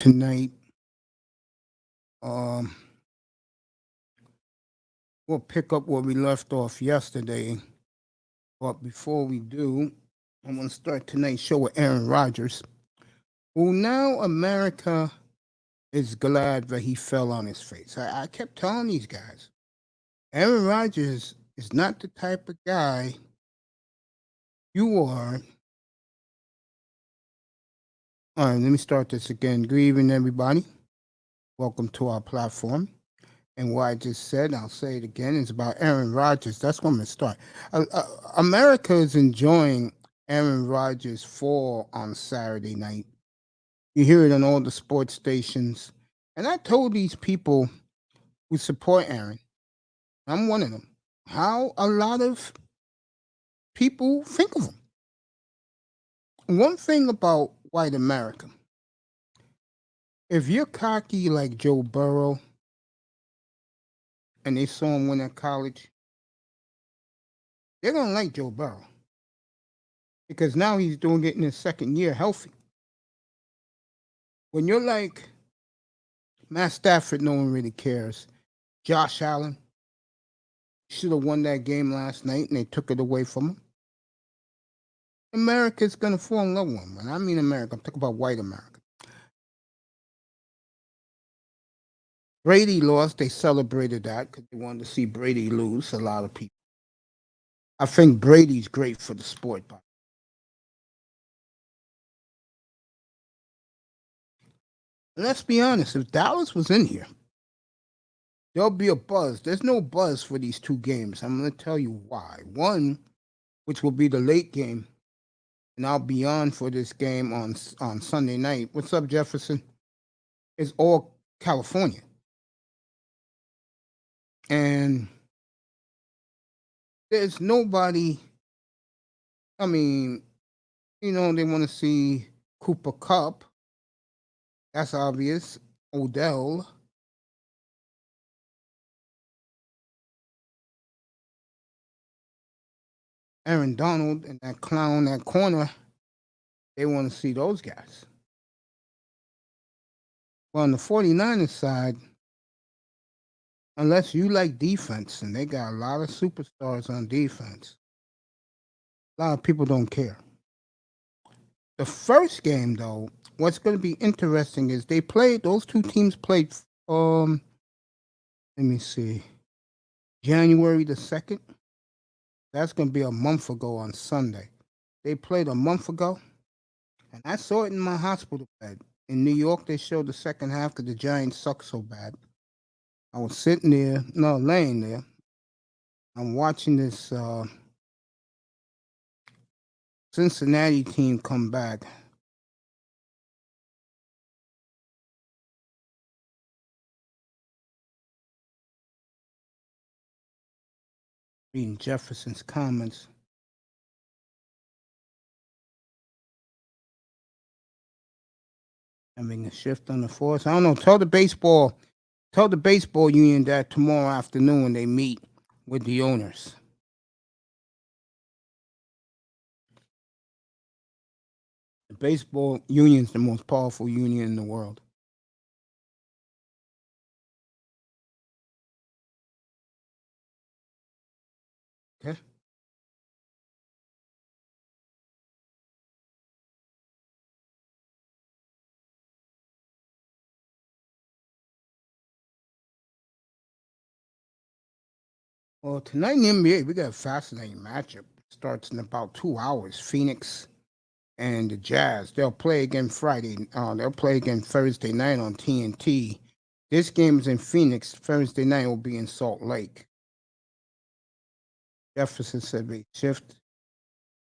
Tonight, um, we'll pick up where we left off yesterday. But before we do, I'm going to start tonight's show with Aaron Rodgers, who now America is glad that he fell on his face. I kept telling these guys, Aaron Rodgers is not the type of guy you are. All right, let me start this again. Good evening, everybody. Welcome to our platform. And what I just said, I'll say it again, is about Aaron Rodgers. That's where I'm going to start. America is enjoying Aaron Rodgers' fall on Saturday night. You hear it on all the sports stations. And I told these people who support Aaron, I'm one of them, how a lot of people think of him. One thing about white America, if you're cocky like Joe Burrow and they saw him win at college, they're going to like Joe Burrow because now he's doing it in his second year healthy. When you're like Matt Stafford, no one really cares. Josh Allen should have won that game last night and they took it away from him. America's going to fall in love with him. When I mean America, I'm talking about white America. Brady lost. They celebrated that because they wanted to see Brady lose, a lot of people. I think Brady's great for the sport. Let's be honest, if Dallas was in here, there'll be a buzz. There's no buzz for these two games. I'm going to tell you why. One, which will be the late game, and I'll be on for this game on Sunday night. What's up, Jefferson? It's all California. And there's nobody, I mean, they want to see Cooper Cup. That's obvious. Odell. Aaron Donald and that clown, that corner. They want to see those guys. Well, on the 49ers side, unless you like defense, and they got a lot of superstars on defense, a lot of people don't care. The first game, though, what's going to be interesting is those two teams played, let me see, January the 2nd. That's going to be a month ago on Sunday. They played a month ago, and I saw it in my hospital bed. In New York, they showed the second half because the Giants suck so bad. I was laying there. I'm watching this Cincinnati team come back. Reading Jefferson's comments. Having a shift on the force. I don't know. Tell the baseball union that tomorrow afternoon they meet with the owners. The baseball union is the most powerful union in the world. Okay. Well, tonight in the NBA, we got a fascinating matchup. Starts in about 2 hours. Phoenix and the Jazz. They'll play again Friday. They'll play again Thursday night on TNT. This game is in Phoenix. Thursday night will be in Salt Lake. Jefferson said they shift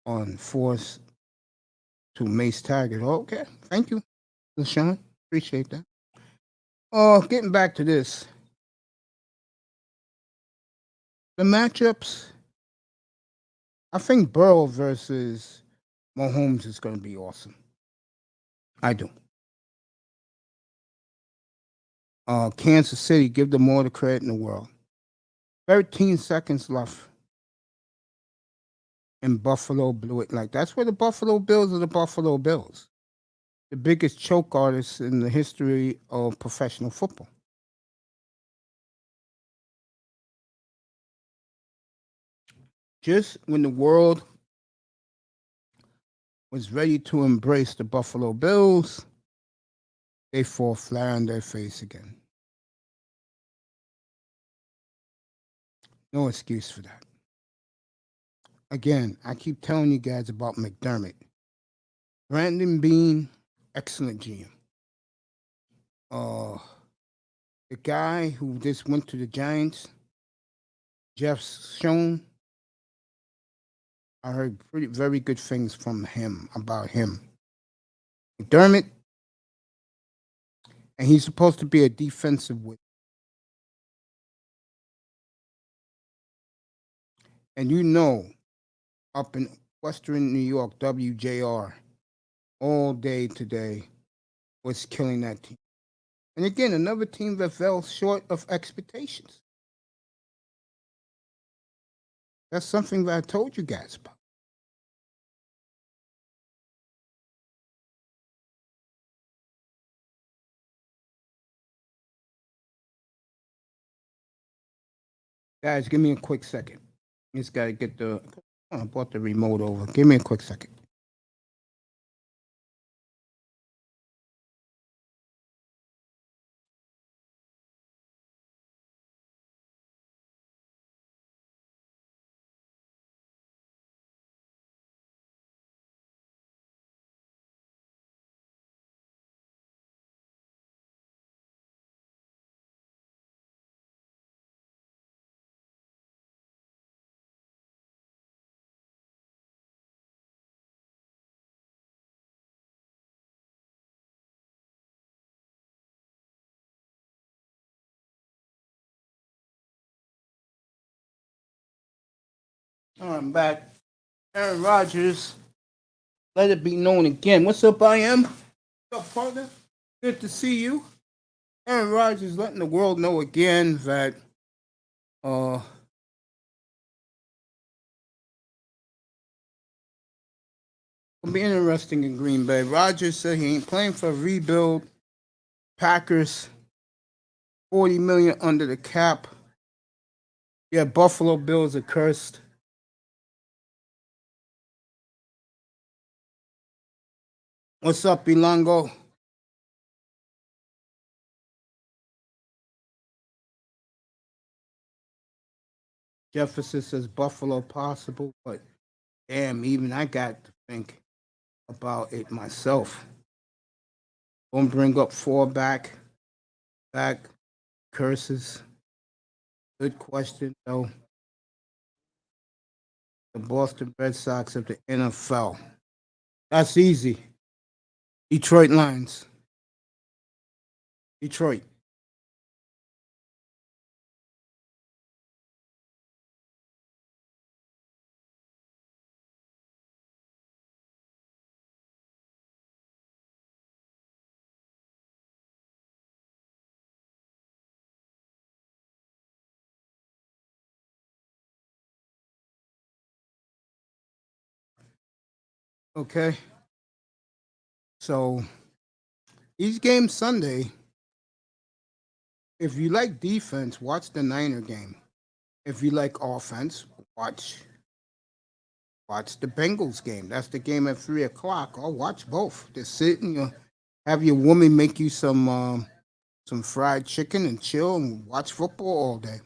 on force to Mace Taggart. Okay, thank you, Shawn. Appreciate that. Getting back to this. The matchups, I think Burrow versus Mahomes is going to be awesome. I do. Kansas City, give them all the credit in the world. 13 seconds left. And Buffalo blew it. Like, that's where the Buffalo Bills are the Buffalo Bills. the biggest choke artist in the history of professional football. Just when the world was ready to embrace the Buffalo Bills, they fall flat on their face again. No excuse for that. Again, I keep telling you guys about McDermott. Brandon Bean, excellent GM. Uh, the guy who just went to the Giants, Jeff Shawn, I heard very good things from him about him. McDermott, and he's supposed to be a defensive wit. And you know, up in Western New York, WJR, all day today was killing that team. And again, another team that fell short of expectations. That's something that I told you guys about. Guys, give me a quick second. Just got to get the. I brought the remote over. Give me a quick second. All right, I'm back. Aaron Rodgers, let it be known again. What's up, I am? What's up, partner? Good to see you. Aaron Rodgers letting the world know again that it'll be interesting in Green Bay. Rodgers said he ain't playing for a rebuild. Packers, 40 million under the cap. Yeah, Buffalo Bills are cursed. What's up, Ilongo? Jefferson says Buffalo possible, but damn, even I got to think about it myself. Gonna bring up four back curses. Good question though. The Boston Red Sox of the NFL. That's easy. Detroit Lions. Detroit. Okay. So these games Sunday, if you like defense, watch the Niner game. If you like offense, watch the Bengals game. That's the game at 3 o'clock. I'll watch both. Just sit and have your woman make you some fried chicken and chill and watch football all day.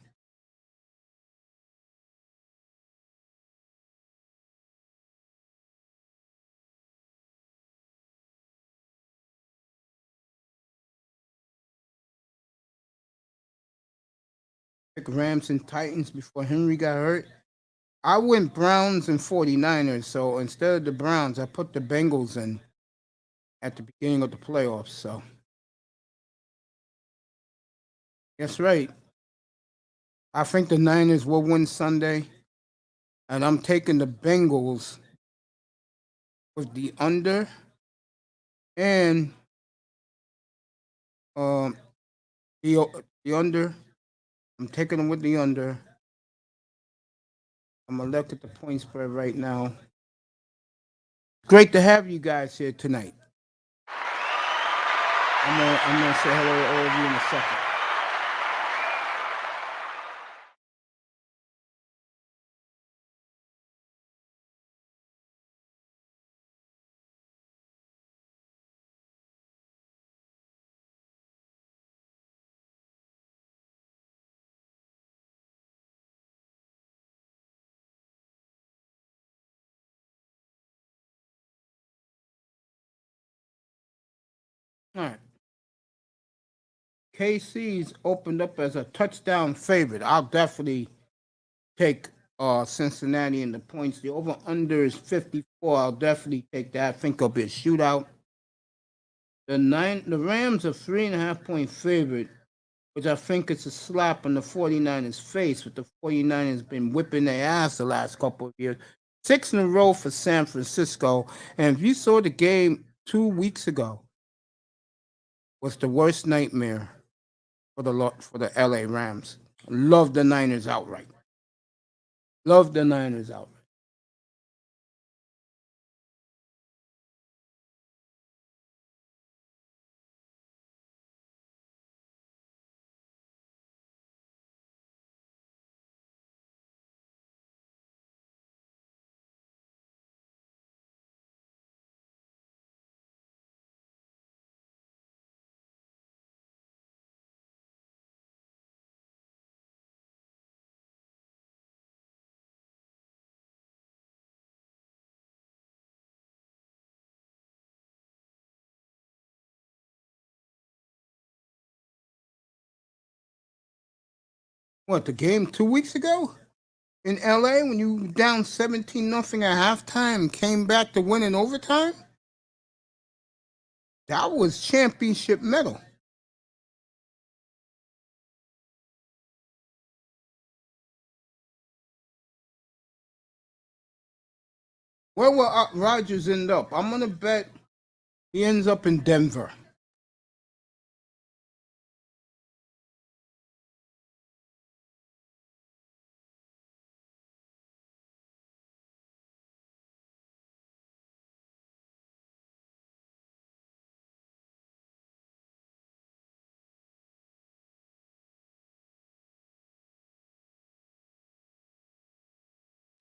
Pick Rams and Titans before Henry got hurt. I went Browns and 49ers. So instead of the Browns, I put the Bengals in at the beginning of the playoffs. So that's right. I think the Niners will win Sunday. And I'm taking the Bengals with the under and um the the under. I'm taking them with the under. I'm gonna look at the point spread right now. Great to have you guys here tonight. I'm gonna say hello to all of you in a second. All right. KC's opened up as a touchdown favorite. I'll definitely take Cincinnati in the points. The over under is 54. I'll definitely take that. I think it'll be a shootout. The Rams are 3.5 point favorite, which I think is a slap on the 49ers face, with the 49ers been whipping their ass the last couple of years. 6 in a row for San Francisco. And if you saw the game 2 weeks ago, was the worst nightmare for the LA Rams. Love the Niners outright. Love the Niners outright. What, the game 2 weeks ago in LA when you down 17-0 at halftime, came back to win in overtime? That was championship medal. Where will Rodgers end up? I'm gonna bet he ends up in Denver.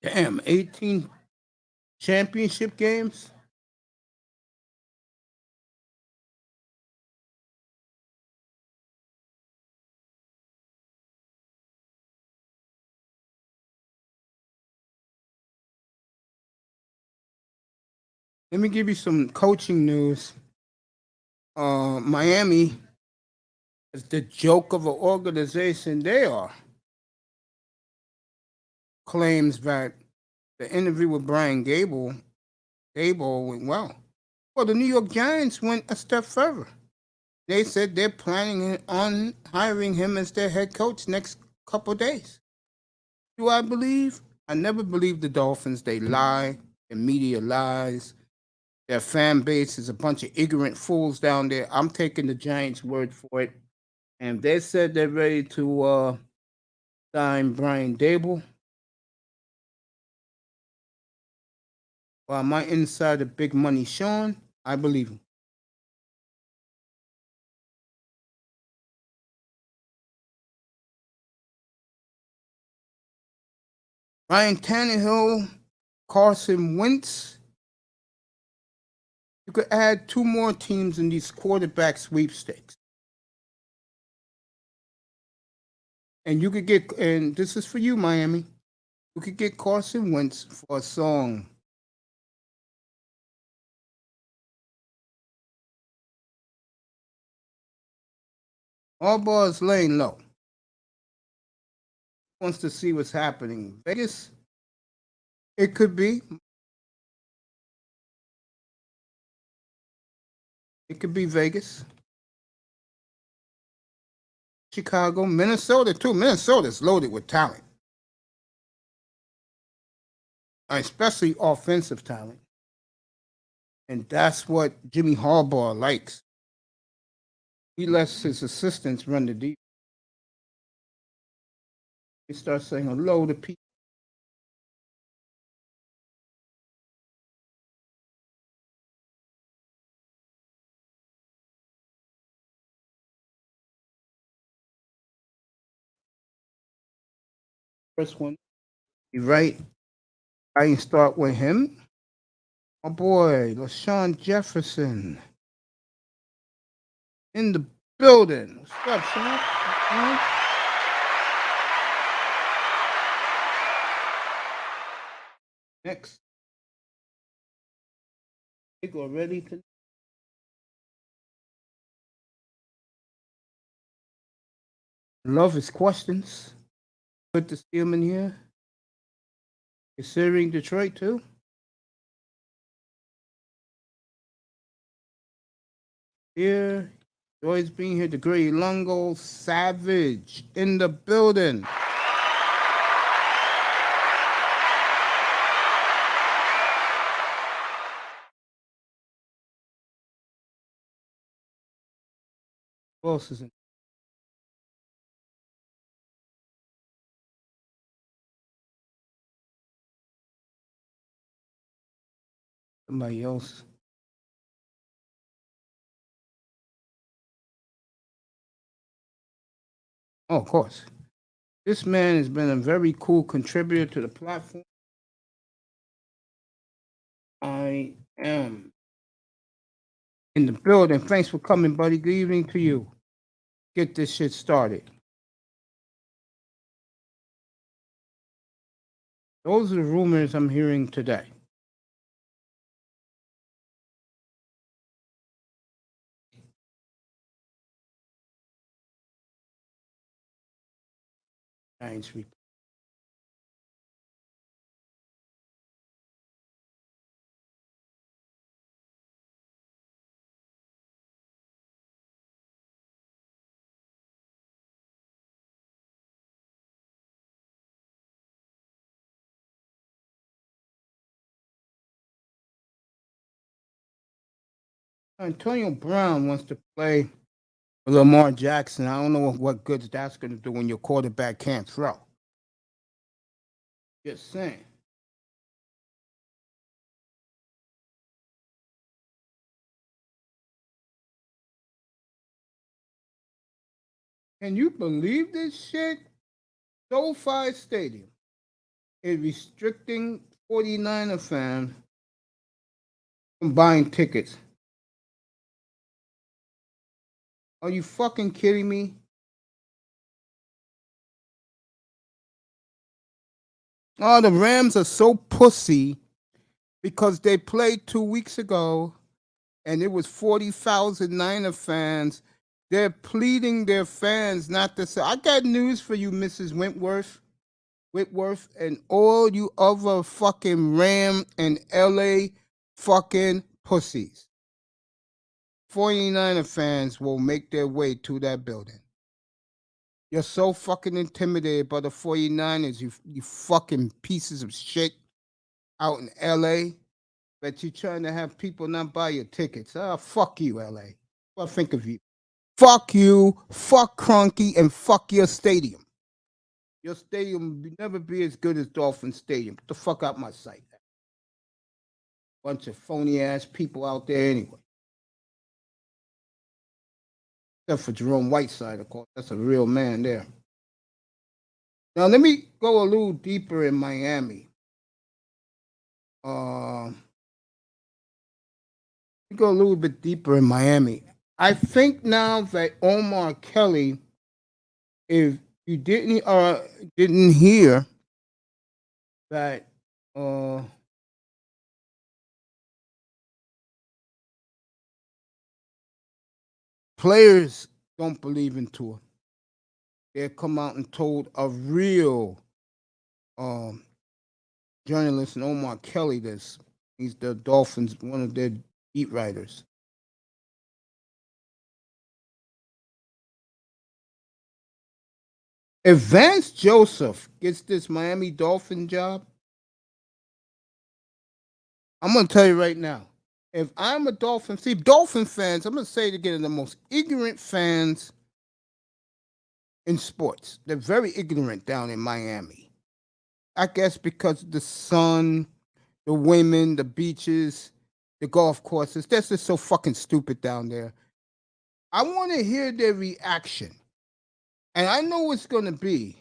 Damn, 18 championship games. Let me give you some coaching news. Miami is the joke of an organization they are. Claims that the interview with Brian Gable went well. Well, the New York Giants went a step further. They said they're planning on hiring him as their head coach next couple of days. Do I believe? I never believed the Dolphins. They lie. The media lies. Their fan base is a bunch of ignorant fools down there. I'm taking the Giants' word for it. And they said they're ready to sign Brian Dable. Well, my insider, Big Money Shawn, I believe him. Ryan Tannehill, Carson Wentz. You could add 2 more teams in these quarterback sweepstakes. And you could get, and this is for you, Miami. You could get Carson Wentz for a song. All is laying low. Wants to see what's happening. Vegas, it could be. It could be Vegas. Chicago, Minnesota too. Minnesota's loaded with talent, especially offensive talent. And that's what Jimmy Harbaugh likes. He lets his assistants run the deep. He starts saying hello to people. first one. You right. I can start with him. My boy, LaShawn Jefferson in the building. What's up, Sean? Next. We go ready to love his questions. Good to see him in here. Considering Detroit too. Here. Always being here. The great Lungo Savage in the building. Who else is in? Somebody else. Oh, of course. This man has been a very cool contributor to the platform. I am in the building. Thanks for coming, buddy. Good evening to you. Get this shit started. Those are the rumors I'm hearing today. Giants report. Antonio Brown wants to play with Lamar Jackson. I don't know what good that's going to do when your quarterback can't throw. Just saying. Can you believe this shit? SoFi Stadium is restricting 49er fans from buying tickets. Are you fucking kidding me? Oh, the Rams are so pussy because they played 2 weeks ago and it was 40,000 Niner fans. They're pleading their fans not to say. I got news for you, Mrs. Whitworth, and all you other fucking Ram and LA fucking pussies. 49er fans will make their way to that building. You're so fucking intimidated by the 49ers, you fucking pieces of shit out in LA, that you're trying to have people not buy your tickets. Fuck you, LA. What I think of you? Fuck you, fuck Cronky, and fuck your stadium. Your stadium will never be as good as Dolphin Stadium. Get the fuck out my sight. Bunch of phony ass people out there anyway. Except for Jerome Whiteside, of course. That's a real man there. Now let me go a little deeper in Miami. Let me go a little bit deeper in Miami. I think now that Omar Kelly, if you didn't hear that players don't believe in Tua. They come out and told a real journalist, Omar Kelly, this. He's the Dolphins, one of their beat writers. If Vance Joseph gets this Miami Dolphin job, I'm going to tell you right now. If I'm a Dolphin, see, Dolphin fans, I'm going to say it again, the most ignorant fans in sports. They're very ignorant down in Miami. I guess because the sun, the women, the beaches, the golf courses, that's just so fucking stupid down there. I want to hear their reaction. And I know it's going to be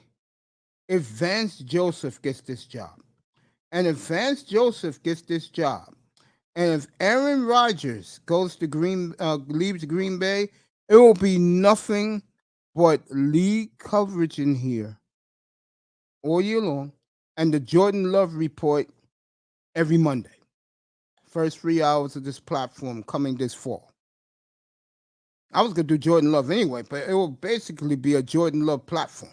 if Vance Joseph gets this job. And if Vance Joseph gets this job, and if Aaron Rodgers leaves Green Bay, it will be nothing but league coverage in here all year long, and the Jordan Love report every Monday. First 3 hours of this platform coming this fall. I was gonna do Jordan Love anyway, but it will basically be a Jordan Love platform.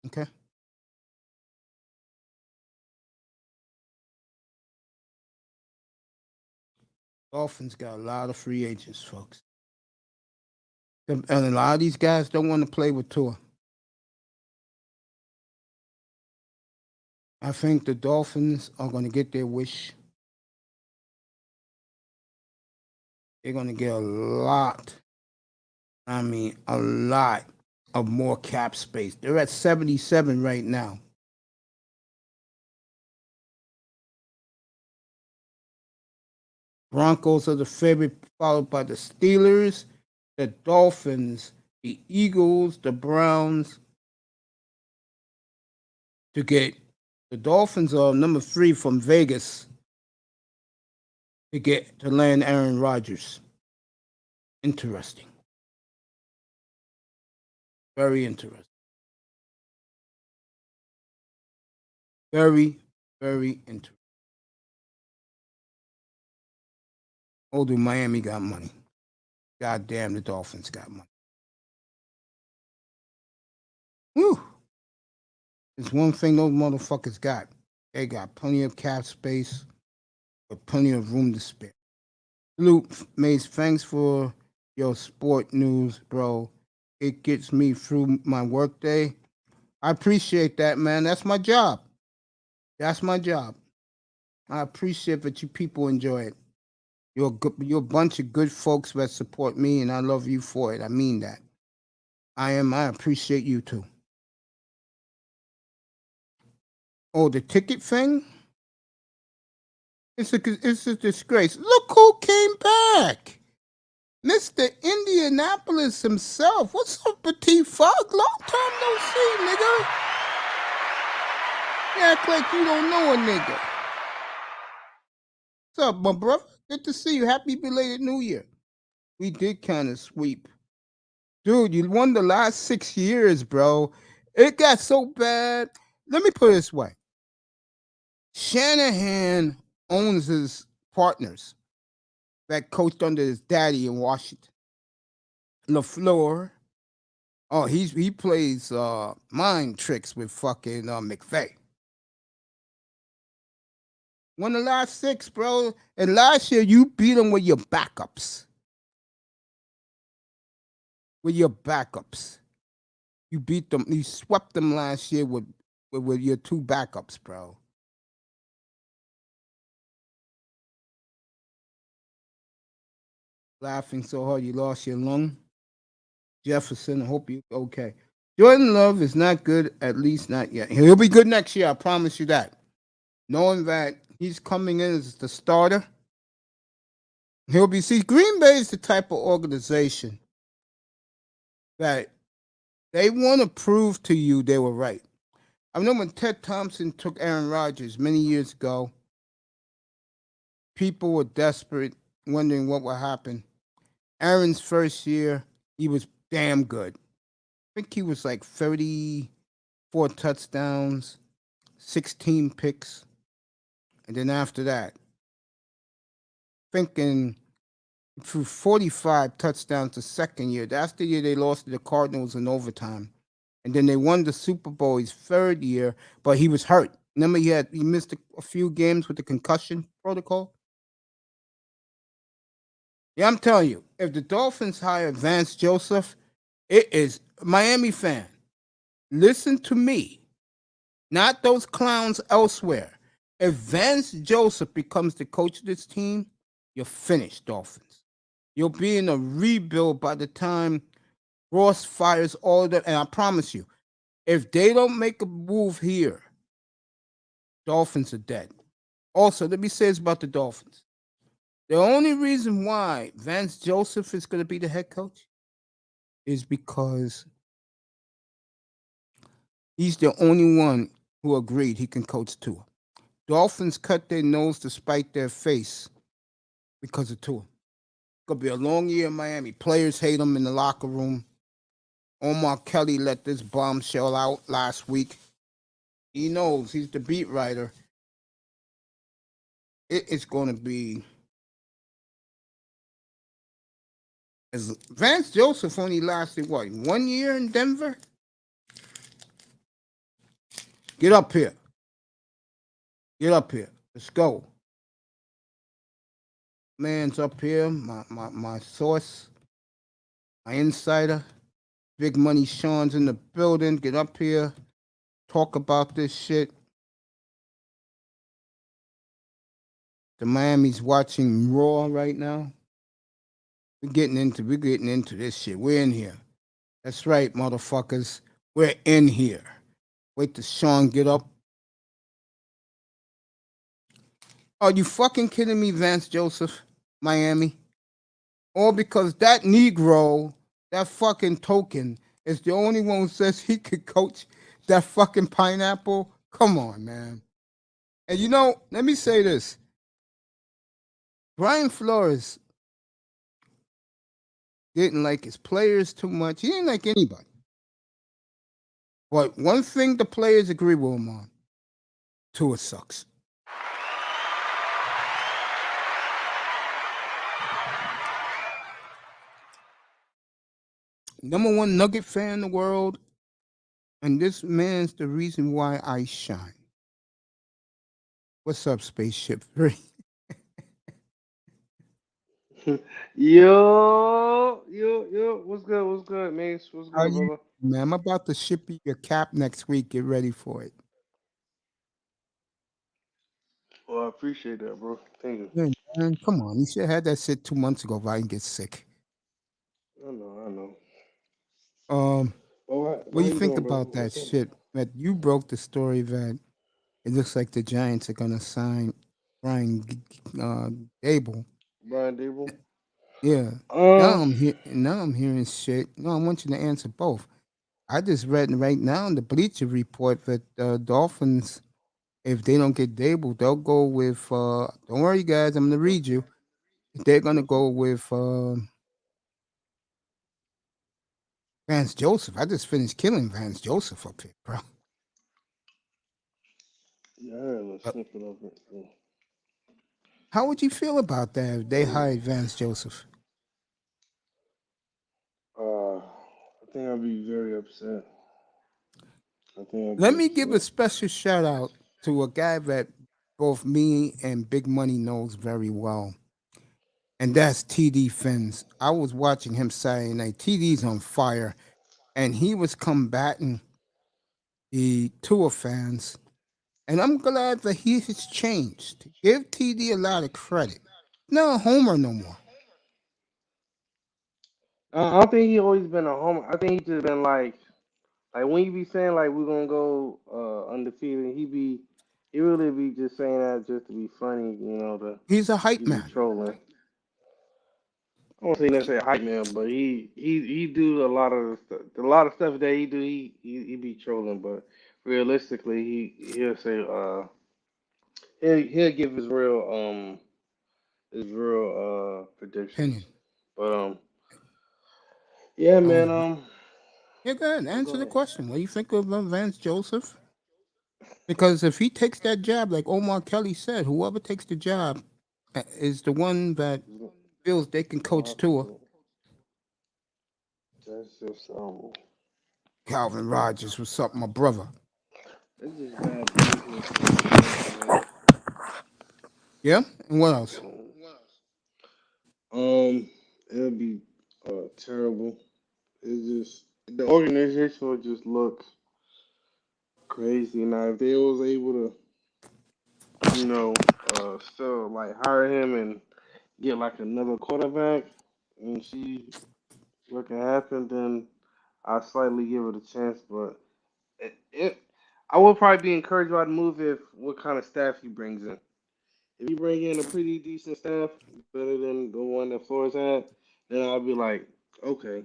Okay. Dolphins got a lot of free agents, folks. And a lot of these guys don't want to play with Tua. I think the Dolphins are going to get their wish. They're going to get a lot of more cap space. They're at 77 right now. Broncos are the favorite, followed by the Steelers, the Dolphins, the Eagles, the Browns. The Dolphins are number 3 from Vegas to land Aaron Rodgers. Interesting. Very interesting. Very, very interesting. Oh, do Miami got money? God damn, the Dolphins got money. Whew. There's one thing those motherfuckers got. They got plenty of cap space, with plenty of room to spare. Luke, Mace, thanks for your sport news, bro. It gets me through my workday. I appreciate that, man. That's my job. That's my job. I appreciate that you people enjoy it. You're a bunch of good folks that support me, and I love you for it. I mean that. I appreciate you too. Oh, the ticket thing? It's a disgrace. Look who came back. Mr. Indianapolis himself. What's up, Petit Fog? Long time no see, nigga. You act like you don't know a nigga. What's up, my brother? Good to see you. Happy belated New Year. We did kind of sweep. Dude, you won the last 6 years, bro. It got so bad. Let me put it this way. Shanahan owns his partners that coached under his daddy in Washington. LaFleur. Oh, he plays mind tricks with fucking McVay. Won the last 6, bro. And last year you beat them with your backups. You beat them. You swept them last year with your 2 backups, bro. Laughing so hard you lost your lung. Jefferson, I hope you okay. Jordan Love is not good, at least not yet. He'll be good next year, I promise you that. Knowing that he's coming in as the starter, Green Bay is the type of organization that they want to prove to you they were right. I know when Ted Thompson took Aaron Rodgers many years ago, people were desperate, wondering what would happen. Aaron's first year, he was damn good. I think he was like 34 touchdowns, 16 picks. And then after that, thinking through 45 touchdowns the second year. That's the year they lost to the Cardinals in overtime. And then they won the Super Bowl his third year, but he was hurt. Remember, he missed a few games with the concussion protocol? Yeah, I'm telling you, if the Dolphins hire Vance Joseph, it is Miami fan. Listen to me, not those clowns elsewhere. If Vance Joseph becomes the coach of this team, you're finished, Dolphins. You'll be in a rebuild by the time Ross fires all of them. And I promise you, if they don't make a move here, Dolphins are dead. Also, let me say this about the Dolphins. The only reason why Vance Joseph is going to be the head coach is because He's the only one who agreed he can coach Tua. Dolphins cut their nose to spite their face because of Tua. Gonna be a long year in Miami. Players hate him in the locker room. Omar Kelly let this bombshell out last week. He knows he's the beat writer. It is going to be as Vance Joseph only lasted what 1 year in Denver. Get up here. Get up here. Let's go. Man's up here. My source, my insider. Big Money Shawn's in the building. Get up here. Talk about this shit. The Miami's watching Raw right now. We're getting into this shit. We're in here. That's right, motherfuckers. We're in here. Wait till Shawn get up. Are you fucking kidding me, Vance Joseph, Miami? All because that Negro, that fucking token, is the only one who says he could coach that fucking pineapple? Come on, man. And you know, let me say this. Brian Flores didn't like his players too much. He didn't like anybody. But one thing the players agree with him on, Tua sucks. Number one Nugget fan in the world, and this man's the reason why I shine. What's up, Spaceship 3? Yo, what's good, Mace? What's How good, you, brother? man? I'm about to ship you your cap next week. Get ready for it. Well, I appreciate that, bro. Thank you. Yeah, man, come on. You should have had that shit 2 months ago if I didn't get sick. I know. Um, Well, what do you how you think doing, brother? about that What's up? shit? That you broke the story that it looks like the Giants are gonna sign Brian Dable. Brian Dable? Yeah. Uh, Now I'm hearing shit. No, I want you to answer both. I just read right now in the Bleacher Report that Dolphins, if they don't get Dable, they'll go with. Don't worry, guys. I'm gonna read you. They're gonna what's go up? with Vance Joseph. I just finished killing Vance Joseph up here, bro. Yeah, I heard a little Uh, snippet of it. Yeah. How would you feel about that if they Hmm. hired Vance Joseph? I think I'd be very upset. I think I'd Let be me give a upset. special shout out to a guy that both me and Big Money knows very well, and that's TD Finns. I was watching him Saturday night. TD's on fire, and he was combating the Tour fans, and I'm glad that he has changed. Give TD a lot of credit. No homer no more. I don't think he always been a home. I think he just been like when you be saying like we're gonna go undefeated, he really be just saying that just to be funny, to He's a hype he be man. trolling. I won't say necessarily hype man, but he do a lot of stuff that he do. He be trolling, but realistically, he'll say he'll give his real predictions. Opinion. But yeah, man. Um, yeah, go ahead. Oh, go Answer the ahead. question. What do you think of Vance Joseph? Because if he takes that job, like Omar Kelly said, whoever takes the job is the one that feels they can He's gonna coach have to Tua. do it. That's just Calvin Rogers was something, my brother. it's just bad business. You know what I'm saying? Yeah, and what else? It'll be terrible. It's just the organization would just look crazy. Now, if they was able to, still like hire him and get like another quarterback and see what can happen, then I slightly give it a chance. But it I would probably be encouraged by the move if what kind of staff he brings in. If you bring in a pretty decent staff, better than the one that Flores had, then I'll be like, okay,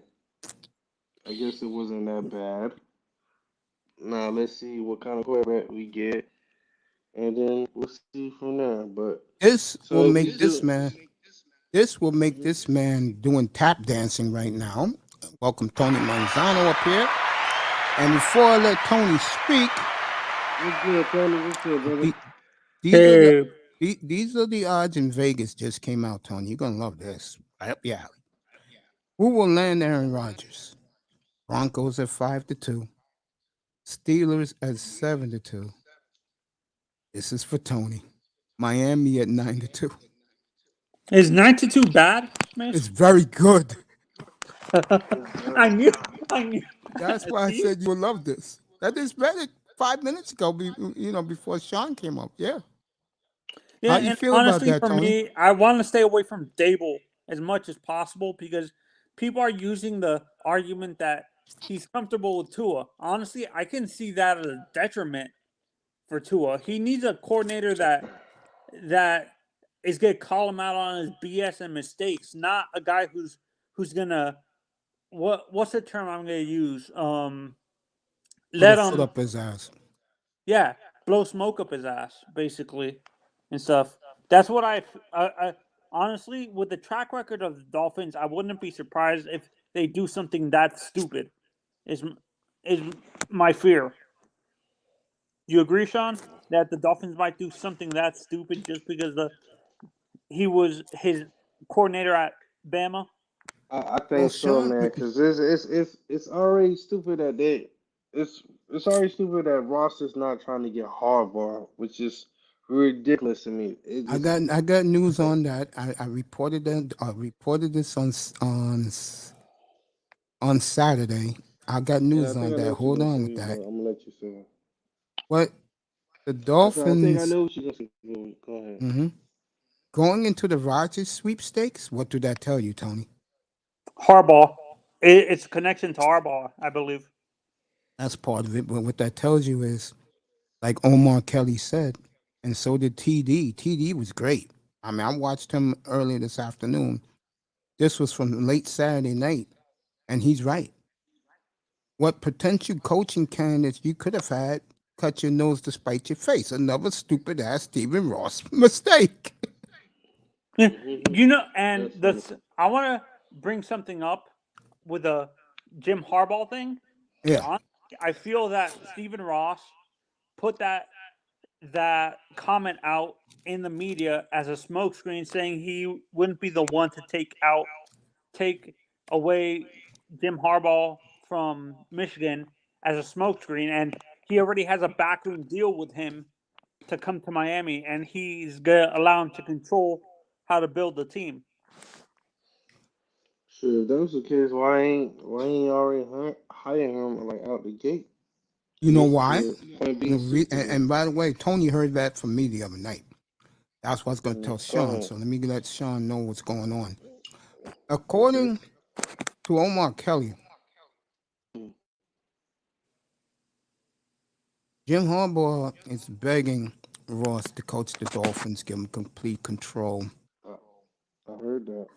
I guess it wasn't that bad. Now let's see what kind of quarterback we get, and then we'll see from there. But This so will if we make do, this man. This will make Mhm. this man doing tap dancing right now. Welcome Tony Manzano up here. And before I let Tony speak, What's good, Tony? What's good, brother? the, these are Hey, these are the odds in Vegas just came out, Tony. You're gonna love this. Right up your alley. Who will land Aaron Rodgers? Broncos at 5-2. Steelers at 7-2. This is for Tony. Miami at 9-2. is 92 bad, Mitch? It's very good. It's I very knew, good. I knew. That's why I See? said you will love this. That is better 5 minutes ago, before Shawn came up. Yeah. Yeah, How you and feel about honestly, that, for Tony? me, I want to stay away from Dable as much as possible because people are using the argument that he's comfortable with Tua. Honestly, I can see that as a detriment for Tua. He needs a coordinator that is gonna call him out on his BS and mistakes, not a guy who's gonna what's the term I'm gonna use? Put a Let foot him, up his ass. yeah, blow smoke up his ass, basically, and stuff. That's what I honestly, with the track record of the Dolphins, I wouldn't be surprised if they do something that stupid. Is is my fear. You agree, Sean, that the Dolphins might do something that stupid just because he was his coordinator at Bama? I Well, think so, Sean, man. Cause it's already stupid that it's already stupid that Ross is not trying to get hardball, which is ridiculous to me. It just I got news uh, on that. I reported that. I reported this on Saturday. I got yeah. I news think on I know that. what you're Hold gonna on with say, but that. I'm gonna let you say. What the I think I Dolphins know what you're gonna say. Go ahead. mhm, going into the Rodgers sweepstakes? What did that tell you, Tony? Harbaugh. It's a connection to Harbaugh, I believe. That's part of it. But what that tells you is, like Omar Kelly said, and so did TD. TD was great. I mean, I watched him earlier this afternoon. This was from late Saturday night, and he's right. What potential coaching candidates you could have had cut your nose to spite your face? Another stupid ass Stephen Ross mistake. Hmm. And That's funny. this I want to bring something up with the Jim Harbaugh thing. Yeah. Honestly, I feel that Stephen Ross put that comment out in the media as a smokescreen, saying he wouldn't be the one to take away Jim Harbaugh from Michigan as a smokescreen, and he already has a backroom deal with him to come to Miami, and he's gonna allow him to control how to build the team. Sure, if that was the case, why ain't you already hire him like out the gate? You know Just why? to point being stupid. And by the way, Tony heard that from me the other night. That's what I was going to tell Go Sean. ahead. So let me let Sean know what's going on. Okay. According to Omar Kelly, Jim Harbaugh is begging Ross to coach the Dolphins, give him complete control. I, I heard that.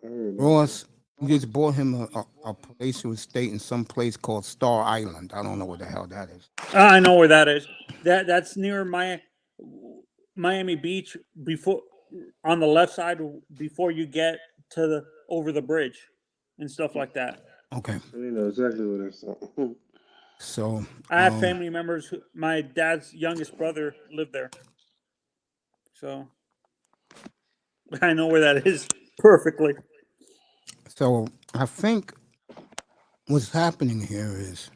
I heard that. Ross just bought him a place to stay in some place called Star Island. I don't know what the hell that is. I know where that is. That's near Miami Beach before on the left side before you get to the over the bridge and stuff like that. Okay. So you know exactly what it's at. So, I have family members. My dad's youngest brother lived there, so I know where that is perfectly. so I think what's happening here is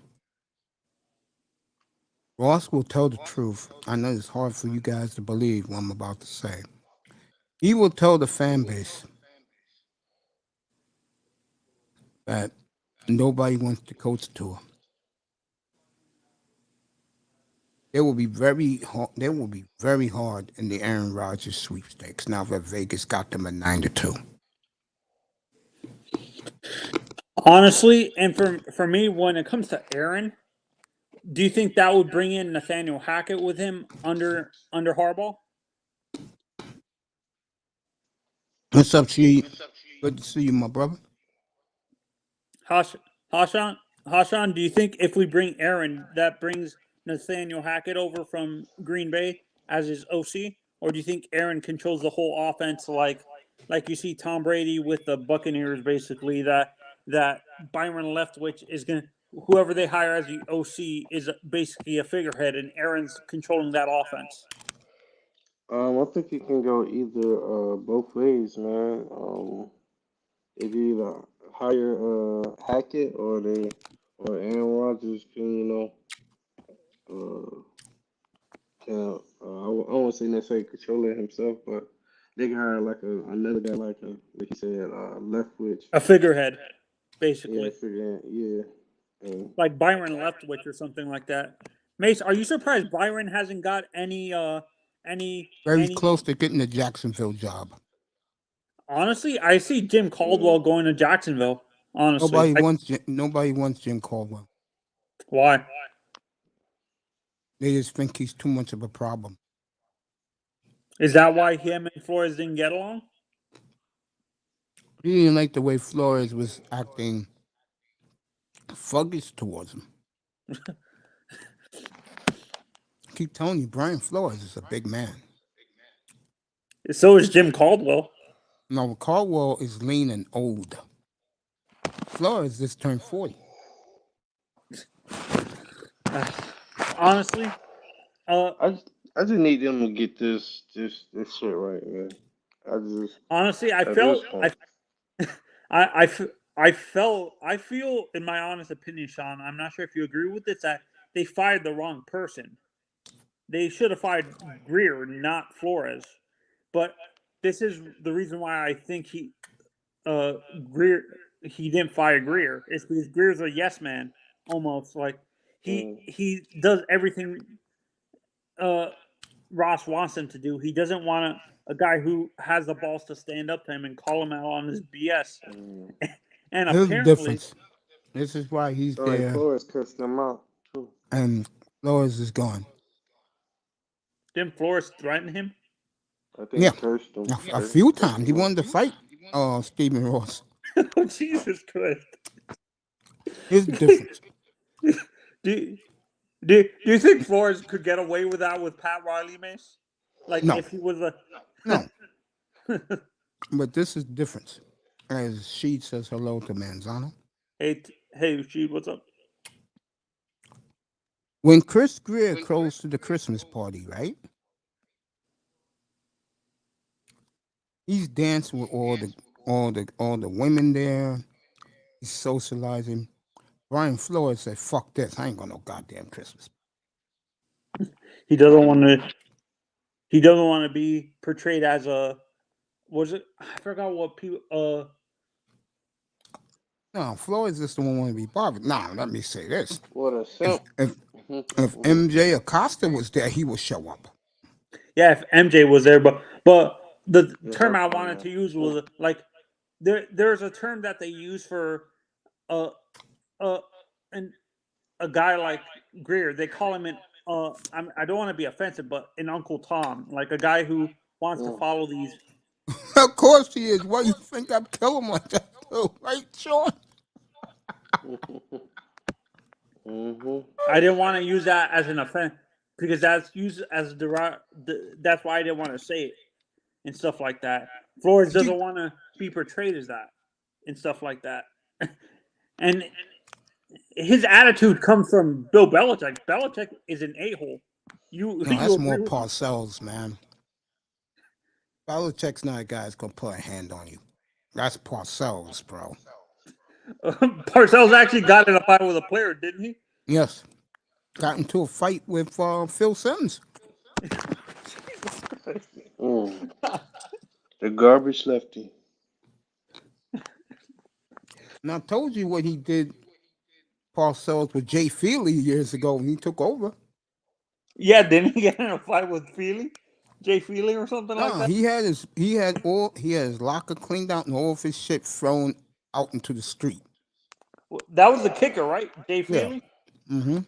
Ross will tell the truth. I know it's hard for you guys to believe what I'm about to say. He will tell the fan base that nobody wants to coach Tour. They will be very hard. They will be very hard in the Aaron Rodgers sweepstakes. Now that Vegas got them at 9-2. Honestly, and for me, when it comes to Aaron, do you think that would bring in Nathaniel Hackett with him under Harbaugh? What's up, Chi? Good to see you, my brother. Hashan, Hassan, do you think if we bring Aaron, that brings Nathaniel Hackett over from Green Bay as his OC, or do you think Aaron controls the whole offense like you see Tom Brady with the Buccaneers, basically that Byron Leftwich is gonna whoever they hire as the OC is basically a figurehead, and Aaron's controlling that offense. I think it can go either both ways, man. If you either hire Hackett or Aaron Rodgers can uh I won't say necessarily control it himself, but they can hire like another guy like you said Leftwich. A figurehead, Yeah, basically, figure yeah. like Byron Leftwich or something like that. Mace, are you surprised Byron hasn't got Very any? close to getting the Jacksonville job. Honestly, I see Jim Caldwell going to Jacksonville. Honestly, Nobody wants Jim Caldwell. why? They just think he's too much of a problem. Is that why him and Flores didn't get along? He didn't like the way Flores was acting fuggish towards him. I keep telling you, Brian Flores is a big man. So is Jim Caldwell. No, Caldwell is lean and old. Flores just turned 40. Honestly, I just need them to get this shit right, man. honestly, I at felt this point. I feel, in my honest opinion, Shawn, I'm not sure if you agree with this, that they fired the wrong person. They should have fired Greer, not Flores. But this is the reason why I think Greer he didn't fire Greer. It's because Greer's a yes man, almost like he does everything Ross wants him to do. He doesn't want a guy who has the balls to stand up to him and call him out on his BS. And Here's the apparently, difference. This is why he's So like there, Flores cuts them out too. and Flores is gone. didn't Flores threaten him? I think Yeah. he cursed him. A few times he wanted to fight Stephen Ross. Oh, Jesus Christ! Here's the difference. Do you think Flores could get away with that with Pat Riley, Mace? Like No. if he was a No. But this is the difference. As she says hello to Manzano. hey Sheed, what's up? When Chris Greer goes to the Christmas party, right? He's dancing with all the women there. He's socializing. Brian Flores said, "Fuck this! I ain't going to no goddamn Christmas." He doesn't want to. He doesn't want to be portrayed as a. Was it? I forgot what people. No, Flores just don't want to be bothered. Now, let me say this: What a simp. if MJ Acosta was there, he would show up. Yeah, if MJ was there, but the term I wanted to use was like there's a term that they use for a guy like Greer. They call him I don't want to be offensive, but an Uncle Tom, like a guy who wants to follow these. Of course he is. Why you think I'd kill him like that, too? Right, Shawn? I didn't want to use that as an offense because that's used as that's why I didn't want to say it and stuff like that. Flores doesn't want to be portrayed as that and stuff like that. And his attitude comes from Bill Belichick. Belichick is an a-hole. No, that's more Parcells, man. Belichick's not a guy that's going to put a hand on you. That's Parcells, bro. Parcells actually got in a fight with a player, didn't he? Yes. Got into a fight with Phil Sims. The garbage lefty. And I told you what he did, Parcells, with Jay Feely years ago when he took over. Yeah, didn't he get in a fight with Feely? Jay Feely or something like that? He had his locker cleaned out and all of his shit thrown out into the street. That was the kicker, right? Jay Feely? Yeah. Mm-hmm.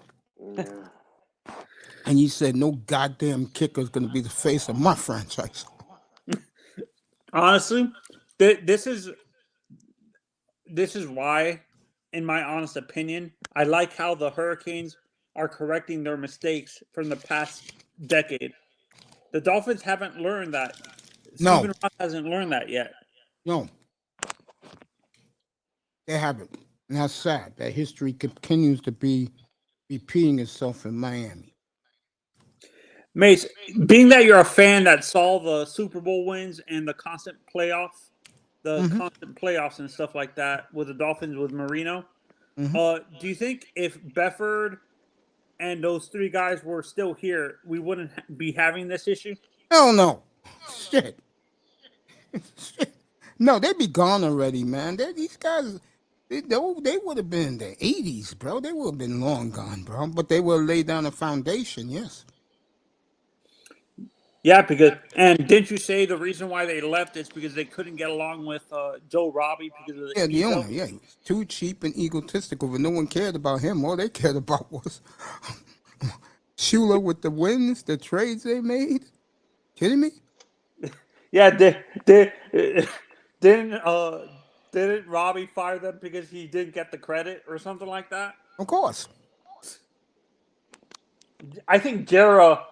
And he said, no goddamn kicker is going to be the face of my franchise. Honestly, this is why in my honest opinion, I like how the Hurricanes are correcting their mistakes from the past decade. The Dolphins haven't learned that. No, Stephen Ross hasn't learned that yet. no, they haven't. And that's sad. That history continues to be repeating itself in Miami. Mace, being that you're a fan that saw the Super Bowl wins and the constant playoffs, and stuff like that with the Dolphins with Marino, do you think if Befford and those three guys were still here, we wouldn't be having this issue? Hell no. Shit. No, they'd be gone already, man. These guys, they would have been in the 80s, bro. They would have been long gone, bro. But they will lay down a foundation, yes. Yeah, and didn't you say the reason why they left is because they couldn't get along with Joe Robbie because of the the ego? owner, he was too cheap and egotistical, but no one cared about him. All they cared about was Shula with the wins, the trades they made. Kidding me? Yeah, didn't Robbie fire them because he didn't get the credit or something like that? Of course. I think Jera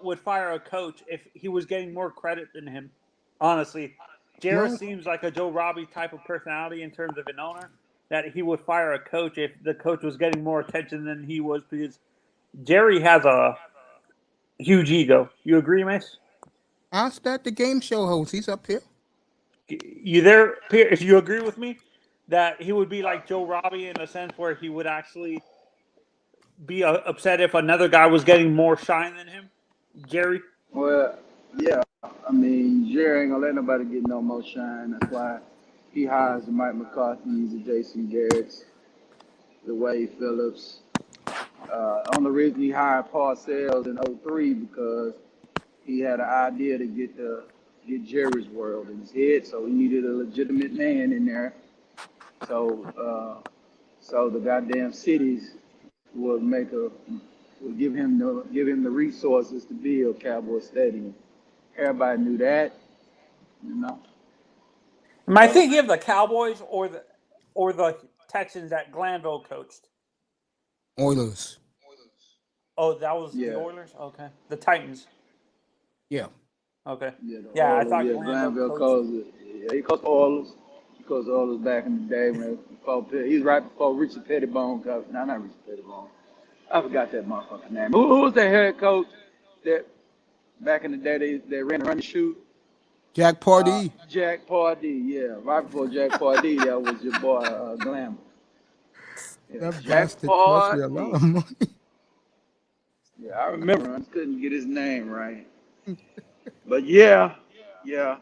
would fire a coach if he was getting more credit than him. Honestly, Jera Well, seems like a Joe Robbie type of personality in terms of an owner that he would fire a coach if the coach was getting more attention than he was because Jerry has a huge ego. You agree, Mace? ask that the game show host. He's up here. You there, Pierre? If you agree with me that he would be like Joe Robbie in a sense where he would actually be upset if another guy was getting more shine than him, Jerry? Well, yeah. I mean, Jerry ain't gonna let nobody get no more shine. That's why he hires the Mike McCarthy's, the Jason Garrett's, the Wade Phillips. Only reason he hired Parcells in '03 because he had an idea to get Jerry's world in his head, so he needed a legitimate man in there. So the goddamn cities would give him the resources to build Cowboy Stadium. Everybody knew that, you know. Am I thinking of the Cowboys or the Texans that Glanville coached? Oilers. Oh, that was the Yeah. Oilers? Okay. The Titans. Yeah. Okay. Yeah, the Yeah, I Oilers, thought yeah, Glanville Glanville coached. calls it. Yeah, he coached the Oilers. He coached the Oilers back in the day he's right before Richard Pettibone coached. No, not Richard Pettibone. I forgot that motherfucker's name. Who was that head coach that back in the day they ran a run and shoot? Jack Pardee. Jack Pardee, yeah. Right before Jack Pardee, that was your boy Glanville. Yeah, That Jack bastard cost me a Pardee. lot of money. Yeah, I remember. I just couldn't get his name right. But yeah. It's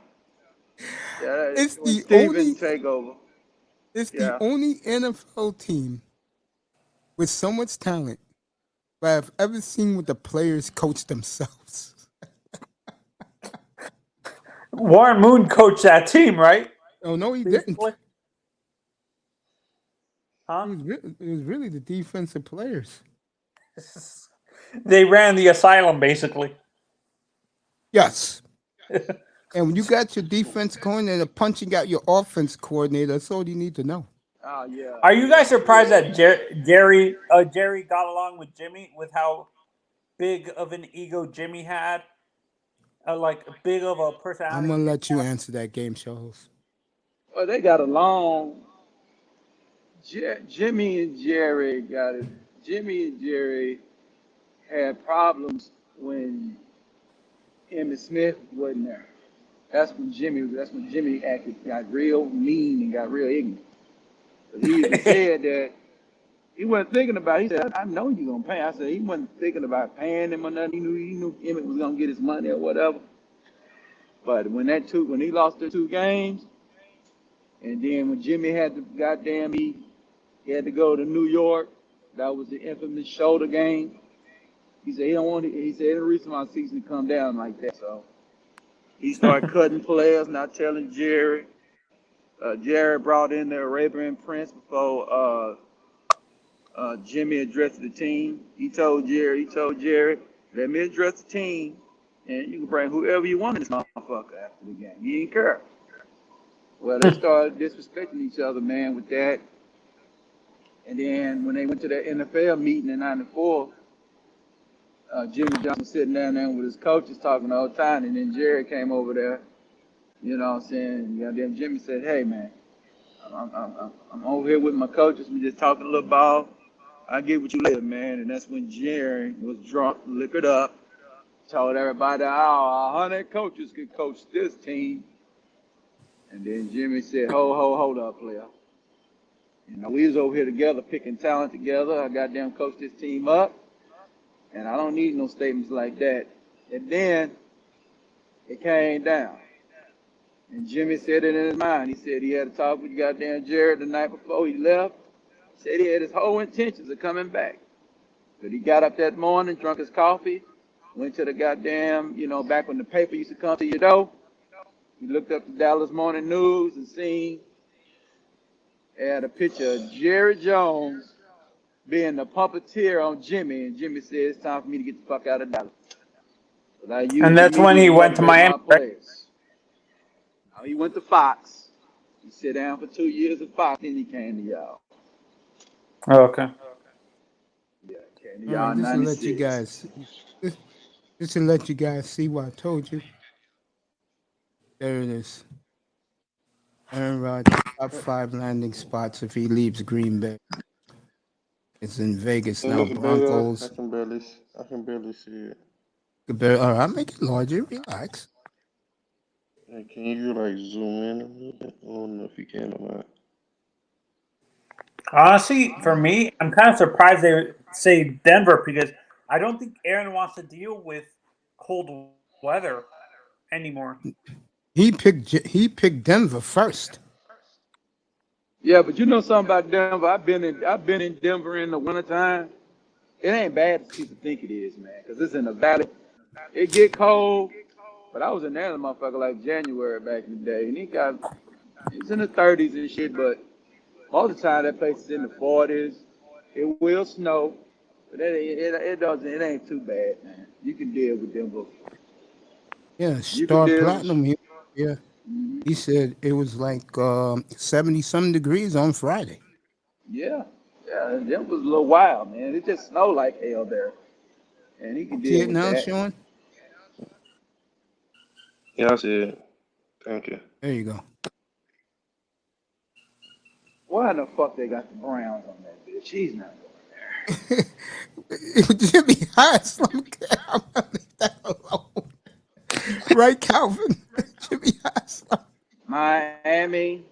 When the Steven take over. Yeah. only NFL team with so much talent that I've ever seen with the players coach themselves. Warren Moon coached that team, right? Oh no, he didn't. Basically. Huh? It was really the defensive players. They ran the asylum, basically. Yes. And when you got your defense coordinator punching out your offense coordinator, that's all you need to know. Oh yeah. Are you guys surprised that Jerry got along with Jimmy with how big of an ego Jimmy had? Like big of a personality. I'm gonna let you answer that game show host. Well, they got along. Jimmy and Jerry got it. Jimmy and Jerry had problems when Emmitt Smith wasn't there. That's when Jimmy got real mean and got real ignorant. He even said that he wasn't thinking about it. He said, I know you're gonna pay. I said he wasn't thinking about paying him or nothing. He knew Emmitt was gonna get his money or whatever. But when he lost the 2 games, and then when Jimmy had he had to go to New York, that was the infamous shoulder game. He said he said the reason why the season come down like that. So he started cutting players, not telling Jerry. Jerry brought in the Arabian Prince before Jimmy addressed the team. He told Jerry, let me address the team, and you can bring whoever you want in this motherfucker after the game. He didn't care. Well, they started disrespecting each other, man, with that. And then when they went to the NFL meeting in '94, Jimmy Johnson sitting down there with his coaches talking the whole time, and then Jerry came over there. You know what I'm saying? Goddamn Jimmy said, "Hey man, I'm over here with my coaches. We just talking a little ball. I'll get with you later, man." And that's when Jerry was drunk, liquored up, told everybody, "Oh, 100 coaches could coach this team." And then Jimmy said, hold up, player. You know, we was over here together, picking talent together. I goddamn coached this team up, and I don't need no statements like that." And then it came down. And Jimmy said it in his mind. He said he had a talk with goddamn Jared the night before he left. He said he had his whole intentions of coming back. But he got up that morning, drunk his coffee, went to the goddamn, back when the paper used to come to your door. He looked up the Dallas Morning News and seen, had a picture of Jerry Jones being the puppeteer on Jimmy. And Jimmy said, "It's time for me to get the fuck out of Dallas. But I use And the that's when media he to went to motivate Miami, my right? players." Now he went to Fox. He sat down for 2 years at Fox, then he came to y'all. Oh, okay. Yeah, came to All y'all right, in this will let you '96. guys. This will let you guys see what I told you. There it is. Aaron Rodgers top 5 landing spots if he leaves Green Bay. It's in Vegas Can you now. make it bigger? Broncos. I can barely see it. All right, make it larger. Relax. Hey, can you like zoom in a little bit? I don't know if you can or not. Honestly, for me, I'm kind of surprised they say Denver because I don't think Aaron wants to deal with cold weather anymore. He picked Denver first. Yeah, but you know something about Denver? I've been in Denver in the wintertime. It ain't bad as people think it is, man, because it's in the valley. It get cold, but I was in there, motherfucker, like January back in the day, and it's in the 30s and shit. But most of the time, that place is in the 40s. It will snow, but it ain't too bad, man. You can deal with Denver. Yeah, You can Star deal. Platinum. Yeah, he said it was like 70 some degrees on Friday. Yeah, yeah. Denver's a little wild, man. It just snowed like hell there, and he can See deal it with now, that. Shawn? Yeah, I see it. Thank you. There you go. Why in the fuck they got the Browns on that bitch? He's not going there. Jimmy Haslam. Leave that alone. Right, Calvin? Jimmy Haslam. Miami.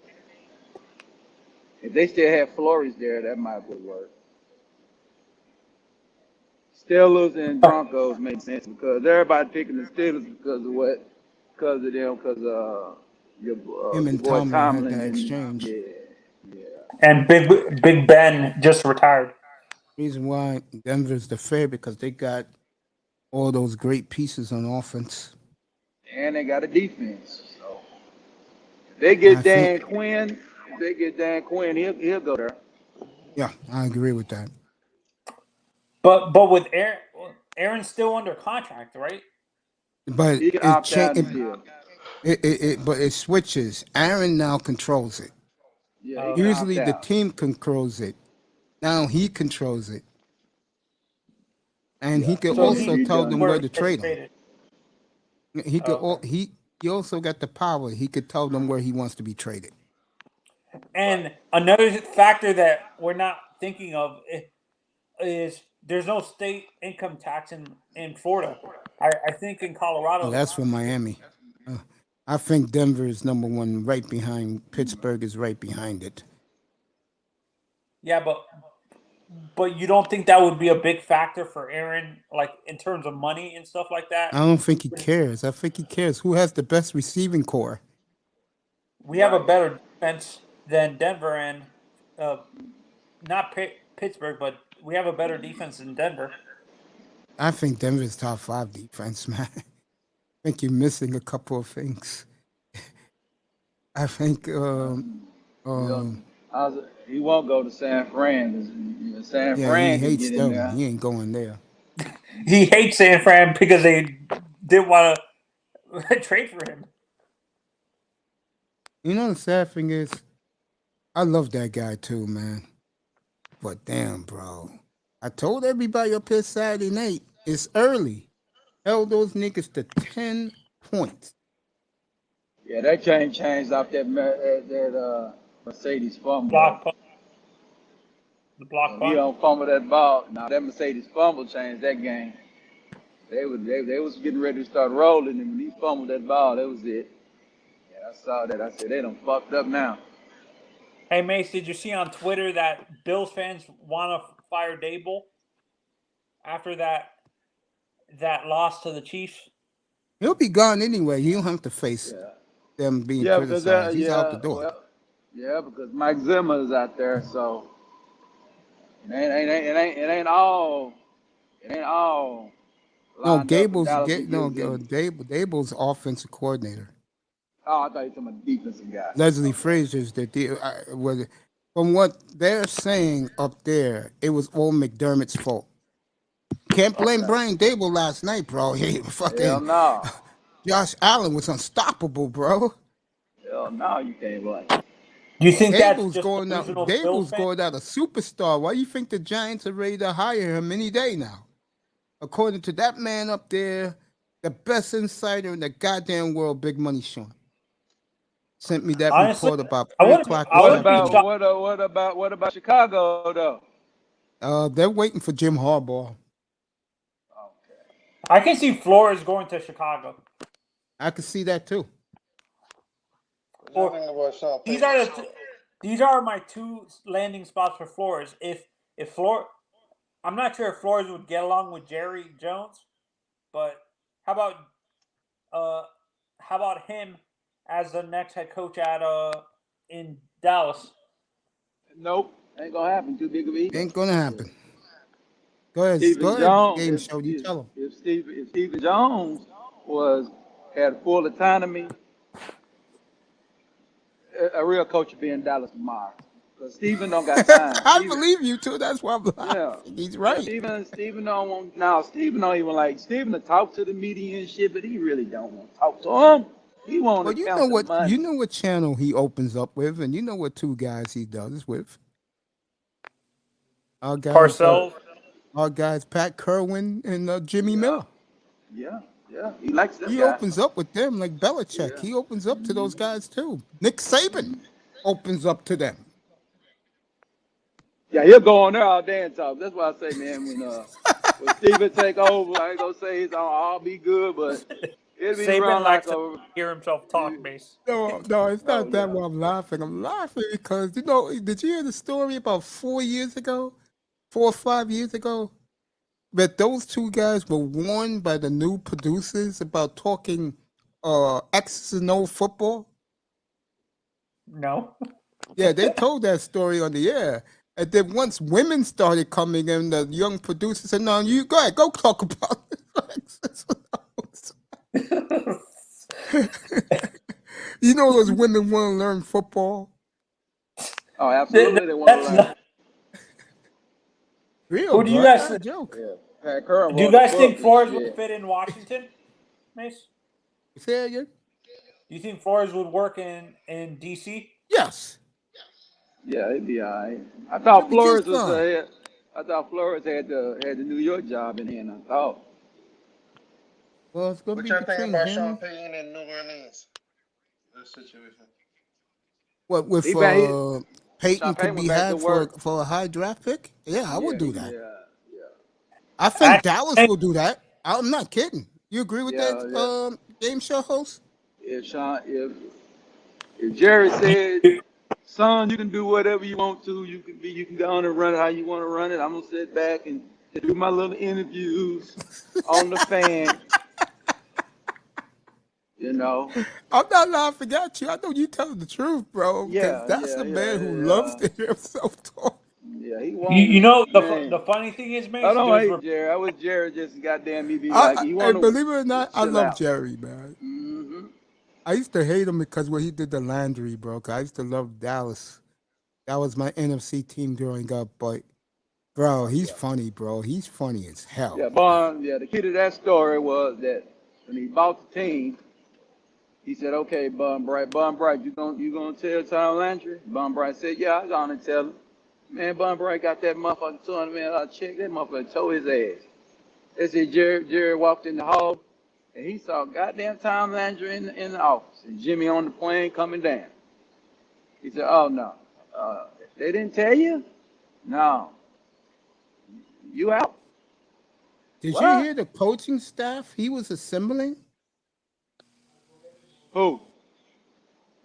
If they still had Flores there, that might would work. Steelers and Broncos make sense because everybody picking the Steelers because of what? Because of them, because Him your and boy Tomlin had Tomlin that and exchange. yeah, yeah. And Big Ben just retired. Reason why Denver's the favorite because they got all those great pieces on offense. And they got a defense. So if they I get think, Dan Quinn, he'll go there. yeah, I agree with that. But with Aaron's still under contract, right? But He can it opt out changed. his deal. But it switches. Aaron now controls it. Yeah, he can Okay. opt Usually the out. team controls it. Now he controls it, and he Yeah, can So also he he tell done. them where where he to gets trade them. traded. He could. Okay. He also got the power. He could tell them where he wants to be traded. And another factor that we're not thinking of is there's no state income tax in Florida. I think in Oh, Colorado. that's from Miami. Uh, I think Denver is number one, right behind Pittsburgh is right behind it. Yeah, but you don't think that would be a big factor for Aaron, like in terms of money and stuff like that? I don't think he cares. I think he cares. Who has the best receiving core? We have a better defense than Denver and uh, not Pittsburgh, but we have a better defense than Denver. I think Denver's top 5 defense, man. I think you're missing a couple of things. I think Yeah. um He won't go to San Fran. 'Cause, San yeah, he Fran can hates get in them. there. He ain't going there. He hates San Fran because they didn't want to trade for him. You know the sad thing is, I love that guy too, man. But damn, bro. I told everybody up here Saturday night, it's early. Held those niggas to 10 points. Yeah, that game changed off that Mercedes fumble. Block punt. The block He punt. don't fumble that ball. Now that Mercedes fumble changed that game. They was getting ready to start rolling, and when he fumbled that ball, that was it. Yeah, I saw that. I said they done fucked up now. Hey, Mace, did you see on Twitter that Bills fans want to fire Dable after that loss to the Chiefs? He'll be gone anyway. He don't have to face them being Because criticized. He's out the door. because Mike Zimmer is out there, so it ain't all No, lined up for Dallas to Dable's offensive coordinator. Oh, I thought you were talking about defensive guy. Leslie Frazier's from what they're saying up there, it was all McDermott's fault. Can't blame Brian Dable last night, bro. He fucking Hell no. Josh Allen was unstoppable, bro. Hell no, you can't blame. You think Dable's that's just going out? delusional Dable's Bills going out a superstar. Why do you think the Giants are ready to hire him any day now? According to that man up there, the best insider in the goddamn world, Big Money Shawn, sent me that report about 3 o'clock. What about Chicago though? They're waiting for Jim Harbaugh. I can see Flores going to Chicago. I can see that too. These are my two landing spots for Flores. If Flores, I'm not sure if Flores would get along with Jerry Jones, but how about him as the next head coach in Dallas? Nope, ain't gonna happen. Too big of a Ain't gonna happen. Go ahead, Game Show. You tell him. If Stephen Jones had full autonomy, a real coach would be in Dallas tomorrow. Because Stephen don't got time. I believe you too. That's why I'm laughing. Yeah, he's right. Stephen don't want now. Stephen don't even like Stephen to talk to the media and shit, but he really don't want to talk to him. He want to count the money. You know what channel he opens up with, and you know what two guys he does with. Our guys, Parcells. Our guys, Pat Kerwin and Jimmy Miller. Yeah, he likes them. He opens up with them like Belichick. He opens up to those guys too. Nick Saban opens up to them. Yeah, he'll go on there all day and talk. That's why I say, man, when Steven take over, I ain't gonna say he's all be good, but it'll be Saban likes to hear himself talk, Mace. No, it's not that why I'm laughing. I'm laughing because did you hear the story about 4 or 5 years ago, that those two guys were warned by the new producers about talking X's and O football? No. Yeah, they told that story on the air. And then once women started coming in, the young producers said, "No, you go ahead, go talk about it." You know those women want to learn football. Oh, absolutely, they want to learn. Real, who do you guys joke? Yeah. Do you guys think Flores would fit in Washington, Mace? Say again? Do you think Flores would work in DC? Yes. Yeah, it'd be all right. I thought Flores was I thought Flores had the New York job in hand. I thought. Well, it's gonna be between about Sean Payton and New Orleans. This situation. What with Peyton could be had for a high draft pick? Yeah, I would do that. Yeah. I think Dallas will do that. I'm not kidding. You agree with that, game show host? If Sean, if Jerry said, "Son, you can do whatever you want to. You can go on and run it how you want to run it. I'm gonna sit back and do my little interviews on the fan." You know, I'm not laughing at you. I know you telling the truth, bro. Yeah, that's a man who loves to hear himself talk. Yeah, he won't. You know the funny thing is, man. I don't hate Jerry. I wish Jerry just goddamn me be like. Believe it or not, I love Jerry, man. Mm-hmm. I used to hate him because when he did the Landry, bro. I used to love Dallas. That was my NFC team growing up. But, bro, he's funny, bro. He's funny as hell. Yeah, the key to that story was that when he bought the team, he said, "Okay, Bun Bright, you gonna tell Tom Landry?" Bun Bright said, "Yeah, I'm gonna tell him." Man, Von Bright got that motherfucker $200 million check. That motherfucker tore his ass. They said Jerry walked in the hall and he saw goddamn Tom Landry in the office and Jimmy on the plane coming down. He said, "Oh no, they didn't tell you? No, you out." Did What? you hear the coaching staff he was assembling? Who?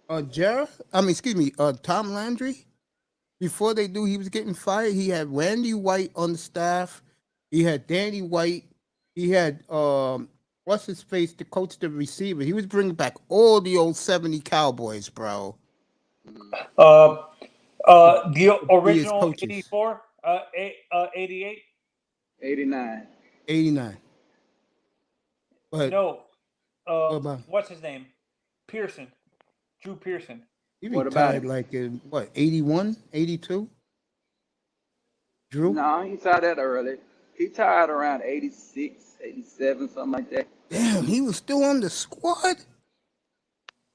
Tom Landry. Before they knew he was getting fired, he had Randy White on the staff. He had Danny White. He had what's his face to coach the receiver. He was bringing back all the old 70 Cowboys, bro. The Be his original coaches. 84, 88. 89. 89. But No, what about what's his name? Pearson, Drew Pearson. he What about retired him? like in 81, 82? Drew? No, he retired that early. He retired around 86, 87, something like that. Damn, he was still on the squad?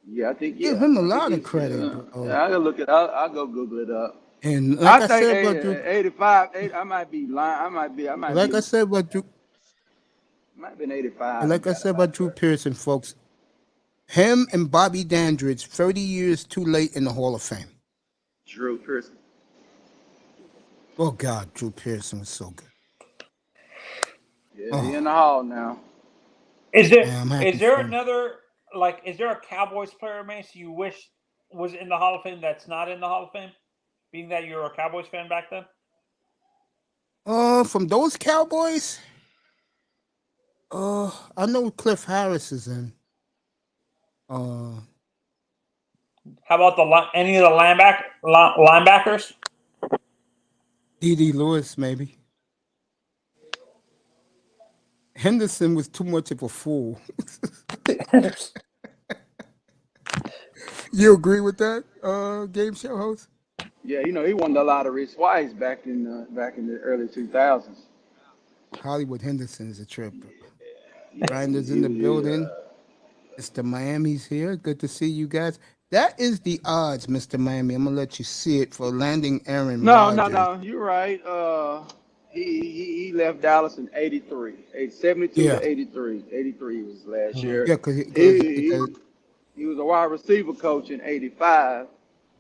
Yeah, I think Give yeah. him a I think lot of he's- credit, bro. Yeah, I gotta look it. I'll go Google it up. And like I think said about Drew, 85. I might be lying. I might be. like I said about Drew, might have been 85. and like I said about Drew Pearson, folks, him and Bobby Dandridge, 30 years too late in the Hall of Fame. Drew Pearson. Oh God, Drew Pearson was so good. Yeah, he in the hall now. Is there Yeah, I'm happy is there for him. another is there a Cowboys player, Mace, you wish was in the Hall of Fame that's not in the Hall of Fame? Being that you were a Cowboys fan back then? From those Cowboys, I know Cliff Harris is in. How about any of the linebackers? D.D. Lewis, maybe. Henderson was too much of a fool. You agree with that, game show host? Yeah, he won the lottery twice back in the early 2000s. Hollywood Henderson is a trip. Grinders in the building. Mr. Miami's here. Good to see you guys. That is the odds, Mr. Miami. I'm gonna let you see it for landing Aaron Rodgers. No. You're right. He left Dallas in 83. 72 Yeah. to 83. 83 was last year. Yeah, because He was a wide receiver coach in 85.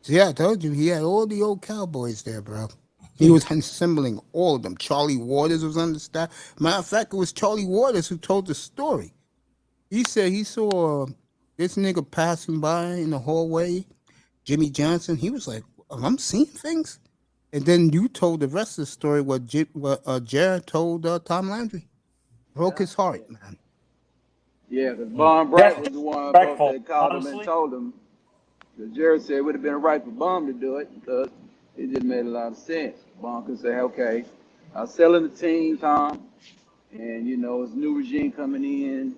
yeah, I told you he had all the old Cowboys there, bro. He was assembling all of them. Charlie Waters was on the staff. Matter of fact, it was Charlie Waters who told the story. He said he saw this nigga passing by in the hallway, Jimmy Johnson. He was like, I'm seeing things. And then you told the rest of the story what Jared told Tom Landry. Broke his heart, man. Yeah, because Von Bright was the one that called him honestly. and told him. Because Jared said it would have been right for Bum to do it because it just made a lot of sense. Bum could say, okay, I'm selling the team, Tom, and, it's a new regime coming in.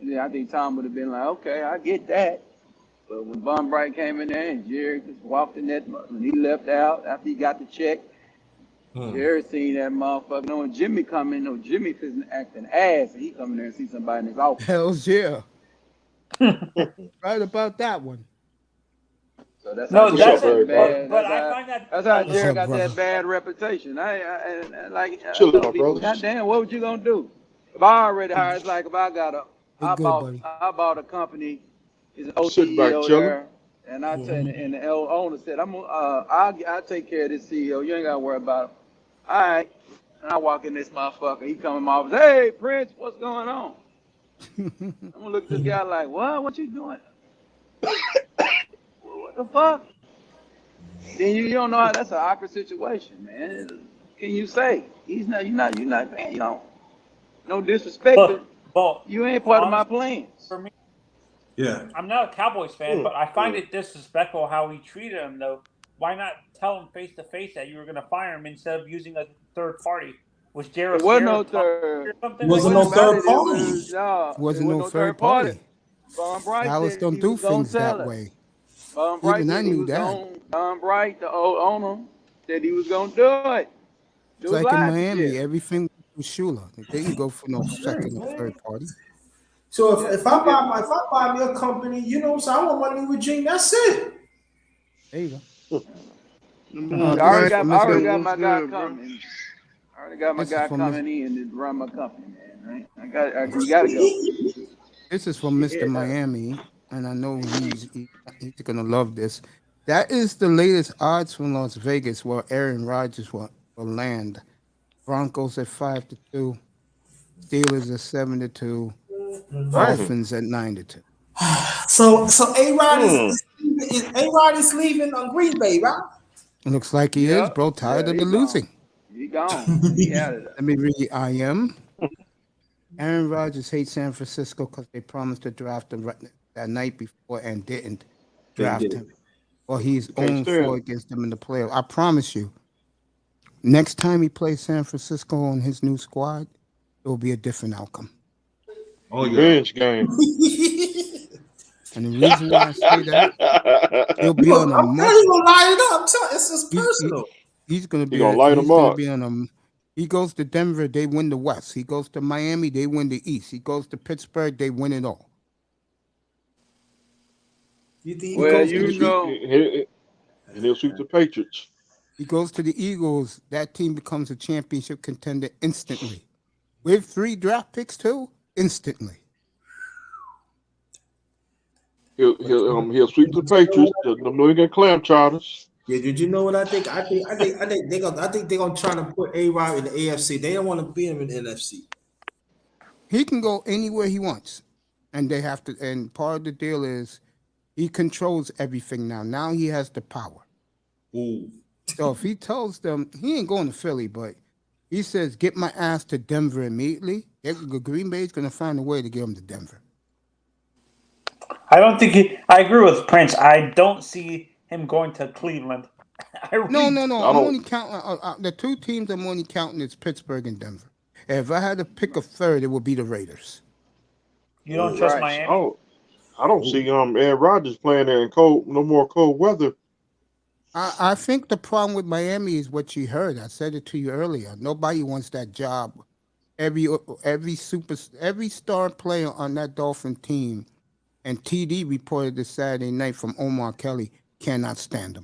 And then I think Tom would have been like, okay, I get that. But when Von Bright came in there and Jared just walked in that, when he left out after he got the check, Jared seen that motherfucker. When Jimmy come in, Jimmy is acting ass, and he come in there and see somebody in his office. Hells yeah. Right about that one. So that's No, how that's Jared it. got bad. But I find that That's how What's Jared up, got brother? that bad reputation. I Chill tell out, people, bro. goddamn, what would you gonna do? If I already hired, it's like if I got Good, buddy. I bought a company, it's an Sit back, OCEO chillin'. there, and I tell and the owner said, I'll take care of this CEO. You ain't gotta worry about him. All right. And I walk in this motherfucker. He come in my office. Hey, Prince, what's going on? I'm gonna look at this guy like, what? What you doing? What the fuck? Then you don't know how that's an awkward situation, man. Can you say you're not, man, no disrespect, but you ain't part of my plans. For me, Yeah. I'm not a Cowboys fan, but I find it disrespectful how he treated him, though. Why not tell him face to face that you were going to fire him instead of using a third party? Was Jared It wasn't no scared third. or something? Wasn't like no that? third party. Wasn't no third party. Von Bright Dallas said don't he do was gonna things sell that it. way. Von Bright Even said I he knew was that. gonna- Von Bright, the old owner, said he was gonna do it. It's like in Miami, everything was Shula. They didn't go for no second or third party. So if I buy me a company, you know what I'm saying, I want money with Gene, that's it. There you go. Them I already This is Giants for got Mr. defense my looks guy good, bro. coming. I already got my This is guy for Mr. coming in to run my company, man. Right? You got to go. This is from Mr. Miami, and I know he's gonna love this. That is the latest odds from Las Vegas, where Aaron Rodgers will land. Broncos at 5-2, Steelers at 7-2, Dang. Dolphins at 9-2. So A-Rod Hmm. is leaving on Green Bay, right? It looks like he is, Yep. bro. Tired Yeah, of he the gone. losing. He gone. He had it. Let me read. I am. Aaron Rodgers hates San Francisco because they promised to draft him that night before and didn't They draft did. him. Well, he's Can't 0-4 stand. against them in the playoffs. I promise you, next time he plays San Francisco on his new squad, it will be a different outcome. Oh yeah. Revenge game. And the reason why I say that, he'll be on a I'm much. telling you, gonna lie it up. I'm telling it's just He's, personal. he's gonna He be. gonna light He's him gonna up. be on a. He goes to Denver, they win the West. He goes to Miami, they win the East. He goes to Pittsburgh, they win it all. You think he Well, goes to you the know, And he'll sweep the Patriots. He goes to the Eagles, that team becomes a championship contender instantly. With 3 draft picks too, instantly. He'll sweep the Patriots. The New England Clam Charters. Yeah, did you know what I think? I think they're gonna try to put A-Rod in the AFC. They don't want to beat him in the NFC. He can go anywhere he wants. And they have to, and part of the deal is he controls everything now. Now he has the power. Ooh. So if he tells them, he ain't going to Philly, but he says, get my ass to Denver immediately, Green Bay's going to find a way to get him to Denver. I don't think he. I agree with Prince. I don't see him going to Cleveland. No. I I'm don't. only counting the 2 teams I'm only counting is Pittsburgh and Denver. If I had to pick a third, it would be the Raiders. You don't trust right. Miami? I don't see Aaron Rodgers playing there in no more cold weather. I think the problem with Miami is what you heard. I said it to you earlier. Nobody wants that job. Every star player on that Dolphin team, and TD reported this Saturday night from Omar Kelly, cannot stand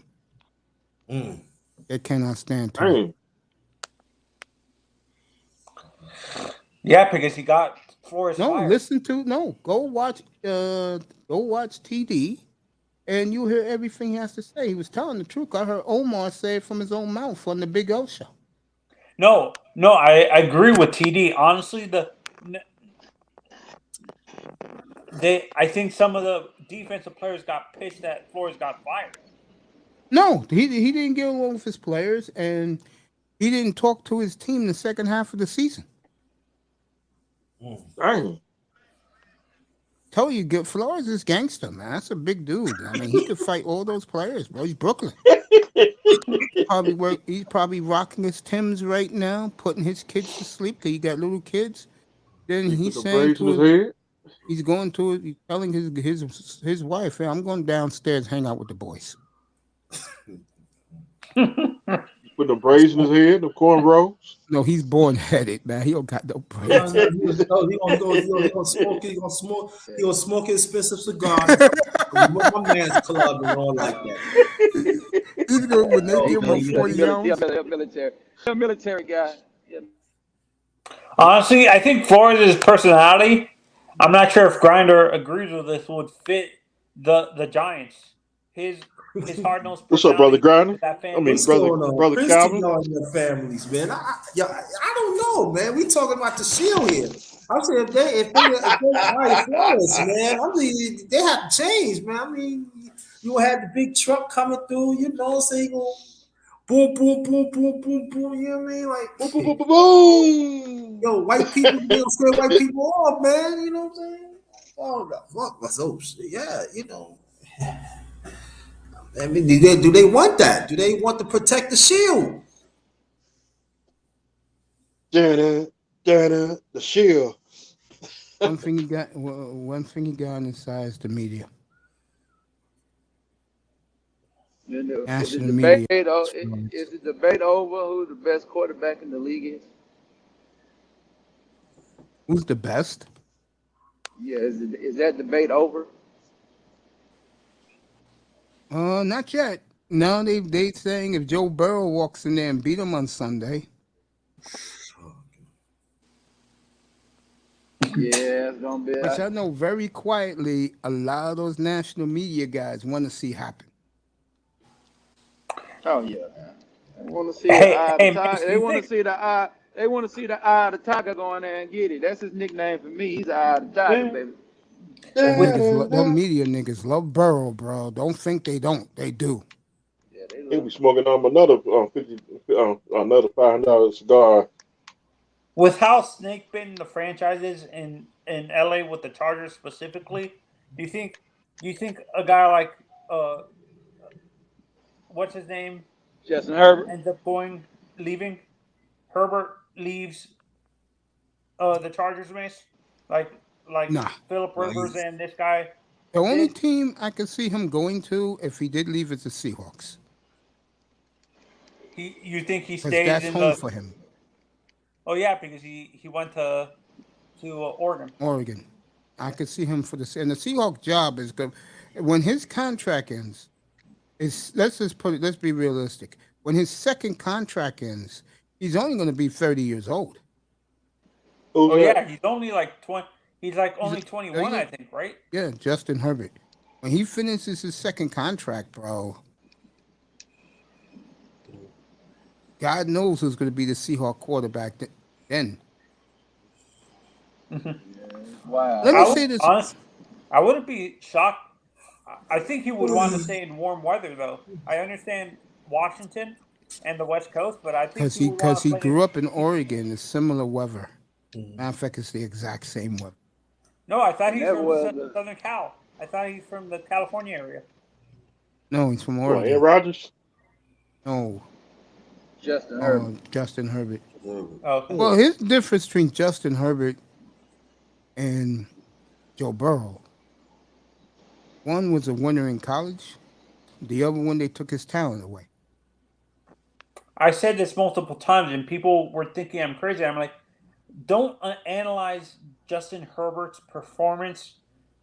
him. They cannot stand him. Dang. Yeah, because he got Forrest fired. Go watch TD, and you hear everything he has to say. He was telling the truth. I heard Omar say it from his own mouth on the Big O show. No, I agree with TD. Honestly, I think some of the defensive players got pissed that Flores got fired. No, he didn't get along with his players, and he didn't talk to his team the second half of the season. Dang. Tell you, Flores is gangster, man. That's a big dude. I mean, he could fight all those players, bro. He's Brooklyn. He's probably rocking his Timbs right now, putting his kids to sleep because he got little kids. Then he's saying to he's going to it. He's telling his wife, "Hey, I'm going downstairs, hang out with the boys." Put the braids in his head, the cornrows. No, he's born headed, man. He don't got no braids. He gonna smoke his expensive cigars. My man's club and all like that. He's going when they give him a 40 ounce. He's a military guy. Yeah. Honestly, I think Flores' personality, I'm not sure if Grinder agrees with this, would fit the Giants. His hard-nosed What's up, brother Grinder? What's brother going on? brother Prince Calvin. to y'all and your families, man. I don't know, man. We talking about the Shield here. I said if they hire Flores, man, I mean they have to change, man. I mean, you had the big truck coming through, you know, so you go boom, boom, boom, boom, boom, boom. You know what I mean? Like boom, boom, boom, boom, boom. Yo, white people, they don't scare white people off, man. You know what I'm saying? Oh, the fuck, what's up? Yeah, you know. I mean, do they want that? Do they want to protect the Shield? The Shield. One thing he got on his side is the media. Is the debate over who the best quarterback in the league is? Who's the best? Yeah, is that debate over? Not yet. No, they saying if Joe Burrow walks in there and beat him on Sunday, Yeah, it's gonna be. which I know very quietly, a lot of those national media guys want to see happen. Oh yeah. They want to see the Hey, eye of the hey, Mace, tiger. do They you want to think? see the eye. They want to see the eye of the tiger go in there and get it. That's his nickname for me. He's the eye of the tiger, baby. With Them media niggas love Burrow, bro. Don't think they don't. They do. Yeah, they He love. was smoking on another 50, another $500 cigar. with how snake bitten the franchise is in LA with the Chargers specifically, do you think a guy like uh what's his name Justin Herbert. ends up leaving? Herbert leaves the Chargers, Mace? Like Nah. Philip No, Rivers and this guy The only did? team I could see him going to, if he did leave, is the Seahawks. You think he Because stays that's in home the? for him, Oh yeah, because he went to Oregon. Oregon. I could see him for and the Seahawks job is good. When his contract ends, let's be realistic. When his second contract ends, he's only going to be 30 years old. Who's Oh that? yeah, he's only like 20. He's like only 21, yeah. I think, right? Yeah, Justin Herbert. When he finishes his second contract, bro, God knows who's going to be the Seahawks quarterback then. Wow. Let me say this. I wouldn't be shocked. I think he would want to stay in warm weather, though. I understand Washington and the West Coast, but I think he would want Because to he play. grew up in Oregon, it's similar weather. Matter of fact, it's the exact same weather. No, I thought he's That from was Southern Cal. I thought he's from the California area. No, he's from What, Aaron Oregon. Rodgers? No, Justin Herbert. Justin Herbert. Oh, okay. Well, here's the difference between Justin Herbert and Joe Burrow. One was a winner in college. The other one, they took his talent away. I said this multiple times, and people were thinking I'm crazy. I'm like, don't analyze Justin Herbert's performance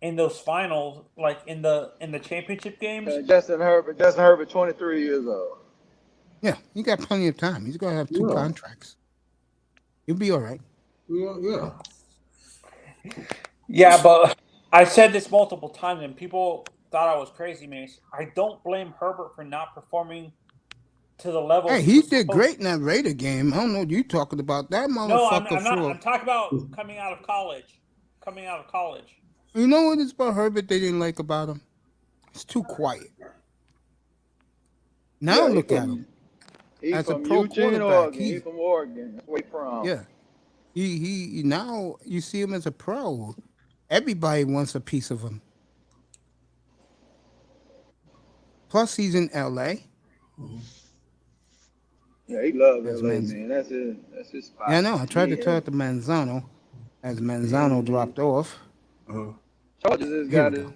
in those finals, like in the championship games. Justin Herbert, 23 years old. Yeah, he got plenty of time. He's going to have two contracts. He'll be all right. Yeah. Yeah, but I said this multiple times, and people thought I was crazy, Mace. I don't blame Herbert for not performing to the level. Hey, he did great in that Raider game. I don't know what you're talking about. That motherfucker. No, I'm not. I'm talking about coming out of college. You know what it's about Herbert they didn't like about him? It's too quiet. Now look at him. He's As a from pro Eugene, quarterback, Oregon. He's from Oregon. That's where he's from. Yeah. He now you see him as a pro. Everybody wants a piece of him. Plus, he's in LA. Yeah, he loves That's LA, Manz- man. That's his spot. Yeah, I know. I tried to tell it to Manzano as Manzano dropped off. Chargers has got to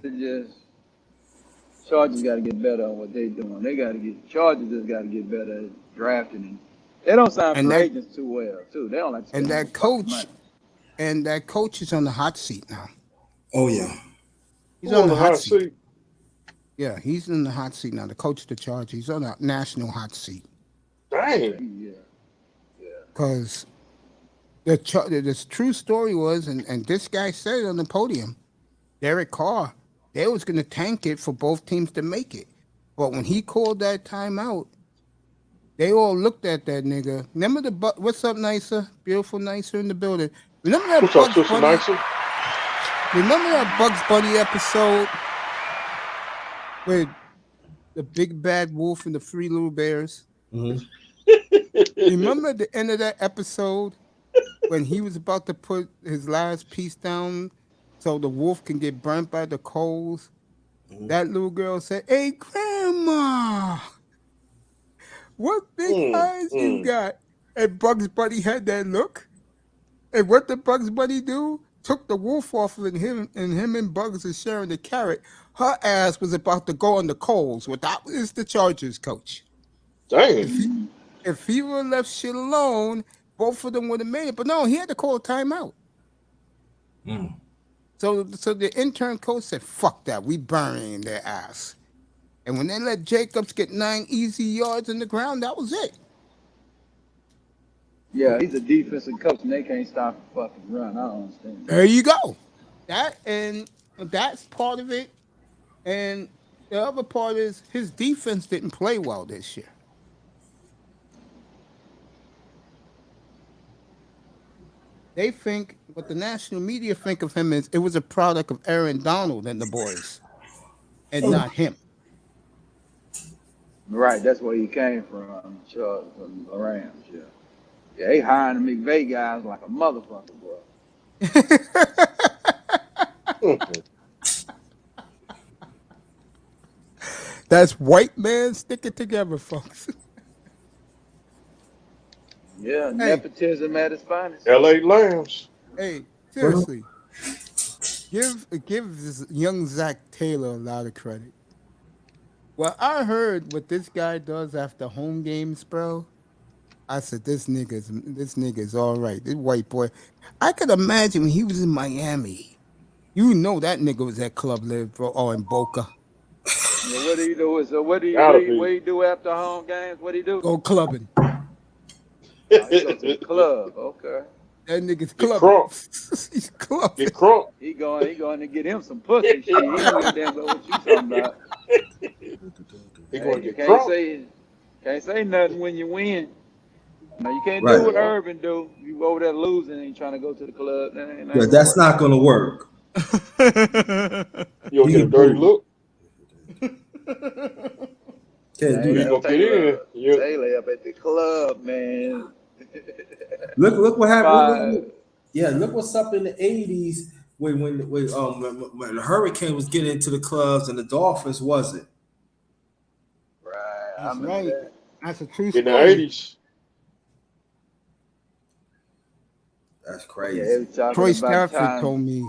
Chargers got to get better on what they're doing. Chargers just got to get better at drafting. And they don't sign free agents too well, too. They don't like to And spend that coach is on the hot seat now. Oh yeah. He's on the hot seat. Yeah, he's in the hot seat now. The coach of the Chargers. He's on a national hot seat. Dang. Yeah. Because the true story was, and this guy said it on the podium, Derek Carr, they was going to tank it for both teams to make it. But when he called that timeout, they all looked at that nigga. Remember what's up, Nicer? Beautiful Nicer in the building. Remember that What's up, Bugs Sister Bunny? Nicer? Remember that Bugs Bunny episode with the big bad wolf and the three little bears? Remember the end of that episode when he was about to put his last piece down so the wolf can get burnt by the coals? That little girl said, "Hey, Grandma, what big eyes you got?" And Bugs Bunny had that look. And what did Bugs Bunny do? Took the wolf off of him and Bugs is sharing the carrot. Her ass was about to go on the coals. That was the Chargers coach. Dang. If he would have left shit alone, both of them would have made it. But no, he had to call a timeout. So the intern coach said, "Fuck that, we burying their ass." And when they let Jacobs get 9 easy yards in the ground, that was it. Yeah, he's a defensive coach, and they can't stop the fucking run. I don't understand. There you go. That's part of it. And the other part is his defense didn't play well this year. They think what the national media think of him is it was a product of Aaron Donald and the boys, and not him. Right, that's where he came from, from the Rams. Yeah, yeah, they hiring the McVay guys like a motherfucker, bro. That's white man sticking together, folks. Yeah, nepotism at its finest. L.A. Lambs. Hey, seriously, give this young Zach Taylor a lot of credit. Well, I heard what this guy does after home games, bro. I said this nigga's all right. This white boy, I could imagine when he was in Miami. You know that nigga was at Club Live, bro, or in Boca. Yeah, what do you do? So what do you do after home games? What do you do? Go clubbing. He goes to the club. Okay. That nigga's Get clubbing. crunk. He's clubbing. Get crunk. He going to get him some pussy. Shit. He don't give a damn about what you talking about. He going to You get crunk. can't say nothing when you win. No, you can't Right. do what Urban do. You over there losing and trying to go to the club. Yeah, that's not going to work. You don't get a dirty look. Can't do You that. gonna get in. Taylor up at the club, man. Look what happened. Look what's up in the 80s when the Hurricane was getting into the clubs and the Dolphins wasn't. Right. That's right. That's a true In the story. 80s. That's crazy. Yeah, Troy Stafford told me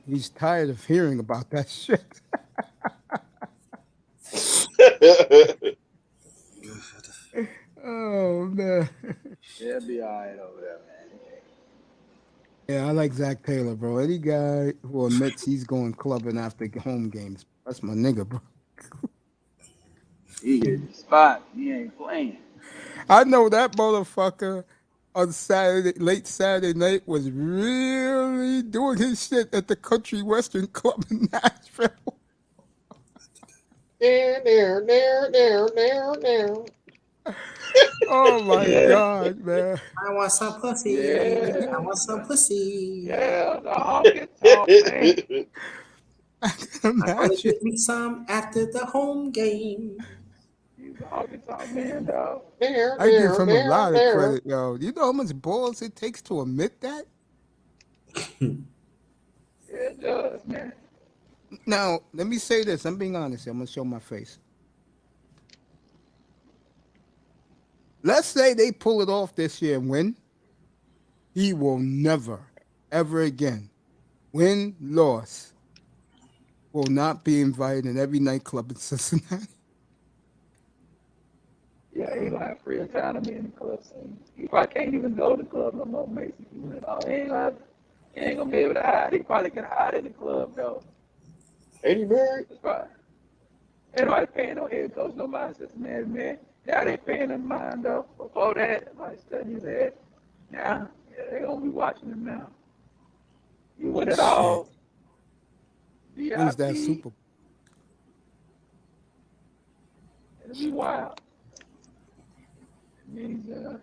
he's tired of hearing about that shit. Oh man. Yeah, it'll be all right over there, man. Yeah, I like Zach Taylor, bro. Any guy who admits he's going clubbing after home games, that's my nigga, bro. He hit the spot. He ain't playing. I know that motherfucker on late Saturday night was really doing his shit at the Country Western Club in Nashville. Oh my God, man. I want some pussy. Yeah. I want some pussy. Yeah, the honky tonk, man. I can I'm gonna imagine. get me some after the home game. You the honky tonk man, dog. I give him a lot of credit, yo. You know how much balls it takes to admit that? Yeah, it does, man. Now, let me say this. I'm being honest. I'm going to show my face. Let's say they pull it off this year and win. He will never, ever again, win, loss, will not be invited in every nightclub in Cincinnati. Yeah, he gonna have free time to be in the club scene. He probably can't even go to the club no more, Mason. He ain't gonna be able to hide. He probably can hide in the club though. Ain't he married? That's right. Ain't nobody paying no head coach, no mind system, man. Now they paying him mind though. Before that, like studying his head. Now, they gonna be watching him now. You win it all. When's that Super Bowl? It'll be wild. It means, That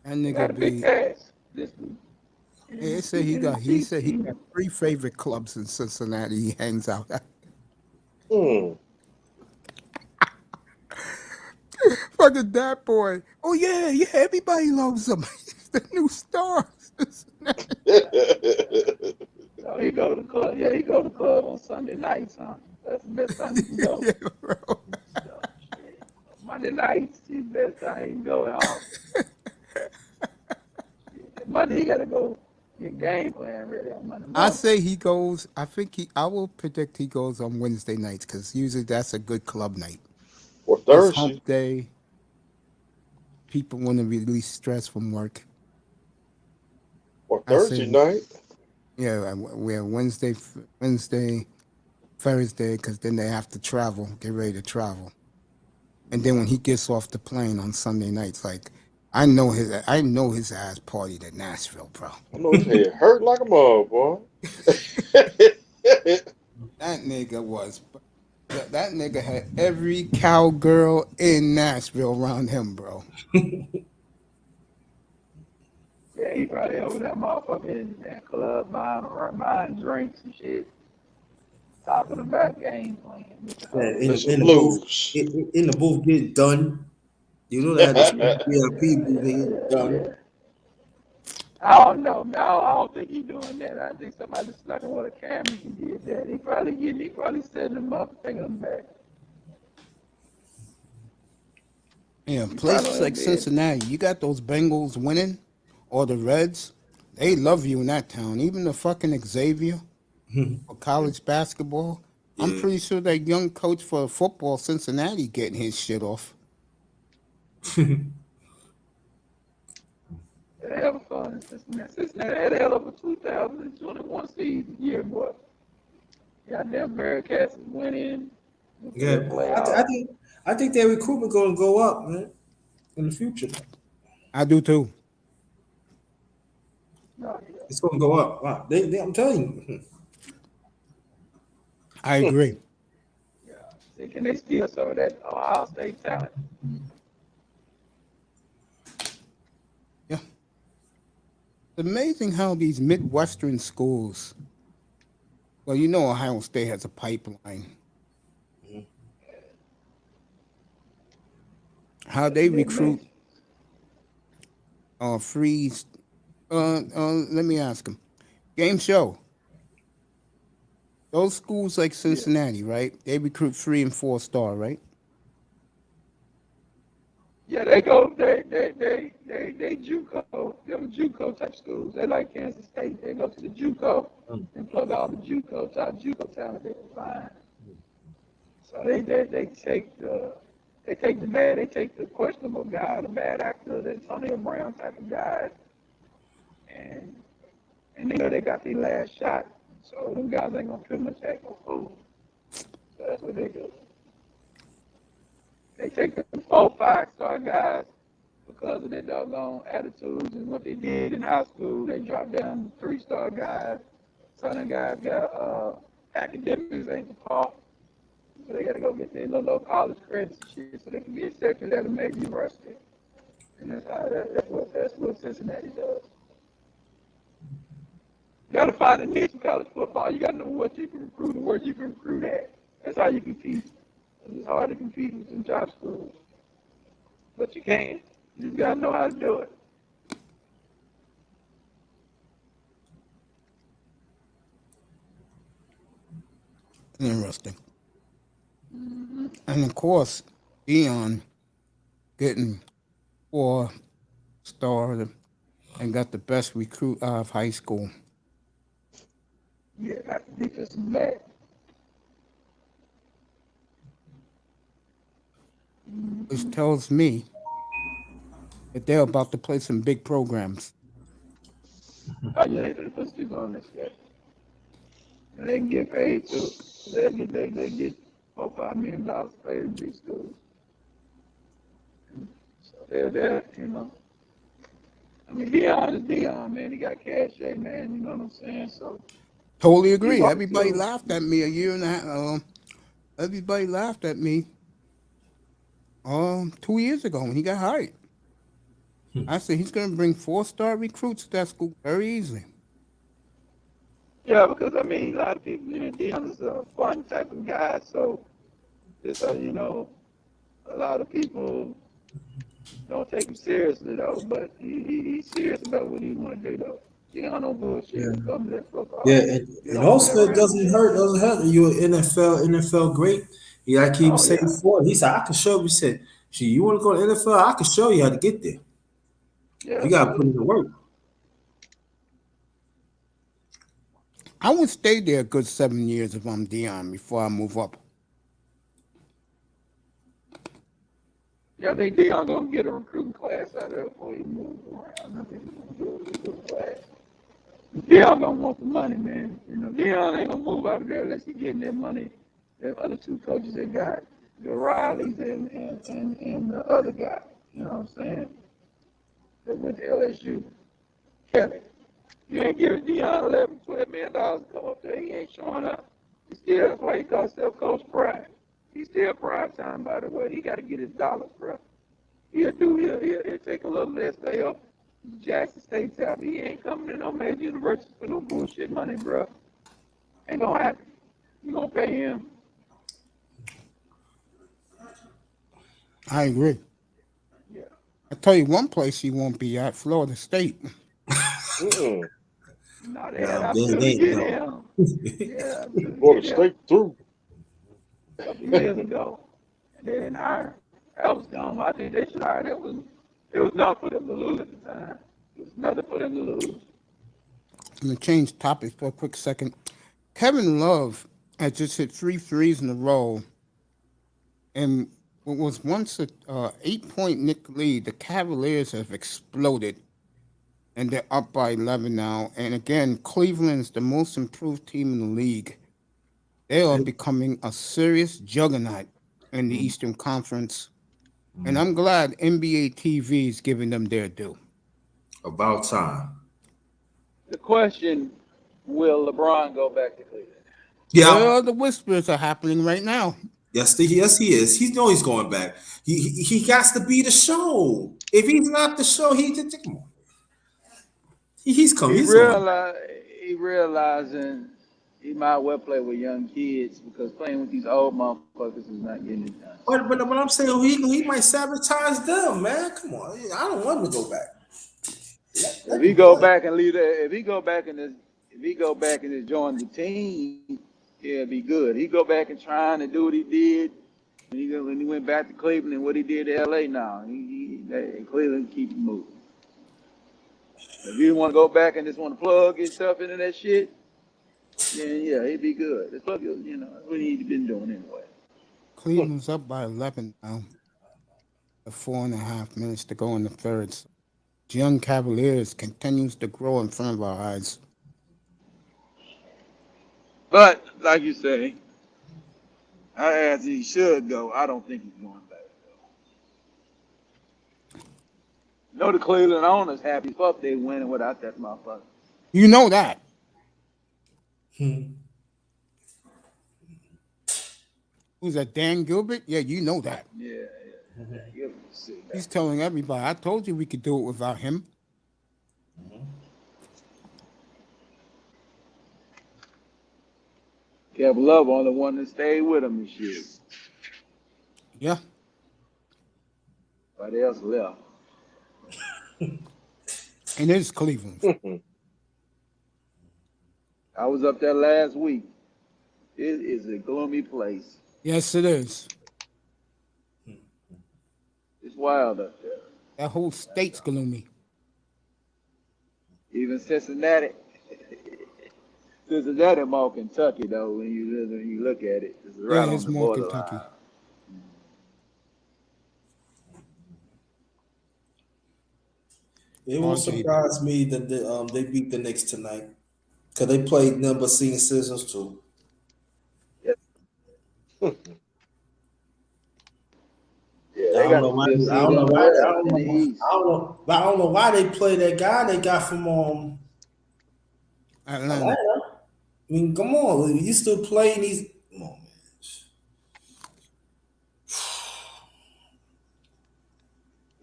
got a nigga big be. cash this week. He said he got 3 favorite clubs in Cincinnati he hangs out at. Fucking that boy. Oh yeah, everybody loves him. He's the new star. So he go to the club. Yeah, he go to the club on Sunday nights, huh? That's the best time he can go. Yeah, bro. So, Monday nights, he's the best time he can go at home. Monday, he gotta go get game plan ready on Monday I morning. say he goes. I will predict he goes on Wednesday nights because usually that's a good club night. Or It's Thursday. hump day. People want to release stress from work. Or I Thursday see. night. Yeah, we're Wednesday, Thursday, because then they have to travel, get ready to travel. And then when he gets off the plane on Sunday nights, like I know his ass partied at Nashville, bro. I know his head hurt like a mug, boy. That nigga was. That nigga had every cowgirl in Nashville around him, bro. Yeah, he probably over that motherfucker in that club buying drinks and shit. Talking about game playing. Yeah, That's some in the booth, blues. in the booth, get done. You know that the VIP booth, they get done. Yeah. I don't know, man. I don't think he's doing that. I think somebody snuck him with a camera and did that. He probably setting him up, taking him back. Yeah, He places probably like did. Cincinnati, you got those Bengals winning, or the Reds. They love you in that town. Even the fucking Xavier for college basketball. I'm Yeah. pretty sure that young coach for football, Cincinnati, getting his shit off. They have fun in Cincinnati. Cincinnati had a hell of a 2021 season year, boy. Goddamn Bearcats is winning. Yeah, I think their recruitment gonna go up, man, in the future. I do too. No, yeah. It's gonna go up. Wow. I'm telling you. I agree. See, can they steal some of that Ohio State talent? Yeah. It's amazing how these Midwestern schools, well, you know Ohio State has a pipeline. How they recruit freeze. Let me ask them. Game show. Those schools like Cincinnati, right? They recruit 3 and 4 star, right? Yeah, they JUCO, them JUCO type schools. They like Kansas State. They go to the JUCO and plug all the JUCO talent they can find. So they take the bad, they take the questionable guy, the bad actor, the Antonio Brown type of guy, and they know they got the last shot. So them guys ain't gonna pretty much act no fool. So that's what they do. They take the 4, 5-star guys because of their doggone attitudes and what they did in high school. They dropped down 3-star guys. Some of the guys got academics ain't the part. So they gotta go get their little college credits and shit so they can be accepted at a major university. And that's what Cincinnati does. You gotta find a niche in college football. You gotta know what you can recruit and where you can recruit at. That's how you compete. It's hard to compete with some job schools. But you can. You just gotta know how to do it. Interesting. And of course, Dion getting 4 star and got the best recruit out of high school. Yeah, that's the defensive back. Which tells me that they're about to play some big programs. Oh yeah, they put people on this shit. And they can get paid too. They get $4-5 million paid in these schools. So they're you know. I mean, Dion is Dion, man. He got cachet, man. You know what I'm saying? So Totally agree. walked Everybody through. laughed at me a year and a half. Everybody laughed at me 2 years ago when he got hired. I said he's going to bring 4-star recruits to that school very easily. Yeah, because I mean, a lot of people, you know, Dion is a fun type of guy. So it's you know, a lot of people don't take him seriously though. But he's serious about what he want to do though. Dion no bullshit. Yeah. He come to that football. Yeah, You and don't also play it doesn't hurt. You an NFL great. He like he was saying yeah. before. He said, I can show you. He said, "Gee, you want to go to NFL? I can show you how to get there. Yeah, You got to put in the work." I would stay there a good 7 years if I'm Dion before I move up. Yeah, I think Dion gonna get a recruiting class out of it before he moves around. I think he's gonna do a recruiting class. Dion gonna want the money, man. You know, Dion ain't gonna move out of there unless he getting that money. The other 2 coaches they got the Rileys and the other guy. You know what I'm saying? That went to LSU. Kelly. You ain't giving Deion $11, $12 million to come up there. He ain't showing up. That's why he calls himself Coach Prime. He's still prime time, by the way. He got to get his dollars, bro. He'll take a little less day off. Jackson State top. He ain't coming to no major university for no bullshit money, bro. Ain't gonna happen. You gonna pay him. I agree. Yeah. I tell you one place he won't be at, Florida State. Mm-mm. No, they No, had they opportunity to ain't, get no. him. Yeah, Brought the state through. a couple years ago. And they didn't hire him. That was dumb. I think they should hire him. It was not for them to lose at the time. It was nothing for them to lose. I'm going to change topics for a quick second. Kevin Love has just hit 3 threes in a row. And what was once an 8-point Nick lead, the Cavaliers have exploded. And they're up by 11 now. And again, Cleveland is the most improved team in the league. They are becoming a serious juggernaut in the Eastern Conference. And I'm glad NBA TV is giving them their due. About time. The question, will LeBron go back to Cleveland? Yeah. Well, the whispers are happening right now. Yes, he is. He knows he's going back. He has to be the show. If he's not the show, come on. He's coming. He's going. He realizing he might well play with young kids because playing with these old motherfuckers is not getting it done. But I'm saying he might sabotage them, man. Come on, I don't want him to go back. If he go back and leave that, if he go back and just join the team, yeah, it'd be good. He go back and trying to do what he did when he went back to Cleveland and what he did to LA. Now Cleveland keep him moving. If you want to go back and just want to plug his stuff into that shit, then yeah, he'd be good. That's what that's what he'd been doing anyway. Cleveland's up by 11 now. 4.5 minutes to go in the third. The young Cavaliers continues to grow in front of our eyes. But like you say, as he should go, I don't think he's going back. No, the Cleveland owners happy fuck they winning without that motherfucker. You know that. Who's that, Dan Gilbert? Yeah, you know that. Yeah. He's telling everybody, I told you we could do it without him. Kept Love on the one that stayed with him and shit. Yeah. Everybody else left. And it's Cleveland. I was up there last week. It is a gloomy place. Yes, it is. It's wild up there. That whole state's gloomy. Even Cincinnati. Cincinnati more Kentucky though when you look at it. It's right on it's the more borderline. Kentucky. It won't surprise me that they beat the Knicks tonight because they played number senior citizens too. I don't know why they play that guy they got from Atlanta. I mean, come on, you still playing these? Come on,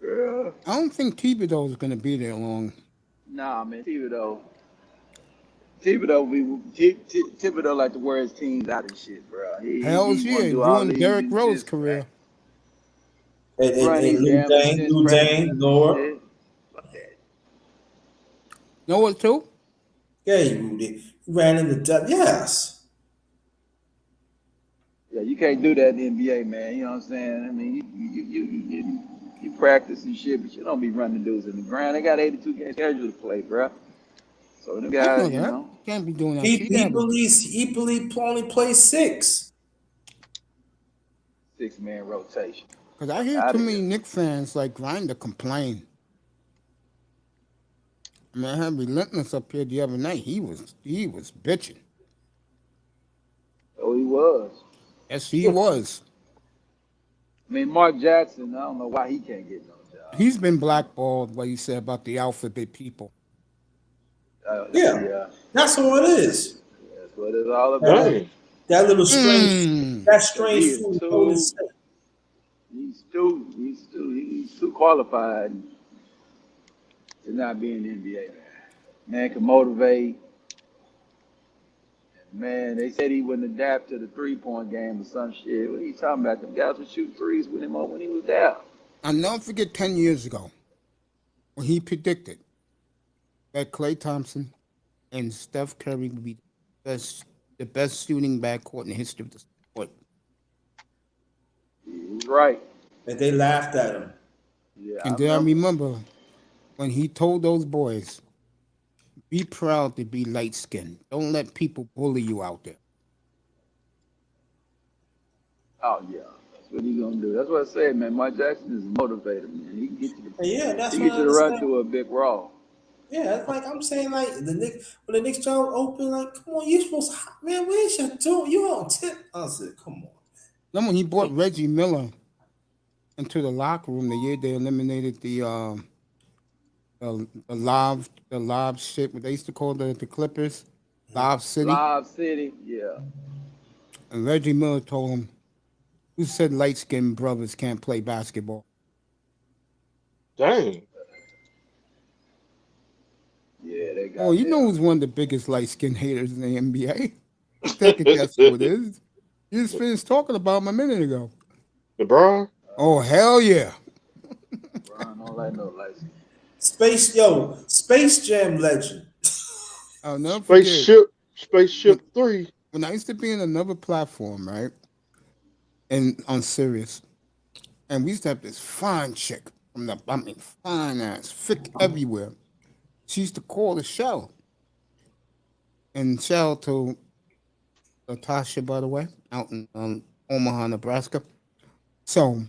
man. I don't think Thibodeau is going to be there long. Nah, man, Thibodeau like to wear his teams out and shit, bro. Hell's yeah, doing Derrick Rose' career. And Lou Dane, Noah. Know what too? Yeah, he ran into death. Yes. Yeah, you can't do that in the NBA, man. You know what I'm saying? I mean, you practice and shit, but you don't be running dudes in the ground. They got 82 games scheduled to play, bro. So the guys, you know, can't be doing that. He believes only plays 6. 6-man rotation. Because I hear too many Knicks fans like Grinder complain. I mean, I had Relentless up here the other night. He was bitching. Oh, he was. Yes, he was. I mean, Mark Jackson, I don't know why he can't get no job. He's been blackballed. What he said about the alphabet people. Yeah, that's all it is. That's what it's all about. Dang. That little strange, that He strange is food. too. He's too qualified to not be in the NBA. Man can motivate. Man, they said he wouldn't adapt to the 3-point game or some shit. What are you talking about? Them guys would shoot threes with him when he was there. I'll never forget 10 years ago when he predicted that Klay Thompson and Steph Curry would be the best shooting backcourt in the history of the sport. He was right. And they laughed at him. Yeah, And then I remember when he told those boys, be proud to be light skinned. Don't let people bully you out there. Oh yeah, that's what he's gonna do. That's what I said, man. Mike Jackson is a motivator, man. He can get you to, Yeah, that's he what get I you to run understand. through a big wall. Yeah, it's like I'm saying, like when the Knicks job open, like, come on, you supposed to, man, where's your door? You on tip? I said, come on. Then when he brought Reggie Miller into the locker room the year they eliminated the lob shit, what they used to call the Clippers, Lob City. Lob City, yeah. And Reggie Miller told him, who said light skinned brothers can't play basketball? Dang. Yeah, they got. Oh, you know who's one of the biggest light skinned haters in the NBA? Take a guess who it is. You just finished talking about him a minute ago. LeBron? Oh, hell yeah. Brian don't like no lights. Space Jam legend. I'll never forget. Spaceship 3. When I used to be in another platform, right? And on Sirius, and we used to have this fine chick fine ass, thick everywhere. She used to call the show. And shout out to Latasha, by the way, out in Omaha, Nebraska. So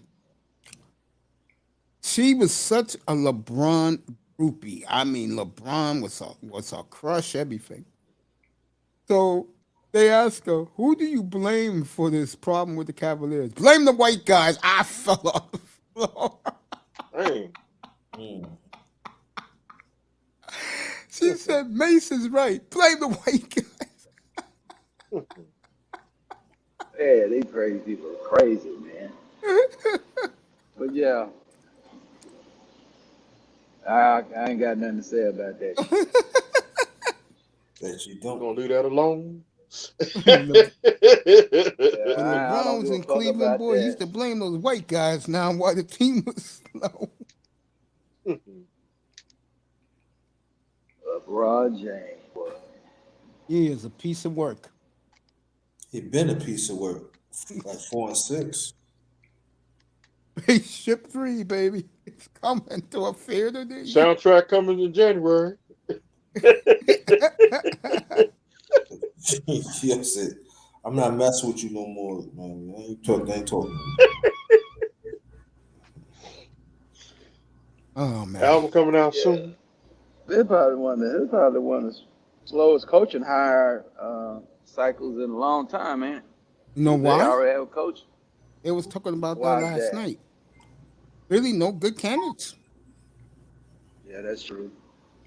she was such a LeBron groupie. I mean, LeBron was her crush, everything. So they asked her, who do you blame for this problem with the Cavaliers? Blame the white guys. I fell off the floor. Dang. She said, Mason's right. Blame the white guys. Yeah, these crazy people are crazy, man. But yeah, I ain't got nothing to say about that. That you I'm don't. gonna leave that alone. When I LeBron don't was give a in fuck Cleveland, about boy, he that. used to blame those white guys now why the team was slow. LeBron James, boy. He is a piece of work. He been a piece of work, like 4 and 6. Spaceship 3, baby. It's coming to a theater near you. Soundtrack coming in January. Yes, it. I'm not messing with you no more, man. I ain't talking. Oh, man. Album coming out soon. They're probably one of the slowest coaching hire cycles in a long time, man. You know They why? already have a coach. They was talking about Why that is last that? night. Really no good candidates. Yeah, that's true.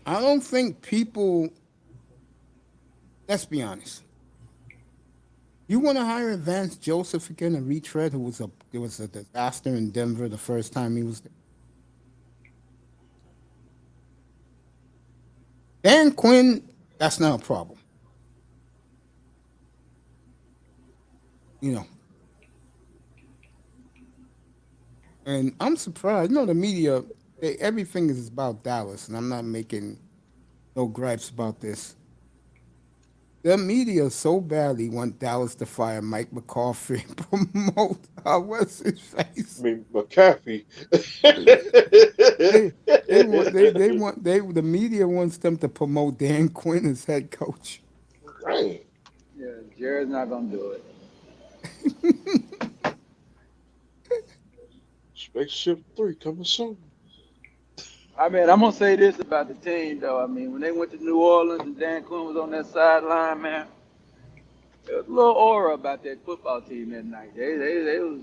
I don't think people, let's be honest. You want to hire Vance Joseph again, a retread who was a disaster in Denver the first time he was there. Dan Quinn, that's not a problem. You know. And I'm surprised. You know, the media, everything is about Dallas, and I'm not making no gripes about this. The media so badly want Dallas to fire Mike McCarthy and promote what's his face. I mean, McAfee. The media wants them to promote Dan Quinn as head coach. Dang. Yeah, Jared's not gonna do it. Spaceship 3 coming soon. I mean, I'm gonna say this about the team, though. I mean, when they went to New Orleans and Dan Quinn was on that sideline, man, there was a little aura about that football team that night. They was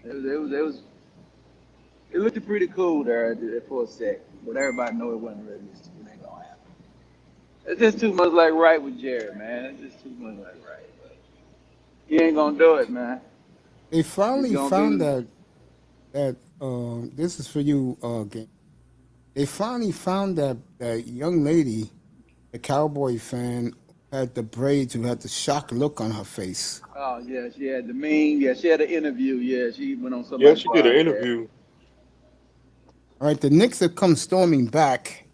It looked pretty cool there for a sec, but everybody know it wasn't realistic. It ain't gonna happen. It's just too much like right with Jared, man. It's just too much like right. But he ain't gonna do it, man. They He's finally gonna found be. that this is for you, game. They finally found that young lady, the cowboy fan, had the braids, who had the shocked look on her face. Oh yeah, she had the mean. Yeah, she had an interview. Yeah, she went on Yeah, somebody's she did an podcast. interview. All right, the Knicks have come storming back.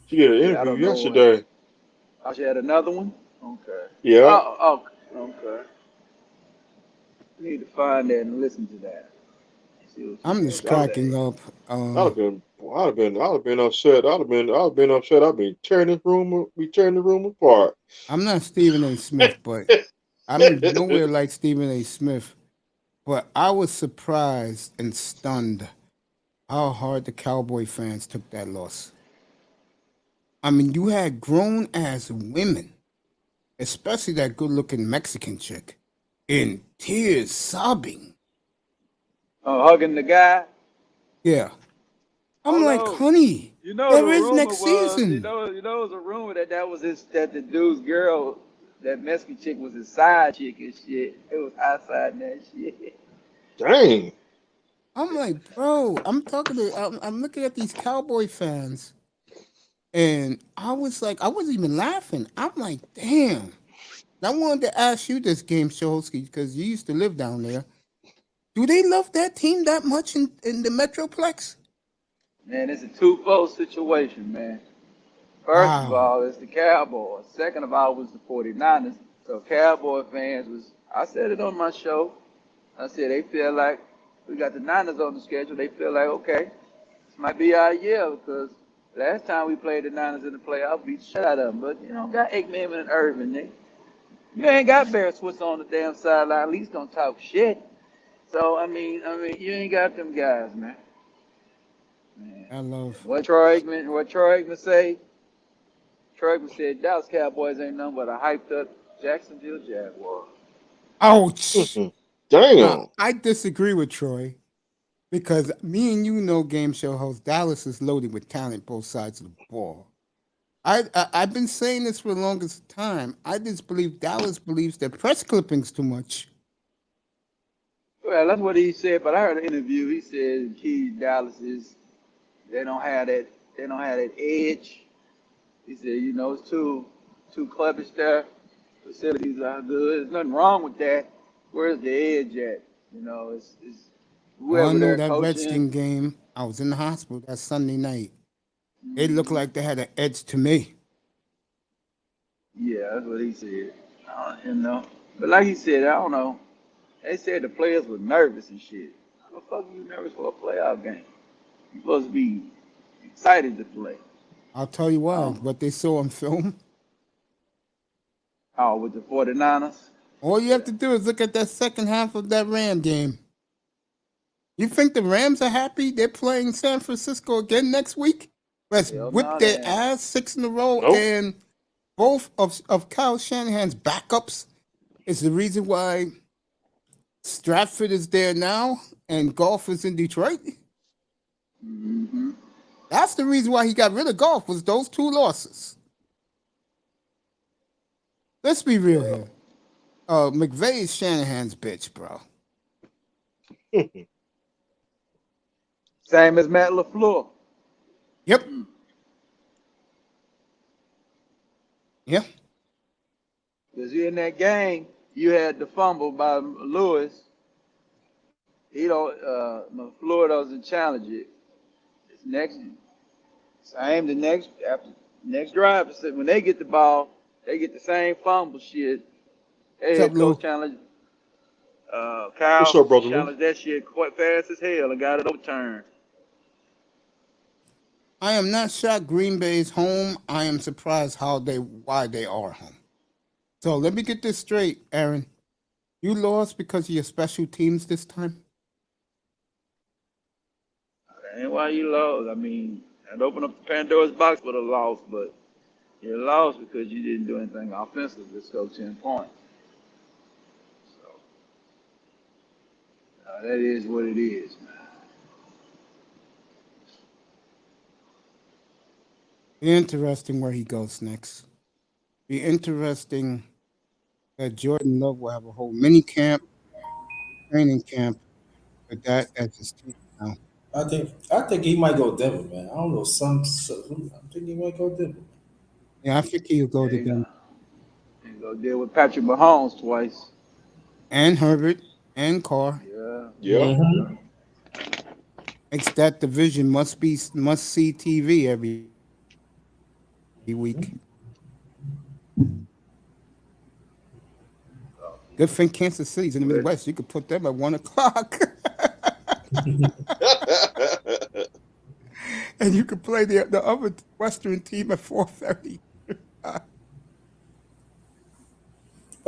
She did an Yeah, I interview don't know what. yesterday. Oh, she had another one. Okay. Yeah. Okay. Need to find that and listen to that. See what she I'm had just to say. cracking up. I'd have been upset. I'd have been upset. I'd be tearing the room apart. I'm not Stephen A. Smith, but I'm nowhere like Stephen A. Smith. But I was surprised and stunned how hard the Cowboy fans took that loss. I mean, you had grown ass women, especially that good looking Mexican chick, in tears, sobbing. Hugging the guy. Yeah. I'm Oh like, no. honey, You know the there is rumor next was, season. it was a rumor that was that the dude's girl, that Mexican chick was his side chick and shit. It was outside that shit. Dang. I'm like, bro, I'm looking at these Cowboy fans, and I was like, I wasn't even laughing. I'm like, damn. And I wanted to ask you this, Game Showski, because you used to live down there. Do they love that team that much in the Metroplex? Man, it's a twofold situation, man. First of Wow. all, it's the Cowboys. Second of all, was the 49ers. So Cowboy fans I said it on my show. I said they feel like we got the Niners on the schedule. They feel like, okay, this might be our year because last time we played the Niners in the playoffs, we shut out of them. But you know, got Aikman and Irvin. You ain't got Bear Swiss on the damn sideline. At least gonna talk shit. So I mean, you ain't got them guys, man. Man, I love. what Troy Aikman say? Troy Aikman said Dallas Cowboys ain't nothing but a hyped up Jacksonville Jaguars. Ouch. Now, Damn. I disagree with Troy because me and you know, game show host, Dallas is loaded with talent both sides of the ball. I've been saying this for the longest time. I just believe Dallas believes their press clippings too much. Well, that's what he said. But I heard an interview. He said the key to Dallas is they don't have that edge. He said, it's too clubbish there. Facilities are good. There's nothing wrong with that. Where's the edge at? It's Oh, I whoever know they're that coaching. Redskin game. I was in the hospital that Sunday night. It looked Mhm. like they had an edge to me. Yeah, that's what he said. But like he said, I don't know. They said the players were nervous and shit. How the fuck are you nervous for a playoff game? You're supposed to be excited to play. I'll tell you why. Um, What they saw on film. oh, with the 49ers? All you have Yeah. to do is look at that second half of that Ram game. You think the Rams are happy they're playing San Francisco again next week? Let's Hell whip no, their they ain't. ass 6 in a row, Nope. and both of Kyle Shanahan's backups is the reason why Stratford is there now and Golf is in Detroit. Mm-hmm. That's the reason why he got rid of Golf, was those 2 losses. Let's be real Yeah. here. McVay is Shanahan's bitch, bro. Same as Matt LaFleur. Yep. Mm. Yep. Because you in that game, you had the fumble by Lewis. He don't. LaFleur doesn't challenge it. It's same the next drive. So when they get the ball, they get the same fumble shit. Their What's up, head coach Lou? challenged. What's Kyle up, brother Lou? challenged that shit quite fast as hell and got it overturned. I am not shocked Green Bay's home. I am surprised why they are home. So let me get this straight, Aaron. You lost because of your special teams this time? That ain't why you lost. I mean, I'd open up the Pandora's box with a loss, but You lost because you didn't do anything offensive to score 10 points. So that is what it is, man. Be interesting where he goes next. Be interesting that Jordan Love will have a whole mini camp, training camp with that as his team now. I think he might go Denver, man. I don't know. I think he might go Denver. Yeah, I think he'll go Yeah, to you them. know, and go deal with Patrick Mahomes twice. And Herbert and Carr. Yeah, Yeah. yeah. Makes that division must see TV every week. Good thing Kansas City's in the But Midwest. You could put them at 1 o'clock. And you could play the other Western team at 4:30. But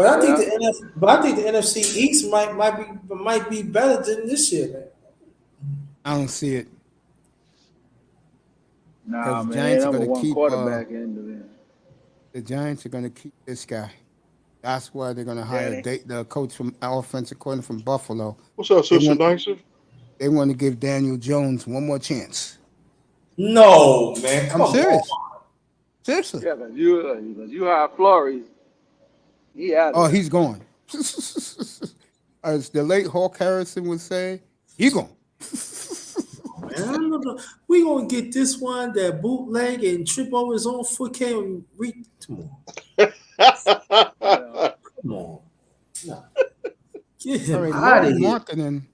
yeah, I think the NFC East might be better than this year, man. I don't see it nah, because the man, they Giants are number going to one keep quarterback in the this guy. That's why they're going to hire Danny. the coach from offensive coordinator from Buffalo. What's up, They Sister want Nicer? they want to give Daniel Jones one more chance. No, man, I'm come serious. on. Seriously. Yeah, because you hire Flores, he out of Oh, there. he's gone. As the late Hawk Harrison would say, he gone. Man, I remember we gonna get this one that bootleg and trip over his own foot. Can't read. Come Yeah. on. Nah. Get All him right, out Laurie of here. Marketing,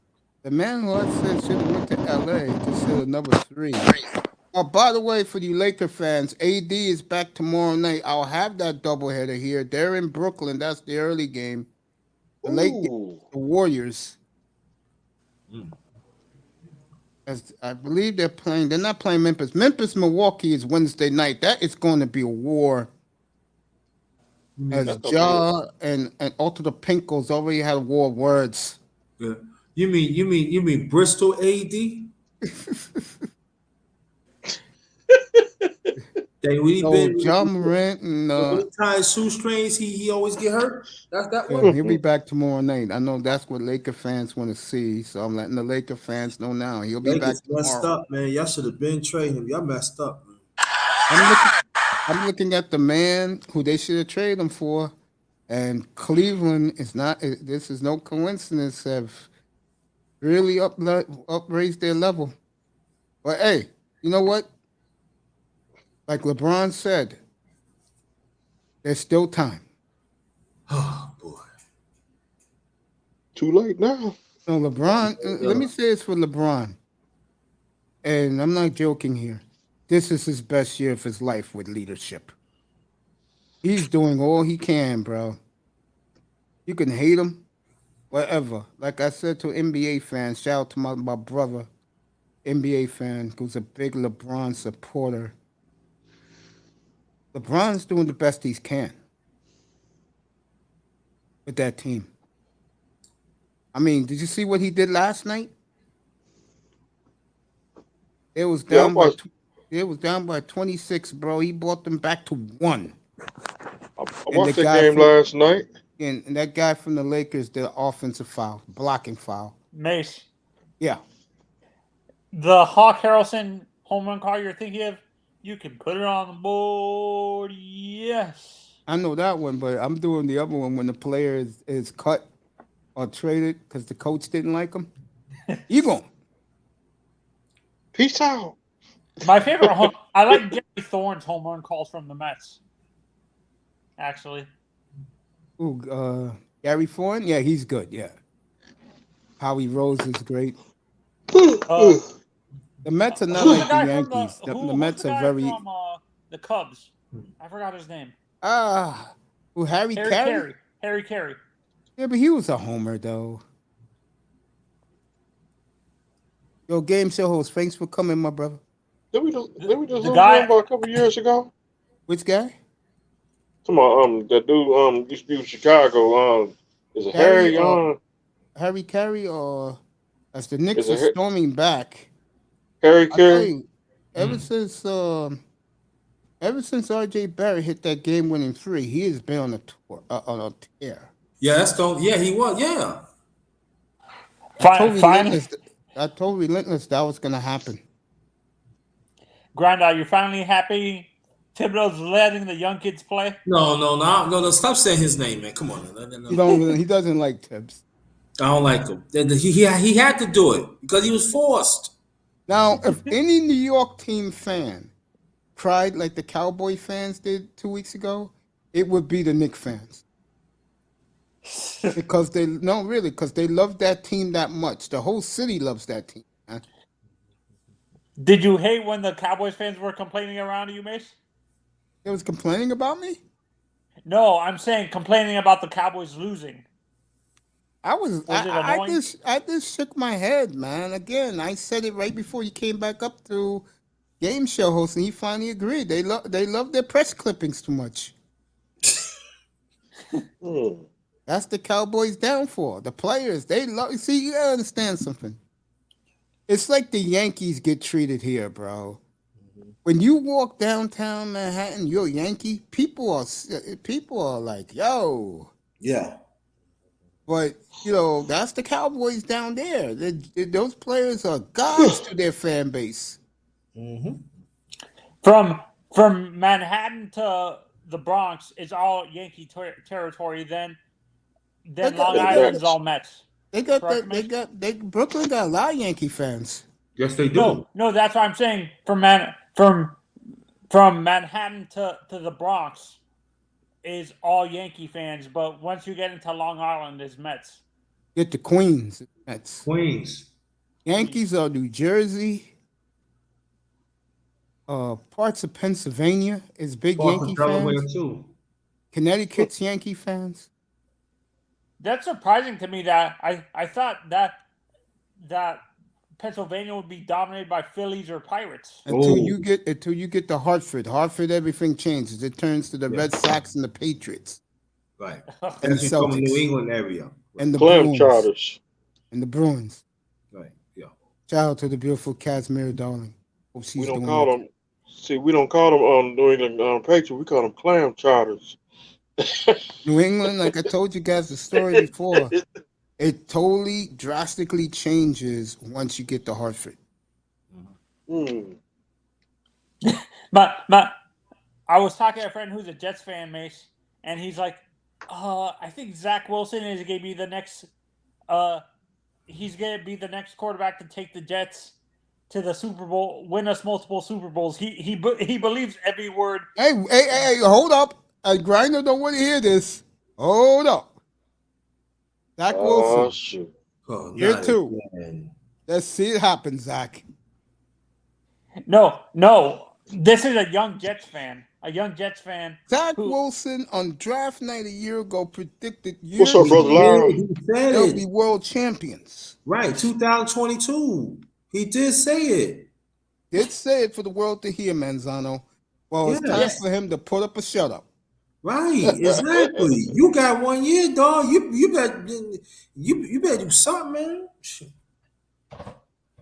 the man who I said should have went to LA, just hit another 3. Oh, by the way, for you Laker fans, AD is back tomorrow night. I'll have that doubleheader here. They're in Brooklyn. That's the early game. The late game, Ooh. the Warriors. As I believe they're playing. They're not playing Memphis. Milwaukee is Wednesday night. That is going to be a war. As That's gonna be it. Ja and Alter the Pinkles already had a war of words. Yeah. You mean Bristol AD? They really So been John Morant and when he ties shoestrings, he always get hurt. That's that yeah, one. he'll be back tomorrow night. I know that's what Laker fans want to see, so I'm letting the Laker fans know now. He'll be back Lakers messed tomorrow. up, man. Y'all should have been trading him. Y'all messed up, man. I'm looking at the man who they should have traded him for, and Cleveland is not. This is no coincidence. Have really upraised their level. But hey, you know what? Like LeBron said, there's still time. Oh boy. Too late now. So LeBron, let me say this for LeBron, and I'm not joking here. This is his best year of his life with leadership. He's doing all he can, bro. You can hate him, whatever. Like I said to NBA fans, shout out to my brother, NBA fan, who's a big LeBron supporter. LeBron's doing the best he can with that team. I mean, did you see what he did last night? It was Yeah, I down by watched. it was down by 26, bro. He brought them back to 1. I And the watched that guy game from last night. and that guy from the Lakers, the offensive foul, blocking foul. Mace. Yeah. The Hawk Harrelson home run call you're thinking of, you can put it on the board. Yes. I know that one, but I'm doing the other one when the player is cut or traded because the coach didn't like him. You going. Peace out. My favorite I like Jerry Thorne's home run calls from the Mets. Actually. Ooh, Gary Thorne? Yeah, he's good, yeah. Howie Rose is great. Uh, The Mets are not who's like the guy the from Yankees. The who's Mets the are guy very from the Cubs? I forgot his name. Harry Harry Carey? Carey. Harry Carey. Yeah, but he was a homer though. Yo, game show host, thanks for coming, my brother. Did we just The lose guy- him a couple years ago? Which guy? Come on, that dude used to be with Chicago. Is it Harry, Harry? Harry Carey, or as the Knicks Is it are storming back. Harry I tell Carey? you, ever since Ever since R.J. Barrett hit that game-winning 3, he has been on a tour, on a tear. Yeah, he was. Yeah. Finally, I told Relentless that was gonna happen. Grind, are you finally happy Thibodeau's letting the young kids play? No. Stop saying his name, man. Come on. He doesn't like Tibbs. I don't like him. He had to do it because he was forced. Now, if any New York team fan cried like the Cowboy fans did 2 weeks ago, it would be the Knicks fans. Because they love that team that much. The whole city loves that team. Man. Did you hate when the Cowboys fans were complaining around you, Mace? They was complaining about me? No, I'm saying complaining about the Cowboys losing. I just shook my head, man. Again, I said it right before you came back up to game show host, and he finally agreed. They love their press clippings too much. That's the Cowboys' downfall. The players, they love. See, you gotta understand something. It's like the Yankees get treated here, bro. When you walk downtown Manhattan, you're a Yankee. People are like, yo. Yeah. But that's the Cowboys down there. Those players are gods to their fan base. Mm-hmm. From Manhattan to the Bronx, it's all Yankee territory. Then Long Island's all Mets. Brooklyn got a lot of Yankee fans. Yes, they do. No, that's what I'm saying. From Manhattan to the Bronx is all Yankee fans, but once you get into Long Island, is Mets. Get to Queens, Mets. Queens. Yankees are New Jersey. Parts of Pennsylvania is big Yankee fans. Too. Connecticut's Yankee fans. That's surprising to me that I thought that Pennsylvania would be dominated by Phillies or Pirates. Until you get to Hartford. Hartford, everything changes. It turns to the Red Sox and the Patriots. Right. And the Celtics. New England area. And the Clam Bruins. charters. And the Bruins. Right. Yeah. Shout out to the beautiful Casimir Darling. We don't call them New England Patriots. We call them clam charters. New England, like I told you guys the story before, it totally drastically changes once you get to Hartford. But I was talking to a friend who's a Jets fan, Mace, and he's like, I think Zach Wilson is going to be the next. He's going to be the next quarterback to take the Jets to the Super Bowl, win us multiple Super Bowls. He believes every word. Hey, hold up. Grinder don't want to hear this. Hold up. Zach Wilson. Oh, shoot. Here too. Let's see it happen, Zach. No. This is a young Jets fan. Zach Wilson on draft night a year ago predicted What's up, brother Larry? They'll be world champions. Right, 2022. He did say it. Did say it for the world to hear, Manzano. Well, it's time for him to put up a shut up. Right, exactly. You got 1 year, dog. You better do something, man.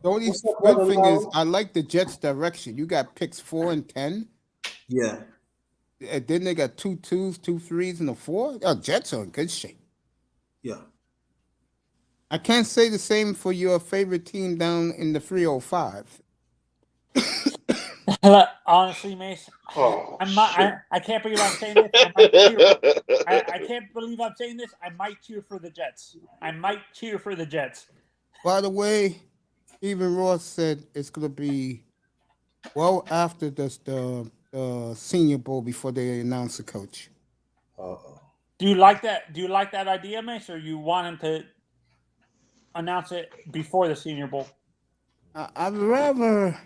The only good thing is I like the Jets' direction. You got picks 4 and 10. Yeah. And then they got 2 2s, 2 3s, and a 4. Oh, Jets are in good shape. Yeah. I can't say the same for your favorite team down in the 305. Honestly, Mace, I can't believe I'm saying this. I can't believe I'm saying this. I might cheer for the Jets. By the way, even Ross said it's going to be well after the Senior Bowl before they announce the coach. Do you like that? Do you like that idea, Mace, or you want him to announce it before the Senior Bowl? I'd rather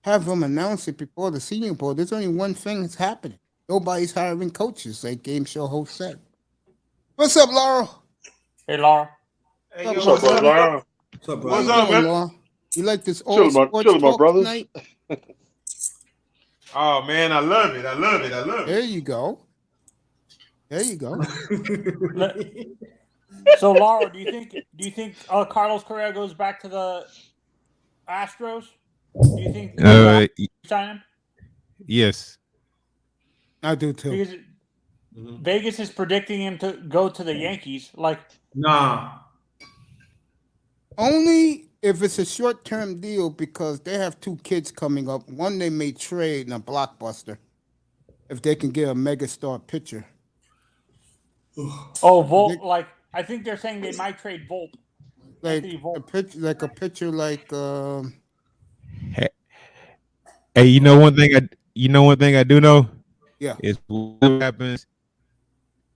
have them announce it before the Senior Bowl. There's only one thing that's happening. Nobody's hiring coaches, like game show host said. What's up, Laura? Hey, Laura. Hey, what's up, brother Laura? What's up, bro? What's up, man? Laura? You like this old sports chilling, my talk brothers. tonight? Oh man, I love it. There you go. So, Laura, do you think Carlos Correa goes back to the Astros? Do you think sign him? Yes. I do too. Because Vegas is predicting him to go to the Yankees. Like, Nah. Only if it's a short-term deal because they have 2 kids coming up. One they may trade in a blockbuster if they can get a megastar pitcher. oh, Volpe. Like, I think they're saying they might trade Volpe. Like Anthony Volpe. a pitcher like Hey, you know one thing I do know yeah. is what happens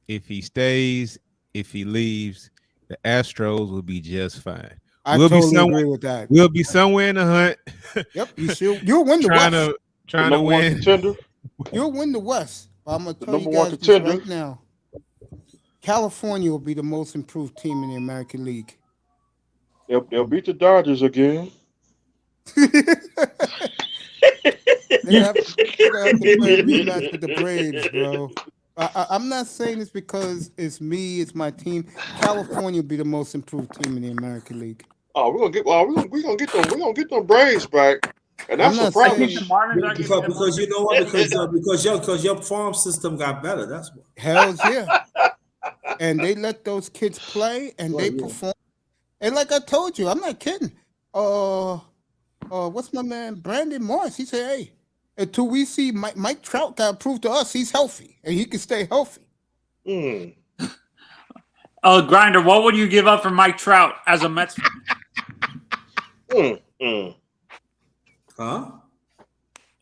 if he stays, if he leaves, the Astros will be just fine. I We'll totally be somewhere, agree with that. We'll be somewhere in the hunt. Yep, you'll win the trying West. to Number one win. contender. You'll win the West. I'm gonna tell you number one guys this contender. right now. California will be the most improved team in the American League. They'll beat the Dodgers again. They have to play a rematch with the Braves, bro. I'm not saying this because it's me, it's my team. California will be the most improved team in the American League. Oh, we're gonna get them Braves back, and that's I'm a not I think promise. the Marlins are Because you know what? Because your farm system got better. That's what. Hells yeah. And they let those kids play and they perform. And like I told you, I'm not kidding. What's my man Brandon Morris? He said, "Hey, until we see Mike Trout got to prove to us he's healthy and he can stay healthy." Grinder, what would you give up for Mike Trout as a Mets fan? Huh?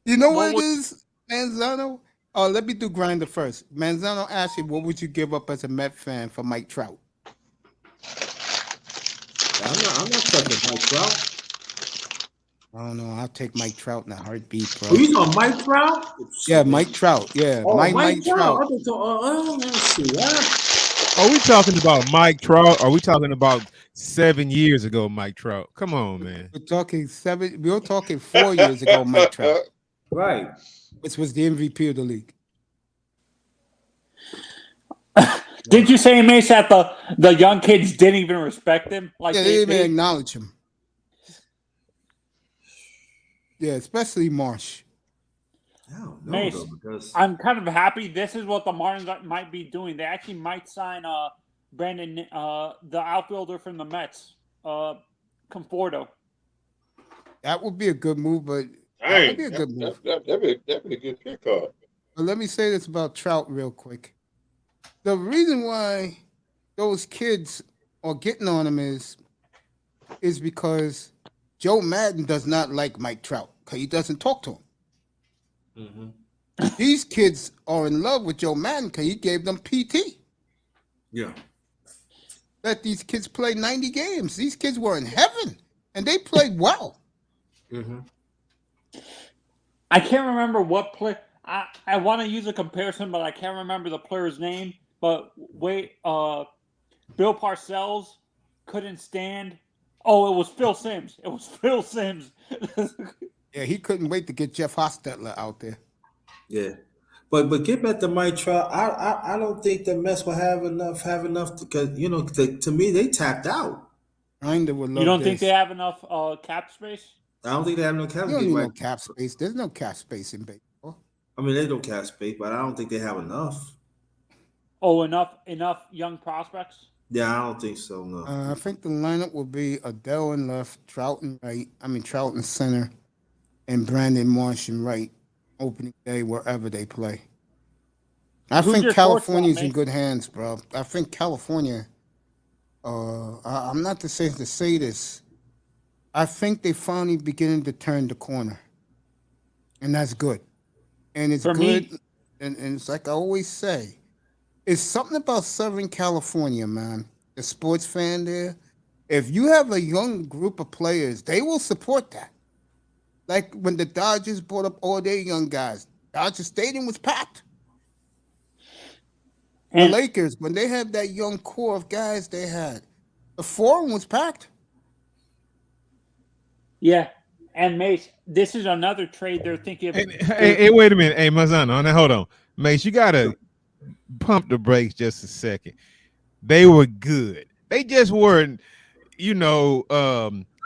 You know what it is, Manzano? Let me do Grinder first. Manzano asked you, what would you give up as a Met fan for Mike Trout? I'm not touching Mike Trout. I don't know. I'll take Mike Trout in a heartbeat, bro. Oh, you talking Mike Trout? Yeah, Mike Trout. Yeah, Mike Trout. Let's see that. Are we talking about Mike Trout? Or are we talking about 7 years ago, Mike Trout? Come on, man. We're talking 4 years ago, Mike Trout, Right. which was the MVP of the league. Did you say, Mace, that the young kids didn't even respect him? Like Yeah, they didn't even acknowledge him. Yeah, especially Marsh. I don't know, Mace, though, because I'm kind of happy. This is what the Marlins might be doing. They actually might sign Brandon, the outfielder from the Mets, Conforto. That would be a good move, but that Dang, would be a good move. that'd be a good pickup. But let me say this about Trout real quick. The reason why those kids are getting on him is because Joe Madden does not like Mike Trout because he doesn't talk to him. Mm-hmm. These kids are in love with Joe Madden because he gave them PT. Yeah. Let these kids play 90 games. These kids were in heaven, and they played well. Mm-hmm. I can't remember what play. I want to use a comparison, but I can't remember the player's name. But wait, Bill Parcells couldn't stand. Oh, it was Phil Simms. It was Phil Simms. Yeah, he couldn't wait to get Jeff Hostetler out there. Yeah. But get back to Mike Trout. I don't think the Mets will have enough because to me they tapped out. Grinder would love You don't this. think they have enough cap space? I don't think they have no cap You don't space. need no Right? cap space. There's no cap space in baseball. I mean, they don't cap space, but I don't think they have enough. Oh, enough young prospects? Yeah, I don't think so. No. I think the lineup will be Adele in left, Trout in right. Trout in center, and Brandon Marsh in right. Opening day, wherever they play. I Who's think your California's shortstop, in mate? good hands, bro. I think California. I'm not to say this. I think they finally beginning to turn the corner, and that's good. And it's For good, me- and it's like I always say, it's something about Southern California, man. The sports fan there. If you have a young group of players, they will support that. Like when the Dodgers brought up all their young guys, Dodger Stadium was packed. The And Lakers, when they had that young core of guys they had, the Forum was packed. yeah, and Mace, this is another trade they're thinking of. Hey, wait a minute. Hey, Mazano, now hold on. Mace, you got to pump the brakes just a second. They were good. They just weren't,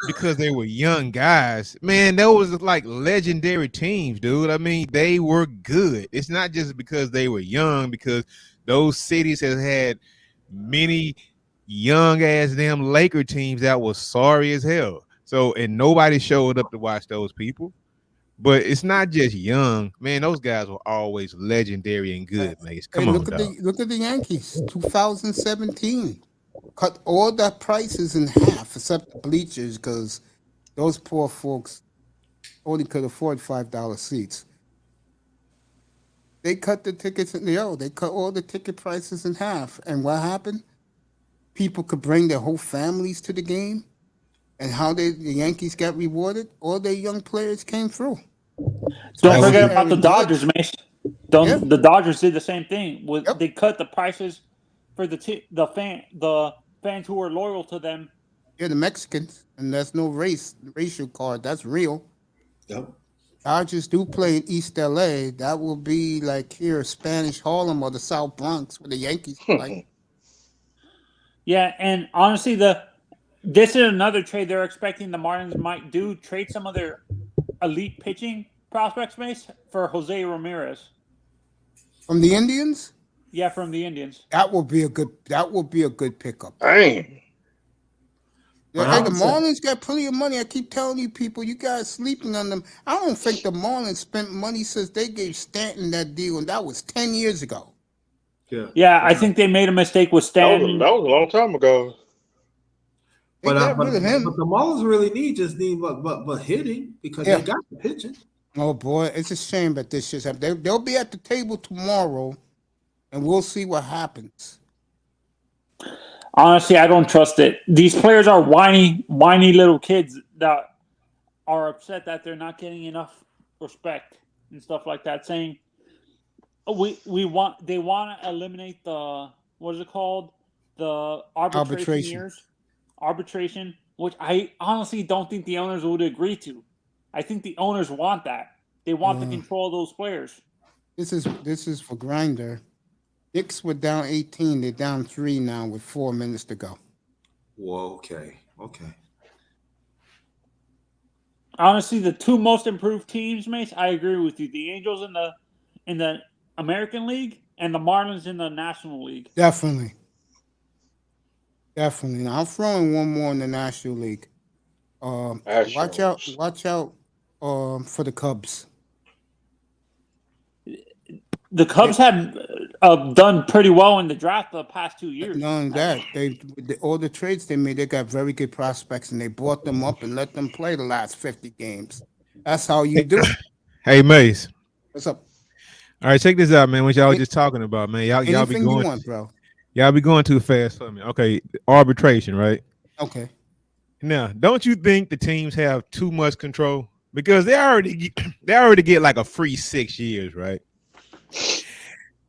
because they were young guys. Man, those was like legendary teams, dude. I mean, they were good. It's not just because they were young, because those cities have had many young ass damn Laker teams that was sorry as hell. So, and nobody showed up to watch those people. But it's not just young, man. Those guys were always legendary and good, man. Hey, Come on, look at dog. the Yankees, 2017. Cut all the prices in half, except the bleachers, because those poor folks only could afford $5 seats. They cut the tickets, they cut all the ticket prices in half. And what happened? People could bring their whole families to the game. And how the Yankees got rewarded? All their young players came through. Don't That was forget it. about the Aaron Dodgers, Judge. Mace. Yeah. The Dodgers did the same thing. Yep. They cut the prices for the fans who are loyal to them. Yeah, the Mexicans. And that's no racial card. That's real. Yep. Dodgers do play in East LA. That will be like here, Spanish Harlem or the South Bronx where the Yankees play. Yeah, and honestly, this is another trade they're expecting the Marlins might do. Trade some of their elite pitching prospects, Mace, for Jose Ramirez. From the Indians? Yeah, from the Indians. That will be a good pickup. Dang. Yeah, But hey, I the would say- Marlins got plenty of money. I keep telling you people, you guys sleeping on them. I don't think the Marlins spent money since they gave Stanton that deal, and that was 10 years ago. Yeah, I think they made a mistake with That was, Stanton. that was a long time ago. They But, got but, rid of him. but the Marlins really need but hitting because Yeah. they got the pitching. Oh boy, it's a shame that this shit's happening. They'll be at the table tomorrow, and we'll see what happens. Honestly, I don't trust it. These players are whiny little kids that are upset that they're not getting enough respect and stuff like that. Saying they want to eliminate the what is it called, the arbitration, which I honestly don't think the owners would agree to. I think the owners want that. They want the control of those players. This is for Grinder. Knicks were down 18. They're down 3 now with 4 minutes to go. Whoa, okay. Honestly, the two most improved teams, Mace, I agree with you. The Angels in the American League and the Marlins in the National League. Definitely. Now, I'm throwing one more in the National League. Watch out for the Cubs. The Cubs have done pretty well in the draft the past 2 years. Not only that, all the trades they made, they got very good prospects, and they brought them up and let them play the last 50 games. That's how you do it. Hey, Mace. What's up? All right, check this out, man. What y'all was just talking about, man. Y'all be Anything going. you want, bro. Y'all be going too fast for me. Okay, arbitration, right? Okay. Now, don't you think the teams have too much control? Because they already get like a free 6 years, right?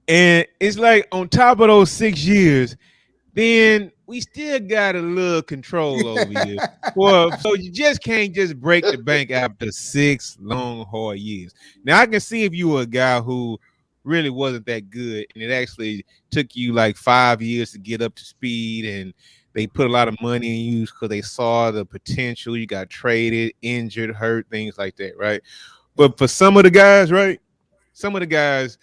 And it's like on top of those 6 years, then we still got a little control over you. Well, so you just can't just break the bank after 6 long, hard years. Now, I can see if you were a guy who really wasn't that good, and it actually took you like 5 years to get up to speed, and they put a lot of money in you because they saw the potential. You got traded, injured, hurt, things like that, right? But for some of the guys, right? Some of the guys,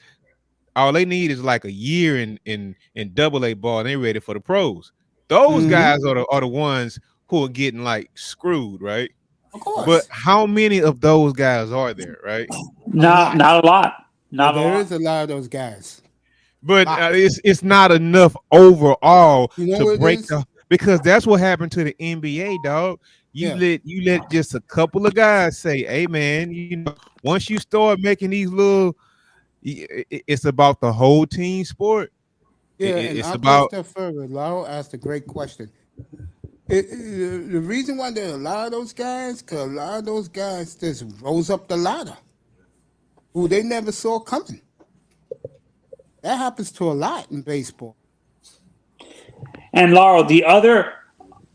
all they need is like a year in AA ball, and they're ready for the pros. Those guys are the ones who are getting like screwed, right? Of course. But how many of those guys are there, right? Not a lot. There is a lot of those guys. But it's not enough overall You know to what break it is? the, because that's what happened to the NBA, dog. You let just a couple of guys say, "Hey, man, you know, once you start making these little, it's about the whole team sport." Yeah, It's and about. I'll go a step further. Laro asked a great question. The reason why there are a lot of those guys, because a lot of those guys just rose up the ladder, who they never saw coming. That happens to a lot in baseball. And Laurel,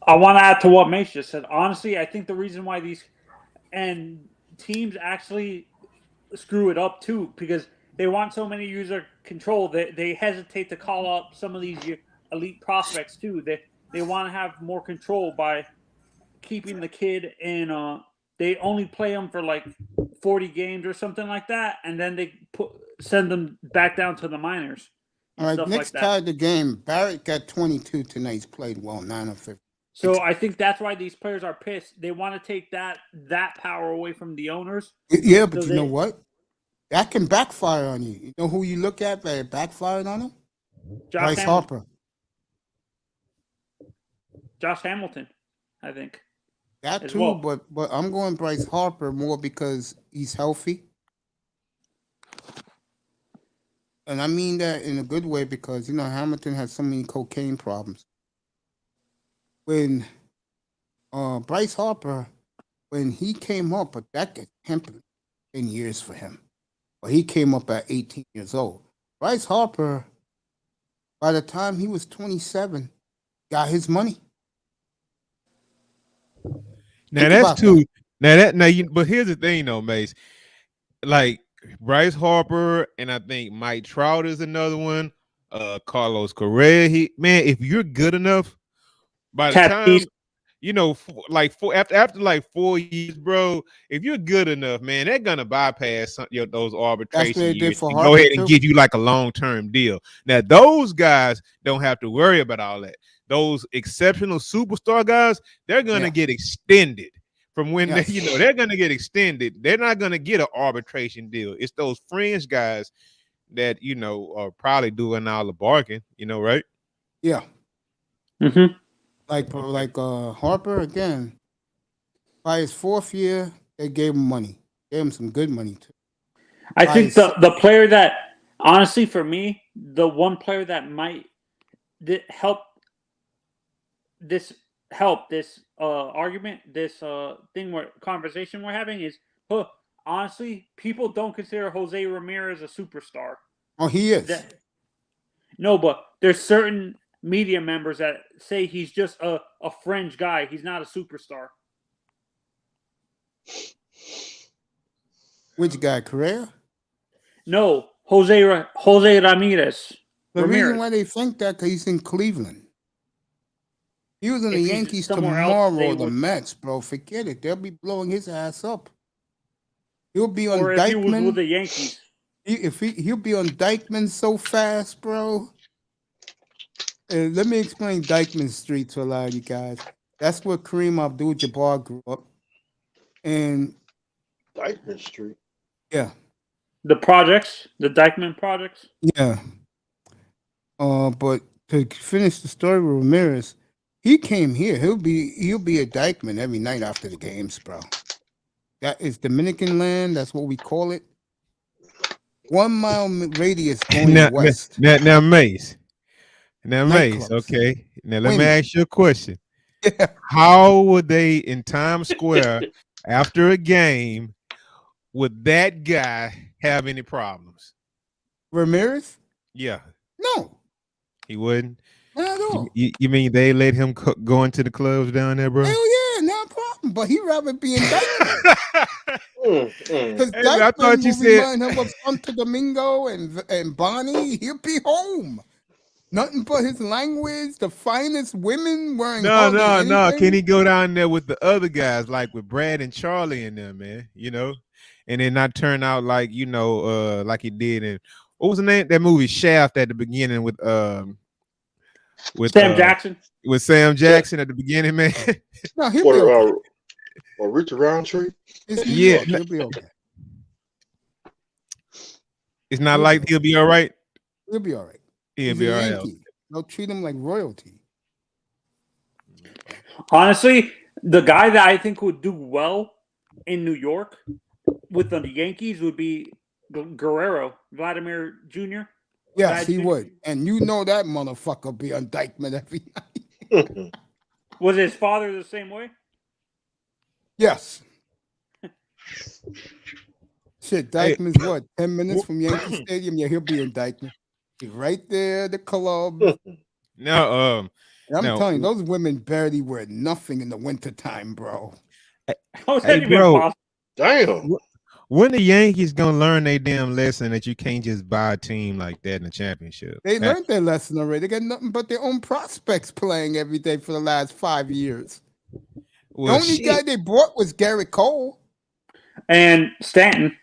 I want to add to what Mace just said. Honestly, I think the reason why these teams actually screw it up too, because they want so many user control that they hesitate to call up some of these elite prospects too. They want to have more control by keeping the kid in. They only play him for like 40 games or something like that, and then they send them back down to the minors. All right, Stuff Knicks like that. tied the game. Barrett got 22 tonight. He's played well, 9 of 50. So I think that's why these players are pissed. They want to take that power away from the owners. Yeah, but So you know what? That can backfire on you. You know who you look at that it backfired on him? Bryce Harper. Josh Hamilton, I think. That as too, well. but I'm going Bryce Harper more because he's healthy. And I mean that in a good way because, you know, Hamilton has so many cocaine problems. When Bryce Harper, when he came up, but that gets 10 years for him. But he came up at 18 years old. Bryce Harper, by the time he was 27, got his money. Now that's too. But here's the thing, though, Mace. Like Bryce Harper, and I think Mike Trout is another one. Carlos Correa. If you're good enough, by the time you know, after like 4 years, bro, if you're good enough, man, they're gonna bypass those arbitration years and go ahead and give you like a long-term deal. Now, those guys don't have to worry about all that. Those exceptional superstar guys, they're gonna get extended from when they're gonna get extended. They're not gonna get an arbitration deal. It's those fringe guys that are probably doing all the barking. Right? Yeah. Mm-hmm. Like Harper again. By his 4th year, they gave him money. Gave him some good money too. I think the player that, honestly, for me, the one player that might help this argument, this conversation we're having is, honestly, people don't consider Jose Ramirez a superstar. Oh, he is. No, but there's certain media members that say he's just a fringe guy. He's not a superstar. Which guy, Correa? No, Jose Ramirez. The reason why they think that, because he's in Cleveland. He was in the Yankees tomorrow, the Mets, bro. Forget it. They'll be blowing his ass up. He'll be on Dykeman. If he was with the Yankees. He'll be on Dykeman so fast, bro. And let me explain Dykeman Street to a lot of you guys. That's where Kareem Abdul-Jabbar grew up. And Dykeman Street. Yeah. The Dykeman projects. Yeah. But to finish the story with Ramirez, he came here. He'll be a Dykeman every night after the games, bro. That is Dominican land. That's what we call it. 1 mile radius going west. Now, Mace. Okay. Now let me ask you a question. Yeah. How would they in Times Square after a game? Would that guy have any problems? Ramirez? Yeah. No. He wouldn't? Not at all. You mean they let him go into the clubs down there, bro? Hell yeah, no problem. But he'd rather be in Dykeman. Because I thought you said remind him of Santo Domingo and Bonnie. He'll be home. Nothing but his language, the finest women wearing. No. Can he go down there with the other guys, like with Brad and Charlie and them, man? And then not turn out like like he did in what was the name that movie Shaft at the beginning with Sam Jackson. With Sam Jackson at the beginning, man. No, he'll be okay. Or Richard Roundtree. Yeah, he'll be okay. It's not like he'll be all right. He'll be all right. He'll be all right. They'll treat him like royalty. Honestly, the guy that I think would do well in New York with the Yankees would be Guerrero, Vladimir Jr. Yes, he would. And you know that motherfucker be on Dykeman every night. Was his father the same way? Yes. Shit, Dykeman's what? 10 minutes from Yankee Stadium? Yeah, he'll be in Dykeman. He's right there, the club. No, I'm telling you, those women barely wear nothing in the wintertime, bro. How is that even possible? Damn. When the Yankees gonna learn their damn lesson that you can't just buy a team like that in the championship? They learned their lesson already. They got nothing but their own prospects playing every day for the last 5 years. The only guy they bought was Garrett Cole. And Stanton.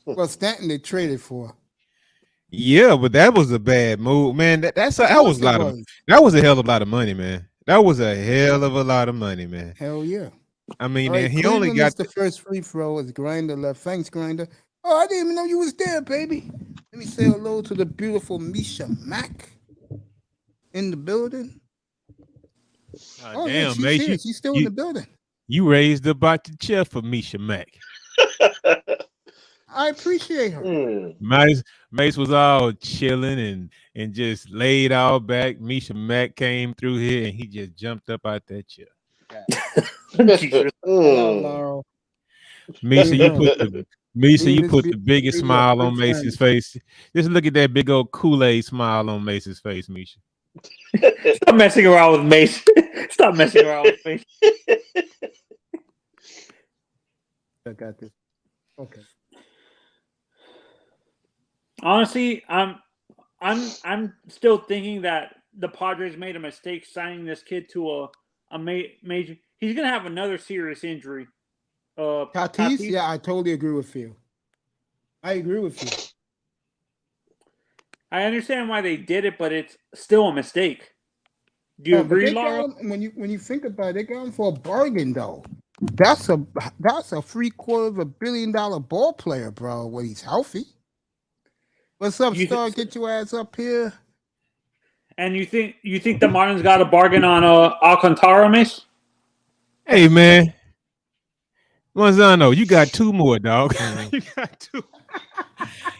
Well, Stanton they traded for. Yeah, but that was a bad move, man. That was a lot of that was a hell of a lot of money, man. That was a hell of a lot of money, man. Hell yeah. I mean, Right, he Cleveland only got the first free throw as Grinder left. Thanks, Grinder. Oh, I didn't even know you was there, baby. Let me say hello to the beautiful Misha Mack in the building. Oh, yeah, damn, she's mate, here. She's still in the building. You raised about the chair for Misha Mack. I appreciate her. Mace was all chilling and just laid all back. Misha Mack came through here and he just jumped up out that chair. Laurel. Misha, you put the biggest smile on Mace's face. Just look at that big old Kool-Aid smile on Mace's face, Misha. Stop messing around with Mace. Stop messing around with Mace. I got this. Okay. Honestly, I'm still thinking that the Padres made a mistake signing this kid to a major. He's gonna have another serious injury. Tatis? Yeah, I totally agree with you. I agree with you. I understand why they did it, but it's still a mistake. Do you agree, Laura? When you think about it, they got him for a bargain, though. That's a $750 million ball player, bro. When he's healthy. What's up, Star? Get your ass up here. And you think the Marlins got a bargain on Alcantara, Miss? Hey, man. Manzano, you got two more, dog. You got two.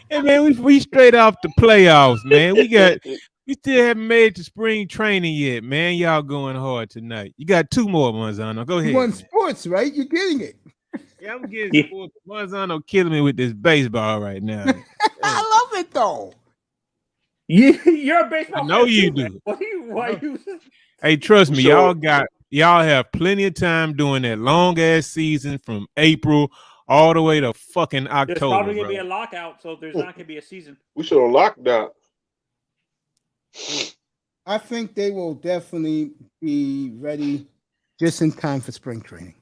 Hey, man, we straight off the playoffs, man. We still haven't made it to spring training yet, man. Y'all going hard tonight. You got two more, Manzano. Go ahead. You want sports, right? You're getting it. Yeah, I'm getting sports. Manzano killing me with this baseball right now. I love it, though. You're a baseball. I know you do. Why you? Hey, trust me, y'all have plenty of time during that long ass season from April all the way to fucking October. There's probably gonna be a lockout, so there's not gonna be a season. We should have locked out. I think they will definitely be ready just in time for spring training.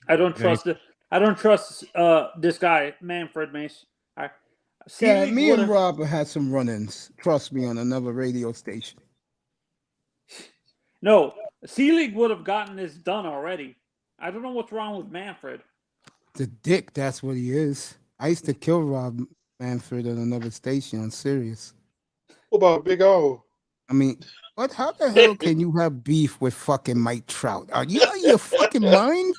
I don't trust this guy, Manfred Mace. Me and Rob had some run-ins. Trust me, on another radio station. No, C-League would have gotten this done already. I don't know what's wrong with Manfred. The dick, that's what he is. I used to kill Rob Manfred on another station on Sirius. What about Big O? I mean, how the hell can you have beef with fucking Mike Trout? Are you out of your fucking mind?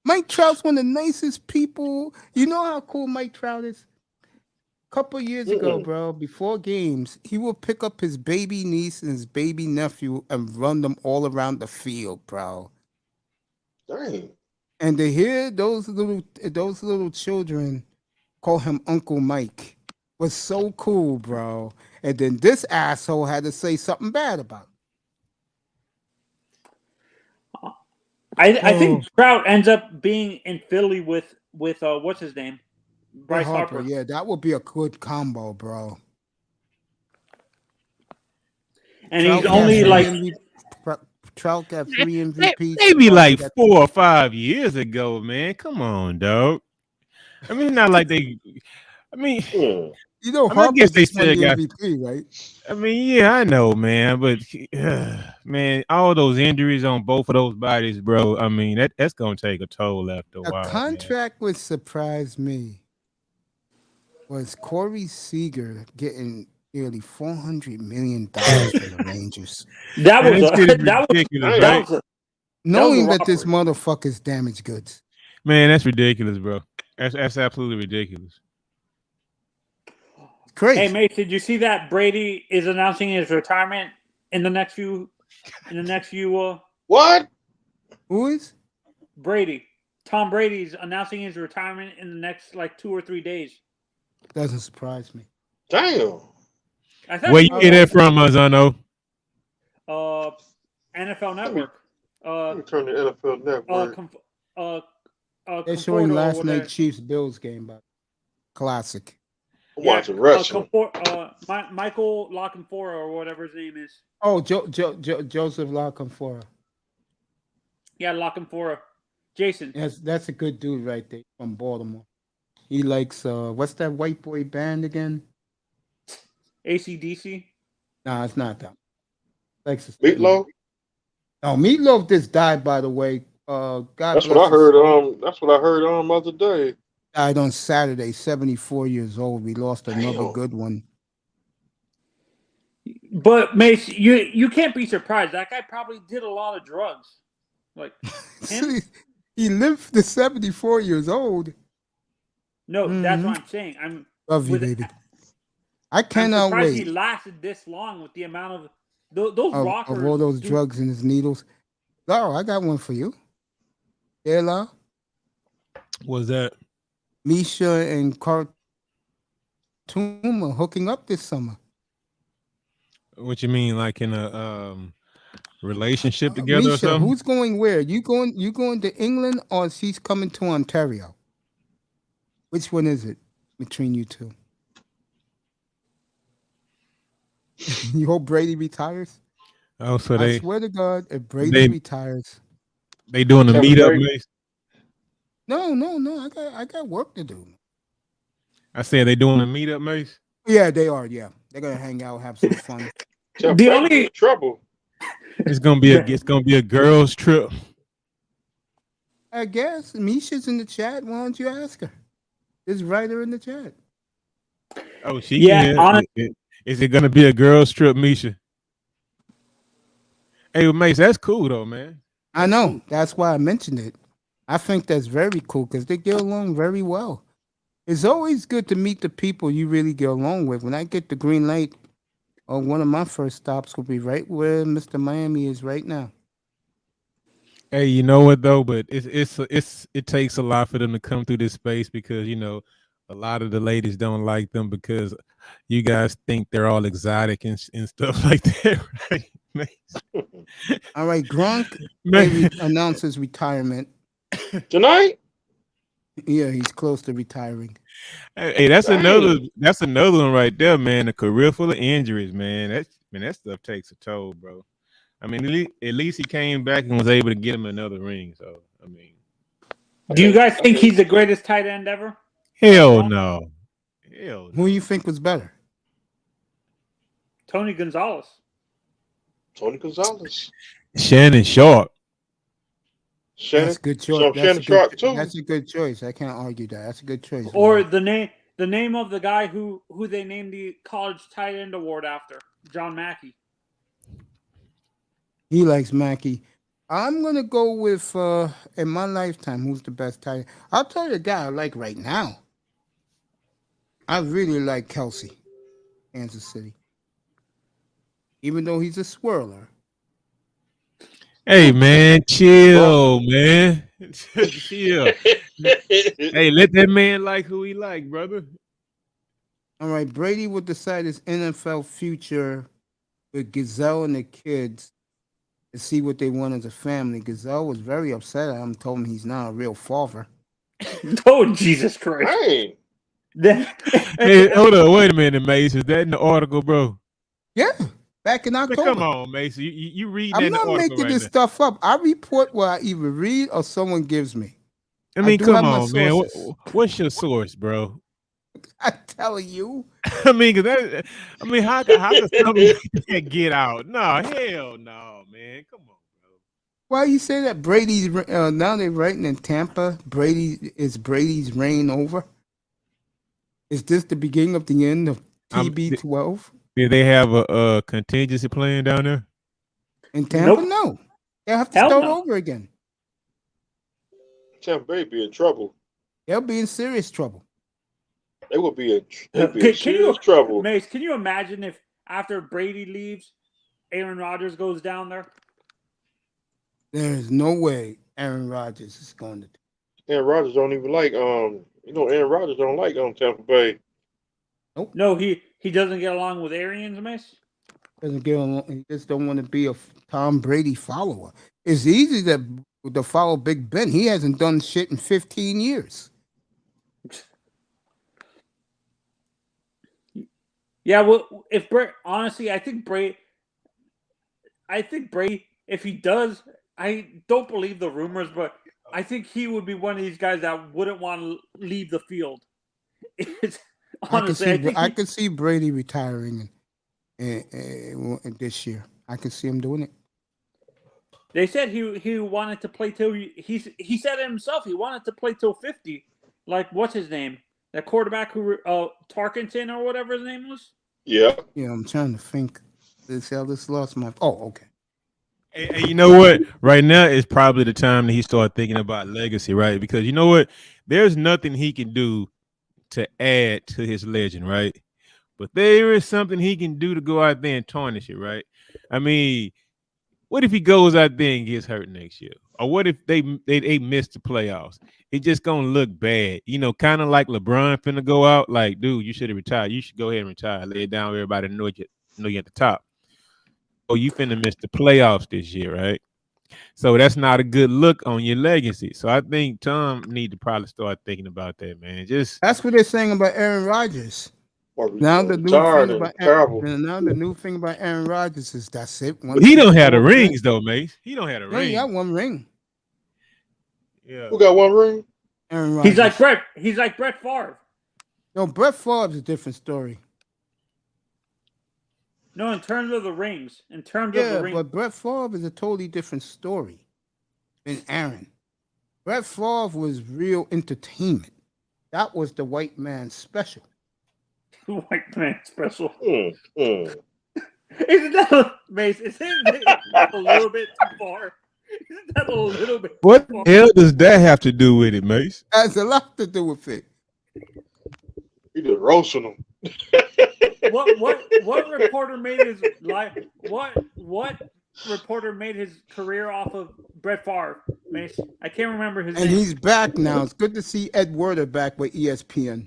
Mike Trout's one of the nicest people. You know how cool Mike Trout is? A couple years ago, bro, before games, he will pick up his baby niece and his baby nephew and run them all around the field, bro. Dang. And to hear those little children call him Uncle Mike was so cool, bro. And then this asshole had to say something bad about it. I think Trout ends up being in Philly with what's his name? Bryce Harper. Yeah, that would be a good combo, bro. And Trout he's only like Trout got 3 MVPs. Maybe like 4 or 5 years ago, man. Come on, dog. I mean, not like they. I mean, you know, I guess they still got MVP, right? I mean, yeah, I know, man, but man, all those injuries on both of those bodies, bro. I mean, that's gonna take a toll after a while. A contract would surprise me was Corey Seager getting nearly $400 million from the Rangers. That was ridiculous, right? Knowing that this motherfucker's damaged goods. Man, that's ridiculous, bro. That's absolutely ridiculous. Crazy. Hey, mate, did you see that Brady is announcing his retirement in the next few? What? Who is? Brady. Tom Brady's announcing his retirement in the next 2 or 3 days. Doesn't surprise me. Damn. Where you get that from, Mazano? NFL Network. Let me turn the NFL Network. They're showing last night Chiefs Bills game, but classic. I'm watching wrestling. Michael Lockenfora or whatever his name is. Oh, Joseph Lockenfora. Yeah, lock him for Jason. That's a good dude right there from Baltimore. He likes what's that white boy band again? AC/DC. Nah, it's not that. Likes the 70s. Meatloaf. No, Meatloaf just died, by the way. God That's what bless I his heard. soul. That's what I heard other day. Died on Saturday, 74 years old. We lost another Damn. good one. But Mace, you can't be surprised. That guy probably did a lot of drugs. Like him? He lived to 74 years old. No, that's what I'm saying. Love you, with- baby. I I'm cannot surprised he wait lasted this long with the amount of those rockers. of all those do- drugs and his needles. Lau, I got one for you. Yeah, Lau? What's that? Misha and Khartoum are hooking up this summer. What you mean, like in a relationship together or Misha, something? who's going where? You going to England or she's coming to Ontario? Which one is it between you two? You hope Brady retires? Oh, so I swear to God, if Brady they- retires. they doing the Kevin meetup, Brady. Mace? No. I got work to do. I said they doing a meetup, Mace. Yeah, they are. Yeah, they're gonna hang out, have some fun. Tell The Brady only- in trouble. It's gonna be a girls' trip. I guess Misha's in the chat. Why don't you ask her? Just write her in the chat. Oh, she Yeah, can. Is it gonna be a girls' trip, Misha? Hey, Mace, that's cool though, man. I know. That's why I mentioned it. I think that's very cool because they get along very well. It's always good to meet the people you really get along with. When I get the green light, one of my first stops will be right where Mr. Miami is right now. Hey, you know what though? But it takes a lot for them to come through this space because a lot of the ladies don't like them because you guys think they're all exotic and stuff like that, right? Mace? All right, Gronk Man, announces retirement. Tonight? Yeah, he's close to retiring. hey, that's Dang. another one right there, man. A career full of injuries, man. That stuff takes a toll, bro. I mean, at least he came back and was able to get him another ring. So, I mean, Do you guys think he's the greatest tight end ever? hell no. Hell no. Who you think was better? Tony Gonzalez. Tony Gonzalez. Shannon Sharp. Shannon. That's a good So choice. Shannon Sharp too. That's a good choice. I can't argue that. That's a good choice. Or the name of the guy who they named the college tight end award after, John Mackey. He likes Mackey. I'm gonna go with in my lifetime, who's the best tight end? I'll tell you the guy I like right now. I really like Kelsey, Kansas City. Even though he's a swirler. Hey, man, chill, man. Chill. Hey, let that man like who he like, brother. All right, Brady will decide his NFL future with Gazelle and the kids to see what they want as a family. Gazelle was very upset at him, told him he's not a real father. Oh, Jesus Christ. Hey. Hey, hold on, wait a minute, Mace. Is that in the article, bro? Yeah, back in Man, October. come on, Mace. You read that I'm in the not article making right this now. stuff up. I report what I either read or someone gives me. I mean, do come have my on, man. sources. What's your source, bro? I'm telling you. I mean, how can something like that get out? No, hell no, man. Come on, bro. Why you say that Brady's now they're writing in Tampa? Brady's reign over? Is this the beginning of the end of TB12 Did they have a contingency plan down there? in Tampa? Nope. No, they have to Hell start no. over again. Tampa Bay be in trouble. They'll be in serious trouble. They would be in Can serious trouble. Mace, can you imagine if after Brady leaves, Aaron Rodgers goes down there? There is no way Aaron Rodgers is going to. Aaron Rodgers don't even like Aaron Rodgers don't like Tampa Bay. No, he doesn't get along with Arians, Mace. Doesn't get along. He just don't want to be a Tom Brady follower. It's easy to follow Big Ben. He hasn't done shit in 15 years. Yeah, well, honestly, I think Brady, if he does I don't believe the rumors, but I think he would be one of these guys that wouldn't want to leave the field. It's, honestly, I could see Brady retiring this year. I can see him doing it. They said he wanted to play till he said it himself. He wanted to play till 50. Like, what's his name? That quarterback who Tarkenton or whatever his name was. Yeah. Yeah, I'm trying to think. This lost my. Oh, okay. And you know what? Right now is probably the time that he started thinking about legacy, right? Because you know what? There's nothing he can do to add to his legend, right? But there is something he can do to go out there and tarnish it, right? I mean, what if he goes out there and gets hurt next year? Or what if they miss the playoffs? It's just gonna look bad. You know, kind of like LeBron finna go out. Like, dude, you should have retired. You should go ahead and retire. Lay it down. Everybody know you at the top. Oh, you finna miss the playoffs this year, right? So that's not a good look on your legacy. So I think Tom need to probably start thinking about that, man. That's what they're saying about Aaron Rodgers. Now the new thing about Aaron Rodgers is that's it. He don't have the rings though, Mace. He don't have the ring. He got one ring. Yeah. Who got one ring? Aaron Rodgers. He's like Brett Favre. No, Brett Favre is a different story. No, in terms of the rings. But Brett Favre is a totally different story than Aaron. Brett Favre was real entertainment. That was the white man special. White man special. Mm. Isn't that Mace? Isn't that a little bit too far? Isn't that a little bit? What the hell does that have to do with it, Mace? Has a lot to do with it. He just roasting them. What reporter made his life? What reporter made his career off of Brett Favre? Mace, I can't remember his name. And he's back now. It's good to see Ed Werder back with ESPN.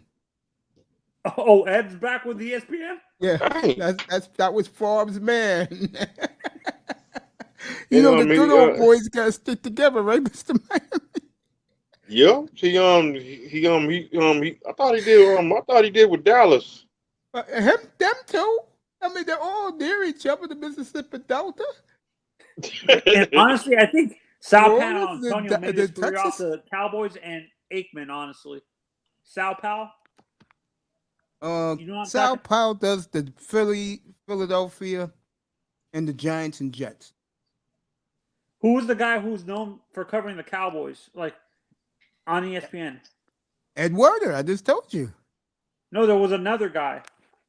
Oh, Ed's back with ESPN? Yeah, that was Favre's man. The good old boys gotta stick together, right, Mr. Miami? Yeah, I thought he did with Dallas. Them two. I mean, they're all near each other. The Mississippi Delta. And honestly, I think Sal Powell and the- Antonio made the his career off Texas- the Cowboys and Aikman. Honestly, Sal Powell. You know what I'm Sal talking- Powell does the Philadelphia, and the Giants and Jets. Who was the guy who's known for covering the Cowboys, like on ESPN? Ed Werder, I just told you. No, there was another guy.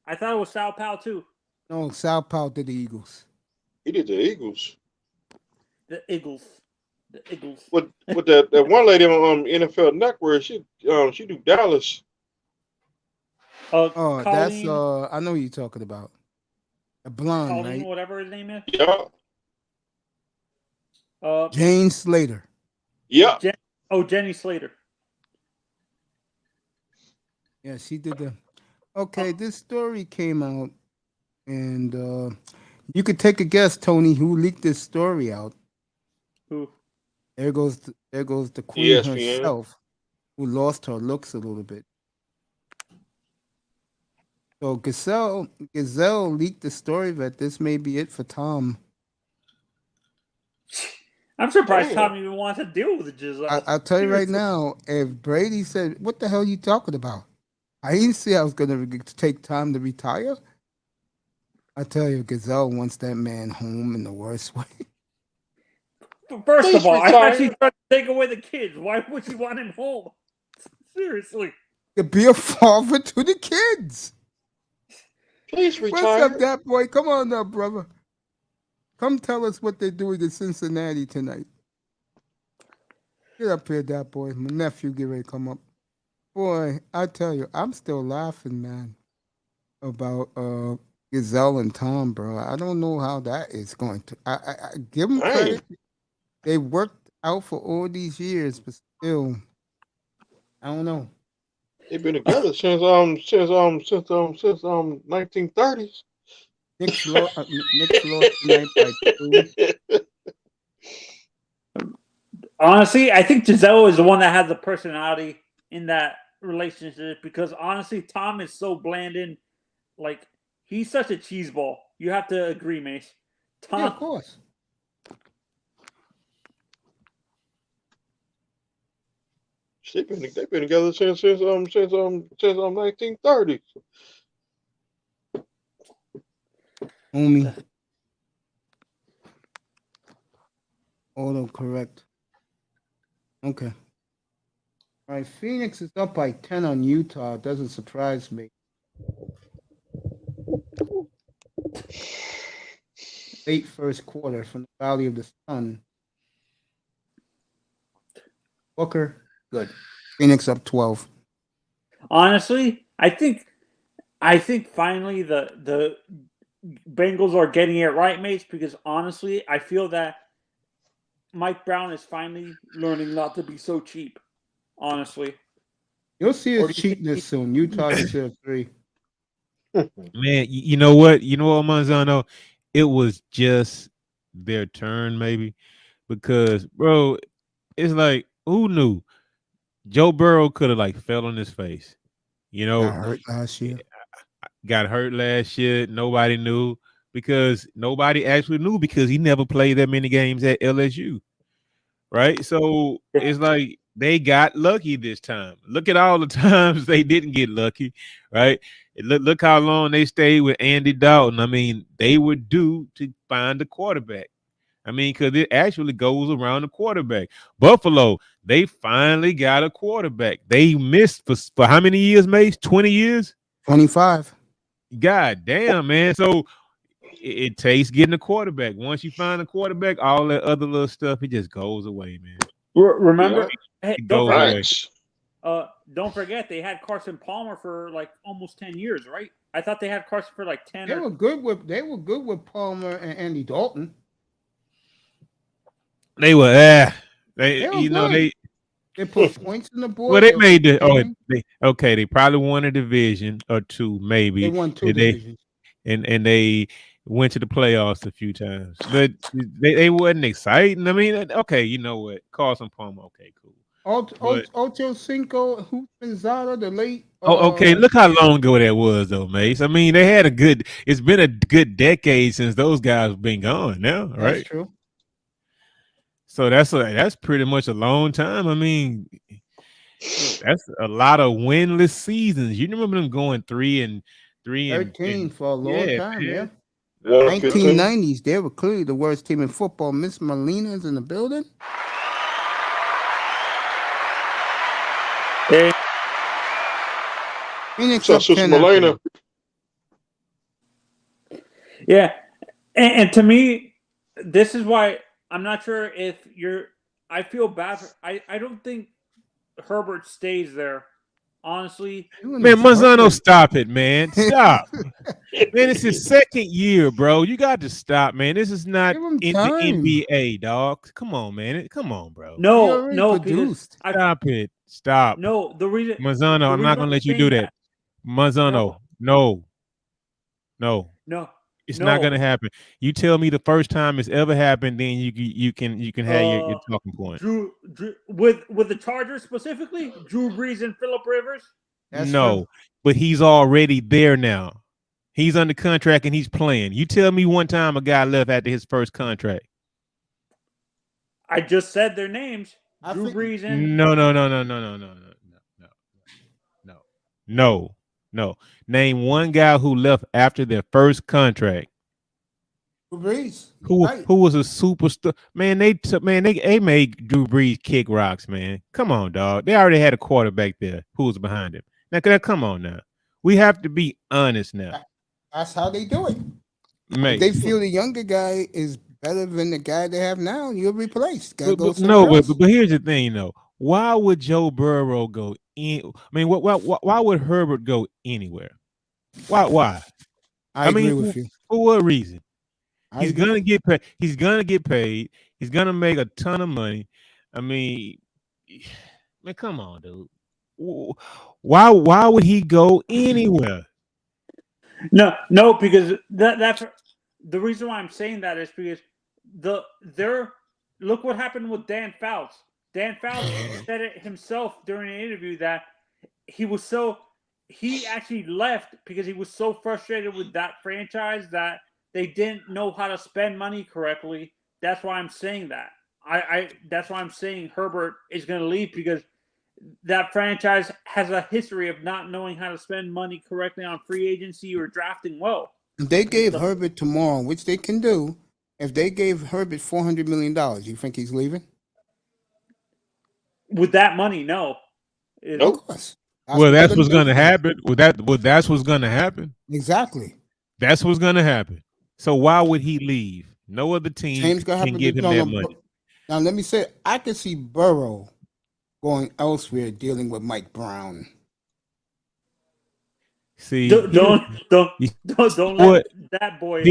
I thought it was Sal Powell too. No, Sal Powell did the Eagles. He did the Eagles. The Eagles. With that one lady on NFL Network, she do Dallas. Oh, Colleen, that's I know who you're talking about. A blonde, Colleen, right? whatever his name is. Yeah. Jane Slater. Yeah. Jenny Slater. Yeah, she did the. Okay, this story came out, and you could take a guess, Tony, who leaked this story out. Who? There goes the queen ESPN. herself, who lost her looks a little bit. So Gazelle leaked the story that this may be it for Tom. I'm surprised Tom even wants to deal with Giselle. I'll tell you right now, if Brady said, "What the hell are you talking about?" I didn't say I was going to take time to retire. I tell you, Gazelle wants that man home in the worst way. First of all, I retire. thought she tried to take away the kids. Why would she want him home? Seriously. To be a father to the kids. Please What's retire. up, that boy? Come on up, brother. Come tell us what they're doing in Cincinnati tonight. Get up here, that boy. My nephew get ready to come up. Boy, I tell you, I'm still laughing, man, about Gazelle and Tom, bro. I don't know how that is going to. I give them Dang. credit. They worked out for all these years, but still, I don't know. They've been together since 1930s. Nick's lost tonight by 2. Honestly, I think Giselle is the one that has the personality in that relationship because honestly, Tom is so bland in, like, he's such a cheeseball. You have to agree, Mace. Tom, Yeah, of course. They've been together since 1930. Homie. Auto correct. Okay. All right. Phoenix is up by 10 on Utah. It doesn't surprise me. Late first quarter from the Valley of the Sun. Booker, good. Phoenix up 12. Honestly, I think finally the Bengals are getting it right, mates, because honestly, I feel that Mike Brown is finally learning not to be so cheap. Honestly. You'll see Or his do you think cheapness soon. Utah deserves 3. Man, you know what? You know what, Manzano? It was just their turn, maybe, because bro, it's like who knew Joe Burrow could have like fell on his face. You Got know, hurt last year. got hurt last year. Nobody knew because nobody actually knew because he never played that many games at LSU. Right? So it's like they got lucky this time. Look at all the times they didn't get lucky, right? Look how long they stayed with Andy Dalton. I mean, they were due to find a quarterback. I mean, because it actually goes around the quarterback. Buffalo, they finally got a quarterback. They missed for how many years, Mace? 20 years? 25. God damn, man. So it takes getting a quarterback. Once you find a quarterback, all that other little stuff, it just goes away, man. Remember? Yeah. Hey, It goes away. don't forget they had Carson Palmer for like almost 10 years, right? I thought they had Carson for like 10. They were good with Palmer and Andy Dalton. They were They were good. They put points on the board. well, they were made the entertaining. they probably won a division or two, maybe. They won 2 And they divisions. and they went to the playoffs a few times. But they wasn't exciting. I mean, okay, you know what? Carson Palmer, okay, cool. But Ocho Cinco, Hupenzada, the late. okay, look how long ago that was, though, Mace. I mean, they had it's been a good decade since those guys have been gone now, right? That's true. So that's pretty much a long time. I mean, that's a lot of winless seasons. You remember them going 3-3 and 13 for a long time, yeah. man. 1990s, they were clearly the worst team in football. Miss Molina's in the building. Hey. Phoenix So, up Sister 10 Molina. Yeah. And to me, this is why I'm not sure if I feel bad I don't think Herbert stays there. Honestly. Man, Manzano, stop it, man. Stop. Man, it's his second year, bro. You got to stop, man. This is not in the NBA, dog. Come on, man. Come on, bro. No, because stop it. Stop. No, the reason Manzano, I'm not gonna let you do that. Manzano, no. It's not gonna happen. You tell me the first time it's ever happened, then you can have your talking point. Drew with the Chargers specifically, Drew Brees and Phillip Rivers. But he's already there now. He's under contract and he's playing. You tell me one time a guy left after his first contract. I just said their names. Drew Brees and No. Name one guy who left after their first contract. Drew Brees. Who was a superstar. Man, they made Drew Brees kick rocks, man. Come on, dog. They already had a quarterback there who was behind him. Now, come on now. We have to be honest now. That's how they do it. Mate. They feel the younger guy is better than the guy they have now. You'll replace. But here's the thing, though. Why would Joe Burrow go in? I mean, why would Herbert go anywhere? Why? I agree with you. For what reason? He's gonna get paid. He's gonna get paid. He's gonna make a ton of money. I mean, man, come on, dude. Why would he go anywhere? No, because that's the reason why I'm saying that is because look what happened with Dan Fouts. Dan Fouts said it himself during an interview that he actually left because he was so frustrated with that franchise that they didn't know how to spend money correctly. That's why I'm saying that. That's why I'm saying Herbert is going to leave because that franchise has a history of not knowing how to spend money correctly on free agency or drafting well. If they gave Herbert tomorrow, which they can do, if they gave Herbert $400 million, you think he's leaving? With that money, no. Nope. Of course. That's what's going to happen. That's what's going to happen. Exactly. That's what's going to happen. So why would he leave? No other team can give him that money. Now, let me say, I can see Burrow going elsewhere dealing with Mike Brown. See, don't let that boy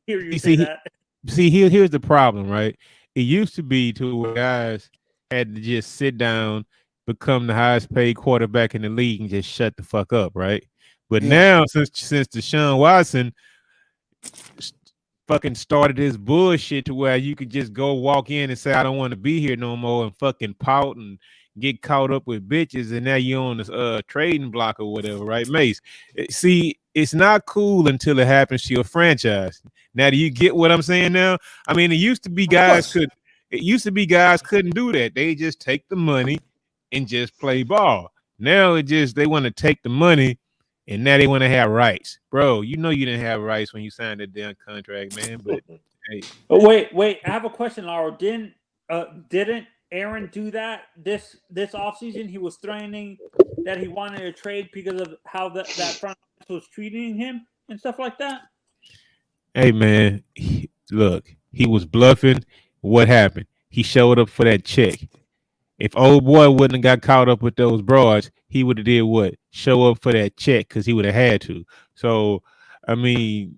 hear you say that. See, here's the problem, right? It used to be to where guys had to just sit down, become the highest paid quarterback in the league, and just shut the fuck up, right? But now, since Deshaun Watson fucking started this bullshit to where you could just go walk in and say, I don't want to be here no more, and fucking pout and get caught up with bitches, and now you're on this trading block or whatever, right, Mace? See, it's not cool until it happens to your franchise. Now, do you get what I'm saying now? I mean, it used to be guys couldn't do that. They just take the money and just play ball. Now they want to take the money and now they want to have rights. Bro, you know you didn't have rights when you signed that damn contract, man. But hey. Oh, wait. I have a question, Laura. Didn't Aaron do that this offseason? He was threatening that he wanted to trade because of how that front office was treating him and stuff like that. Hey, man, look, he was bluffing. What happened? He showed up for that check. If old boy wouldn't have got caught up with those broads, he would have did what? Show up for that check because he would have had to. So, I mean,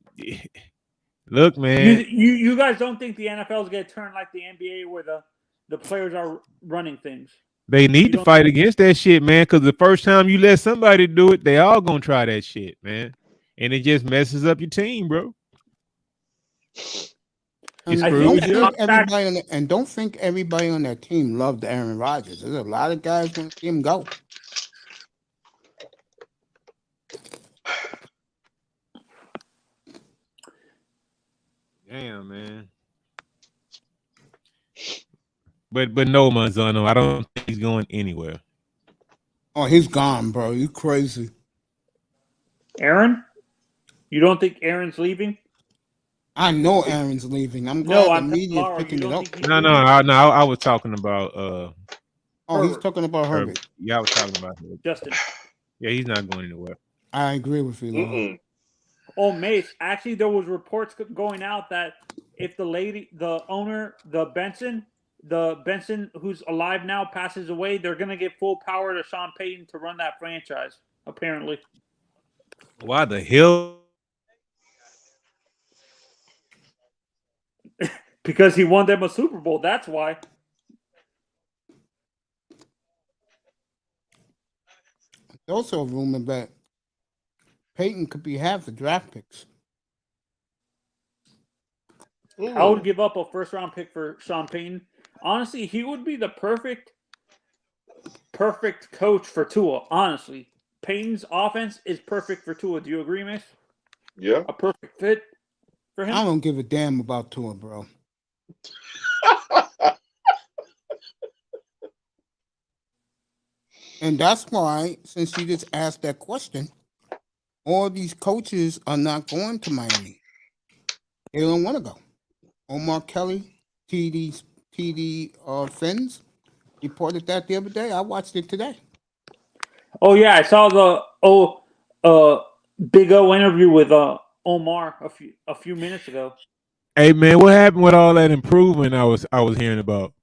look, man. You guys don't think the NFL is going to turn like the NBA where the players are running things? They need to fight against that shit, man, because the first time you let somebody do it, they all going to try that shit, man. And it just messes up your team, bro. Don't think everybody on that team loved Aaron Rodgers. There's a lot of guys want to see him go. Damn, man. But no, Manzano, I don't think he's going anywhere. Oh, he's gone, bro. You crazy. Aaron? You don't think Aaron's leaving? I know Aaron's leaving. I'm glad the media is picking it up. No. I was talking about he's talking about Herbert. Yeah, I was talking about Herbert. Justin. Yeah, he's not going anywhere. I agree with you. Oh, Mace. Actually, there was reports going out that if the owner, the Benson who's alive now passes away, they're gonna give full power to Sean Payton to run that franchise. Apparently. Why the hell? Because he won them a Super Bowl. That's why. There's also a rumor that Peyton could be half the draft picks. I would give up a first-round pick for Sean Payton. Honestly, he would be the perfect coach for Tua. Honestly, Payton's offense is perfect for Tua. Do you agree, Miss? Yeah. A perfect fit for him? I don't give a damn about Tua, bro. And that's why, since you just asked that question, all these coaches are not going to Miami. They don't want to go. Omar Kelly, TD Fins, reported that the other day. I watched it today. Oh yeah, I saw the Big O interview with Omar a few minutes ago. Hey man, what happened with all that improvement I was hearing about?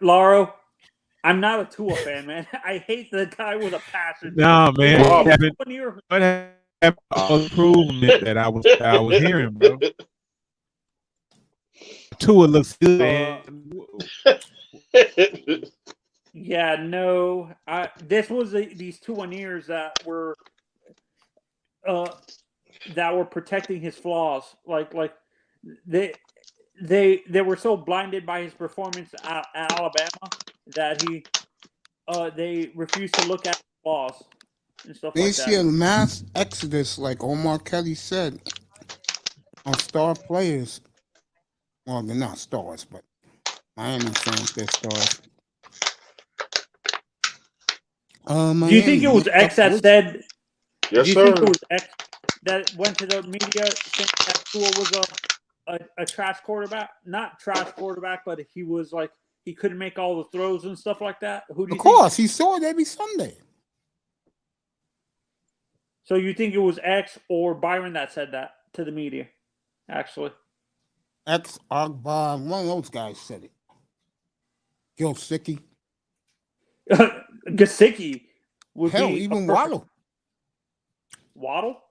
Lauro, I'm not a Tua fan, man. I hate the guy with a passion. No, man. What happened all the improvement that I was hearing, bro? Tua looks good, man. Yeah, no. This was these 2 years that were protecting his flaws. Like they were so blinded by his performance at Alabama that they refused to look at his flaws and stuff they like that. see a mass exodus, like Omar Kelly said, on star players. Well, they're not stars, but Miami fans pissed off. Do you think it was X that said? Yes, Do you sir. think it was X that went to the media saying that Tua was a trash quarterback? Not trash quarterback, but he was like he couldn't make all the throws and stuff like that. Who do you Of course, think? he saw it every Sunday. So you think it was X or Byron that said that to the media? Actually, X Agbar, one of those guys said it. Gilsicki. Gesicki would Hell, be even a perfect- Waddle. Waddle.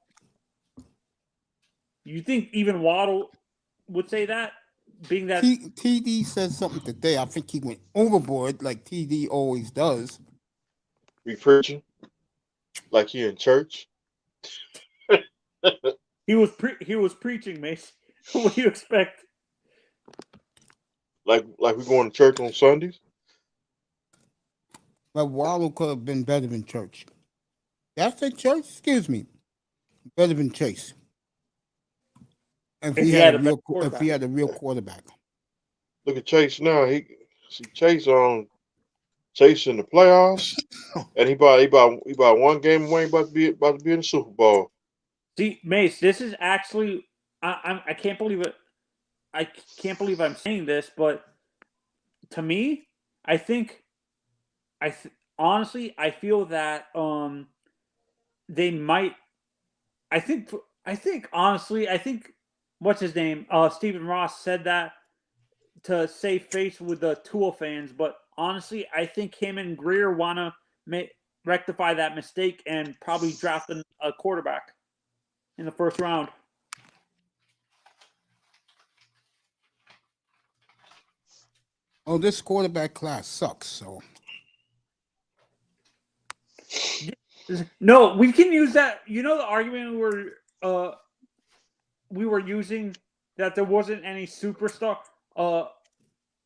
You think even Waddle would say that, being that TD said something today. I think he went overboard like TD always does. We preaching like he in church. he was preaching, Mace? What do you expect? Like we going to church on Sundays. But Waddle could have been better than Church. That's the Church? Excuse me. Better than Chase. If he had a real quarterback. Look at Chase now. Chase on Chase in the playoffs, and he about one game away about to be in the Super Bowl. See, Mace, this is actually I can't believe it. I can't believe I'm saying this, but to me, honestly, I feel that they might. I think what's his name? Stephen Ross said that to save face with the Tua fans, but honestly, I think him and Greer want to rectify that mistake and probably draft a quarterback in the first round. Oh, this quarterback class sucks, so. No, we can use that. You know the argument we were using that there wasn't any superstar.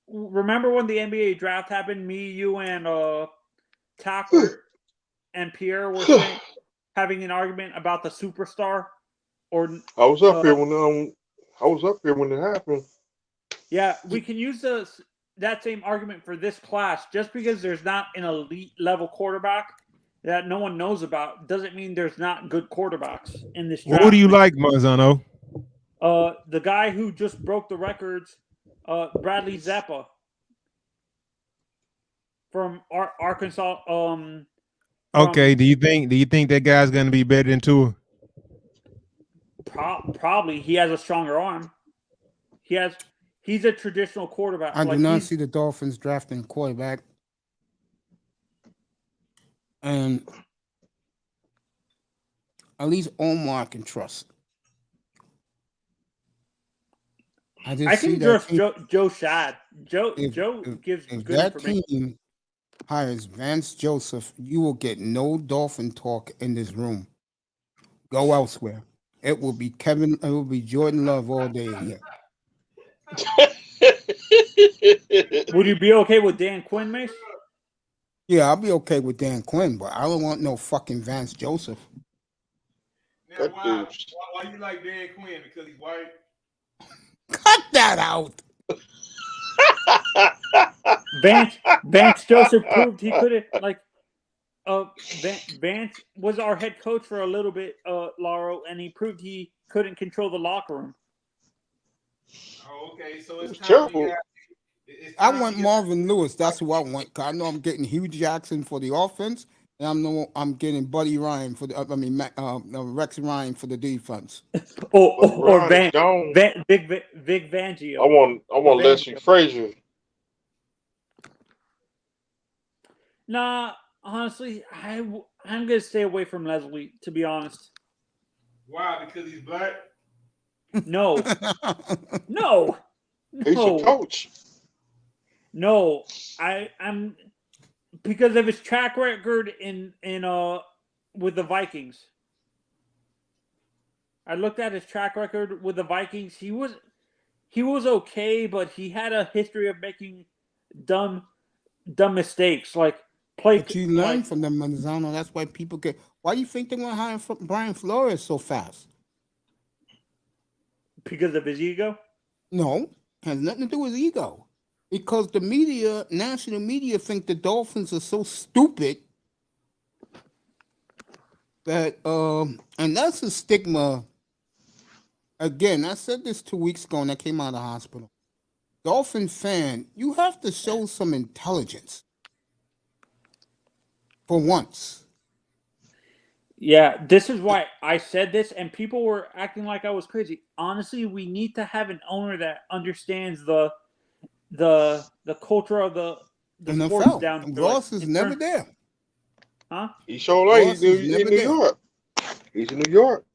Remember when the NBA draft happened? Me, you, and Tapper and Pierre were having an argument about the superstar. Or I was up here when it happened. Yeah, we can use that same argument for this class. Just because there's not an elite level quarterback that no one knows about doesn't mean there's not good quarterbacks in this draft. Who do you like, Marzano? The guy who just broke the records, Bradley Zappa from Arkansas. Okay, do you think that guy's going to be better than Tua? Probably. He has a stronger arm. He's a traditional quarterback. I do not see the Dolphins drafting quarterback. And at least Omar I can trust. I can trust Joe Shad. Joe gives if good that information. team hires Vance Joseph, you will get no Dolphin talk in this room. Go elsewhere. It will be Jordan Love all day. Yeah. Would you be okay with Dan Quinn, Mace? Yeah, I'll be okay with Dan Quinn, but I don't want no fucking Vance Joseph. Now, why you like Dan Quinn? Because he's white? Cut that out. Vance Joseph proved he couldn't Vance was our head coach for a little bit, Lauro, and he proved he couldn't control the locker room. Oh, okay. So it's terrible. I want Marvin Lewis. That's who I want. Cause I know I'm getting Hugh Jackson for the offense, and I'm getting Buddy Ryan for the Rex Ryan for the defense. or Big Fangio. I want Leslie Frazier. Nah, honestly, I'm gonna stay away from Leslie. To be honest. Why? Because he's black? No. No. He's a coach. No, I'm because of his track record in with the Vikings. I looked at his track record with the Vikings. He was okay, but he had a history of making dumb mistakes. But you learn from them, Manzano. That's why people get. Why do you think they want to hire Brian Flores so fast? Because of his ego? No, has nothing to do with ego. Because the media, national media, think the Dolphins are so stupid that, and that's a stigma. Again, I said this 2 weeks ago and I came out of the hospital. Dolphin fan, you have to show some intelligence for once. Yeah, this is why I said this, and people were acting like I was crazy. Honestly, we need to have an owner that understands the culture of the sports NFL. down here. Ross is never there. Huh? He sure like Ross he's is in never New there. York. He's in New York.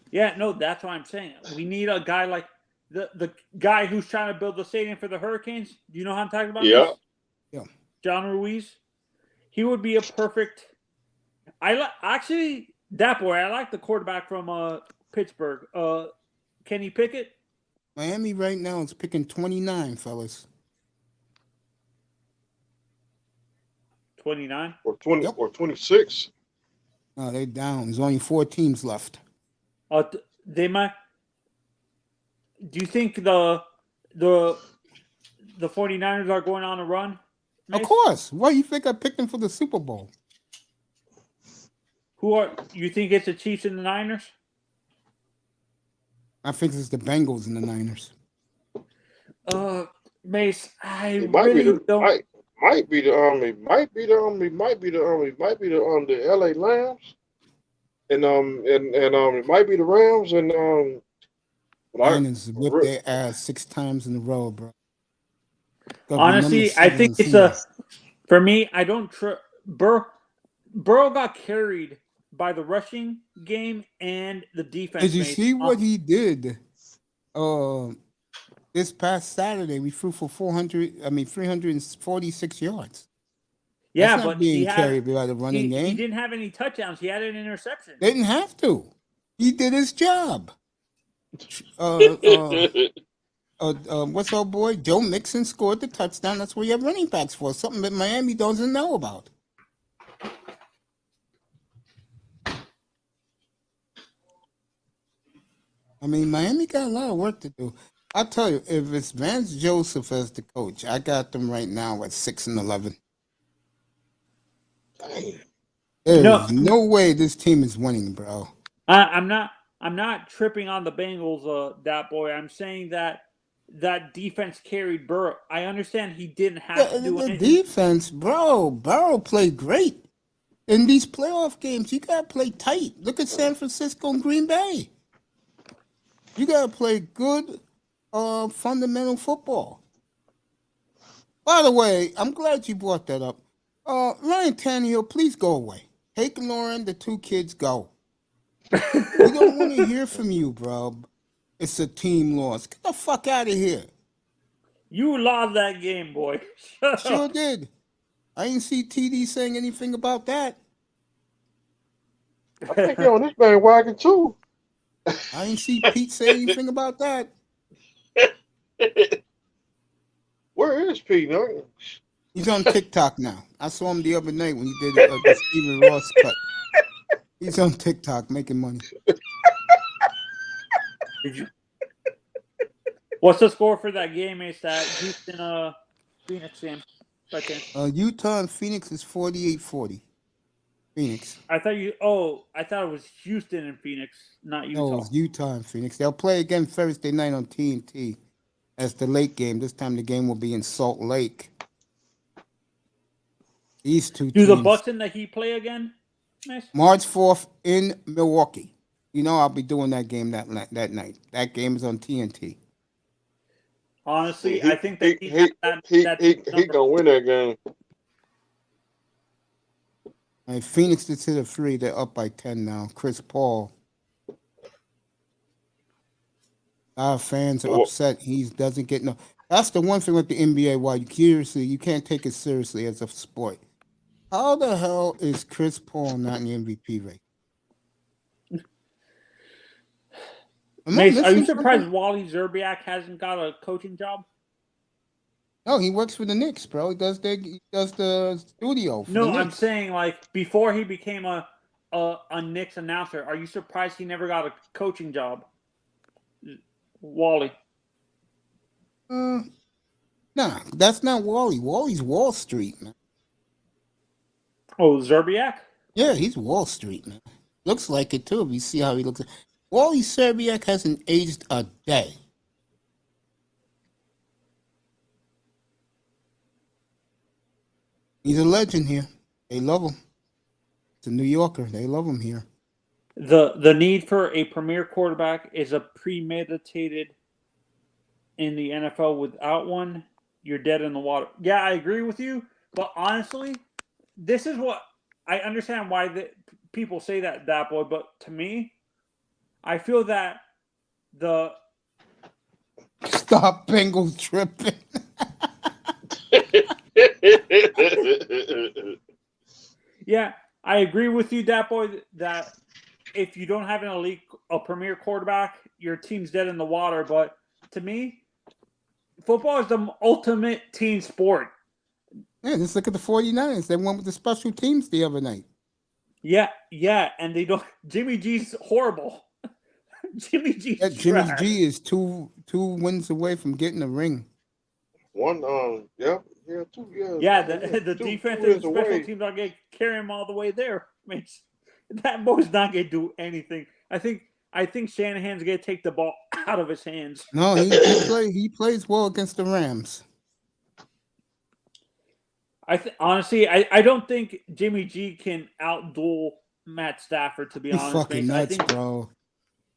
Yeah, no, that's what I'm saying. We need a guy like the guy who's trying to build the stadium for the Hurricanes. Do you know how I'm talking about? Yeah. This? Yeah. John Ruiz. He would be a perfect. Actually that boy. I like the quarterback from Pittsburgh. Kenny Pickett. Miami right now is picking 29, fellas. 29 or 20 Yep. or 26. No, they're down. There's only 4 teams left. They might. Do you think the 49ers are going on a run? Of Mace? course. Why you think I picked them for the Super Bowl? You think it's the Chiefs and the Niners? I think it's the Bengals and the Niners. Mace, I It might really be the don't. might be the LA Lambs and it might be the Rams and Niners whipped their ass 6 times in a row, bro. Honestly, I think it's for me. I don't Burrow got carried by the rushing game and the defense. Did you see what he did? This past Saturday, we threw for 346 yards. Yeah, That's not but being carried by the running game. He didn't have any touchdowns. He had an interception. They didn't have to. He did his job. What's our boy? Joe Mixon scored the touchdown. That's what you have running backs for. Something that Miami doesn't know about. I mean, Miami got a lot of work to do. I'll tell you, if it's Vance Joseph as the coach, I got them right now at 6-11. There's no way this team is winning, bro. I'm not tripping on the Bengals, that boy. I'm saying that defense carried Burrow. I understand he didn't have to do anything. The defense, bro. Burrow played great in these playoff games. You gotta play tight. Look at San Francisco and Green Bay. You gotta play good, fundamental football. By the way, I'm glad you brought that up. Ryan Tannehill, please go away. Hake and Lauren, the 2 kids, go. We don't want to hear from you, bro. It's a team loss. Get the fuck out of here. You lost that game, boy. Sure did. I didn't see TD saying anything about that. I think you're on this bandwagon too. I didn't see Pete say anything about that. Where is Pete? No? He's on TikTok now. I saw him the other night when he did the Stephen Ross cut. He's on TikTok making money. What's the score for that game? Is that Houston Phoenix game? Utah and Phoenix is 48-40. Phoenix. I thought it was Houston and Phoenix, not Utah. No, it's Utah and Phoenix. They'll play again Thursday night on TNT as the late game. This time the game will be in Salt Lake. These 2 teams. Do the Bucks and the Heat play again? Nice. March 4th in Milwaukee. You know I'll be doing that game that night. That game is on TNT. Honestly, I think that he gonna win that game. All right, Phoenix just hit a 3. They're up by 10 now. Chris Paul. Our fans are upset. He doesn't get no. That's the one thing with the NBA. Why you can't take it seriously as a sport. How the hell is Chris Paul not in the MVP rate? Mace, are you surprised Wally Zerbiak hasn't got a coaching job? No, he works for the Knicks, bro. He does the studio. No, I'm saying like before he became a Knicks announcer. Are you surprised he never got a coaching job? Wally. Nah, that's not Wally. Wally's Wall Street, man. Oh, Zerbiak? Yeah, he's Wall Street, man. Looks like it too. If you see how he looks, Wally Serbiak hasn't aged a day. He's a legend here. They love him. It's a New Yorker. They love him here. The need for a premier quarterback is a premeditated in the NFL. Without one, you're dead in the water. Yeah, I agree with you. But honestly, this is what I understand why people say that boy. But to me, I feel that the Stop Bengals tripping. yeah, I agree with you, that boy. That if you don't have a premier quarterback, your team's dead in the water. But to me, football is the ultimate team sport. Yeah, just look at the 49ers. They won with the special teams the other night. Yeah, and they don't. Jimmy G's horrible. Jimmy G's Jimmy trash. G is two wins away from getting a ring. One, two, The two defense wins and special away. teams aren't going to carry him all the way there. I mean, that boy's not going to do anything. I think Shanahan's going to take the ball out of his hands. No, he plays well against the Rams. Honestly, I don't think Jimmy G can outduel Matt Stafford, to be You honest. fucking nuts, bro.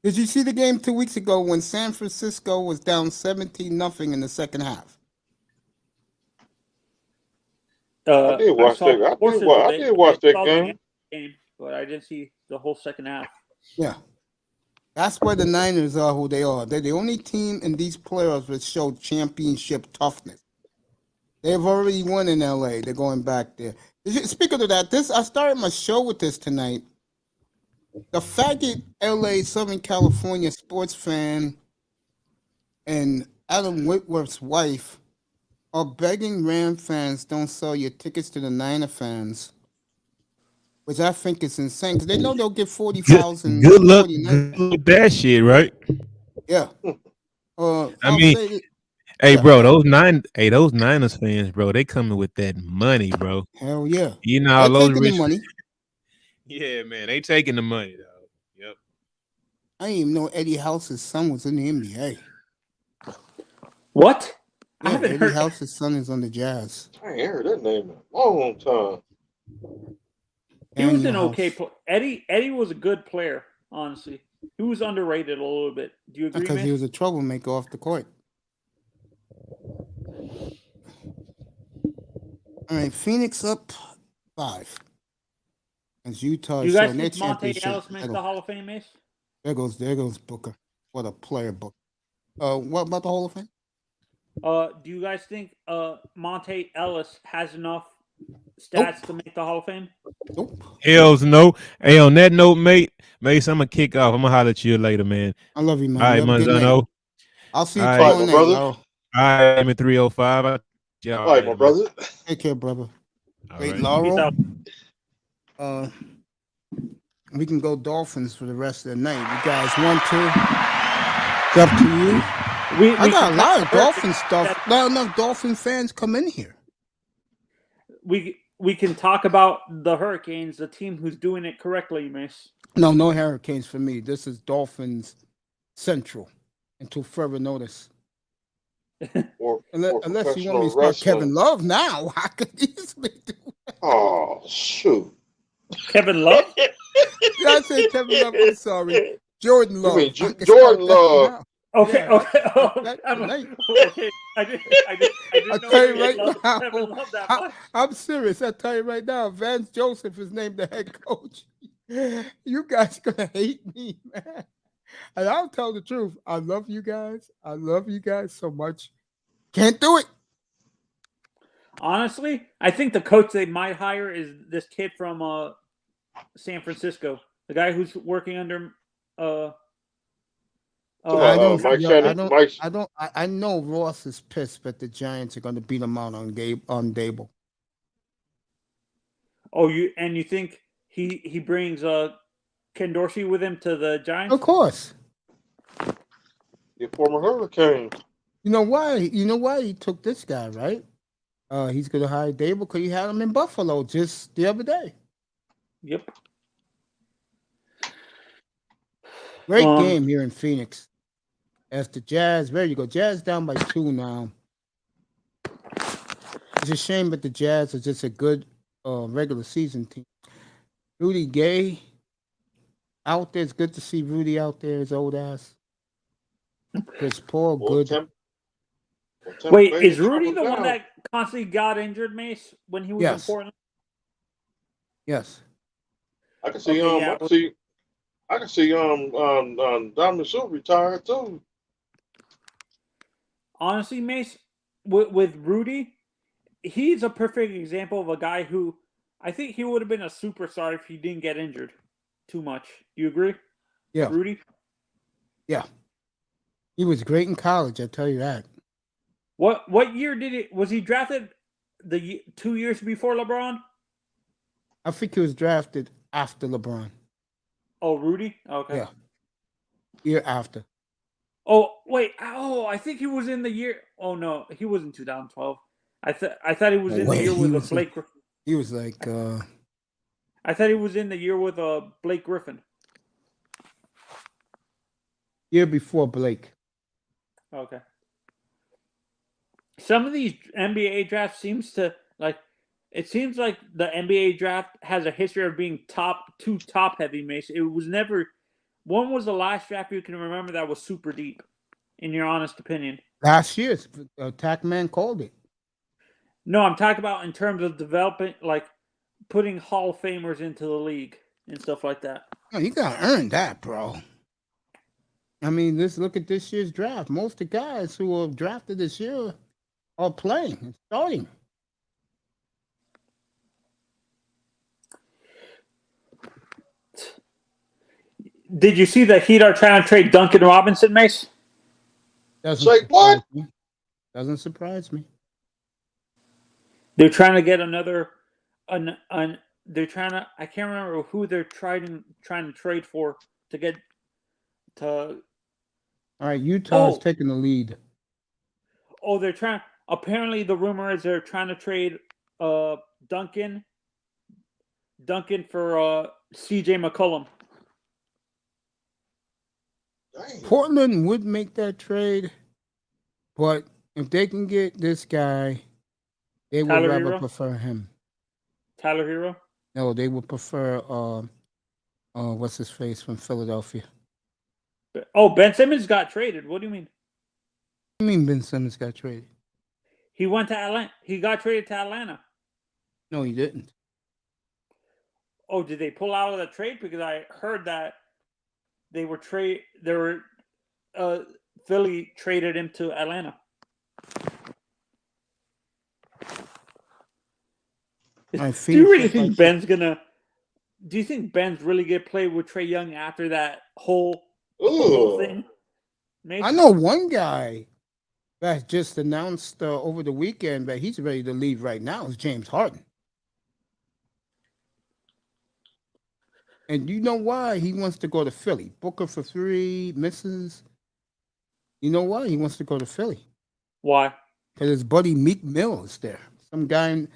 Did you see the game 2 weeks ago when San Francisco was down 17-0 in the second half? I did watch that. I did watch that game. But I didn't see the whole second half. Yeah. That's where the Niners are who they are. They're the only team in these playoffs that show championship toughness. They've already won in LA. They're going back there. Speaking of that, I started my show with this tonight. The faggot LA Southern California sports fan and Adam Whitworth's wife are begging Ram fans don't sell your tickets to the Niner fans, which I think is insane because they know they'll get 40,000. Good luck with that shit, right? Yeah. Hey, bro, those Niners fans, bro, they coming with that money, bro. Hell yeah. You know all those taking rich the money. Yeah, man, they taking the money, dog. Yep. I didn't even know Eddie House's son was in the NBA. What? Yeah, Eddie House's son is on the Jazz. I ain't heard that name in a long time. He was an okay player. Eddie was a good player, honestly. He was underrated a little bit. Do you agree, Because man? he was a troublemaker off the court. All right, Phoenix up 5. As Utah You is guys showing their think Monte championship. Ellis makes the Hall of Fame, Mace? There goes Booker. What a player, Booker. What about the Hall of Fame? Do you guys think Monte Ellis has enough stats to make the Hall of Fame? Nope. Hells no. Hey, on that note, mate, Mace, I'm gonna kick off. I'm gonna holler at you later, man. I love you, man. All right, Manzano. I'll see you All tomorrow right, night, brother. Laro. I'm at 305. All right, my brother. Take care, brother. All Wait, right. Laurel. We can go Dolphins for the rest of the night. You guys want to? It's up to you. I got a lot of Dolphin stuff. Not enough Dolphin fans come in here. We can talk about the Hurricanes, the team who's doing it correctly, Mace. No Hurricanes for me. This is Dolphins Central until further notice. Unless you want me to start Kevin Love now, I could easily do that. Oh, shoot. Kevin Love? Did I say Kevin Love? I'm sorry. Jordan Love. You mean Jordan Love? Okay. Yeah. Okay. Okay. I didn't I'll know tell you you right loved now. Kevin Love that much. I'm serious. I tell you right now. Vance Joseph is named the head coach. You guys gonna hate me, man. And I'll tell the truth. I love you guys. I love you guys so much. Can't do it. Honestly, I think the coach they might hire is this kid from San Francisco, the guy who's working under. I know Ross is pissed that the Giants are going to beat him out on Dable. Oh, you think he brings Ken Dorsey with him to the Giants? Of course. Your former Hurricane. You know why? You know why he took this guy, right? He's gonna hire Dable because he had him in Buffalo just the other day. Yep. Great game here in Phoenix. As the Jazz, there you go. Jazz down by 2 now. It's a shame, but the Jazz are just a good regular season team. Rudy Gay out there. It's good to see Rudy out there, his old ass. Chris Paul, Well, good. Tampa Wait, Bay is Rudy the trouble one now. that constantly got injured, Mace, when he was in Yes. Portland? Yes. I can see Okay, yeah. I can see Dominic Sue retire too. Honestly, Mace, with Rudy, he's a perfect example of a guy who I think he would have been a superstar if he didn't get injured too much. You agree? Yeah. Rudy? Yeah. He was great in college, I tell you that. What year was he drafted? 2 years before LeBron? I think he was drafted after LeBron. Oh, Rudy? Okay. Yeah. Year after. Oh, wait. Oh, I think he was in the year. Oh no, he was in 2012. I thought he was in the year with Blake. He was like I thought he was in the year with Blake Griffin. year before Blake. Okay. Some of these NBA drafts it seems like the NBA draft has a history of being too top heavy, Mace. It was never. When was the last draft you can remember that was super deep, in your honest opinion? Last year's Tackman called it. No, I'm talking about in terms of developing, like putting Hall of Famers into the league and stuff like that. No, you gotta earn that, bro. I mean, let's look at this year's draft. Most of the guys who were drafted this year are playing and starting. Did you see the Heat are trying to trade Duncan Robinson, Mace? Say what? Doesn't surprise me. They're trying to get another. They're trying to. I can't remember who they're trying to trade for to get to. All right, Utah's taking the lead. Oh, they're trying. Apparently, the rumor is they're trying to trade Duncan for C.J. McCollum. Dang. Portland would make that trade, but if they can get this guy, they would Tyler rather Hero? prefer him. Tyler Hero? No, they would prefer what's his face from Philadelphia. Oh, Ben Simmons got traded. What do you mean? What do you mean Ben Simmons got traded? He went to Atlanta. He got traded to Atlanta. No, he didn't. Oh, did they pull out of the trade? Because I heard that Philly traded him to Atlanta. Do you really think Ben's gonna? Do you think Ben's really gonna play with Trae Young after that whole thing? Maybe? I know one guy that just announced over the weekend that he's ready to leave right now is James Harden. And you know why he wants to go to Philly? Booker for 3, misses. You know why he wants to go to Philly? Why? Because his buddy Meek Mill is there. Some guy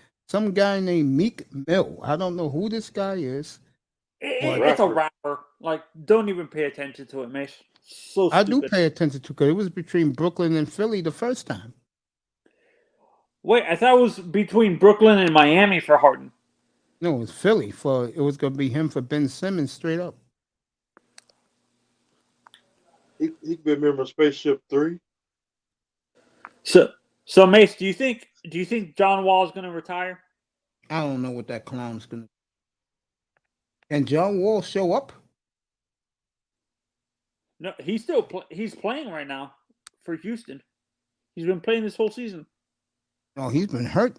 named Meek Mill. I don't know who this guy is. It's a rapper. Like, don't even pay attention to it, Mace. So stupid. I do pay attention to because it was between Brooklyn and Philly the first time. Wait, I thought it was between Brooklyn and Miami for Harden. No, it was Philly. It was going to be him for Ben Simmons straight up. He could be a member of Spaceship 3. So Mace, do you think John Wall is going to retire? I don't know what that clown's going to do. Can John Wall show up? No, he's playing right now for Houston. He's been playing this whole season. No, he's been hurt.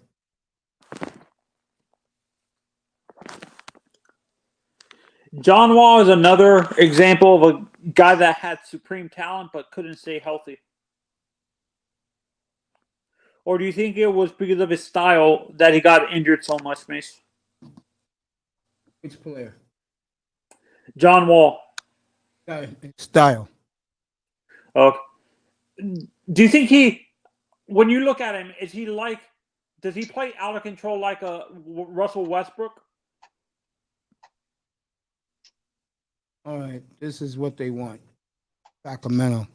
John Wall is another example of a guy that had supreme talent but couldn't stay healthy. Or do you think it was because of his style that he got injured so much, Mace? Which player? John Wall. Style. Okay. Do you think when you look at him, does he play out of control like a Russell Westbrook? All right, this is what they want. Sacramento.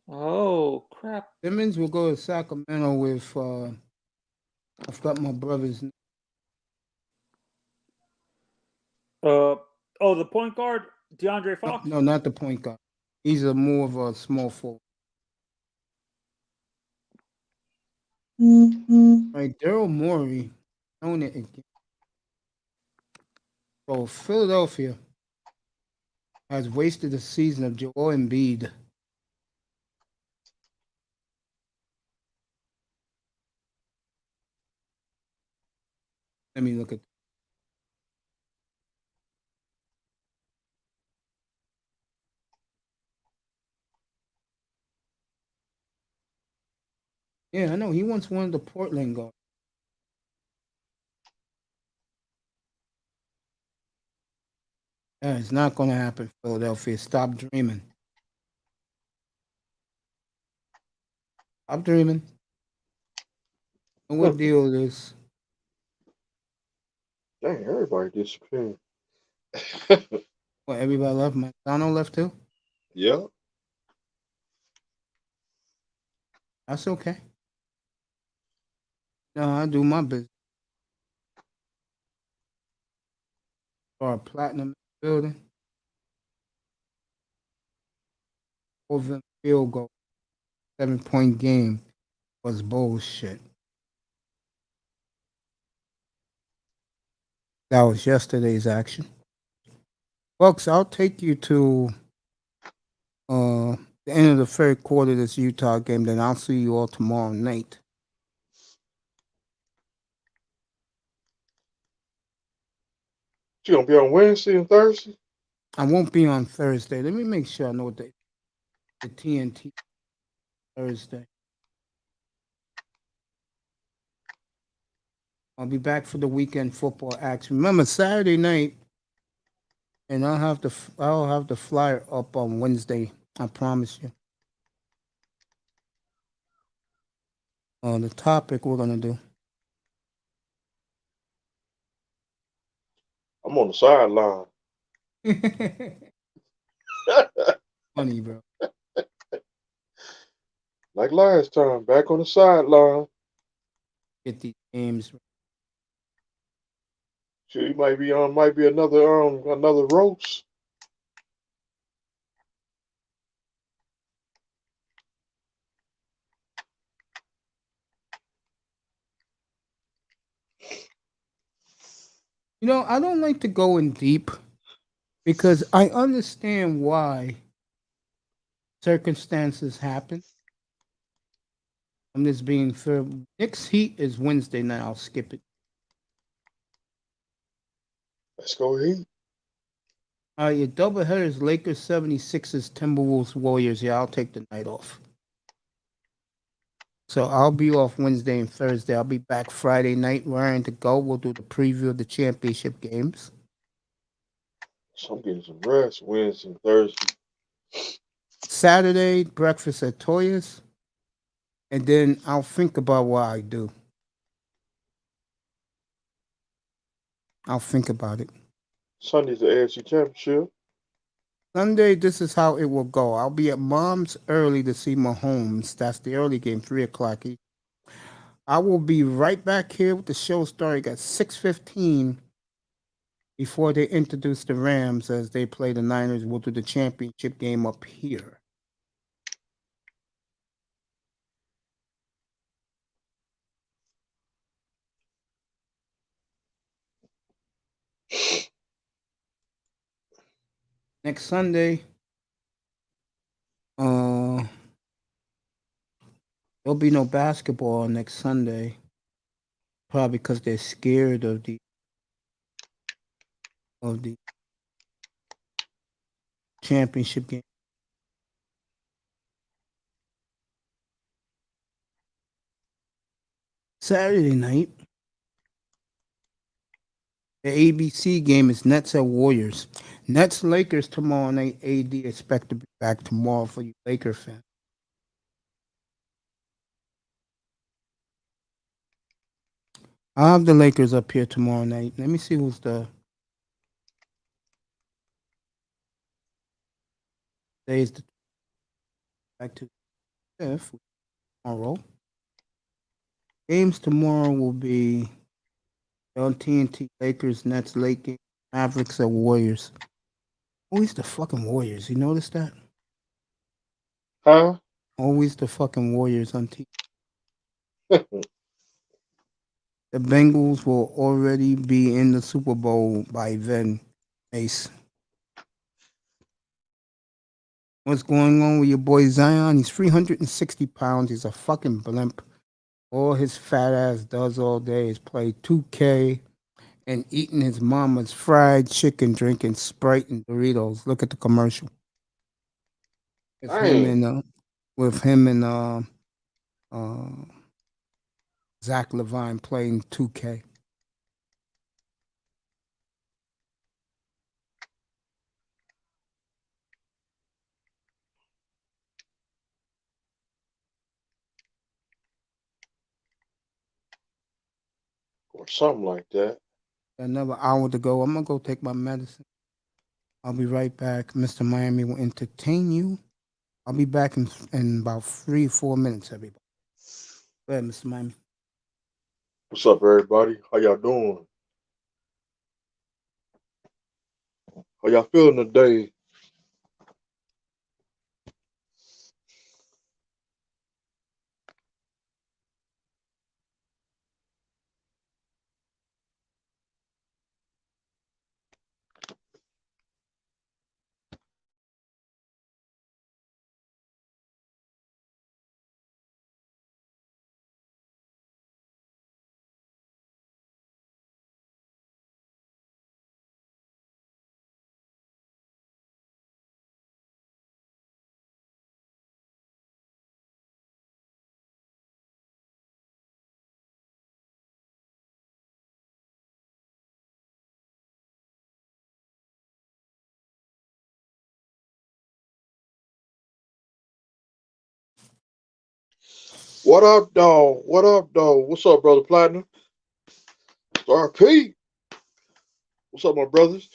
Oh crap! Simmons will go to Sacramento with I forgot my brother's name. The point guard DeAndre No, Fox. no, not the point guard. He's a more of a small forward. Right, Daryl Morey own it again. So Philadelphia has wasted the season of Joel Embiid. Let me look at. Yeah, I know. He wants one of the Portland guards. It's not going to happen, Philadelphia. Stop dreaming. Stop dreaming. Know what deal it is. Dang, everybody disappeared. What, everybody left? McDonald left too? Yeah. That's okay. No, I do my business. Or platinum building. Over field goal. 7-point game was bullshit. That was yesterday's action. Folks, I'll take you to the end of the third quarter of this Utah game, then I'll see you all tomorrow night. You gonna be on Wednesday and Thursday? I won't be on Thursday. Let me make sure I know what the TNT Thursday. I'll be back for the weekend football action. Remember Saturday night, and I'll have the flyer up on Wednesday. I promise you. The topic we're gonna do. I'm on the sideline. Funny, bro. Like last time, back on the sideline. Get these games. Sure, you might be another roast. You know, I don't like to go in deep because I understand why circumstances happen. I'm just being fair. Next Heat is Wednesday night. I'll skip it. Let's go Heat. Your doubleheader is Lakers 76ers, Timberwolves, Warriors. Yeah, I'll take the night off. So I'll be off Wednesday and Thursday. I'll be back Friday night, raring to go. We'll do the preview of the championship games. So I'm getting some rest Wednesday and Thursday. Saturday, breakfast at Toya's. And then I'll think about what I do. I'll think about it. Sunday's the AFC Championship. Sunday, this is how it will go. I'll be at Mom's early to see Mahomes. That's the early game, 3 o'clock. I will be right back here with the show starting at 6:15 before they introduce the Rams as they play the Niners. We'll do the championship game up here. Next Sunday, there'll be no basketball next Sunday. Probably because they're scared of the championship game. Saturday night, The ABC game is Nets at Warriors. Nets Lakers tomorrow night. AD expect to be back tomorrow for you Laker fans. I have the Lakers up here tomorrow night. Let me see who's the days the back to the fifth tomorrow. Games tomorrow will be on TNT Lakers, Nets, Lakers, Mavericks at Warriors. Always the fucking Warriors. You notice that? Huh? Always the fucking Warriors on TV. The Bengals will already be in the Super Bowl by then. Ace. What's going on with your boy Zion? He's 360 pounds. He's a fucking blimp. All his fat ass does all day is play 2K and eating his mama's fried chicken, drinking Sprite and Doritos. Look at the commercial. With him Dang. and with him and Zach Levine playing 2K. Or something like that. Another hour to go. I'm gonna go take my medicine. I'll be right back. Mr. Miami will entertain you. I'll be back in about 3 or 4 minutes, everybody. Go ahead, Mr. Miami. What's up, everybody? How y'all doing? How y'all feeling today? What up, dog? What up, dog? What's up, brother Platinum? Star P. What's up, my brothers?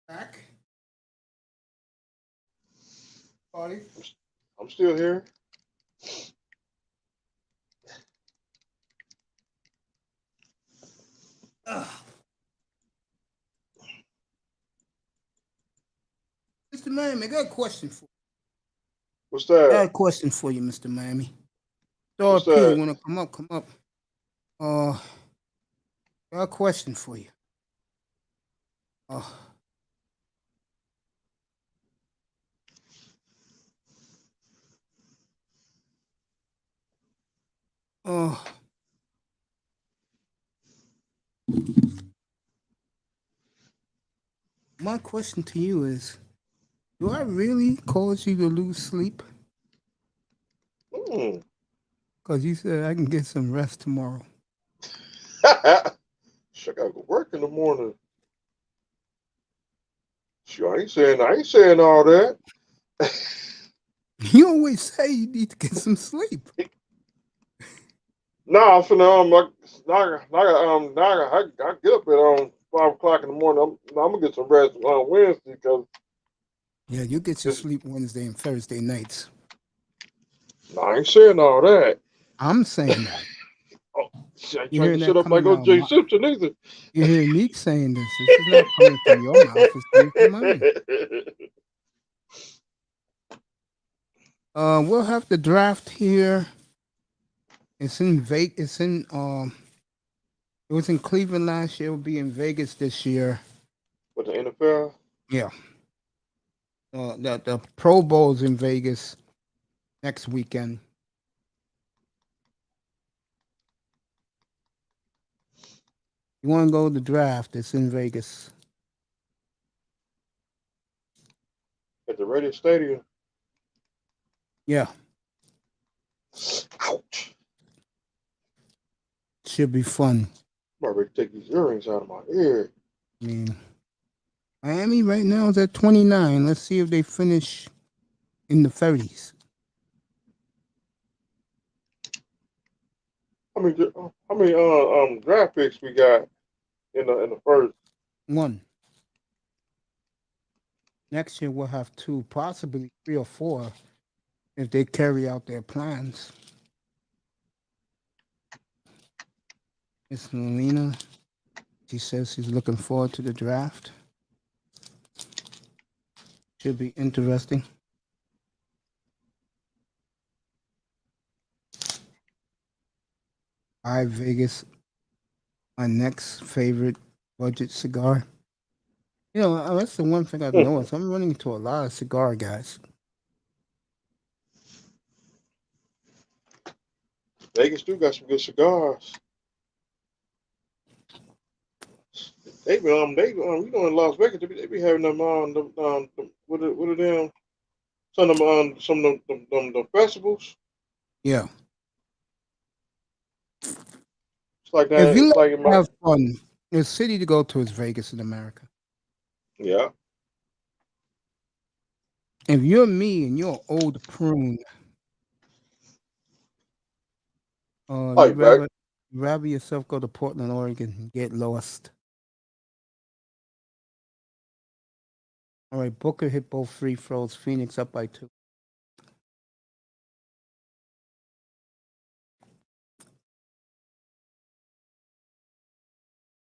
Back. Party. I'm still here. Mr. Miami, I got a question for you. What's I got that? a question for you, Mr. Miami. Star What's P, that? wanna come up? Come up. Got a question for you. Uh, uh, my question to you is, do I really cause you to lose sleep? Mm. Because you said I can get some rest tomorrow. Shit, I gotta go work in the morning. Sure, I ain't saying all that. You always say you need to get some sleep. No, I'm finna I get up at 5 o'clock in the morning. I'm gonna get some rest on Wednesday because Yeah, you get your sleep Wednesday and Thursday nights. no, I ain't saying all that. I'm saying that. Oh, shit, I ain't You trying hearing to shut that up like coming out of O.J. my? Simpson either. You hear me saying this? This is not coming from your mouth. It's coming from mine. We'll have the draft here. It's in Vegas. It's in It was in Cleveland last year. It'll be in Vegas this year. With the NFL? Yeah. The Pro Bowl's in Vegas next weekend. You want to go to the draft? It's in Vegas. At the Radio Stadium? Yeah, Ouch. should be fun. I'm ready to take these earrings out of my ear. I mean, Miami right now is at 29. Let's see if they finish in the 30s. How many draft picks we got in the first? One. Next year we'll have two, possibly three or four, if they carry out their plans. Miss Melina, she says she's looking forward to the draft. Should be interesting. Vegas, my next favorite budget cigar. You know, that's the one thing I've noticed. I'm running into a lot of cigar guys. Vegas do got some good cigars. You know, in Las Vegas, they be having them what are them? Some of the festivals. Yeah. It's like If that. you It's like like in to my have fun, the city to go to is Vegas in America. yeah. If you're me and you're an old prune, I'll you'd be back. rather yourself go to Portland, Oregon and get lost. All right, Booker hit both free throws. Phoenix up by 2.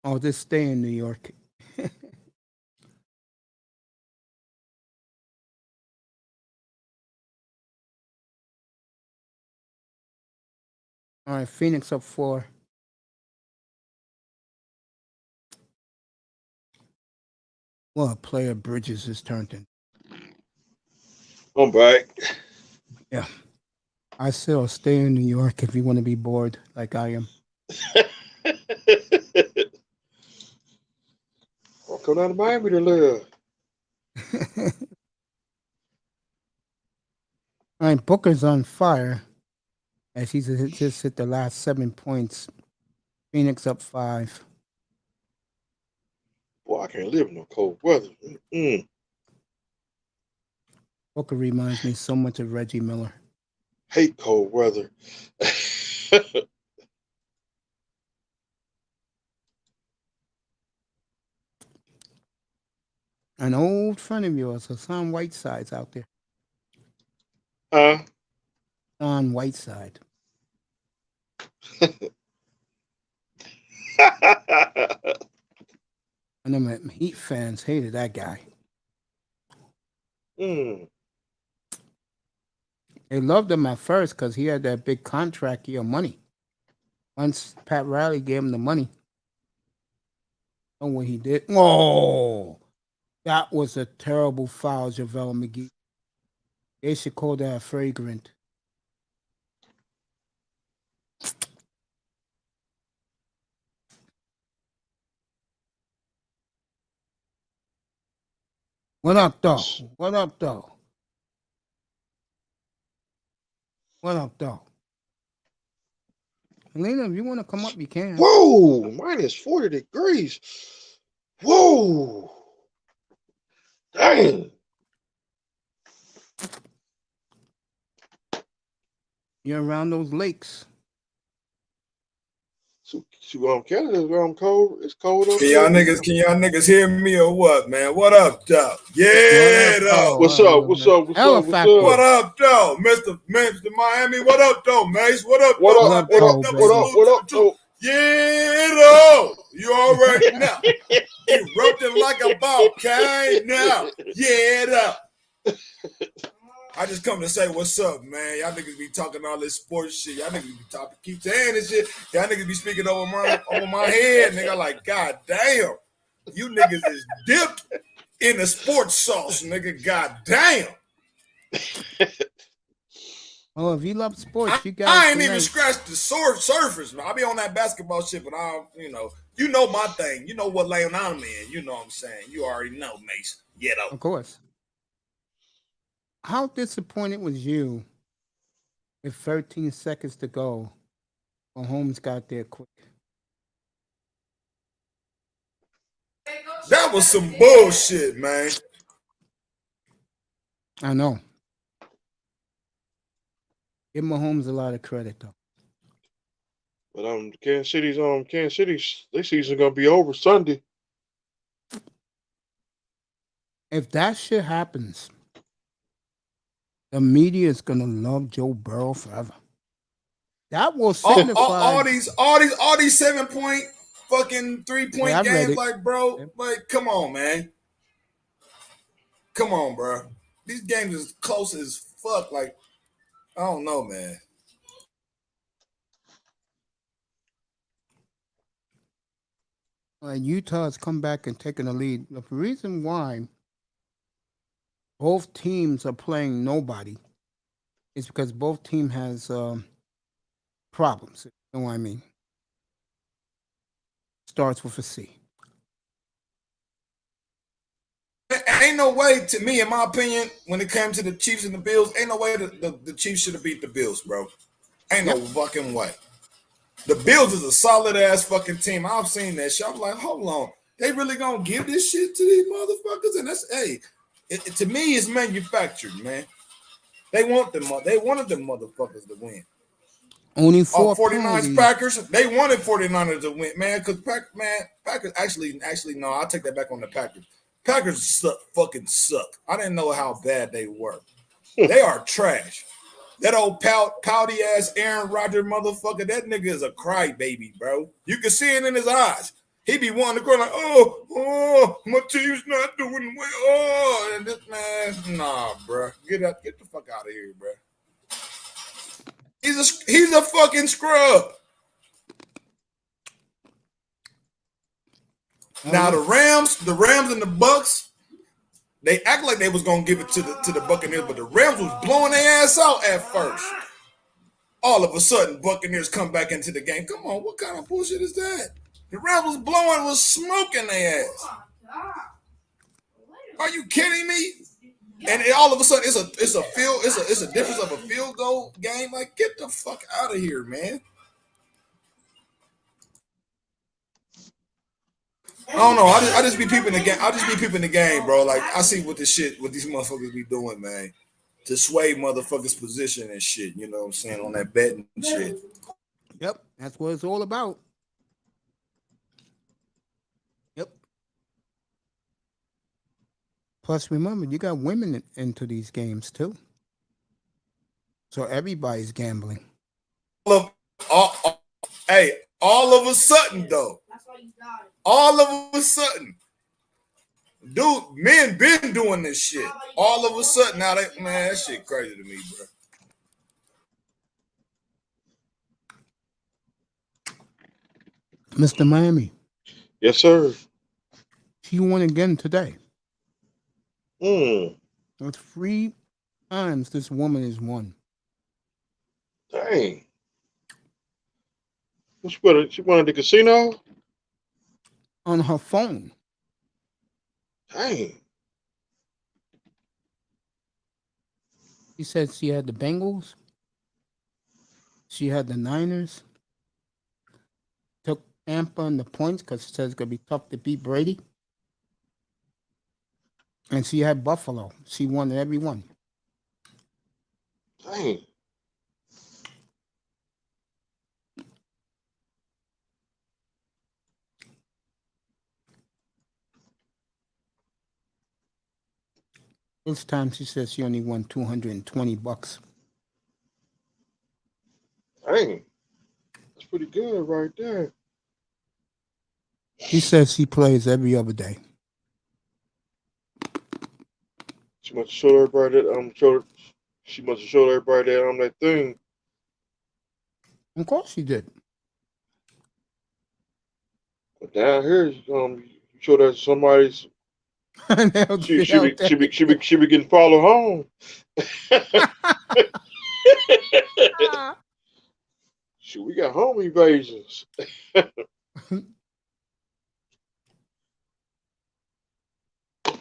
Oh, just stay in New York. All right, Phoenix up 4. Well, a player Bridges is turned in. I'm back. Yeah. I still stay in New York if you want to be bored like I am. I'll come down to Miami to live. All right, Booker's on fire as he's just hit the last 7 points. Phoenix up 5. Boy, I can't live in no cold weather. Booker reminds me so much of Reggie Miller. Hate cold weather. An old friend of yours, Hassan Whiteside's out there. On Whiteside. And them Heat fans hated that guy. Mm. They loved him at first because he had that big contract year money. Once Pat Riley gave him the money, and what he did, oh, that was a terrible foul, JaVale McGee. They should call that flagrant. What up, though? What up, though? What up, though? Helena, if you want to come up, you can. Whoa, minus 40 degrees. Whoa. Dang. You're around those lakes. So Canada's cold. It's cold up Can there. y'all niggas hear me or what, man? What up, though? Yeah, though. What's up? What's up? What's up? What's up? What up, though? Mr. Miami, what up, though, Mace? What up, What though? up? What up? What up? What up? Though? Yeah, though. You already know. Erupting like a volcano. Yeah, though. I just come to say what's up, man. Y'all niggas be talking all this sports shit. Y'all niggas be talking, keep saying this shit. Y'all niggas be speaking over my head, nigga. Like, god damn, you niggas is dipped in the sports sauce, nigga. God damn. Oh, if you love sports, you got. I ain't even scratched the surface, man. I be on that basketball shit, but you know my thing. You know what lane I'm in. You know what I'm saying. You already know, Mace. Yeah, though. Of course. How disappointed was you with 13 seconds to go? Mahomes got there quick. That was some bullshit, man. I know. Give Mahomes a lot of credit, though. But Kansas City's their season gonna be over Sunday. If that shit happens, the media is gonna love Joe Burrow forever. That will signify all these 7-point fucking 3-point games, like, bro, like, come on, man. Come on, bro. These games is close as fuck. Like, I don't know, man. Utah has come back and taken the lead. The reason why both teams are playing nobody is because both team has problems. You know what I mean? Starts with a C. Ain't no way, to me, in my opinion, when it came to the Chiefs and the Bills, ain't no way the Chiefs should have beat the Bills, bro. Ain't no fucking way. The Bills is a solid ass fucking team. I've seen that shit. I'm like, hold on, they really gonna give this shit to these motherfuckers? And that's to me, it's manufactured, man. They wanted them motherfuckers to win. Only 4 49ers Packers. They wanted 49ers to win, man. Because Packers actually no, I'll take that back on the Packers. Packers fucking suck. I didn't know how bad they were. They are trash. That old pouty ass Aaron Rodgers motherfucker, that nigga is a crybaby, bro. You can see it in his eyes. He be wanting to go like, oh, my team's not doing well. Oh, and this man, nah, bro. Get the fuck out of here, bro. He's a fucking scrub. Now the Rams and the Bucks, they act like they was gonna give it to the Buccaneers, but the Rams was blowing their ass out at first. All of a sudden, Buccaneers come back into the game. Come on, what kind of bullshit is that? The Rams was smoking their ass. Are you kidding me? And all of a sudden, it's a difference of a field goal game. Like, get the fuck out of here, man. I don't know. I just be peeping the game. I just be peeping the game, bro. Like, I see what these motherfuckers be doing, man, to sway motherfuckers' position and shit. You know what I'm saying, on that betting shit. Yep, that's what it's all about. Yep. Plus, remember, you got women into these games too. So everybody's gambling. Hey, all of a sudden though, all of a sudden, dude, men been doing this shit. All of a sudden now, that shit crazy to me, bro. Mr. Miami, Yes, sir. she won again today. Mm. That's 3 times this woman has won. Dang. She went at the casino? On her phone. Dang. She said she had the Bengals. She had the Niners. Took Tampa in the points because she says it's going to be tough to beat Brady. And she had Buffalo. She won every one. Dang. This time she says she only won $220. Dang. That's pretty good right there. She says she plays every other day. She must have showed everybody that she must have showed everybody that that thing. Of course she did. But down here, you show that somebody's she be getting followed home. Shoot, we got home invasions.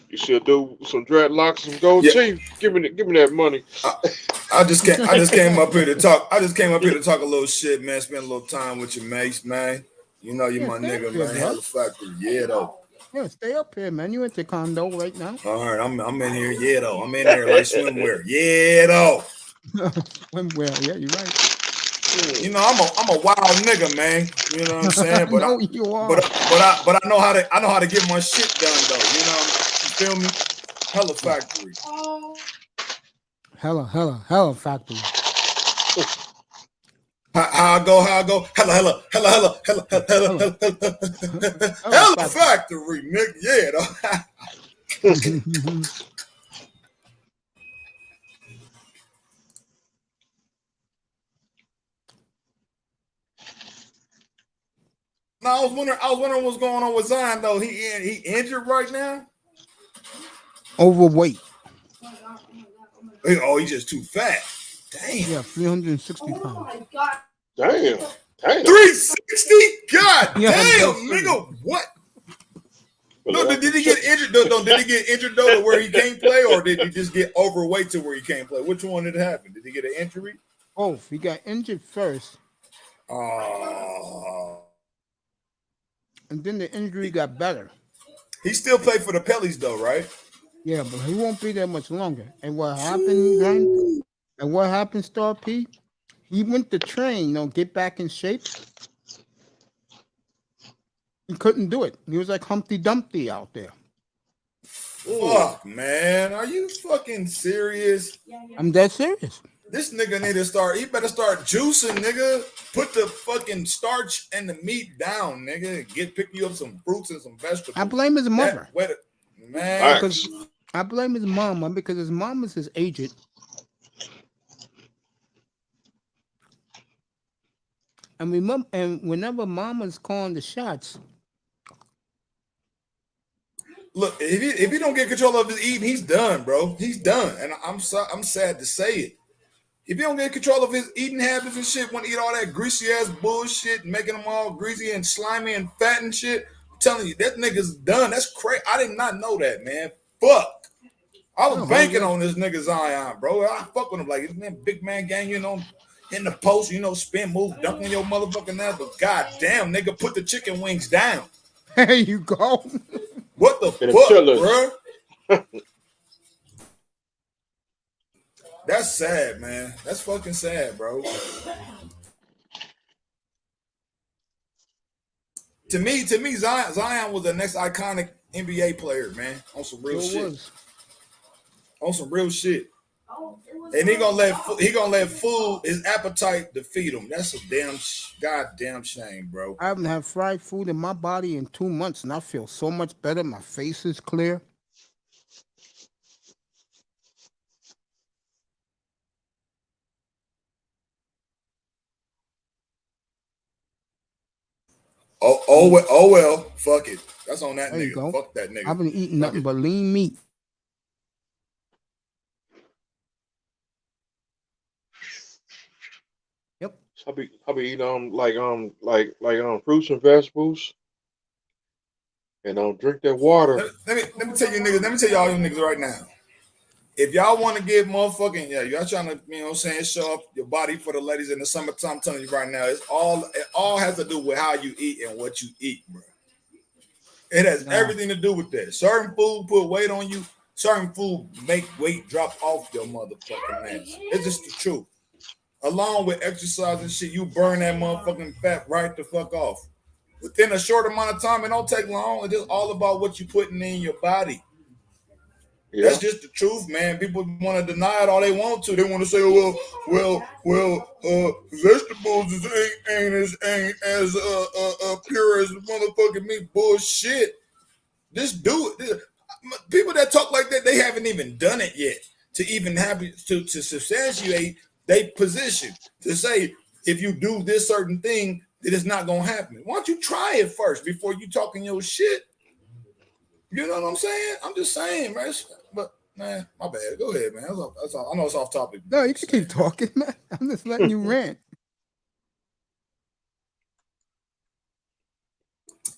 You should do some dreadlocks, some gold teeth. Give me that money. I just came up here to talk. I just came up here to talk a little shit, man. Spend a little time with your mates, man. You know you my nigga, man. Hella factory, yeah though. Yeah, stay up here, man. You at the condo right now. All right, I'm in here, yeah though. I'm in here like swimwear, yeah though. Swimwear, yeah, you're right. You know I'm a wild nigga, man. You know what I'm saying? But you are. But I know how to get my shit done though. You know, you feel me? Hella factory. Hella factory. How I go? Hella factory, nigga. Yeah, though. No, I was wondering what's going on with Zion though. He injured right now. Overweight. Oh, he's just too fat. Damn. Yeah, 360 pounds. Oh my God. Damn. 360? God Yeah, damn, nigga. What? No, did he get injured though? Did he get injured though to where he can't play, or did he just get overweight to where he can't play? Which one did it happen? Did he get an injury? Oh, he got injured first. And then the injury got better. He still played for the Pellies though, right? Yeah, but he won't be there much longer. And what happened, Ryan? And what happened, Star P? He went to train, get back in shape. He couldn't do it. He was like Humpty Dumpty out there. Fuck, man. Are you fucking serious? I'm dead serious. This nigga need to start. He better start juicing, nigga. Put the fucking starch and the meat down, nigga. Pick you up some fruits and some vegetables. I blame his mother. Man. Because I blame his mama because his mom is his agent. And remember, and whenever mama's calling the shots. Look, if he don't get control of his eating, he's done, bro. He's done. And I'm sad to say it. If he don't get control of his eating habits and shit, want to eat all that greasy ass bullshit, making them all greasy and slimy and fat and shit, I'm telling you, that nigga's done. That's crazy. I did not know that, man. Fuck. I was banking on this nigga Zion, bro. I fuck with him like, isn't that big man gang, in the post, spin, move, dunk on your motherfucking ass. But goddamn, nigga, put the chicken wings down. There you go. What the fuck, bro? That's sad, man. That's fucking sad, bro. To me, Zion was the next iconic NBA player, man. On some real shit. on some real shit. And he gonna let food, his appetite defeat him. That's a goddamn shame, bro. I haven't had fried food in my body in 2 months, and I feel so much better. My face is clear. Oh well, fuck it. That's on that There you nigga. go. Fuck that nigga. I've been eating Fuck nothing it. but lean meat. Yep. I be eating fruits and vegetables, and drink that water. Let me tell you niggas. Let me tell y'all you niggas right now. If y'all want to get motherfucking y'all trying to show off your body for the ladies in the summertime. I'm telling you right now, it all has to do with how you eat and what you eat, bro. It has everything to do with that. Certain food put weight on you. Certain food make weight drop off your motherfucking ass. It's just the truth. Along with exercise and shit, you burn that motherfucking fat right the fuck off. Within a short amount of time, it don't take long. It's just all about what you putting in your body. Yeah. That's just the truth, man. People want to deny it all they want to. They want to say, vegetables ain't as pure as pure meat. Bullshit. Just do it. People that talk like that, they haven't even done it yet to even have to substantiate their position to say if you do this certain thing, that it's not gonna happen. Why don't you try it first before you talking your shit? You know what I'm saying? I'm just saying, man. But man, my bad. Go ahead, man. That's all. I know it's off topic. No, you can keep talking, man. I'm just letting you rant.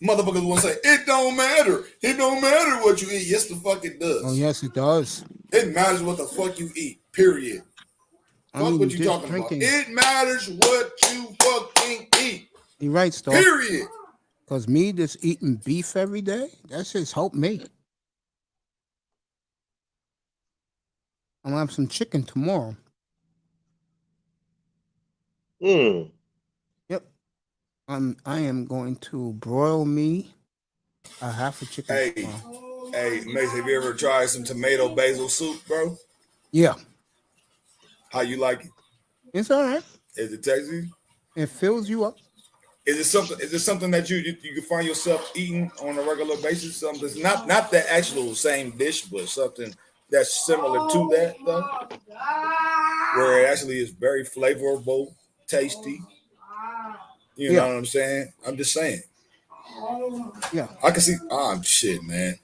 Motherfuckers will say, it don't matter. It don't matter what you eat. Yes, the fuck it does. Oh, yes, it does. It matters what the fuck you eat, period. Fuck what you talking about. It matters what you fucking eat. You're right, Star. Period. Because me just eating beef every day, that's just helped me. I'm going to have some chicken tomorrow. Yep. I am going to broil me a half a chicken tomorrow. Hey, Mace, have you ever tried some tomato basil soup, bro? Yeah. How you like it? It's all right. Is it tasty? It fills you up. Is it something that you can find yourself eating on a regular basis? Something that's not the actual same dish, but something that's similar to that, though, where it actually is very flavorful, tasty. You know what I'm saying? I'm just saying. Yeah, I can see. Shit, man.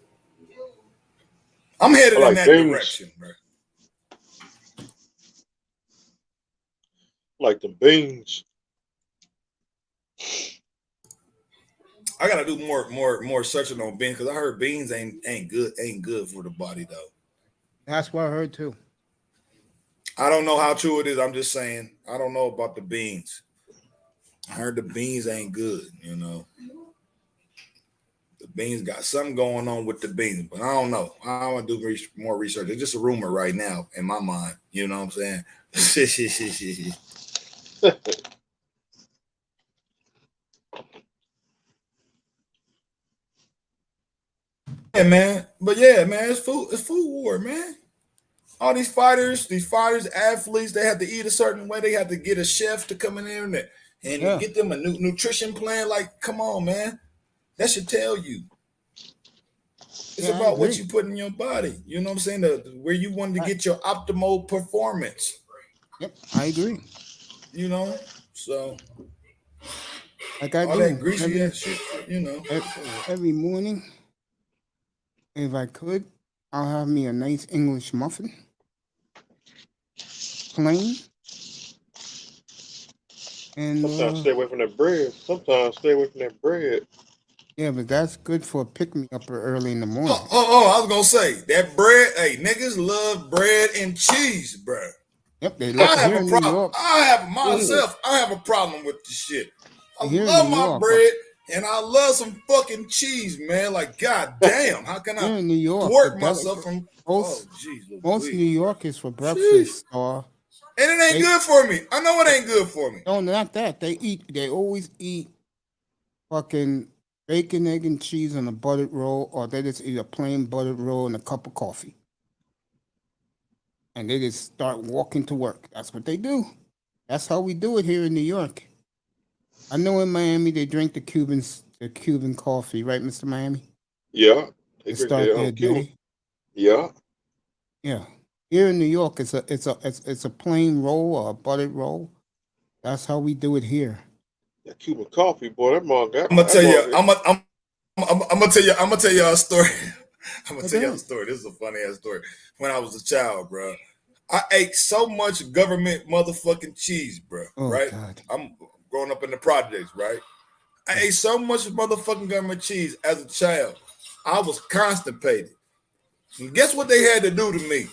I'm headed in that direction, bro. Like the beans. I gotta do more searching on beans because I heard beans ain't good for the body though. That's what I heard too. I don't know how true it is. I'm just saying I don't know about the beans. I heard the beans ain't good. You know, the beans got something going on with the beans, but I don't know. I don't want to do more research. It's just a rumor right now in my mind. You know what I'm saying? Yeah, man. But yeah, man, it's food war, man. All these fighters, athletes, they have to eat a certain way. They have to get a chef to come in there and get them a new nutrition plan. Like, come on, man. That should tell you. It's about what you put in your body. You know what I'm saying? Where you want to get your optimal performance. Yep, I agree. You know, so like I all do that greasy ass shit. You know, every morning, if I could, I'll have me a nice English muffin, plain. And sometimes stay away from that bread. Yeah, but that's good for a pick-me-up early in the morning. I was gonna say that bread. Hey, niggas love bread and cheese, bro. Yep, they love here in New York. I have a problem with this shit. I love my bread and I love some fucking cheese, man. Like, goddamn, how can I in New York, thwart myself from? Most New York is for breakfast, and it ain't good for me. I know it ain't good for me. No, not that. They always eat fucking bacon, egg, and cheese on a buttered roll, or they just eat a plain buttered roll and a cup of coffee. and they just start walking to work. That's what they do. That's how we do it here in New York. I know in Miami they drink the Cuban coffee, right, Mr. Miami? Yeah, they To drink start their their Cuban. day. Yeah, Yeah. Here in New York, it's a plain roll or a buttered roll. That's how we do it here. that Cuban coffee, boy. That mug, I'm gonna tell you. that I'm gonna tell you. I'm gonna tell y'all a story. I'm gonna tell y'all a Okay. story. This is a funny ass story. When I was a child, bro, I ate so much government motherfucking cheese, bro. Oh Right? God. I'm growing up in the projects, right? I ate so much motherfucking government cheese as a child. I was constipated. And guess what they had to do to me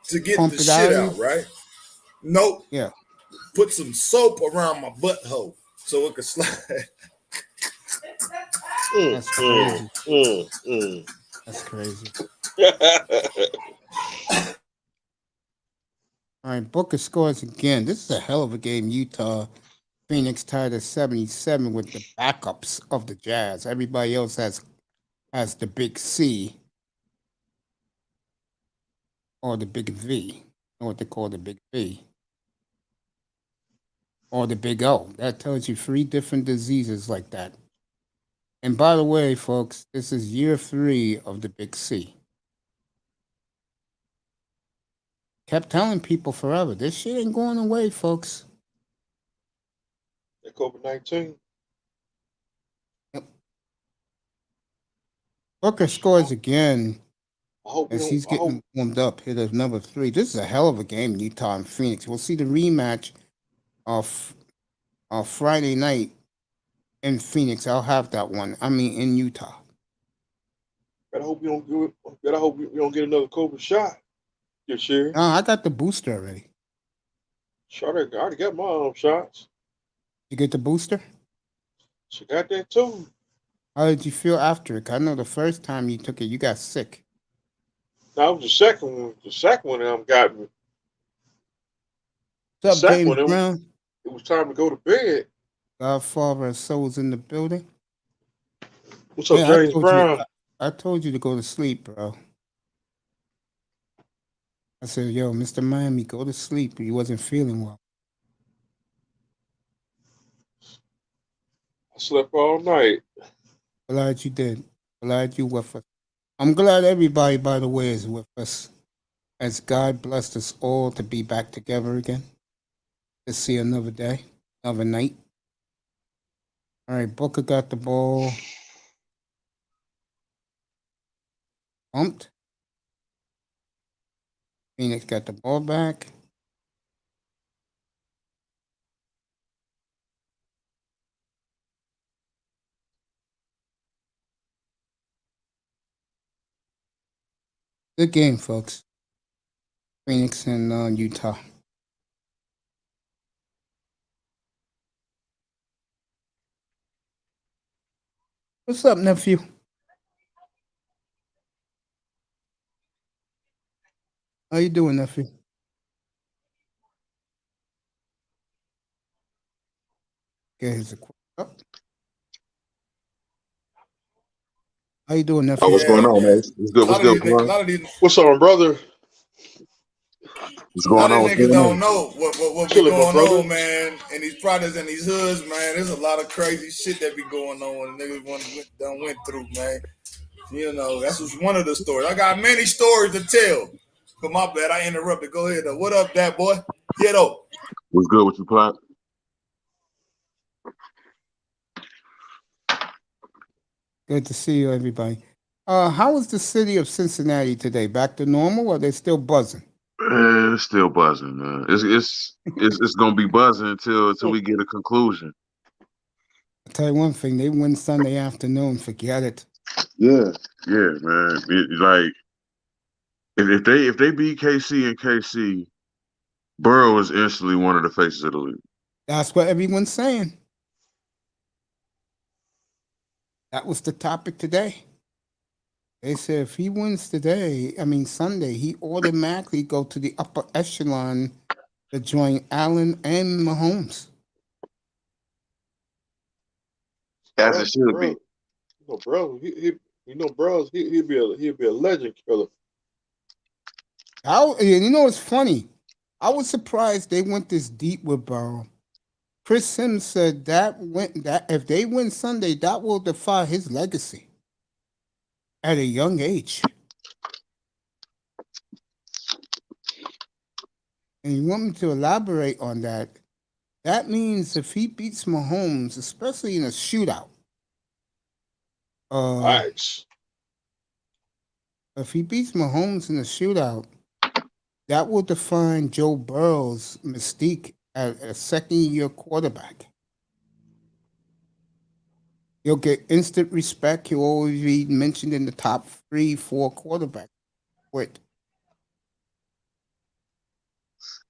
to get the Pump it out shit of you. out, right? Nope. Yeah. Put some soap around my butthole so it could slide. That's crazy. mm. That's crazy. All right, Booker scores again. This is a hell of a game. Utah, Phoenix tied at 77 with the backups of the Jazz. Everybody else has the big C or the big V, or what they call the big V, or the big O. That tells you 3 different diseases like that. And by the way, folks, this is year 3 of the big C. Kept telling people forever, this shit ain't going away, folks. That COVID-19. Booker scores again I hope you as don't. he's I hope getting warmed up. Hit another 3. This is a hell of a game, Utah and Phoenix. We'll see the rematch of Friday night in Phoenix. I'll have that one. I mean, in Utah. I hope you don't do it. I hope you don't get another COVID shot this year. No, I got the booster already. Shot. I already got my shots. You get the booster? She got that too. How did you feel after it? I know the first time you took it, you got sick. That was the second one. The second one got me. What's up, Second James one, Brown? it was time to go to bed. Godfather of Souls in the building. What's up, Yeah, James Brown? I told you to go to sleep, bro. I said, yo, Mr. Miami, go to sleep. He wasn't feeling well. I slept all night. Glad you did. Glad you with us. I'm glad everybody, by the way, is with us. As God blessed us all to be back together again. To see another day, another night. All right, Booker got the ball. Pumped. Phoenix got the ball back. Good game, folks. Phoenix and Utah. What's up, nephew? How you doing, nephew? Okay, here's a quick up. How you doing, nephew? Oh, what's going Yeah, on, man? What's good? a What's lot of good, these niggas, a bro? lot of these, What's on, brother? What's a lot going of on? these What's niggas going don't on? know what be Chilling, my going brother. on, man. In these projects and these hoods, man, there's a lot of crazy shit that be going on and niggas done went through, man. You know, that's just one of the stories. I got many stories to tell. But my bad, I interrupted. Go ahead, though. What up, that boy? Yeah, though. What's good with you, Pop? Good to see you, everybody. How was the city of Cincinnati today? Back to normal, or they still buzzing? It's still buzzing, man. It's gonna be buzzing until we get a conclusion. I'll tell you one thing: they win Sunday afternoon. Forget it. Yeah, yeah, man. Like if they beat KC and KC, Burrow is instantly one of the faces of the league. That's what everyone's saying. That was the topic today. They said if he wins today, I mean Sunday, he automatically go to the upper echelon to join Allen and Mahomes. As it should be. Bro, bro, he'd be a legend killer. You know, it's funny. I was surprised they went this deep with Burrow. Chris Sims said that if they win Sunday, that will defy his legacy at a young age. And you want me to elaborate on that? That means if he beats Mahomes, especially in a shootout, Nice. if he beats Mahomes in a shootout, that will define Joe Burrow's mystique as a second-year quarterback. He'll get instant respect. He'll always be mentioned in the top 3-4 quarterbacks. Wait,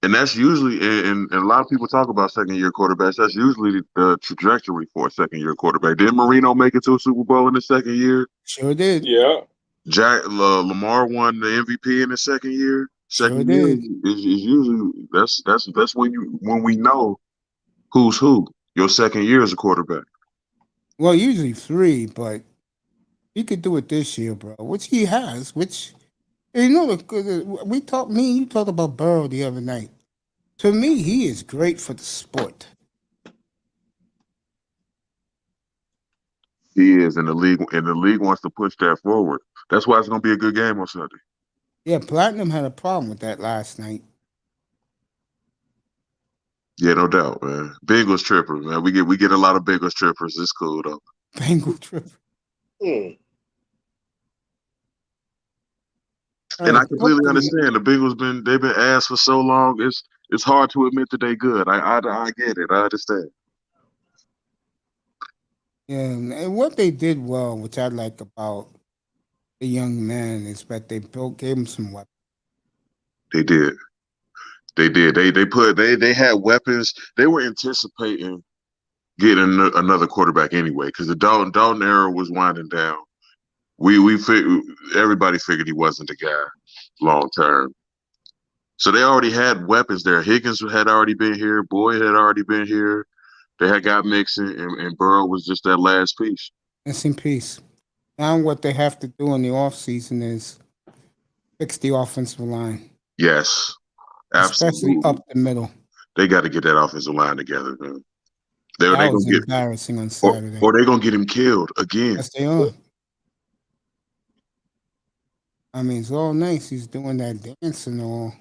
And that's usually, and a lot of people talk about second-year quarterbacks. That's usually the trajectory for a second-year quarterback. Did Marino make it to a Super Bowl in his second year? sure did. Yeah. Lamar won the MVP in his second year. Sure Second year did. is usually that's when we know who's who. Your second year as a quarterback. Well, usually 3, but he could do it this year, bro. Which he has. Which you know, me and you talked about Burrow the other night. To me, he is great for the sport. He is in the league, and the league wants to push that forward. That's why it's going to be a good game on Sunday. Yeah, Platinum had a problem with that last night. Yeah, no doubt, man. Bengals trippers, man. We get a lot of Bengals trippers. It's cool though. Bengal trip. And I completely understand. The Bengals they've been ass for so long. It's hard to admit that they good. I get it. I understand. Yeah, and what they did well, which I like about the young man, is that they gave him some weapons. They did. They had weapons. They were anticipating getting another quarterback anyway because the Dalton era was winding down. Everybody figured he wasn't the guy long term. So they already had weapons there. Higgins had already been here. Boyd had already been here. They had got Mixon, and Burrow was just that last piece. Rest in peace. Now what they have to do in the offseason is fix the offensive line. Yes, absolutely. Especially up the middle. They got to get that offensive line together, man. That was embarrassing on Saturday. Or they're going to get him killed again. Yes, they are. I mean, it's all nice. He's doing that dance and all.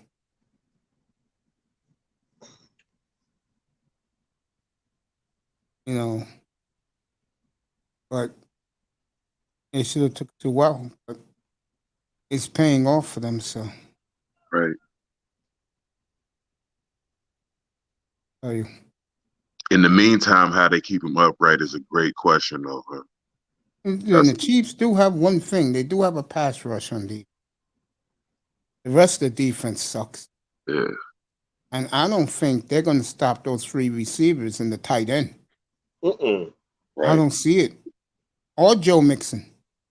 You know, but they should have took too well. But it's paying off for them, so. Right. Tell you. In the meantime, how they keep him upright is a great question, though. Huh? And the Chiefs do have one thing. They do have a pass rush on defense. The rest of the defense sucks. Yeah. And I don't think they're going to stop those 3 receivers in the tight end. Right. I don't see it. Or Joe Mixon.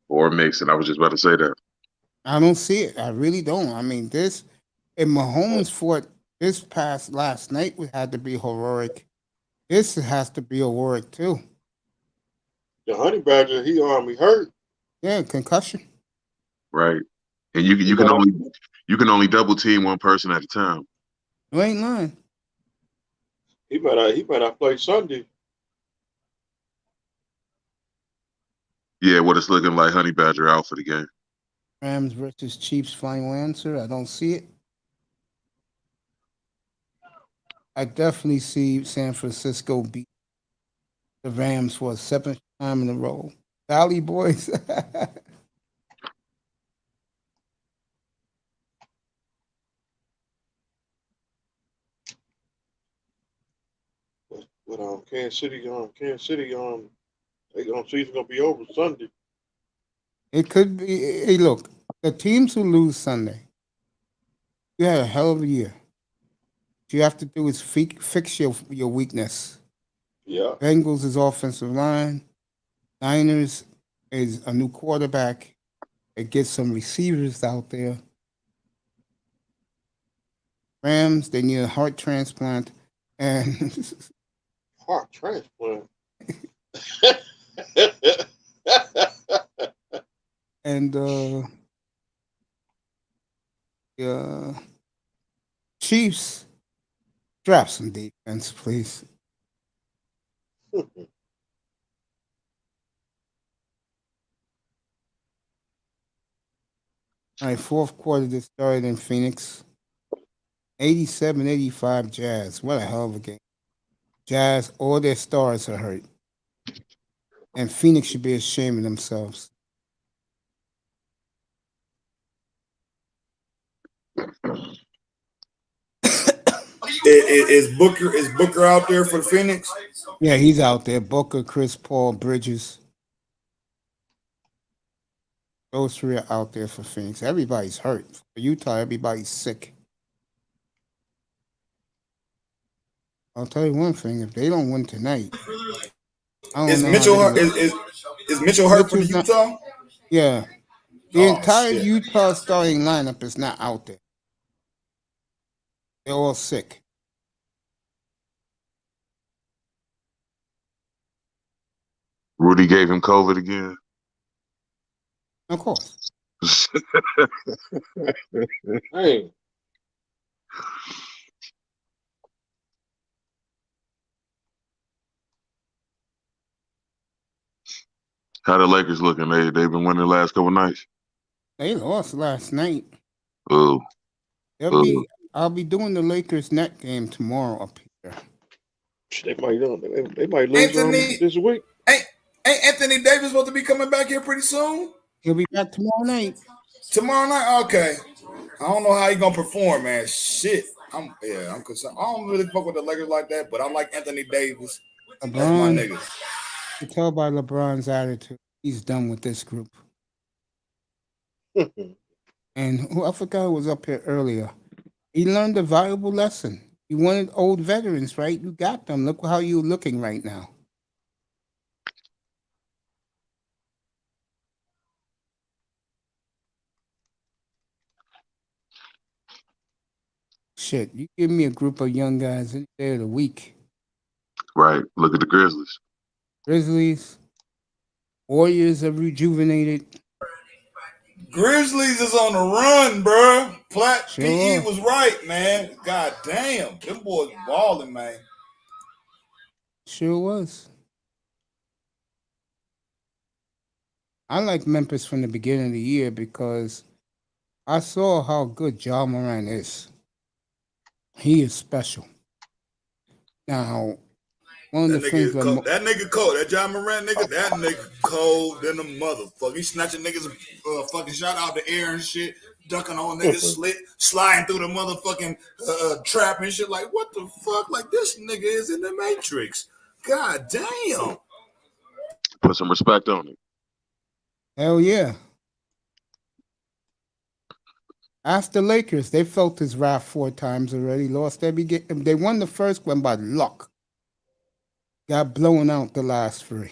Or Mixon. I was just about to say that. I don't see it. I really don't. I mean, if Mahomes fought this past last night, we had to be heroic. This has to be heroic too. The Honey Badger, he hurt. Yeah, concussion. Right. And you can only double team one person at a time. You ain't lying. He might not play Sunday. Yeah, what it's looking like, Honey Badger out for the game. Rams versus Chiefs final answer. I don't see it. I definitely see San Francisco beat the Rams for a 7th time in a row. Valley boys. But Kansas City, they season gonna be over Sunday. It could be. Hey, look, the teams who lose Sunday, you had a hell of a year. What you have to do is fix your weakness. Yeah. Bengals is offensive line. Niners is a new quarterback. It gets some receivers out there. Rams, they need a heart transplant. And heart transplant. and Chiefs, draft some defense, please. All right, fourth quarter that started in Phoenix. 87-85 Jazz. What a hell of a game. Jazz, all their stars are hurt. And Phoenix should be ashamed of themselves. Is Booker out there for Phoenix? Yeah, he's out there. Booker, Chris Paul, Bridges. Those three are out there for Phoenix. Everybody's hurt. For Utah, everybody's sick. I'll tell you one thing: if they don't win tonight, I don't Is know. Mitchell hurt? Is Mitchell hurt for Mitchell's Utah? not, yeah, the Oh, entire shit. Utah starting lineup is not out there. They're all sick. Rudy gave him COVID again. Of course. Hey, How the Lakers looking? They've been winning the last couple nights. They lost last night. Oh, I'll be doing the Lakers net game tomorrow up here. they might lose Anthony- this week. Ain't Anthony Davis supposed to be coming back here pretty soon? He'll be back tomorrow night. Tomorrow night? Okay. I don't know how he gonna perform, man. Shit. I'm concerned. I don't really fuck with the Lakers like that, but I like Anthony Davis. That's my LeBron, nigga. you can tell by LeBron's attitude, he's done with this group. And I forgot who was up here earlier. He learned a valuable lesson. You wanted old veterans, right? You got them. Look how you're looking right now. Shit, you give me a group of young guys any day of the week. right. Look at the Grizzlies. Grizzlies, Warriors are rejuvenated. Grizzlies is on the run, bro. Sure PE are. was right, man. God damn. Them boys balling, man. Sure was. I like Memphis from the beginning of the year because I saw how good Ja Morant is. He is special. Now, one of That the things nigga cold. That nigga cold. That John Morant nigga, that nigga cold than a motherfucker. He snatching niggas fucking shot out the air and shit, dunking on niggas, sliding through the motherfucking trap and shit. Like, what the fuck? Like, this nigga is in the Matrix. God damn. Put some respect on it. hell yeah. After Lakers, they felt his wrath 4 times already. Lost every game. They won the first one by luck. Got blown out the last 3.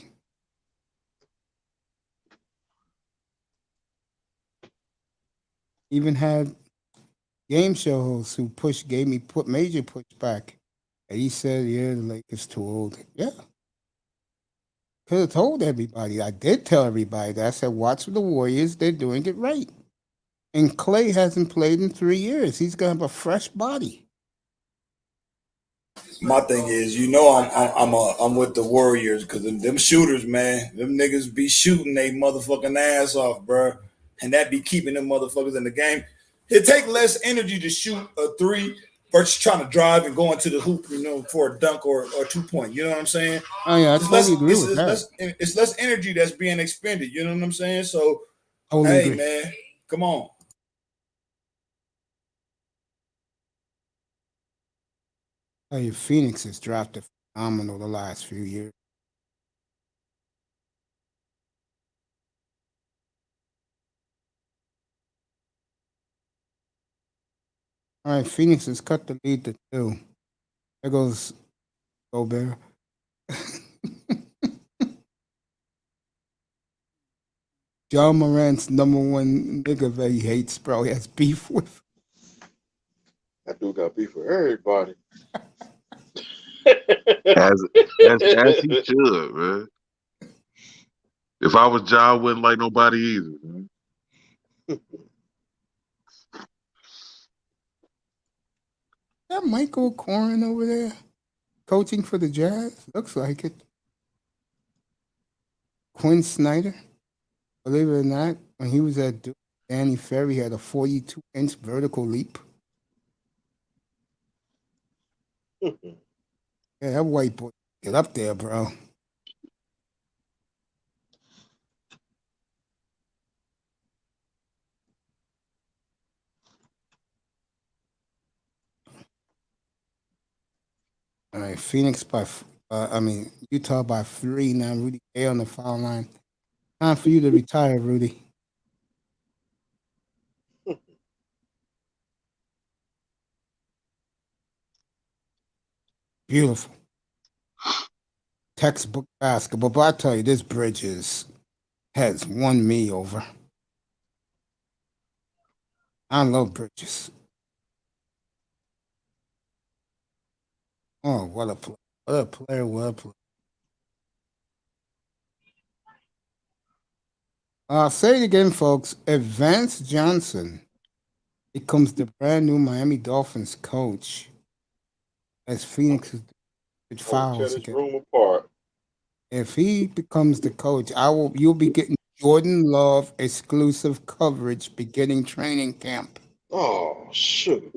Even had game show hosts who gave me major pushback. And he said, yeah, the Lakers too old. Yeah. Could have told everybody. I did tell everybody that. I said, watch the Warriors. They're doing it right. And Clay hasn't played in 3 years. He's going to have a fresh body. My thing is, you know, I'm with the Warriors because them shooters, man, them niggas be shooting they motherfucking ass off, bro, and that be keeping them motherfuckers in the game. It take less energy to shoot a 3 versus trying to drive and go into the hoop, you know, for a dunk or 2-point. You know what I'm saying? Oh, yeah, I totally agree with that. It's less energy that's being expended. You know what I'm saying? So, Totally hey, agree. man, come on. Hey, Phoenix has drafted phenomenal the last few years. All right, Phoenix has cut the lead to 2. There goes Gobert. John Morant's number 1 nigga that he hates, bro. He has beef with. That dude got beef with everybody. As he should, man. If I was Ja, I wouldn't like nobody either, man. that Michael Corrin over there coaching for the Jazz? Looks like it. Quinn Snyder, believe it or not, when he was at Duke, Danny Ferry had a 42-inch vertical leap. Yeah, that white boy, get up there, bro. All right, Phoenix Utah by 3 now. Rudy Gay on the foul line. Time for you to retire, Rudy. Beautiful. Textbook basketball. But I tell you, this Bridges has won me over. I love Bridges. Oh, what a player. What a player. What a player. I'll say it again, folks. Vance Johnson becomes the brand new Miami Dolphins coach as Phoenix fouls Tear this again. room apart. If he becomes the coach, you'll be getting Jordan Love exclusive coverage beginning training camp. Oh, shoot.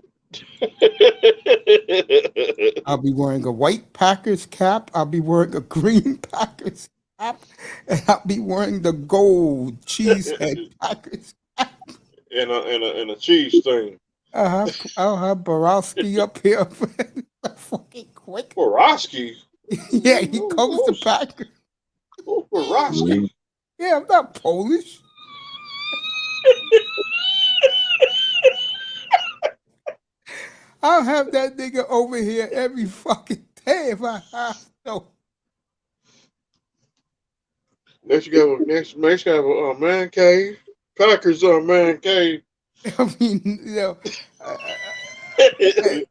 I'll be wearing a white Packers cap. I'll be wearing a green Packers cap. And I'll be wearing the gold cheesehead Packers cap. and a cheese thing. I'll have Borowski up here fucking quick. Borowski? Yeah, he covers the Packers. Borowski? Yeah, I'm not Polish. I'll have that nigga over here every fucking day if I have to. Next you have a man cave. Packers man cave. I mean,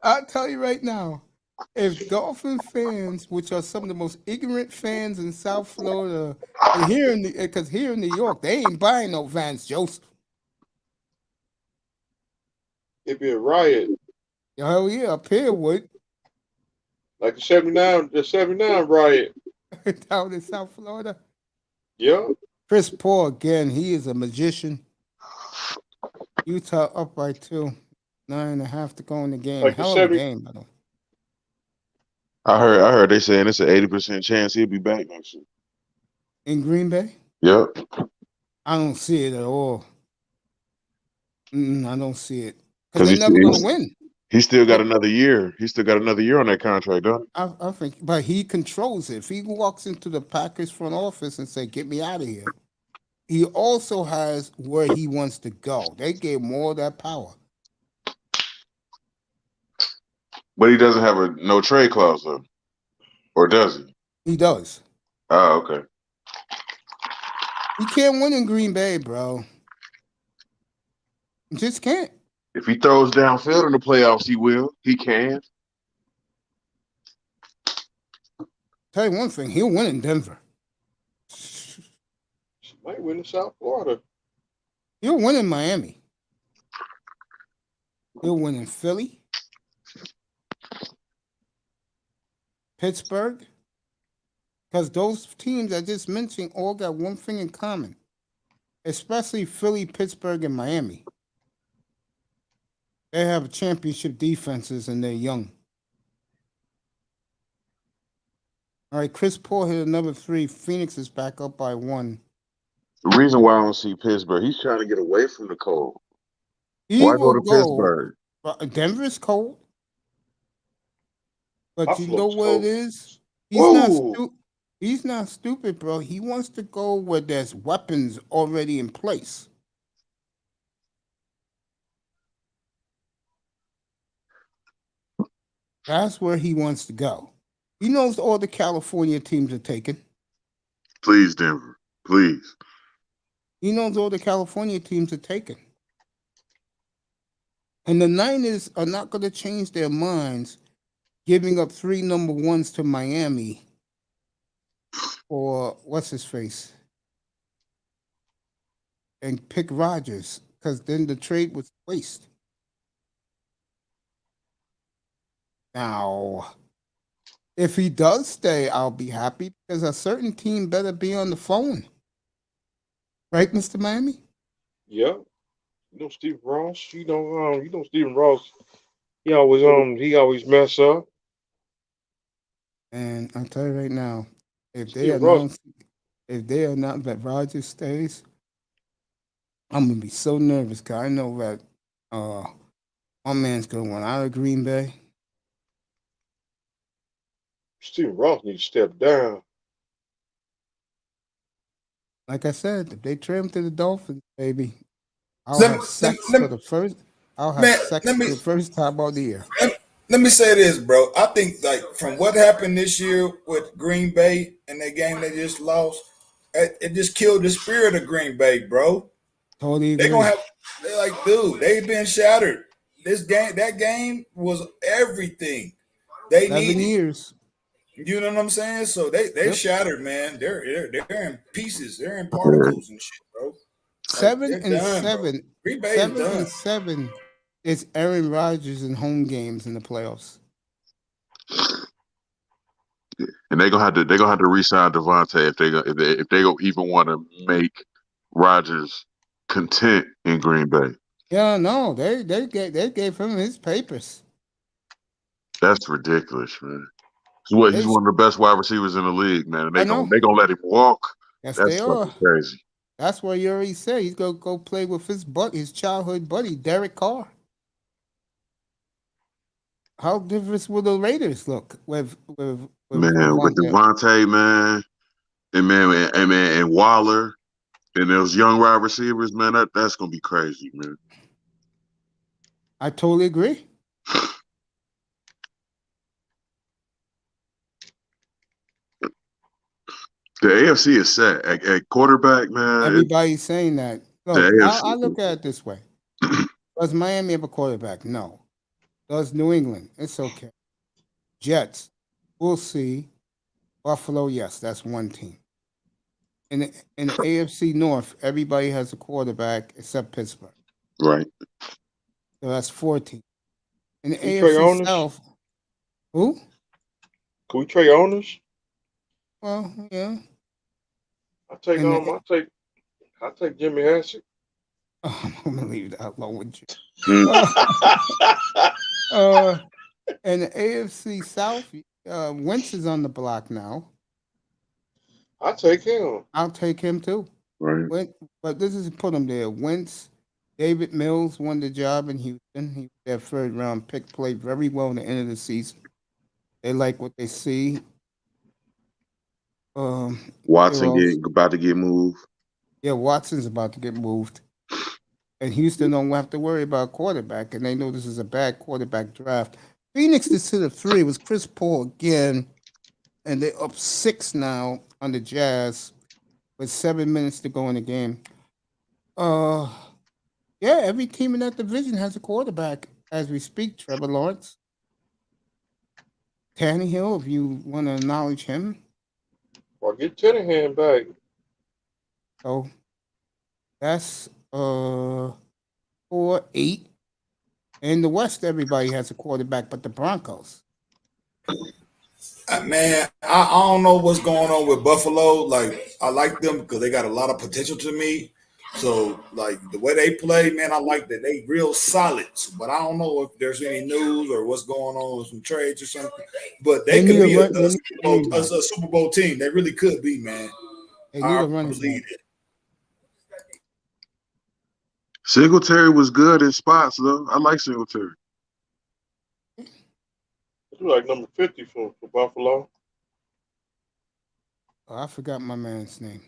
I'll tell you right now, if Dolphin fans, which are some of the most ignorant fans in South Florida, and here in New York, they ain't buying no Vance Joseph. It'd be a riot. Hell yeah, up here would. Like the 79 riot. Down in South Florida. Yeah. Chris Paul again, he is a magician. Utah up by 2. 9.5 to go in the game. Like Hell of a game, by the way. I heard they saying it's an 80% chance he'll be back next year. In Green Bay? Yep. I don't see it at all. I don't see it. Because they're never going to win. He still got another year. He still got another year on that contract, don't he? I think, but he controls it. If he walks into the Packers front office and say, "Get me out of here," he also has where he wants to go. They gave more of that power. But he doesn't have a no trade clause, though. Or does he? He does. Oh, okay. He can't win in Green Bay, bro. He just can't. If he throws downfield in the playoffs, he will. He can. Tell you one thing, he'll win in Denver. Might win in South Florida. He'll win in Miami. He'll win in Philly. Pittsburgh. Because those teams I just mentioned all got one thing in common. Especially Philly, Pittsburgh, and Miami. They have championship defenses and they're young. All right, Chris Paul hit another 3. Phoenix is back up by 1. The reason why I don't see Pittsburgh, he's trying to get away from the cold. Why go to Pittsburgh? Denver's cold. But Buffalo's you know what cold. it is? He's not stupid, bro. He wants to go where there's weapons already in place. That's where he wants to go. He knows all the California teams are taken. Please, Denver. Please. He knows all the California teams are taken. And the Niners are not going to change their minds giving up 3 number 1s to Miami or what's his face and pick Rodgers because then the trade was waste. Now, if he does stay, I'll be happy because a certain team better be on the phone. Right, Mr. Miami? Yeah. Stephen Ross. Stephen Ross. He always mess up. And I'll tell you right now, if they Stephen Ross. announce that Rodgers stays, I'm gonna be so nervous because I know that my man's gonna want out of Green Bay. Stephen Ross needs to step down. Like I said, if they trade him to the Dolphins, baby, I'll Let have me, sex let for me, the first. I'll have man, sex let for me, the first time all the year. let me say this, bro. I think like from what happened this year with Green Bay and that game they just lost, it just killed the spirit of Green Bay, bro. Totally They gonna agree. they're like, dude, they've been shattered. That game was everything they 7 needed. years. You know what I'm saying? So they're Yep. shattered, man. They're in pieces. They're in Yeah. particles and shit, bro. Like Seven they're and done, bro. seven. Green Bay is 7 and done. 7 is Aaron Rodgers in home games in the playoffs. And they're gonna have to re-sign Devontae if they don't even want to make Rodgers content in Green Bay. Yeah, no, they gave him his papers. That's ridiculous, man. He's They, one of the best wide receivers in the league, man. And I they gonna know. they gonna let him walk. Yes, they That's are. fucking crazy. That's why you already said he's gonna go play with his childhood buddy, Derek Carr. How different will the Raiders look with Man, with Devontae? Devontae, man, and Waller and those young wide receivers, man, that's gonna be crazy, man. I totally agree. The AFC is set at quarterback, man. Everybody's saying that. The Look, I AFC look at it this way. Does Miami have a quarterback? No. Does New England? It's okay. Jets, we'll see. Buffalo, yes, that's one team. In the AFC North, everybody has a quarterback except Pittsburgh. right. So that's 4 teams. In the Can we trade AFC owners? South, who? Can we trade owners? Well, yeah. I take In the, I take Jimmy Hassett. I'm gonna leave that alone with you. Hmm. In the AFC South, Wentz is on the block now. I take him. I'll take him too. Right. But this is put him there. Wentz, David Mills won the job in Houston. He was their 3rd-round pick, played very well in the end of the season. They like what they see. Watson Heroes. about to get moved. Yeah, Watson's about to get moved. And Houston don't have to worry about quarterback, and they know this is a bad quarterback draft. Phoenix is to the 3 was Chris Paul again, and they're up 6 now on the Jazz with 7 minutes to go in the game. Yeah, every team in that division has a quarterback as we speak. Trevor Lawrence, Tannehill, if you want to acknowledge him. Or get Tennessee back. So that's 4, 8. In the West, everybody has a quarterback, but the Broncos. Man, I don't know what's going on with Buffalo. Like, I like them because they got a lot of potential to me. So, like, the way they play, man, I like that. They real solid. But I don't know if there's any news or what's going on with some trades or something. But they could be They need a Super Bowl team. They really could be, man. They need I a running believe back. it. Singletary was good in spots, though. I like Singletary. He's like number 50 for Buffalo. Oh, I forgot my man's name.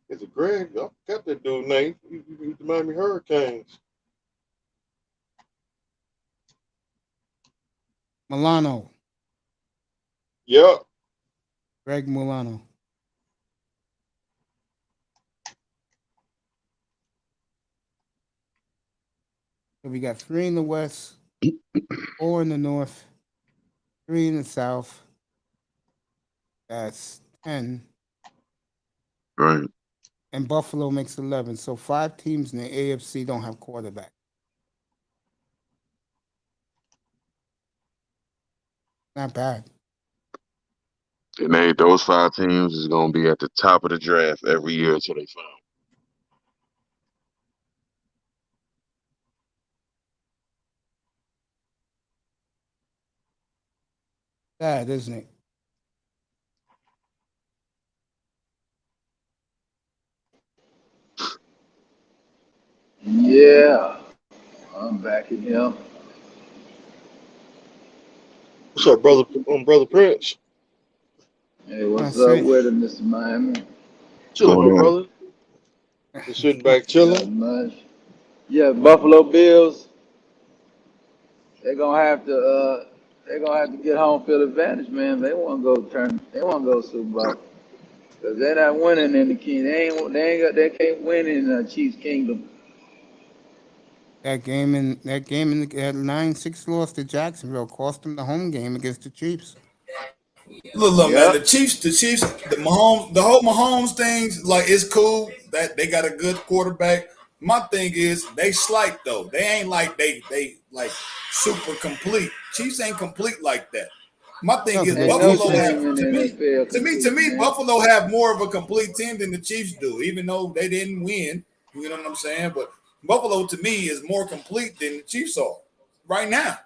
Is it Greg? I forgot that dude's name. He's the Miami Hurricanes. Milano. Yep. Greg Milano. So we got 3 in the West, 4 in the North, 3 in the South. That's 10. Right. And Buffalo makes 11. So 5 teams in the AFC don't have quarterback. Not bad. And those 5 teams is gonna be at the top of the draft every year until they found. Sad, isn't it? Yeah, I'm back in here. What's up, brother? Brother Prince. Hey, I what's up say, with it, Mr. Miami? Chilling, my Going on. brother. Just sitting back Not chilling. much. Yeah, Buffalo Bills. They're gonna have to. They're gonna have to get home field advantage, man. They want to go turn. They want to go Super Bowl because they're not winning in the king. They ain't. They ain't got. They can't win in Chiefs Kingdom. that game in that 9-6 loss to Jacksonville cost them the home game against the Chiefs. Look, man, Yep. the Mahomes, the whole Mahomes things, like it's cool that they got a good quarterback. My thing is they slight though. They ain't like they like super complete. Chiefs ain't complete like that. My thing No, is because they Ain't no Buffalo defense. team have in the NFL to complete, me man. Buffalo have more of a complete team than the Chiefs do, even though they didn't win. You know what I'm saying? But Buffalo to me is more complete than the Chiefs are right now.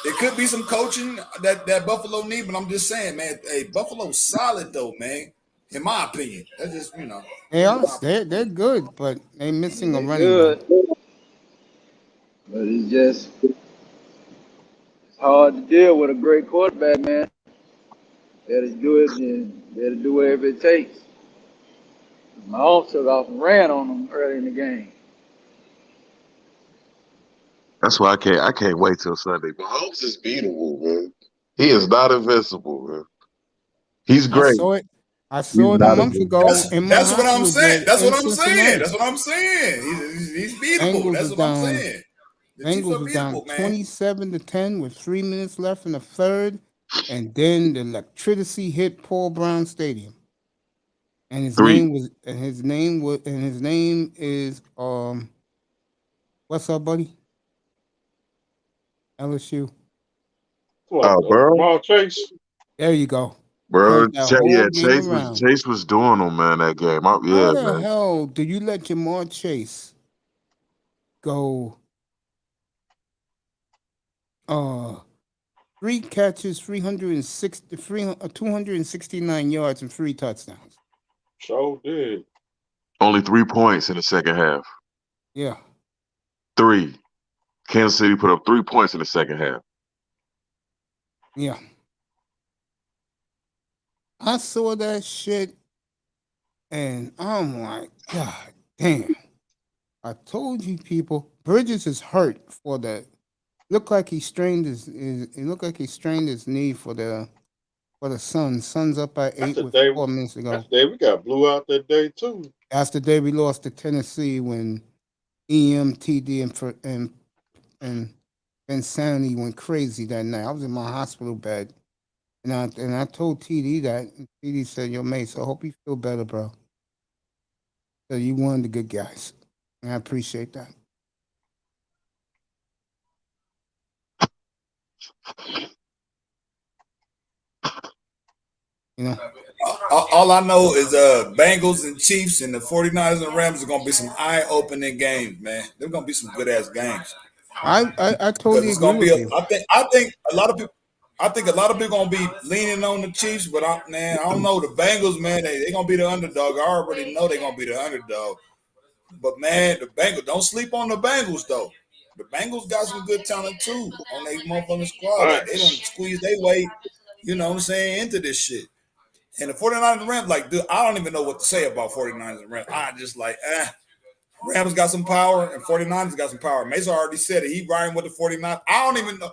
There could be some coaching that Buffalo need, but I'm just saying, man. Hey, Buffalo's solid though, man. In my opinion, that's just They That's are. my opinion. They're good, but they Yeah, missing a they running back. good, but it's hard to deal with a great quarterback, man. Better do it and better do whatever it takes. Mahomes took off and ran on them early in the game. That's why I can't wait till Sunday. Mahomes is beatable, man. He is not invincible, man. He's I great. saw it. I He's saw it a not month invincible. ago That's in my that's what I'm hospital saying. bed That's in what I'm saying. Cincinnati. That's what I'm saying. He's beatable. Bengals That's was what I'm down. saying. The Chiefs Bengals are was down beatable, man. 27-10 with 3 minutes left in the third, and then the electricity hit Paul Brown Stadium. And his Three. name was and his name is what's up, buddy? LSU. What? Oh, bro, Jamal Chase. There you go. bro. Turned that whole Yeah, game around. Chase was doing them, man. That game. How Yeah, the man. hell do you let Jamar Chase go 3 catches, 269 yards and 3 touchdowns? Sure did. Only 3 points in the second half. Yeah. 3. Kansas City put up 3 points in the second half. Yeah. I saw that shit and I'm like, God damn. I told you people, Bridges is hurt for the look like he strained it looked like he strained his knee for the Suns. Suns up by That's 8 the with day. 4 minutes to That's go. the day we got blew out that day too. That's the day we lost to Tennessee when EMTD and Insanity went crazy that night. I was in my hospital bed, and I told TD that. And TD said, "Yo, mate, so I hope you feel better, bro. So you one of the good guys, and I appreciate that." You know, All I know is Bengals and Chiefs and the 49ers and Rams are gonna be some eye-opening games, man. They're gonna be some good ass games. I Because totally it's agree gonna be. with you. I think a lot of people. I think a lot of people gonna be leaning on the Chiefs, but I don't know the Bengals, man. They gonna be the underdog. I already know they gonna be the underdog. But man, the Bengals don't sleep on the Bengals though. The Bengals got some good talent too on their motherfucking squad. Like they done Thanks. squeeze their way, you know what I'm saying, into this shit. And the 49ers and Rams, like, dude, I don't even know what to say about 49ers and Rams. I just like, Rams got some power and 49ers got some power. Mason already said it. He riding with the 49ers. I don't even know.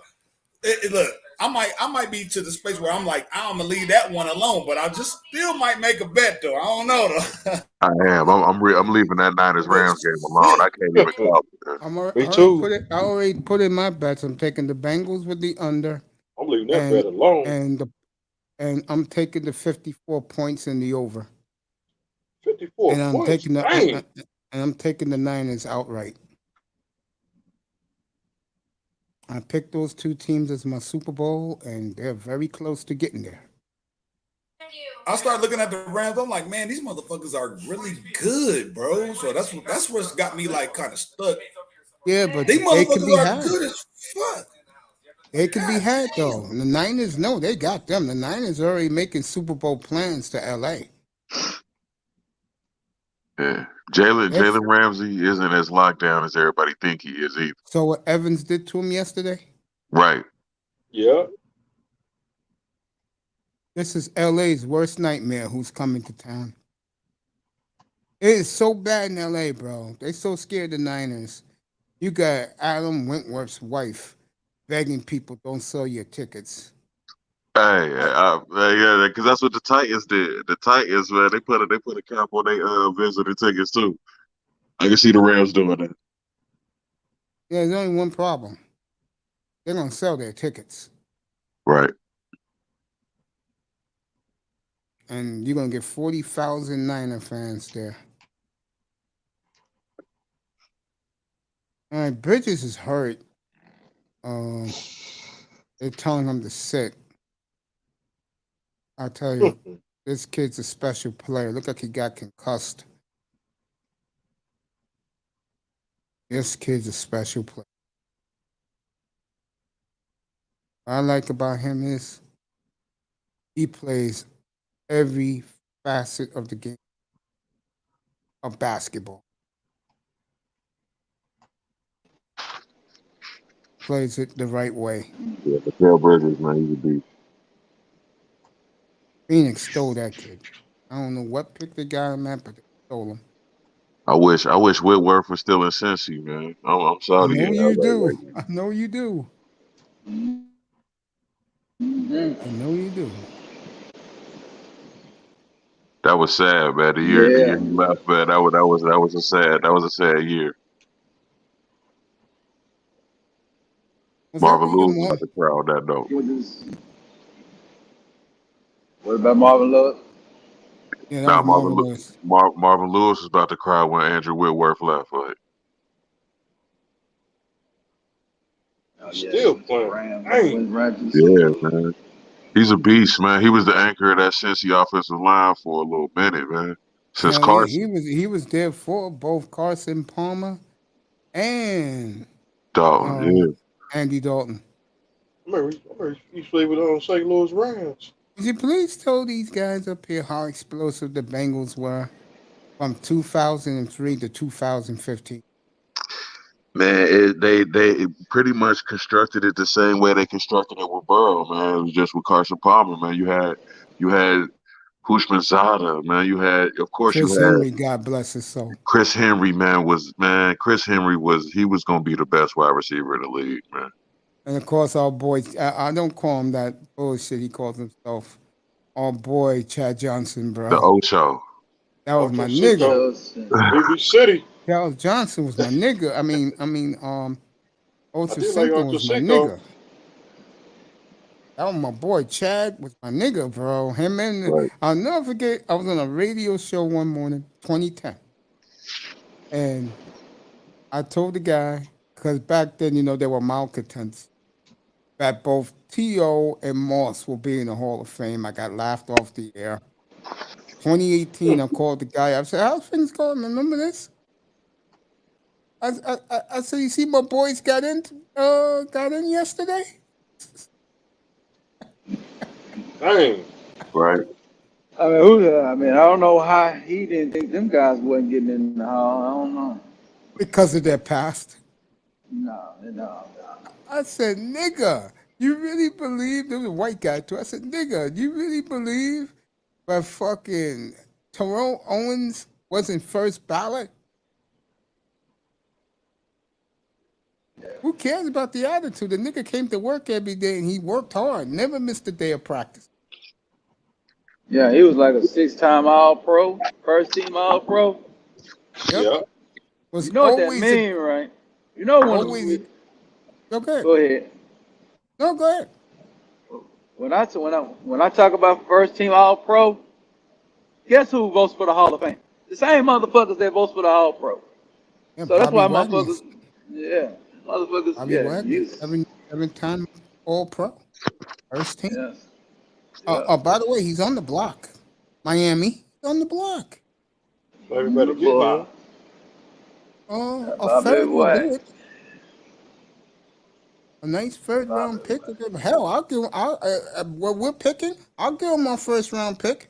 Look, I might be to the space where I'm like, I'm gonna leave that one alone, but I just still might make a bet though. I don't know though. I am. I'm leaving that Niners But Rams game alone. shit. I can't even talk. Man. Me I already too. put it. I already put in my bets. I'm taking the Bengals with the under, I'm leaving that and bet alone. and the and I'm taking the 54 points in the over, 54 and points. Dang. I'm taking the Niners outright. I picked those two teams as my Super Bowl, and they're very close to getting there. I started looking at the Rams. I'm like, man, these motherfuckers are really good, bro. So that's what's got me like kind of stuck. Yeah, but These they could be motherfuckers are had. good as fuck. They could be God had damn. though. The Niners, no, they got them. The Niners are already making Super Bowl plans to LA. Yeah. Jalen That's Ramsey isn't as locked down as everybody think he is either. so what Evans did to him yesterday. Right. Yeah. This is LA's worst nightmare. Who's coming to town? It is so bad in LA, bro. They so scared of the Niners. You got Adam Wentworth's wife begging people don't sell your tickets. Hey, yeah, because that's what the Titans did. The Titans, man, they put a cap on their visitor tickets too. I can see the Rams doing that. Yeah, there's only one problem. They're gonna sell their tickets, Right. and you're gonna get 40,000 Niner fans there. All right, Bridges is hurt. They're telling him to sit. I tell you, this kid's a special player. Look like he got concussed. This kid's a special player. What I like about him is he plays every facet of the game of basketball. Plays it the right way. Yeah, the Trailblazers, man, he's a beast. Phoenix stole that kid. I don't know what pick they got him at, but they stole him. I wish Whitworth was still in Cincy, man. I'm I sorry. know to you LA do. right now. I know you do. I know you do. That was sad, man. The year Yeah. he left, man. That was a sad year. Was that Marvin the year Lewis was Mar- about to cry on that note. What about Marvin Lewis? Yeah, that Nah, was Marvin Lewis. Marvin Lewis was about to cry when Andrew Whitworth left. Like, Oh, Still playing. Rams. yeah, man. He's a beast, man. He was the anchor of that Cincy offensive line for a little minute, man. Since Hell yeah, Carson. he was there for both Carson Palmer and Dalton, yeah. Andy Dalton. I remember he played with St. Louis Rams. Would you please tell these guys up here how explosive the Bengals were from 2003 to 2015? Man, they pretty much constructed it the same way they constructed it with Burrow, man. It was just with Carson Palmer, man. You had Hushmanzada, man. Of course, Chris you had Henry, God bless his soul. Chris Henry, man. Chris Henry was going to be the best wide receiver in the league, man. And of course, our boy, I don't call him that bullshit he calls himself. Our boy, Chad Johnson, bro. The Ocho. That was my Ocho nigga. Baby City. Charles Johnson was my nigga. I mean, Ocho like Cinco was my Ochocinco. nigga. That was my boy. Chad was my nigga, bro. Him and Right. I'll never forget. I was on a radio show one morning, 2010, and I told the guy because back then, there were malcontents that both T.O. and Moss will be in the Hall of Fame. I got laughed off the air. 2018, I called the guy. I said, "How's things going? Remember this?" I said, "You see, my boys got in yesterday." Dang. Right. I mean, I don't know how he didn't think them guys wasn't getting in the hall. I don't know. Because of their past. No. I said, "Nigga, you really believe?" There was a white guy too. I said, "Nigga, you really believe that fucking Terrell Owens wasn't first ballot?" Who cares about the attitude? The nigga came to work every day and he worked hard, never missed a day of practice. Yeah, he was like a 6-time All-Pro, first team All-Pro. Yep. Yeah. Was You know what that always mean, right? You know always. Go ahead. Go ahead. No, go ahead. When I talk about first team All-Pro, guess who votes for the Hall of Fame? The same motherfuckers that votes for the All-Pro. Yeah, So that's why Bobby Wagner. motherfuckers, yeah, motherfuckers, Bobby yeah, Wagner. you, 7-time All-Pro. First team. Yes. Oh, by the way, he's on the block. Miami, he's on the block. Everybody get him. Oh, a Bobby third will White. do it. A nice third-round pick. Hell, I'll give. What we're picking, I'll give him our first-round pick.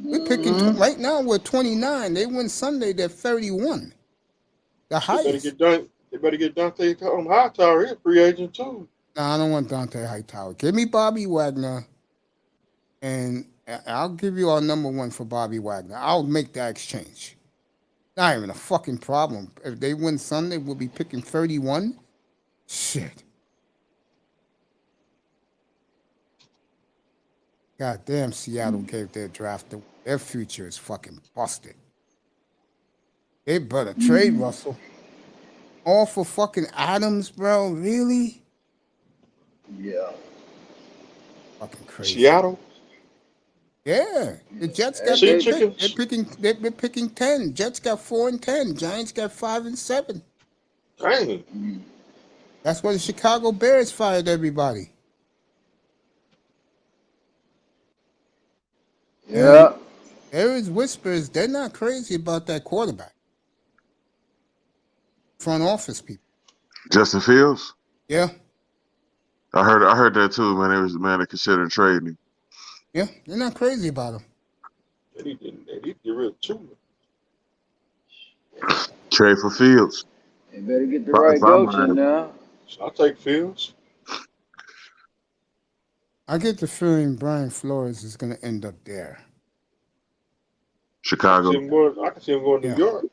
We're picking right now. We're 29. They win Sunday. They're 31. The highest. They better get Dante Hightower. He's a free agent too. No, I don't want Dante Hightower. Give me Bobby Wagner, and I'll give you our number one for Bobby Wagner. I'll make that exchange. Not even a fucking problem. If they win Sunday, we'll be picking 31. Shit. Goddamn, Seattle gave their draft. Their future is fucking busted. They better trade Russell. All for fucking Adams, bro. Really? Yeah. Fucking crazy. Seattle. Yeah, the Jets got Sea their pick. chickens. They're picking 10. Jets got 4 and 10. Giants got 5 and 7. Dang. That's why the Chicago Bears fired everybody. Yeah. There is whispers. They're not crazy about that quarterback. Front office people. Justin Fields. Yeah, I heard that too, man. It was the man that considered trading him. yeah, they're not crazy about him. They need to get rid of two. Trade for Fields. They better get the If right I'm coach in Miami. now. So I'll take Fields. I get the feeling Brian Flores is going to end up there. Chicago. I can see him going to Yeah. New York.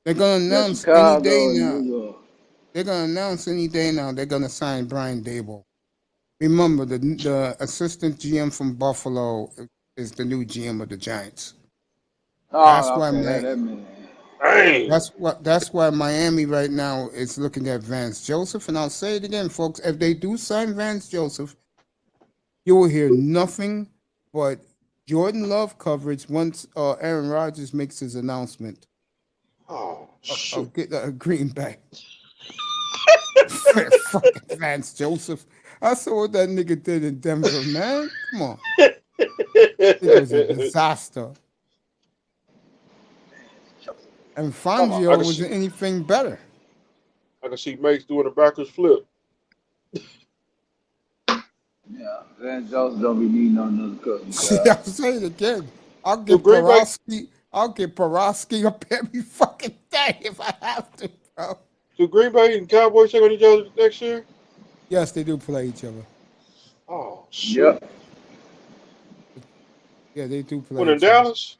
They're going to announce Chicago, any day New now. York. They're going to announce any day now. They're going to sign Brian Dable. Remember, the assistant GM from Buffalo is the new GM of the Giants. That's Oh, why okay. That man. Dang. That's why Miami right now is looking at Vance Joseph. And I'll say it again, folks. If they do sign Vance Joseph, you will hear nothing but Jordan Love coverage once Aaron Rodgers makes his announcement Oh, shit. of Green Bay. Fucking Vance Joseph. I saw what that nigga did in Denver, man. Come on. It was a disaster. And Fangio wasn't anything better. I can see Mace doing a backwards flip. Yeah. Van Joseph don't be needing another coach. See, I'll say it again. I'll get Green Bay- Porosky up every fucking day if I have to, bro. Do Green Bay and Cowboys take on each other next year? Yes, they do play each other. Oh, shit. Yep. Yeah, they do play When in each other. Dallas?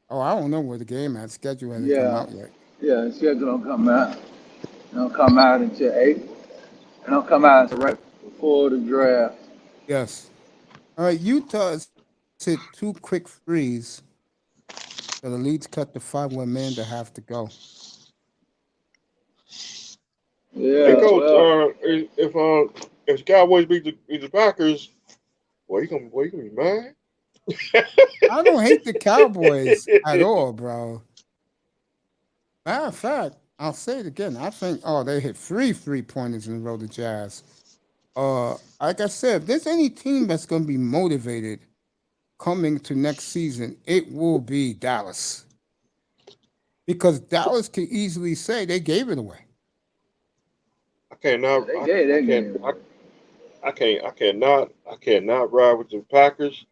Oh, I don't know where the game at. Schedule hasn't come Yeah. out yet. Yeah, the schedule don't come out. It don't come out until April. It don't come out until right before the draft. Yes. All right, Utah has hit 2 quick threes. So the lead's cut to 5 with a minute to have to go. Yeah. Hey, Coach, Well, if the Cowboys beat the Packers, boy, you gonna be mad? I don't hate the Cowboys at all, bro. Matter of fact, I'll say it again. I think, they hit 3 3-pointers in a row, the Jazz. Like I said, if there's any team that's going to be motivated coming to next season, it will be Dallas. Because Dallas can easily say they gave it away. I cannot ride with the Packers.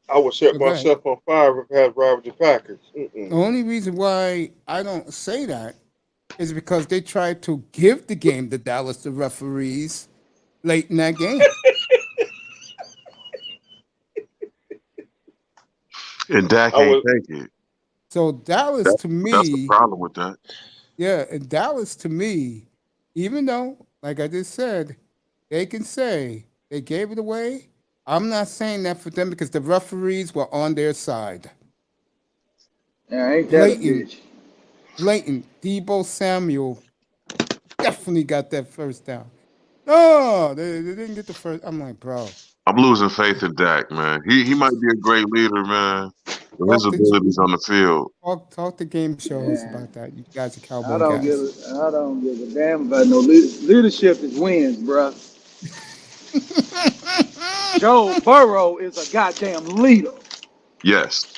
I would set myself on fire if I had to ride with the Packers. The only reason why I don't say that is because they tried to give the game to Dallas, the referees, late in that game. And Dak ain't take it. So Dallas, to me, that's the problem with that. Yeah, and Dallas, to me, even though, like I just said, they can say they gave it away, I'm not saying that for them because the referees were on their side. yeah, ain't that a bitch? Blatant. Debo Samuel definitely got that first down. No, they didn't get the first. I'm like, bro. I'm losing faith in Dak, man. He might be a great leader, man. his abilities on the field. Talk to game shows about that. You guys are I cowboy don't give guys. a, I don't give a damn about no leadership is wins, bruh. Joe Burrow is a goddamn leader. Yes.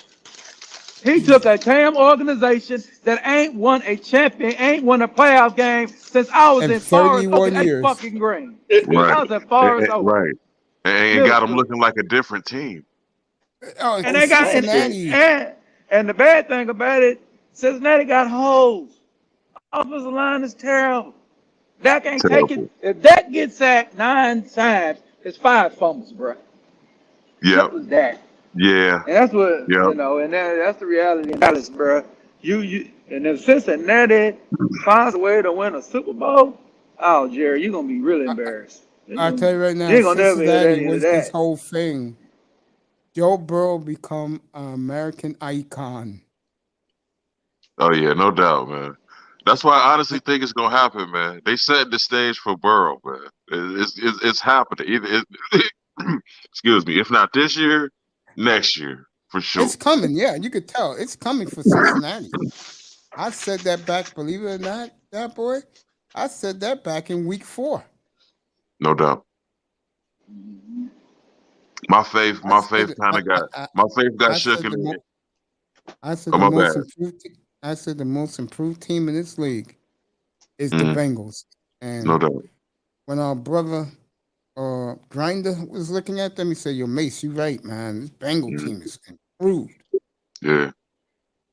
He took a damn organization that ain't won a champion, ain't won a playoff game since I was In in Forest 31 fucking 8 years. fucking grade. Right. I was in Forest Oak. Right. And Middle got him school. looking like a different team. Oh, And it's they got Cincinnati. and the bad thing about it, Cincinnati got holes. Offensive line is terrible. Dak ain't taking. Terrible. If Dak gets sacked 9 times, it's 5 fumbles, bro. Yep. Simple as that. Yeah. And that's what Yep. you know, and that's the reality in Dallas, bro. And if Cincinnati finds a way to win a Super Bowl, oh Jerry, you're gonna be really embarrassed. I'll tell you right now, You ain't gonna never hear Cincinnati any of was this that. whole thing. Joe Burrow become an American icon. Oh yeah, no doubt, man. That's why I honestly think it's gonna happen, man. They set the stage for Burrow, man. It's happening. Either excuse me, if not this year, next year for sure. It's coming, yeah. You could tell it's coming for Cincinnati. I said that back, believe it or not, that boy. I said that back in week 4. No doubt. My faith kind of got shook in it. I said Oh, the my most bad. improved. I said the most improved team in this league is the Mhm. Bengals. And No doubt. when our brother Grinder was looking at them, he said, "Yo, Mace, you right, man. This Bengal team is improved." Yeah.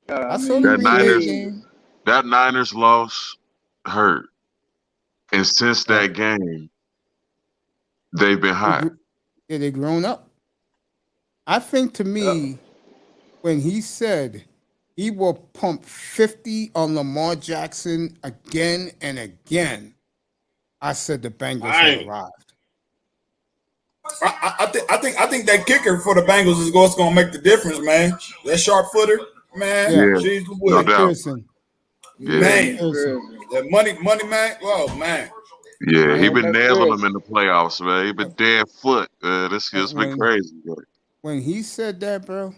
I saw them in that game. That Niners loss hurt. And since that game, they've been hot. Yeah, they grown up. I think to me, when he said he will pump 50 on Lamar Jackson again and again, I said the Bengals had arrived. I think that kicker for the Bengals is what's gonna make the difference, man. That sharp footer, man. Yeah. Jeez, No doubt. Pearson. Yeah. Man, Pearson. that money, man. Oh man. Yeah, he Man, been nailing them in the playoffs, man. He been dead foot. This has been crazy. When he said that, bro,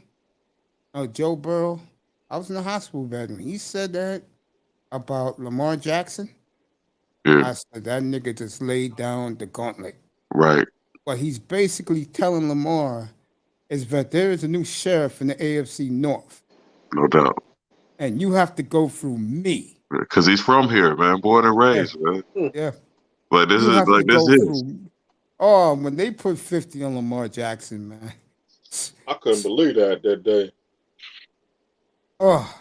Joe Burrow, I was in the hospital bed when he said that about Lamar Jackson. Yeah. I said that nigga just laid down the gauntlet. Right. What he's basically telling Lamar is that there is a new sheriff in the AFC North. No doubt. And you have to go through me. Because he's from here, man. Born and raised, man. Yeah. But this You is have like to this go is. through. Oh, when they put 50 on Lamar Jackson, man. I couldn't believe that day. Oh.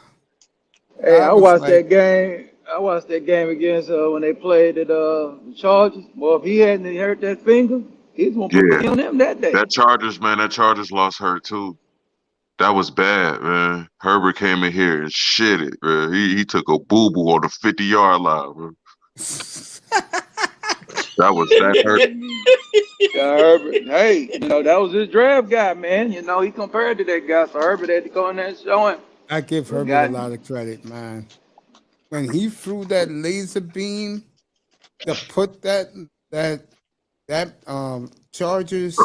Hey, I watched that game. I watched that game against when they played at the Chargers. Well, if he hadn't hurt that finger, he's gonna put it on him that day. That Chargers loss hurt too. That was bad, man. Herbert came in here and shit it, bro. He took a boo-boo on the 50-yard line, bro. that hurt. Yeah, Herbert. Hey, that was his draft guy, man. He compared to that guy, so Herbert had to go in there and show him. I give Herbert a lot of credit, man. When he threw that laser beam to put that Chargers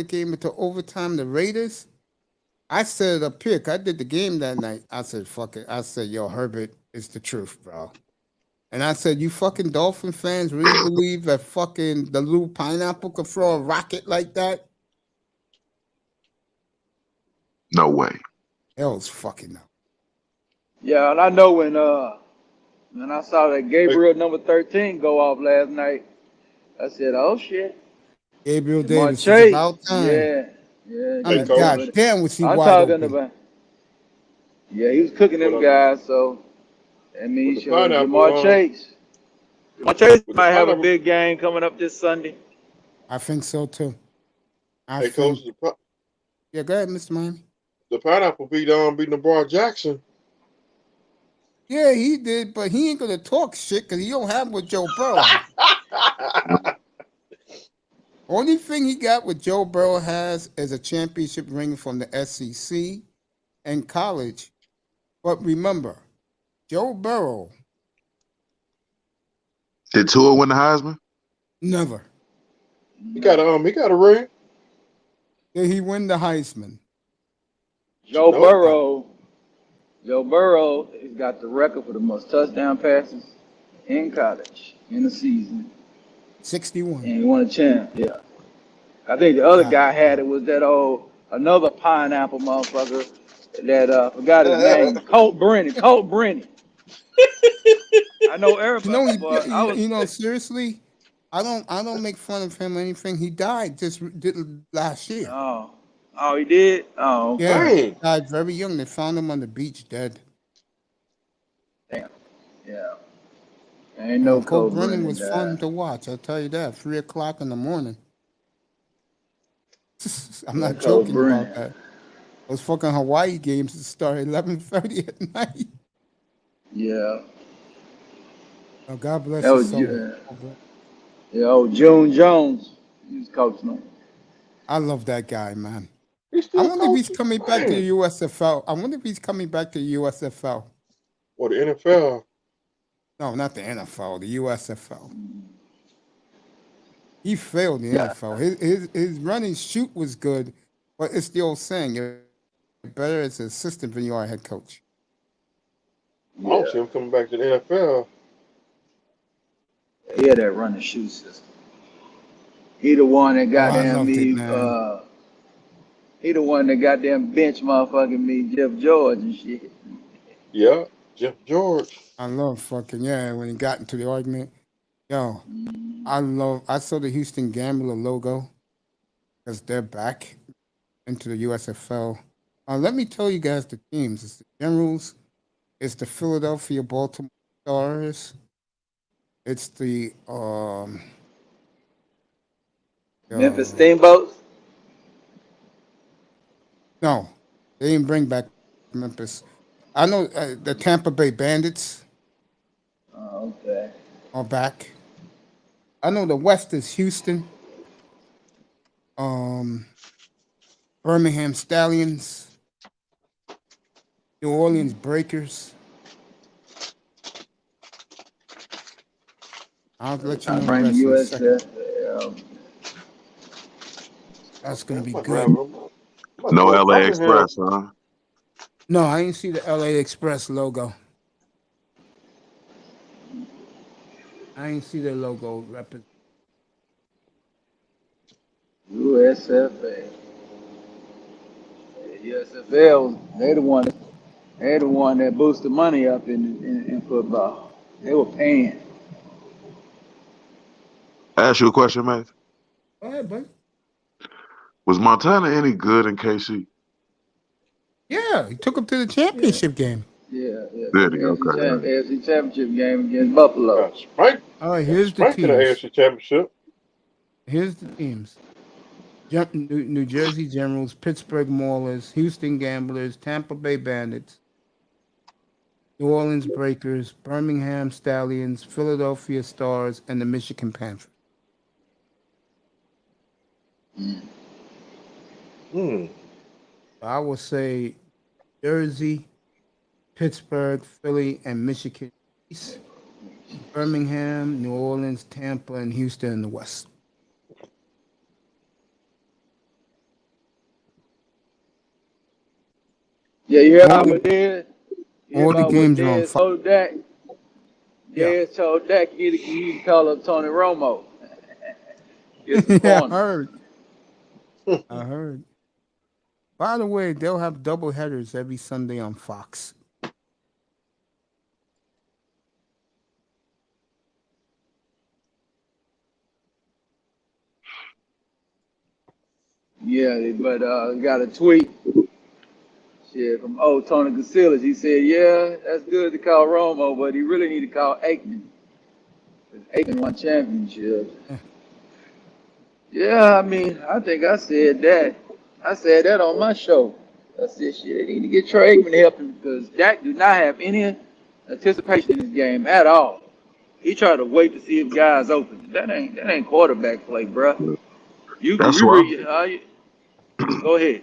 game into overtime, the Raiders, I said a pick. I did the game that night. I said, fuck it. I said, yo, Herbert is the truth, bro. And I said, you fucking Dolphin fans really believe that fucking the Lou Pineapple could throw a rocket like that? No way. Hell's fucking no. Yeah, and I know when I saw that Gabriel number 13 go off last night, I said, oh shit. Gabriel Lamar Davis, Chase. it's about time. Yeah. I mean, God damn, was he I'm wide talking open. about. Yeah, he was cooking them guys, so that means Lamar Chase. Lamar Chase might have a big game coming up this Sunday. I think so too. Coach, yeah, go ahead, Mr. Miami. The Pineapple beat Lamar Jackson. Yeah, he did, but he ain't gonna talk shit because he don't have what Joe Burrow has. Only thing he got what Joe Burrow has is a championship ring from the SEC and college. But remember, Joe Burrow Did Tua win the Heisman? never. He got a ring. Did he win the Heisman? Joe No doubt. Burrow. Joe Burrow has got the record for the most touchdown passes in college in the season, 61. and he won a champ. Yeah, I think the other God. guy had it was that old another pineapple motherfucker that forgot his name. Colt Brennan. Colt Brennan. I know You everybody, know, but I was seriously, I don't make fun of him or anything. He died last year. oh oh he did oh Yeah, okay Dang. died very young. They found him on the beach dead. damn yeah ain't no Cole Colt Brennan Brennan was fun died. to watch. I'll tell you that. 3 o'clock in the morning. I'm Yeah, not Colt joking about Brennan. that. Those fucking Hawaii games that start at 11:30 at night. Yeah, Oh, God bless that his was soul. yeah old June Jones. He was coaching them. I love that guy, man. He's I still wonder if he's coaching. coming back to Dang. the USFL. I wonder if he's coming back to the USFL. Or the NFL. No, not the NFL, the USFL. He failed the Yeah, NFL. His running shoot was good, but it's the old saying: you're better as an assistant than you are a head coach. I don't yeah. see him coming back to the NFL. He had that running shoe system. He the one that Oh, I goddamn loved it, me. man. He the one that goddamn bench motherfucking me, Jeff George and shit. Yeah. Jeff George. I love fucking when he got into the argument. Yo, I saw the Houston Gambler logo because they're back into the USFL. Let me tell you guys the teams. It's the Generals. It's the Philadelphia Baltimore Stars. It's the Memphis Steamboats. no, they didn't bring back Memphis. I know the Tampa Bay Bandits Oh, okay. are back. I know the West is Houston, Birmingham Stallions, New Orleans Breakers. I'll let you I know the bring the rest in a second. USF. That's gonna be I'm good. about to No go to LA Birmingham. Express, huh? No, I didn't see the LA Express logo. I didn't see the logo represent. USFA. USFL. They the one that boosted money up in football. They were paying. I ask you a question, mate. Go ahead, buddy. Was Montana any good in KC? Yeah, he took him to the championship game. Yeah. Did he? Okay. AFC Championship game against Buffalo. Got spanked. All right, Got here's the spanked in the teams. AFC Championship. Here's the teams. New Jersey Generals, Pittsburgh Maulers, Houston Gamblers, Tampa Bay Bandits, New Orleans Breakers, Birmingham Stallions, Philadelphia Stars, and the Michigan Panthers. I will say Jersey, Pittsburgh, Philly, and Michigan East, Birmingham, New Orleans, Tampa, and Houston in the West. Yeah, you hear about what Dez? You hear All the about what games are on Dez Fox. told Dak? Yeah. Dez told Dak you need to call up Tony Romo. Get some Yeah, I corner. heard. I heard. By the way, they'll have double headers every Sunday on Fox. Yeah, but got a tweet shit from old Tony Casillas. He said, yeah, that's good to call Romo, but he really need to call Aikman. Because Aikman won championships. Yeah, I mean, I think I said that. I said that on my show. I said, shit, they need to get Troy Aikman to help him because Dak do not have any anticipation in this game at all. He tried to wait to see if guys open. That ain't quarterback play, bro. That's why. Go ahead.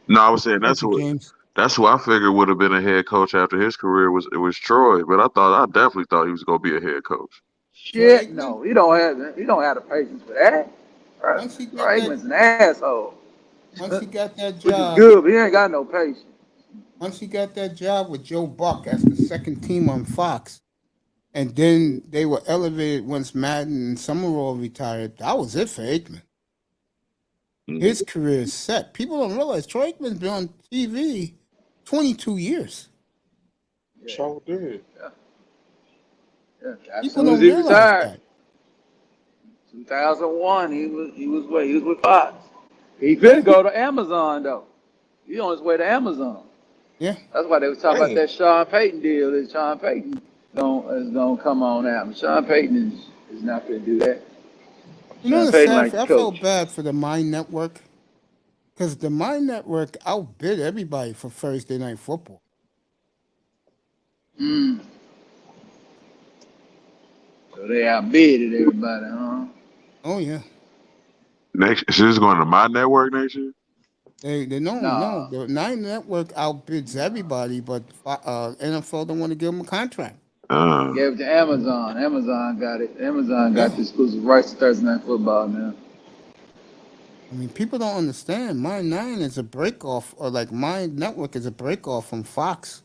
No, I was saying Thank you, James. that's who I figured would have been a head coach after his career was Troy, but I definitely thought he was gonna be a head coach. Shit, no, he don't have the patience for that. Once he got Aikman's an asshole. Once he got that Which is job, good, but he ain't got no patience. Once he got that job with Joe Buck as the second team on Fox, and then they were elevated once Madden and Summerall retired, that was it for Aikman. His career is set. People don't realize Troy Aikman's been on TV 22 years. So did. Yeah. As People soon as don't he realize retired, that. 2001, he was with Fox. He couldn't go to Amazon though. He on his way to Amazon. Yeah. That's why they was talking about Dang. that Sean Payton deal. That Sean Payton is gonna come on out. Sean Payton is not gonna do that. You know Sean the Payton sad like thing? the I felt coach. bad for the Mind Network because the Mind Network outbid everybody for Thursday Night Football. Mm. So they outbidded everybody, huh? Oh yeah. Next, so this is going to my network next year. They no. Nah. The Nine Network outbids everybody, but NFL don't want to give them a contract. Gave it to Amazon. Amazon got it. Amazon got Yeah. the exclusive rights to Thursday Night Football now. I mean, people don't understand. My Nine is a break off, or like My Network is a break off from Fox.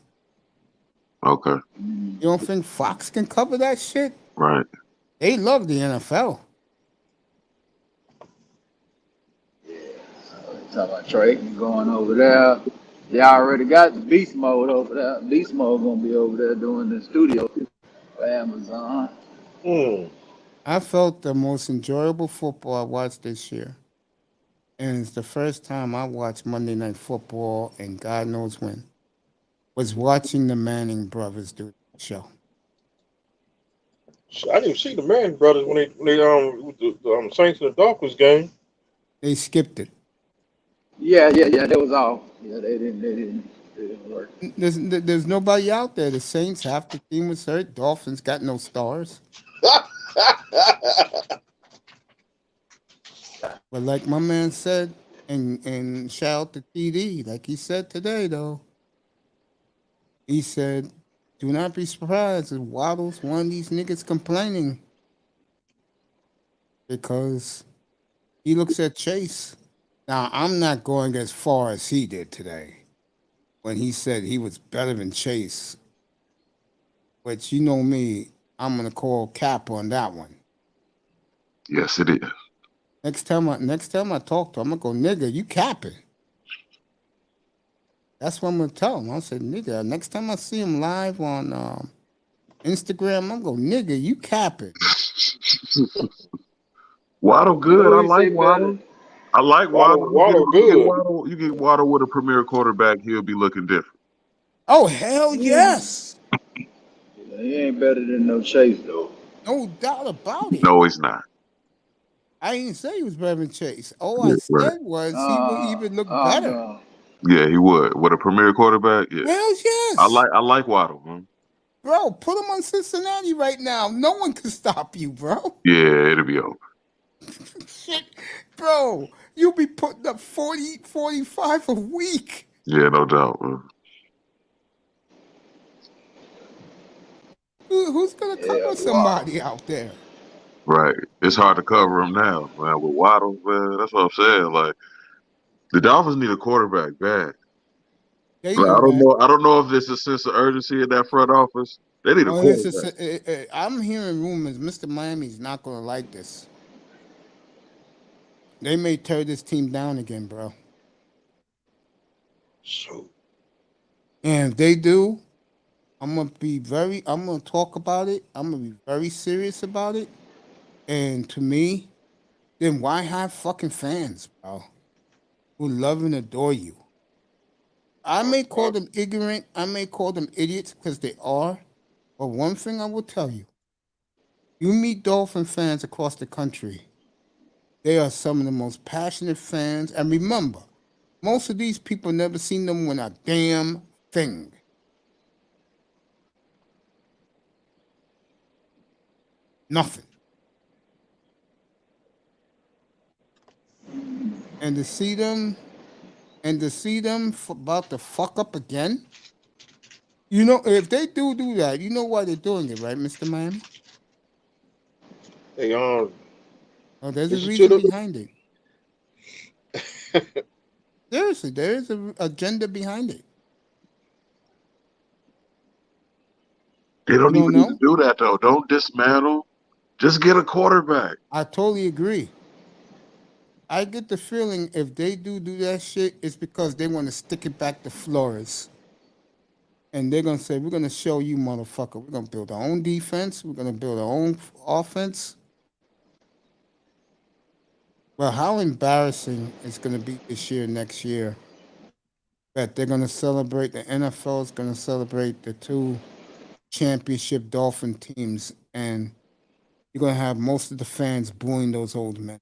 Okay, You don't think Fox can cover that shit? right. They love the NFL. Talking about Trey going over there. They already got the beast mode over there. Beast mode gonna be over there doing the studio for Amazon. I felt the most enjoyable football I watched this year. And it's the first time I watched Monday Night Football, and God knows when, was watching the Manning brothers do the show. I didn't see the Manning brothers when they with the Saints and the Dolphins game. They skipped it. Yeah. That was all. Yeah, they didn't work. There's nobody out there. The Saints, half the team was hurt. Dolphins got no stars. But like my man said, and shout out to TD, like he said today, though, he said, do not be surprised if Waddle's one of these niggas complaining because he looks at Chase. Now, I'm not going as far as he did today when he said he was better than Chase, which you know me, I'm going to call cap on that one. Yes, it is. Next time I talk to him, I'm gonna go, nigga, you capping. That's what I'm gonna tell him. I said, nigga, next time I see him live on Instagram, I'm gonna go, nigga, you capping. Waddle good. I Who you say like Waddle. better? I like Waddle. Waddle good. You get Waddle with a premier quarterback, he'll be looking different. Oh, hell yes. He ain't better than no Chase though. No doubt about it. No, he's not. I didn't say he was better than Chase. All Yeah, I right. said was he would even look Oh, better. no. Yeah, he would. With a premier quarterback, yeah. Hell yes. I like Waddle, man. Bro, put him on Cincinnati right now. No one can stop you, bro. Yeah, it'll be over. Shit. Bro, you'll be putting up 40, 45 a week. Yeah, no doubt, man. Who's going to cover somebody out there? Right. It's hard to cover him now, man. With Waddle, man, that's what I'm saying. Like, the Dolphins need a quarterback bad. They Like, know that. I don't know if there's a sense of urgency in that front office. They need a quarterback. I'm hearing rumors Mr. Miami's not going to like this. They may tear this team down again, bro. So, And if they do, I'm going to talk about it. I'm going to be very serious about it. And to me, then why have fucking fans, bro, who love and adore you? I may call them ignorant. I may call them idiots because they are. But one thing I will tell you, you meet Dolphin fans across the country, they are some of the most passionate fans. And remember, most of these people never seen them win a damn thing. Nothing. And to see them about to fuck up again, you know, if they do that, you know why they're doing it, right, Mr. Miami? hey, Oh, there's a listen to reason the- behind it. Seriously, there is an agenda behind it. They don't You even don't need know? to do that though. Don't dismantle. Just get a quarterback. I totally agree. I get the feeling if they do that shit, it's because they want to stick it back to Flores. And they're going to say, we're going to show you, motherfucker. We're going to build our own defense. We're going to build our own offense. Well, how embarrassing it's going to be this year, next year, that they're going to celebrate, the NFL is going to celebrate the two championship Dolphin teams, and you're going to have most of the fans booing those old men.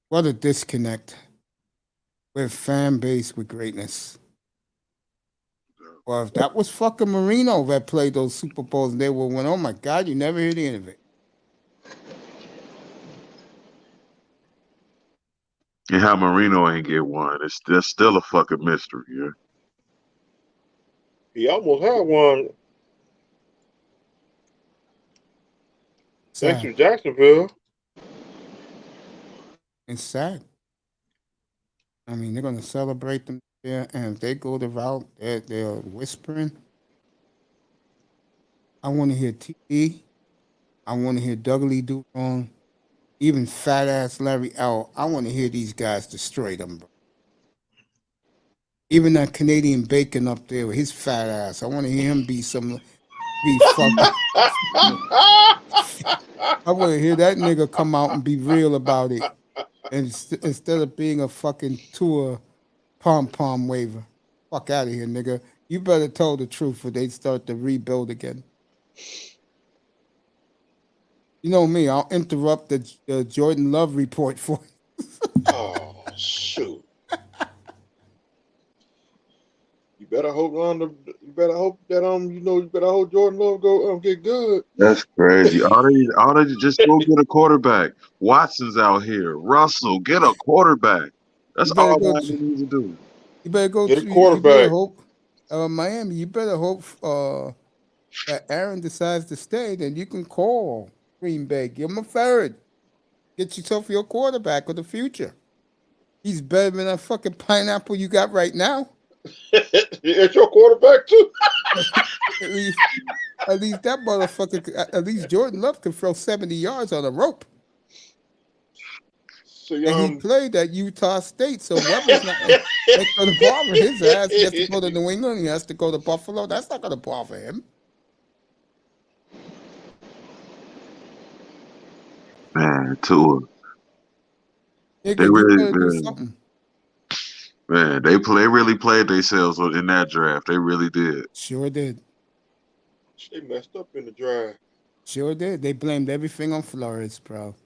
What a disconnect with fan base with greatness. Well, if that was fucking Marino that played those Super Bowls and they will win, oh my God, you never hear the end of it. And how Marino ain't get one. That's still a fucking mystery, yeah. He almost had one. Thanks Sad. to Jacksonville. It's sad. I mean, they're going to celebrate them there, and if they go the route they're whispering, I want to hear TD. I want to hear Dougley do wrong. Even fat ass Larry L. I want to hear these guys destroy them, bro. Even that Canadian Bacon up there with his fat ass. I want to hear him be fucking. I want to hear that nigga come out and be real about it, and instead of being a fucking tour pom waver. Fuck out of here, nigga. You better tell the truth or they start to rebuild again. You know me, I'll interrupt the Jordan Love report for you. Oh, shoot. You better hope Jordan Love go get good. That's crazy. All they just go get a quarterback. Watson's out here. Russell, get a quarterback. That's all Miami needs to do. You better go Get a to, quarterback. you better hope Miami, you better hope that Aaron decides to stay, then you can call Green Bay. Give him a third. Get yourself your quarterback of the future. He's better than that fucking pineapple you got right now. It's your quarterback too. At least that motherfucker. At least Jordan Love can throw 70 yards on a rope. So, and he played at Utah State, so Weber's not going to bother his ass. He has to go to New England. He has to go to Buffalo. That's not going to bother him. Man, Tua. Nigga, They really, you do something. Man, they really played themselves in that draft. They really did. Sure did. They messed up in the draft. Sure did. They blamed everything on Flores, bro.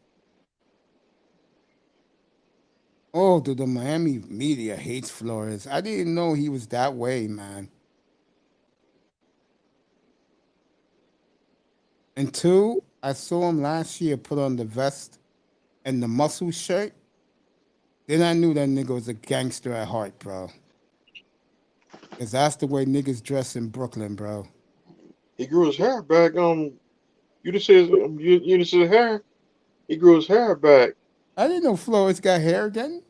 Oh, dude, the Miami media hates Flores. I didn't know he was that way, man. And two, I saw him last year put on the vest and the muscle shirt. Then I knew that nigga was a gangster at heart, bro. Because that's the way niggas dress in Brooklyn, bro. He grew his hair back. You just said his hair. He grew his hair back. I didn't know Flores got hair again.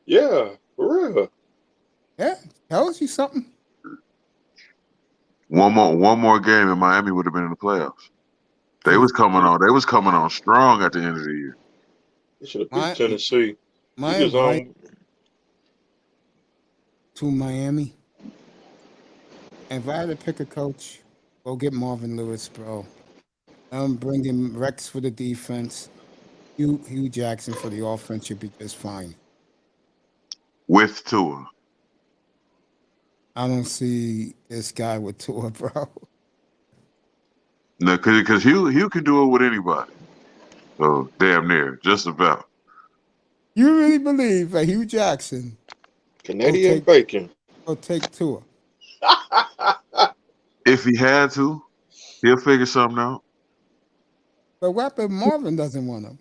Yeah, for real. Yeah, tells you something. One more game and Miami would have been in the playoffs. They was coming on strong at the end of the year. They should have beat Tennessee. My advice to Miami, if I had to pick a coach, go get Marvin Lewis, bro. Bring in Rex for the defense. Hugh Jackson for the offense should be just fine. With Tua. I don't see this guy with Tua, bro. No, because Hugh can do it with anybody. So damn near, just about. You really believe that Hugh Jackson, Canadian bacon, will take Tua? If he had to, he'll figure something out. But what if Marvin doesn't want him?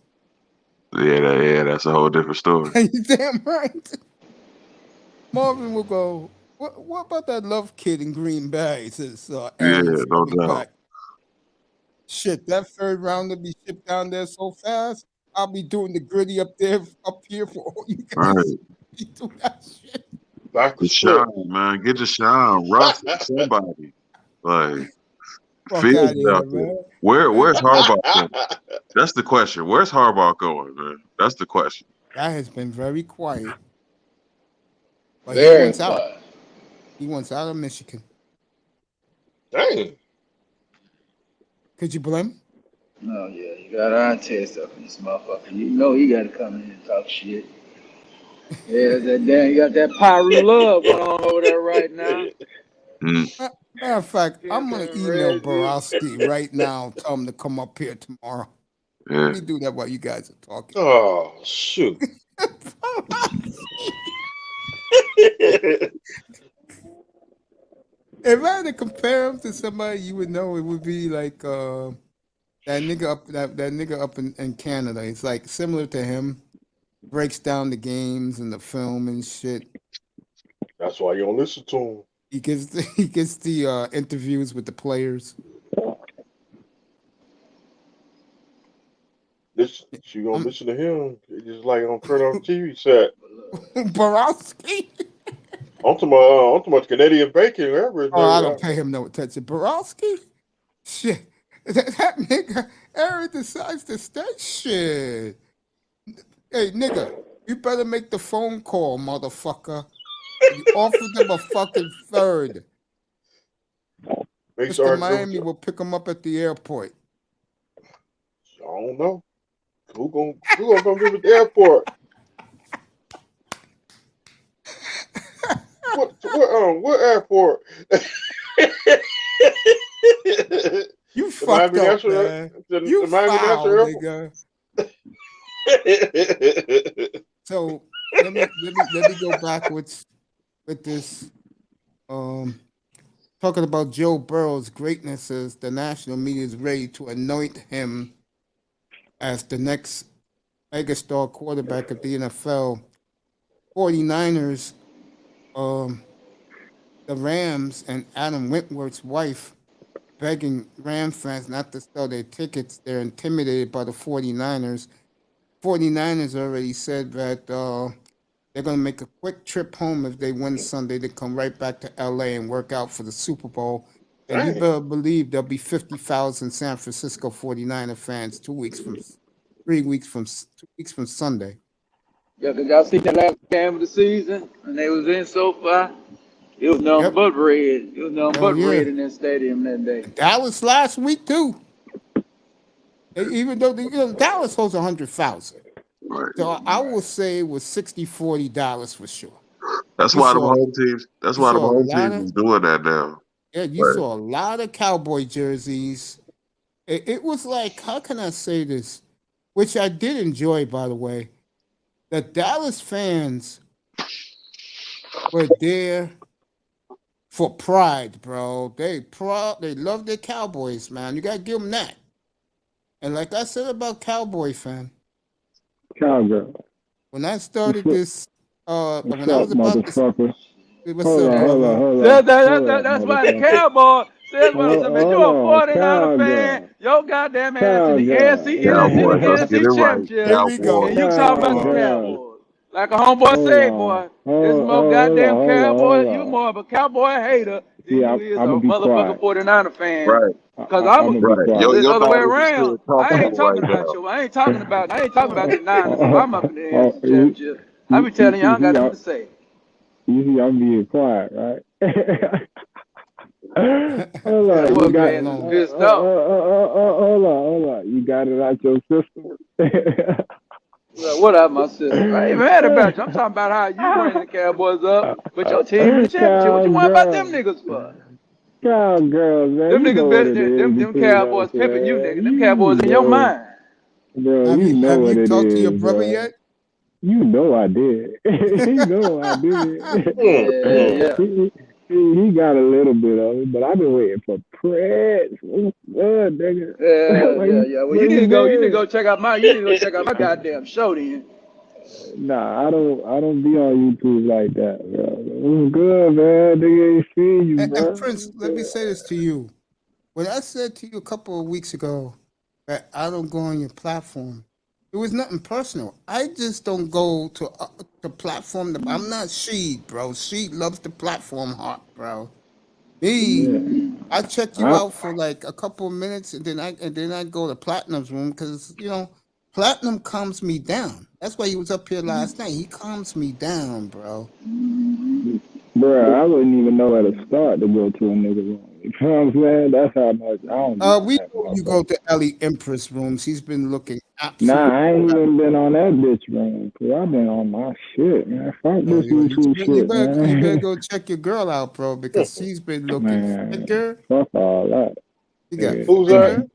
Yeah, that's a whole different story. You damn right. Marvin will go, what about that Love kid in Green Bay? Says, Aaron's no coming doubt. back. Shit, that third rounder be shipped down there so fast. I'll be doing the gritty up here for all you guys. Right. You do that shit. Back to Shawn, man. Get to Shawn. Russ, somebody. Like, Fuck Fields out of here, out there. man. Where's Harbaugh going? That's the question. Where's Harbaugh going, man? That's the question. That has been very quiet. But he Very wants out. quiet. He wants out of Michigan. Dang. Could you blame him? No, yeah, you got eye test up in this motherfucker. You know he got to come in and talk shit. Yeah, that damn, you got that Pyru love going on over there right now. Mm. Matter of fact, Yeah, I'm going to that email red Borowski right now, tell him to come up here tomorrow. Yeah. Let me do that while you guys are talking. Oh, shoot. If I had to compare him to somebody you would know, it would be like that nigga up that nigga up in Canada. It's like similar to him. Breaks down the games and the film and shit. That's why you don't listen to him. He gets the interviews with the players. You gonna listen to him? It's just like on turn on TV set. Borowski. I'm talking about Canadian bacon. Whatever. Oh, I don't pay him no attention. Borowski? Shit. That nigga, Aaron decides to stay. Shit. Hey, nigga, you better make the phone call, motherfucker. You offered them a fucking third. Mr. Miami will pick him up at the airport. I don't know. Who gonna come to the airport? What airport? You fucked up, man. You foul, nigga. So let me go backwards with this. Talking about Joe Burrow's greatness as the national media is ready to anoint him as the next megastar quarterback of the NFL. 49ers, the Rams and Adam Wentworth's wife begging Ram fans not to sell their tickets. They're intimidated by the 49ers. 49ers already said that they're going to make a quick trip home if they win Sunday to come right back to L.A. and work out for the Super Bowl. And you better believe there'll be 50,000 San Francisco 49er fans 3 weeks from Sunday. Yeah, because y'all see that last game of the season, and they was in so far. It was nothing but red. It was nothing but red in that stadium that day. Dallas last week, too. Even though Dallas holds 100,000. Right. So I will say it was $60-40 Dallas for sure. That's why the home teams. That's why the home teams is doing that now. Yeah, you saw a lot of Cowboy jerseys. It was like, how can I say this? Which I did enjoy, by the way. The Dallas fans were there for pride, bro. They love their Cowboys, man. You gotta give them that. And like I said about Cowboy fan, Cowgirl. when I started this, when I was about this, motherfucker. Hold on. That's why the Cowboy says, man, you're a 49er fan. Your goddamn ass in the AFC championship. Here we go. And you talking about the Cowboys. Like a homeboy said, boy, this more goddamn Cowboy. You more of a Cowboy hater than you is a motherfucking 49er fan. Right. Because I'm the other way around. I ain't talking about you. I ain't talking about the Niners. If I'm up in the AFC championship, I be telling you, I don't got nothing to say. You see, I'm being quiet, right? Hold on, you got hold on. You got it out your system. What up, my sister? I ain't mad about you. I'm talking about how you bring the Cowboys up, but your team in the championship. What you want about them niggas for? Cowgirls, man. Them niggas better than them Cowboys pimping you, nigga. Them Cowboys in your mind. Bro, have you talked to your brother bro. yet? You know I did. You know I did. Yeah. He got a little bit of it, but I've been waiting for Prince. What's good, nigga? Yeah. Well, you need to go check out my goddamn show then. Nah, I don't be on YouTube like that, bro. What's good, man? Nigga ain't seen you, bro. And Prince, let me say this to you. When I said to you a couple of weeks ago that I don't go on your platform, It was nothing personal. I just don't go to platform. I'm not Sheed, bro. Sheed loves the platform hard, bro. Me, Yeah. I check you out for like a couple of minutes, and then I go to Platinum's room because Platinum calms me down. That's why he was up here last night. He calms me down, bro. Bro, I wouldn't even know where to start to go to a nigga room. You know what I'm saying? That's how much I don't be We that know you go to Ellie Empress rooms. He's been looking absolutely. Nah, I ain't even been on that bitch room. Cause I've been on my shit, man. Fuck this YouTube shit, You better man. go check your girl out, bro, because she's been looking Man, thicker. fuck all that. You got Yeah. Who's thicker. that?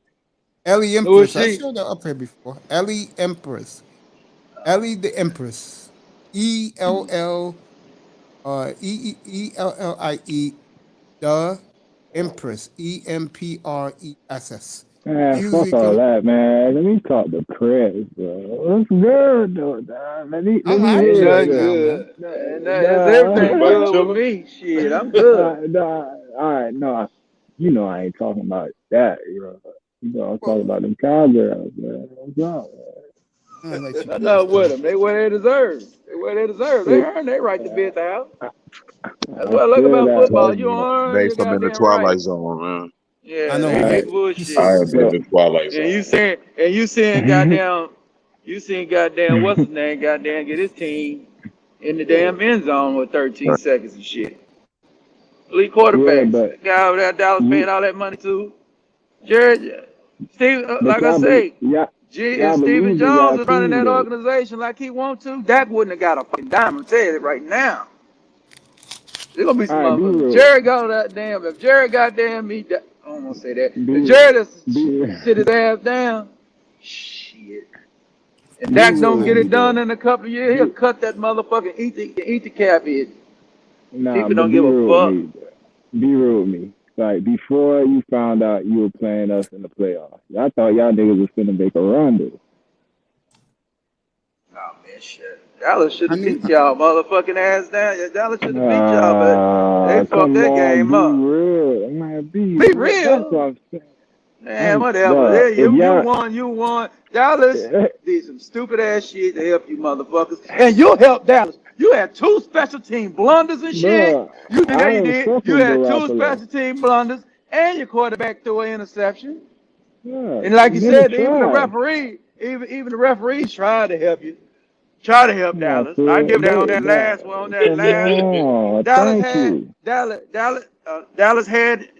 Ellie Who is Empress. I she? showed her up here before. Ellie Empress. Ellie the Empress. ELL ELLIE the Empress. EMPRESS. Man, Usually fuck all go. that, man. Let me talk to Chris, bro. What's good, though, dog? Let me I'm hear Ain't happy right it, nothing now, though. man. good. And that's everything Everybody good with chilling? me. Shit, I'm good. All right, no, you know I ain't talking about that, bro. You know I'm Well, talking about them cowgirls, man. What's up, I'm gonna let you I'm do this not with thing. them. They where they deserve. They where they deserve. They man? earn their right to be at the house. That's I what I like feel about that, football. man. You don't earn Mace, your I'm in the goddamn Twilight right. Zone, man. I Yeah, know, All they right? right, bullshit. I am in so the Twilight And Zone. you seen goddamn what's his name goddamn get his team in the damn end zone with 13 seconds and shit. Elite yeah, quarterbacks. but The guy over there Dallas paying you, all that money to. Jared, Steve, but like I say, if y'all Steven believe in Jones y'all was running team that though. organization like he want to, Dak wouldn't have got a fucking dime. I'm telling you right now. There's gonna be All some right, be motherfuckers. real. If Jared goddamn me, I don't want to say that. If Be Jared is be sit his ass down, shit. And be Dak real don't with get me it done though. in a couple of years, he'll Be cut that motherfucker, eat the cap in. Nah, People but don't be give a real with fuck. me. Be real with me. Like before you found out you were playing us in the playoffs, I thought y'all niggas was finna make a run though. Oh man, shit. Dallas should I have knew. beat y'all motherfucking ass down. Yeah, Dallas should have beat y'all, but they fucked Come that on, game be up. real. Man, be Be real. That's real. what I'm saying. Man, whatever. Dog, Yeah, if you y'all, won, you won. Dallas did some stupid ass shit to help you motherfuckers. And you helped Dallas. You had two special team blunders and shit. bro, Yeah, I you ain't did. fuck You with had two Garoppolo. special team blunders and your quarterback threw an interception. Yeah, And like you nigga said, even the tried. referee, even the referees tried to help you. Try to help Yeah, Dallas. I so give that on that last one. On that come last, on, Dallas thank had you.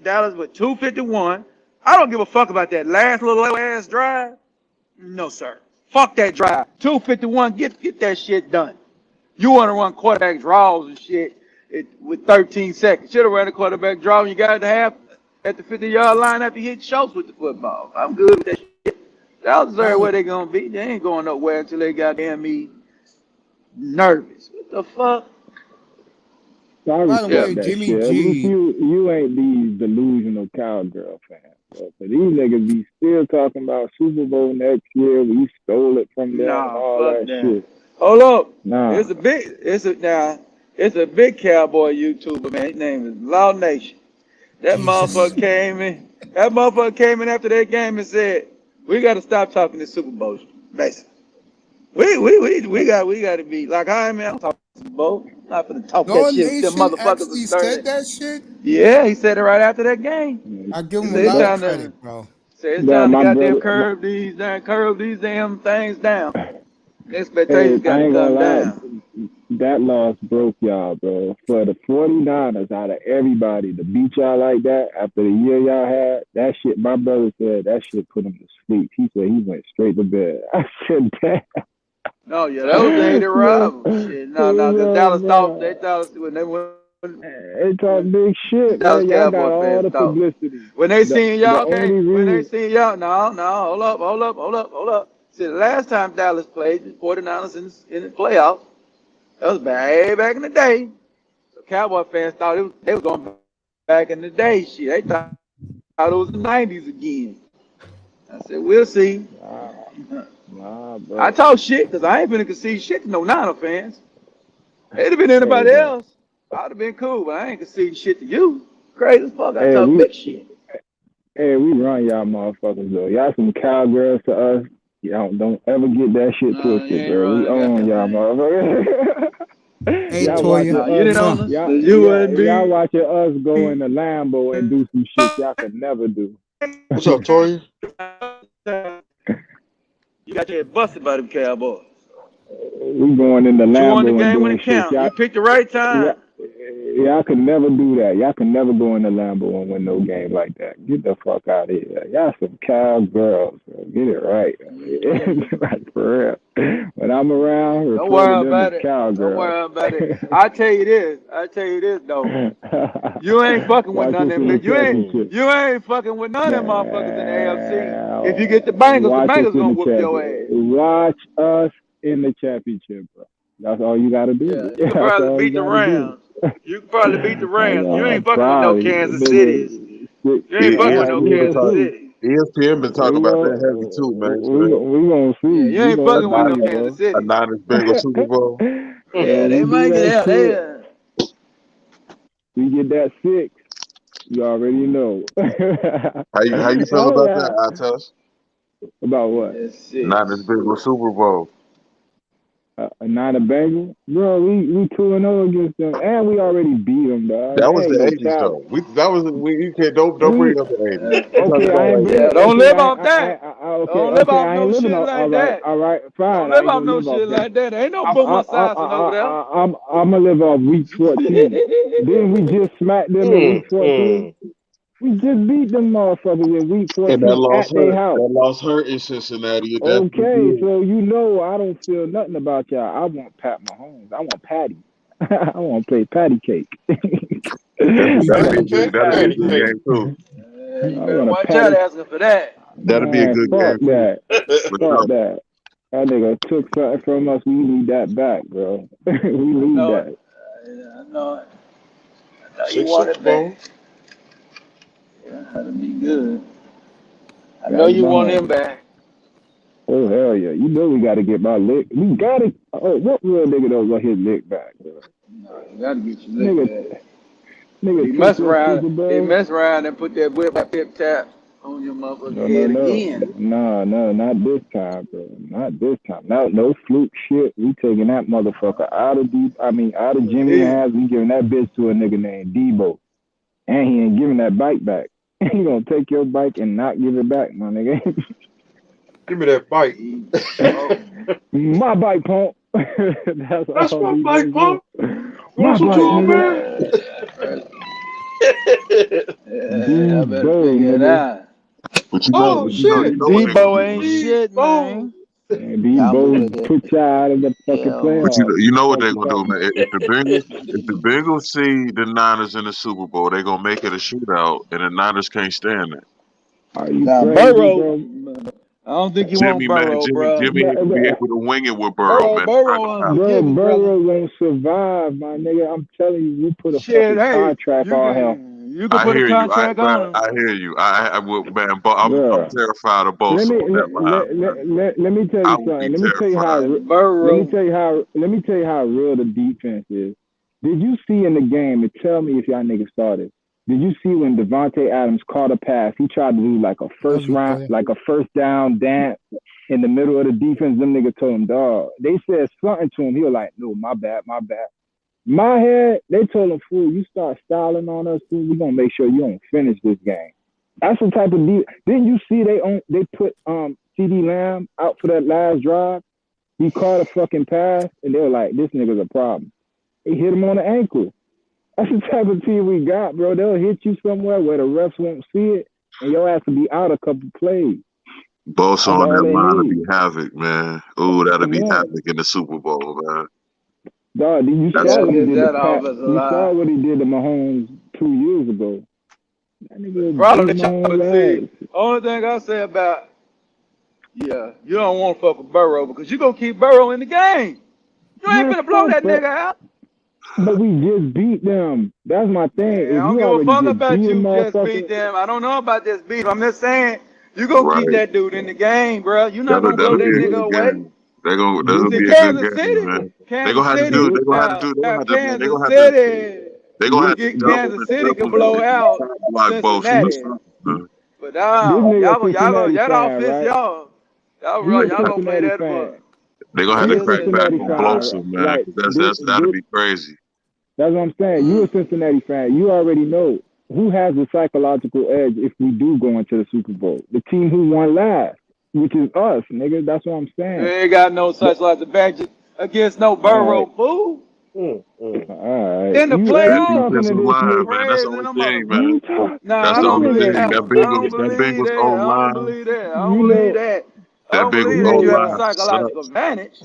Dallas with 251. I don't give a fuck about that last little ass drive. No sir. Fuck that drive. 251. Get that shit done. You want to run quarterback draws and shit with 13 seconds. Should have ran a quarterback draw when you got to half at the 50-yard line after you hit Schultz with the football. I'm good with that shit. Dallas I are where they gonna be. They ain't going nowhere until they goddamn me nervous. What the fuck? So I By the Yeah. respect way, that Jimmy shit. At least G. you ain't these delusional cowgirl fans. So these niggas be still talking about Super Bowl next year. We stole it from them and Nah, all fuck that that. shit. Hold up. Nah, It's a big cowboy YouTuber, man. His name is Law Nation. That Jesus. motherfucker came in. That motherfucker came in after that game and said, "We got to stop talking this Super Bowl." Basically, we got to be like, "All right, man, I'm talking Super Bowl. I'm not gonna talk that No shit with them Nation motherfuckers actually and said starting." that shit. Yeah, he said it right after that game. I give He him a said it's lot of time credit, to bro. it's nah, time to my goddamn brother. curve these damn things down. Hey, Expectations got I to ain't gonna come lie. down. That loss broke y'all, bro. For the 49ers, out of everybody, to beat y'all like that after the year y'all had, that shit, my brother said that shit put him to sleep. He said he went straight to bed. I said, damn. No, yeah, that was the hated rival. Shit, no, because Dallas thought Man, they thought when they went they talk when big shit, Dallas man. Y'all got Cowboy all fans the thought publicity. when they The seen the y'all came only when they reason, seen y'all hold up. See, the last time Dallas played the 49ers in the playoffs, that was back in the day. So Cowboy fans thought they was going back in the day. Shit, they thought it was the 90s again. I said, we'll see. I bro. talk shit because I ain't finna concede shit to no Niner fans. It'd have been Hey, anybody bro. else. I'd have been cool, but I ain't conceding shit to you. Crazy as fuck. I Hey, talk big shit. we run y'all motherfuckers though. Y'all some cowgirls to us. Don't ever get that shit No, you twisted, ain't bro. We wrong. own y'all, Goddamn. motherfucker. Hey, Y'all Toya. watching No, you didn't us. own us. Y'all, You wouldn't y'all be. watching us go in the Lambo and do some shit y'all could never do. What's up, Toya? You got your head busted by them Cowboys. We going in the But you won the Lambo and game when doing it shit. counts. You picked the right Y'all, time. y'all could never do that. Y'all can never go in the Lambo and win no game like that. Get the fuck out of here. Y'all some cowgirls. Bro. Get it right. Like for real. When I'm around, Don't refer to worry them about as it. Don't cowgirls. worry about it. I tell you this though. You ain't fucking with Watch none us of in them. the championship. You ain't fucking with none of them motherfuckers in the AFC. If you Man, get the Bengals watch us gonna in the whoop your championship. ass. Watch us in the championship, bro. That's all you gotta do. Yeah, you could That's probably all you beat the gotta do. Rams. You could probably beat the Rams. You ain't fucking with no Probably, Kansas Cities. nigga. You ain't fucking with no We ESPN been gonna Kansas talking. see. City. ESPN been talking We about gonna that heavy too, man. we gonna see. Yeah, you We ain't gonna fucking with no see, Kansas bro. A City. Niners Bengals Super Bowl. Yeah, they We do might get that out. shit. We get that 6. You already know. How you feel about that, Atos? About what? That's 6. Niners Bengals Super Bowl. Not a Bengal, bro. We 2-0 against them, and we already beat them, dog. That That was ain't the no '80s cap. though. You can't don't bring up the '80s. We talking Okay, I ain't about bring. Yeah, don't Okay, live off that. Don't live okay. off I ain't no living shit off. like that. All right, fine. Don't I live ain't off gonna no live off shit that. like that. Ain't no Boomer Esiason over there. I'm gonna live off week 14. Didn't we just smack them in week 14? We just beat them motherfuckers in week and that 14 lost at their hurt. house. That lost hurt in Cincinnati. It definitely Okay, did. so you know I don't feel nothing about y'all. I want Pat Mahomes. I want Patty. I want to play patty cake. That'll be a good Patty cake. game too. You I better want a watch out patty. asking for that. That'll be a Man, good fuck game too. that. Fuck that. That nigga took something from us. We need that back, bro. We I need know that. it. I know it. I know you 6 want Super it back. Bowl. Yeah, that'll be good. I know Patty you want him Mahomes. back. Oh hell yeah! You know we got to get my lick. We got to. Oh, what real nigga don't want his lick back, bro? No, you gotta get your lick back. Nigga He took mess your around. Super He Bowl. mess around and put that whip tip tap on your motherfucking head again. No, not this time, bro. Not this time. No fluke shit. We taking that motherfucker out of out of Jimmy hands. We giving that bitch to a nigga named Debo, and he ain't giving that bike back. He gonna take your bike and not give it back, my nigga. Give me that bike. My bike, pump. That's my all bike, pump. My Listen bike, to him, nigga. man. I better Debo, figure it nigga. out. But Oh shit. what they gonna Debo do, ain't man. shit, man. And Y'all Debo motherfucker. put you out of the fucking But playoffs. you know what they're gonna do, man. If the Bengals see the Niners in the Super Bowl, they're gonna make it a shootout, and the Niners can't stand it. Are you Now crazy, Burrow, bro? I don't think you want Burrow, bro. Jimmy ain't gonna be able to wing it with Burrow, man. It's not gonna happen. Unforgiving, brother. Burrow won't survive, my nigga. I'm telling you, we put a Shit, fucking hey, contract on him. you can I put a hear you. contract on him. I hear you. I will, man. But I'm Bruh. terrified of Bosa on that line, man. Let me tell I you would be something. Let me tell you terrified. how real the defense is. Did you see in the game, and tell me if y'all niggas saw this, did you see when Devontae Adams caught a pass, he tried to do like a first down dance in the middle of the defense? Them niggas told him, dog. They said something to him. He was like, no, my bad. My head, they told him, fool, you start styling on us, fool, we gonna make sure you don't finish this game. That's the type of deal. Didn't you see they put CD Lamb out for that last drive? He caught a fucking pass, and they were like, this nigga's a problem. They hit him on the ankle. That's the type of team we got, bro. They'll hit you somewhere where the refs won't see it, and your ass will be out a couple plays. Bosa on that line would be havoc, man. Ooh, that'll be havoc in the Super Bowl, man. Dog, you saw what he did to Mahomes 2 years ago. That nigga Problem beat that y'all Mahomes' see. Only thing I say about, yeah, you don't want to fuck with Burrow because you gonna keep Burrow in the game. You ain't gonna blow that nigga out. But we just beat them. That's my thing. Man, If I don't you give a already fuck just about beat you them, just beat them. I don't know about this beat. I'm just saying you gonna keep that dude in the game, bro. You're not gonna blow that nigga away. That'll See, be a good Kansas game, City, man. They're Kansas gonna have to City. do. They're gonna have to do. Now They're Kansas gonna have to. City, They're gonna have to double Kansas and City can triple blow out block Bosa or Cincinnati. something. But y'all This nigga that Cincinnati offense, fan, right? y'all. You a Y'all gonna play Cincinnati that fan. for? They're gonna have You to a crack back Cincinnati on fan, Blosa, man, right? because that'd be crazy. That's what I'm saying. You a Cincinnati fan. You already know who has the psychological edge if we do go into the Super Bowl. The team who won last, which is us, nigga. That's what I'm They saying. ain't got no such like advantage against no Burrow, fool. All right. In the You playoffs, talking to Defensive this line, nigga? man. That's the crazy only them thing, motherfuckers. You man. talk. Nah, That's I the don't only believe Listen, thing. that That one. I don't Bengals believe that. O I don't line, believe that. I you don't believe know. that. I that don't Bengals believe You O that know you have a what? line psychological sucks. advantage.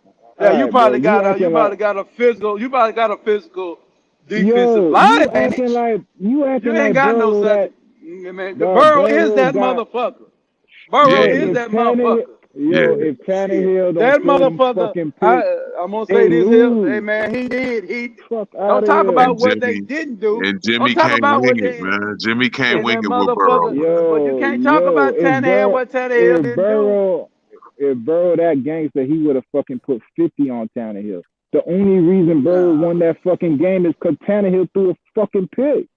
All Yeah, you right, bro. probably got a physical. You probably got a physical defensive Yo, line you advantage. acting You ain't like got no Burrow such. that Man, the dog. Burrow is Burrow that got motherfucker. Burrow Yeah, yo. is If that Tannehill, motherfucker. if Shit, Tannehill don't that throw them motherfucker. fucking picks, I'm gonna say they this here. Hey lose. man, he did. He Fuck out don't of talk here. about what they didn't do. And Don't Jimmy talk can't about wing what it, they man. Jimmy can't and wing that it with Burrow. motherfucker. But you can't talk about Tannehill what Tannehill didn't do. If Burrow that gangster, he would have fucking put 50 on Tannehill. The only reason Burrow won that fucking game is because Tannehill threw a fucking pick.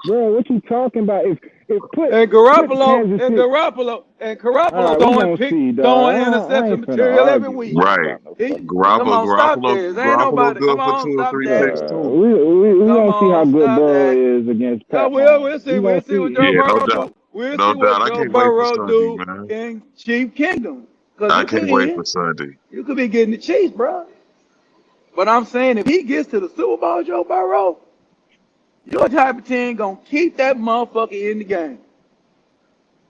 Bro, what you talking about? If put Garoppolo Kansas City. Garoppolo throwing interception material every week. Right. Come on, stop this. Ain't Garoppolo nobody. good Come for on, 2 or stop 3 that. picks too. We Come gonna see how on, good stop Burrow that. is against Yeah, Pat Mahomes. we'll see. We We'll gonna see what see. Joe Yeah, no Burrow doubt. do. We'll No see what doubt. I Joe can't wait for Burrow Sunday, do man. in Chief Kingdom. Cause I you could can't wait win. for Sunday. You could be getting the Chiefs, bro. But I'm saying if he gets to the Super Bowl, Joe Burrow, your type of team gonna keep that motherfucker in the game.